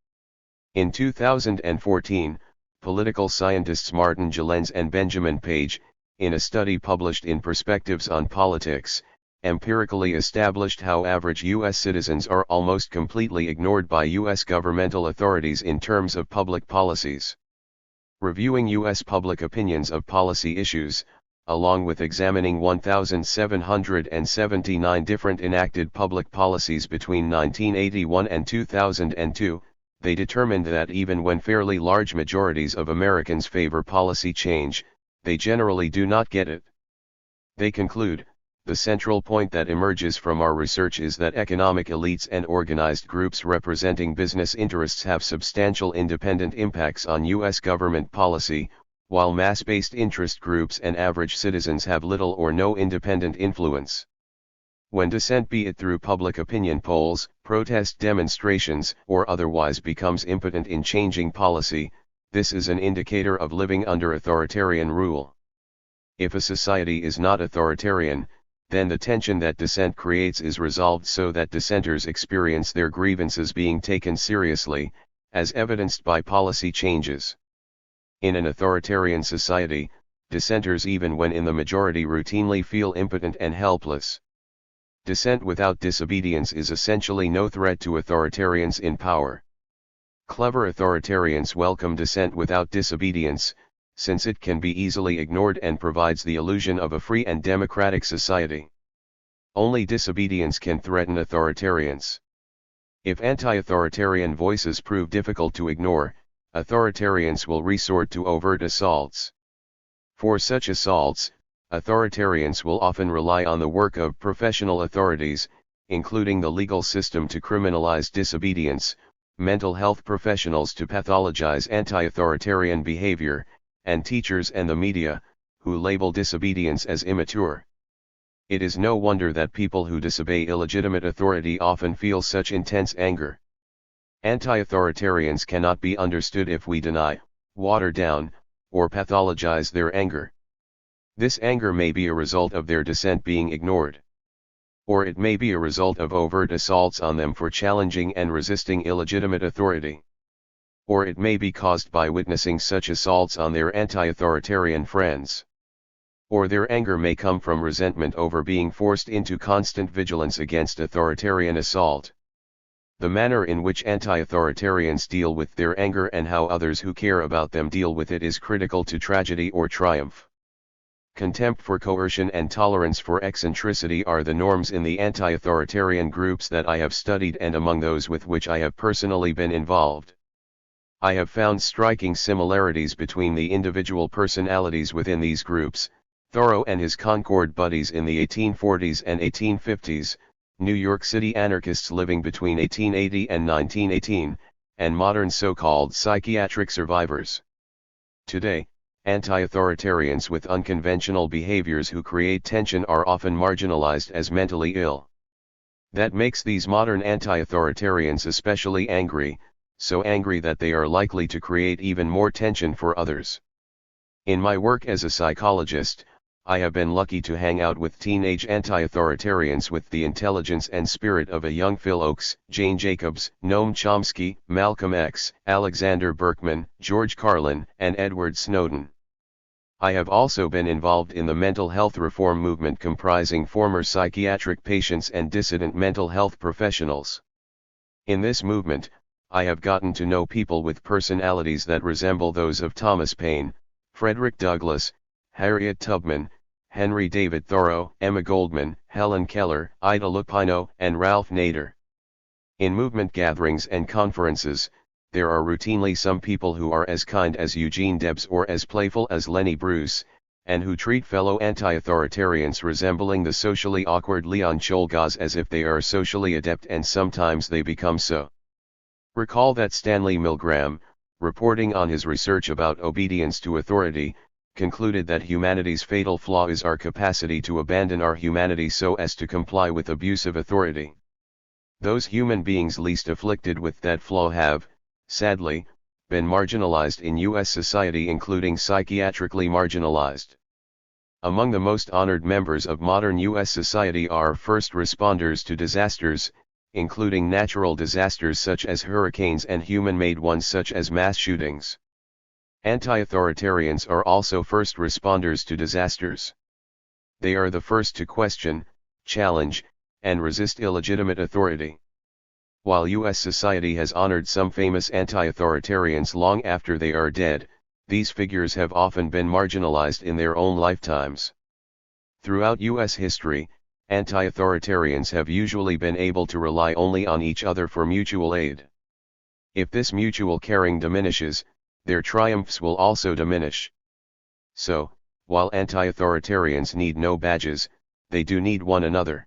In 2014, political scientists Martin Gilens and Benjamin Page, in a study published in Perspectives on Politics, empirically established how average U.S. citizens are almost completely ignored by U.S. governmental authorities in terms of public policies. Reviewing U.S. public opinions of policy issues, along with examining 1,779 different enacted public policies between 1981 and 2002, they determined that even when fairly large majorities of Americans favor policy change, they generally do not get it. They conclude, the central point that emerges from our research is that economic elites and organized groups representing business interests have substantial independent impacts on U.S. government policy, while mass-based interest groups and average citizens have little or no independent influence. When dissent, be it through public opinion polls, protest demonstrations, or otherwise, becomes impotent in changing policy, this is an indicator of living under authoritarian rule. If a society is not authoritarian, then the tension that dissent creates is resolved so that dissenters experience their grievances being taken seriously, as evidenced by policy changes. In an authoritarian society, dissenters, even when in the majority, routinely feel impotent and helpless. Dissent without disobedience is essentially no threat to authoritarians in power. Clever authoritarians welcome dissent without disobedience, since it can be easily ignored and provides the illusion of a free and democratic society. Only disobedience can threaten authoritarians. If anti-authoritarian voices prove difficult to ignore, authoritarians will resort to overt assaults. For such assaults, authoritarians will often rely on the work of professional authorities, including the legal system to criminalize disobedience, mental health professionals to pathologize anti-authoritarian behavior, and teachers and the media, who label disobedience as immature. It is no wonder that people who disobey illegitimate authority often feel such intense anger. Anti-authoritarians cannot be understood if we deny, water down, or pathologize their anger. This anger may be a result of their dissent being ignored. Or it may be a result of overt assaults on them for challenging and resisting illegitimate authority. Or it may be caused by witnessing such assaults on their anti-authoritarian friends. Or their anger may come from resentment over being forced into constant vigilance against authoritarian assault. The manner in which anti-authoritarians deal with their anger and how others who care about them deal with it is critical to tragedy or triumph. Contempt for coercion and tolerance for eccentricity are the norms in the anti-authoritarian groups that I have studied and among those with which I have personally been involved. I have found striking similarities between the individual personalities within these groups. Thoreau and his Concord buddies in the 1840s and 1850s, New York City anarchists living between 1880 and 1918, and modern so-called psychiatric survivors. Today, anti-authoritarians with unconventional behaviors who create tension are often marginalized as mentally ill. That makes these modern anti-authoritarians especially angry, so angry that they are likely to create even more tension for others. In my work as a psychologist, I have been lucky to hang out with teenage anti-authoritarians with the intelligence and spirit of a young Phil Oakes, Jane Jacobs, Noam Chomsky, Malcolm X, Alexander Berkman, George Carlin, and Edward Snowden. I have also been involved in the mental health reform movement comprising former psychiatric patients and dissident mental health professionals. In this movement, I have gotten to know people with personalities that resemble those of Thomas Paine, Frederick Douglass, Harriet Tubman, Henry David Thoreau, Emma Goldman, Helen Keller, Ida Lupino, and Ralph Nader. In movement gatherings and conferences, there are routinely some people who are as kind as Eugene Debs or as playful as Lenny Bruce, and who treat fellow anti-authoritarians resembling the socially awkward Leon Czolgosz as if they are socially adept, and sometimes they become so. Recall that Stanley Milgram, reporting on his research about obedience to authority, concluded that humanity's fatal flaw is our capacity to abandon our humanity so as to comply with abusive authority. Those human beings least afflicted with that flaw have, sadly, been marginalized in U.S. society, including psychiatrically marginalized. Among the most honored members of modern U.S. society are first responders to disasters, including natural disasters such as hurricanes and human-made ones such as mass shootings. Anti-authoritarians are also first responders to disasters. They are the first to question, challenge, and resist illegitimate authority. While U.S. society has honored some famous anti-authoritarians long after they are dead, these figures have often been marginalized in their own lifetimes. Throughout U.S. history, anti-authoritarians have usually been able to rely only on each other for mutual aid. If this mutual caring diminishes, their triumphs will also diminish. So, while anti-authoritarians need no badges, they do need one another.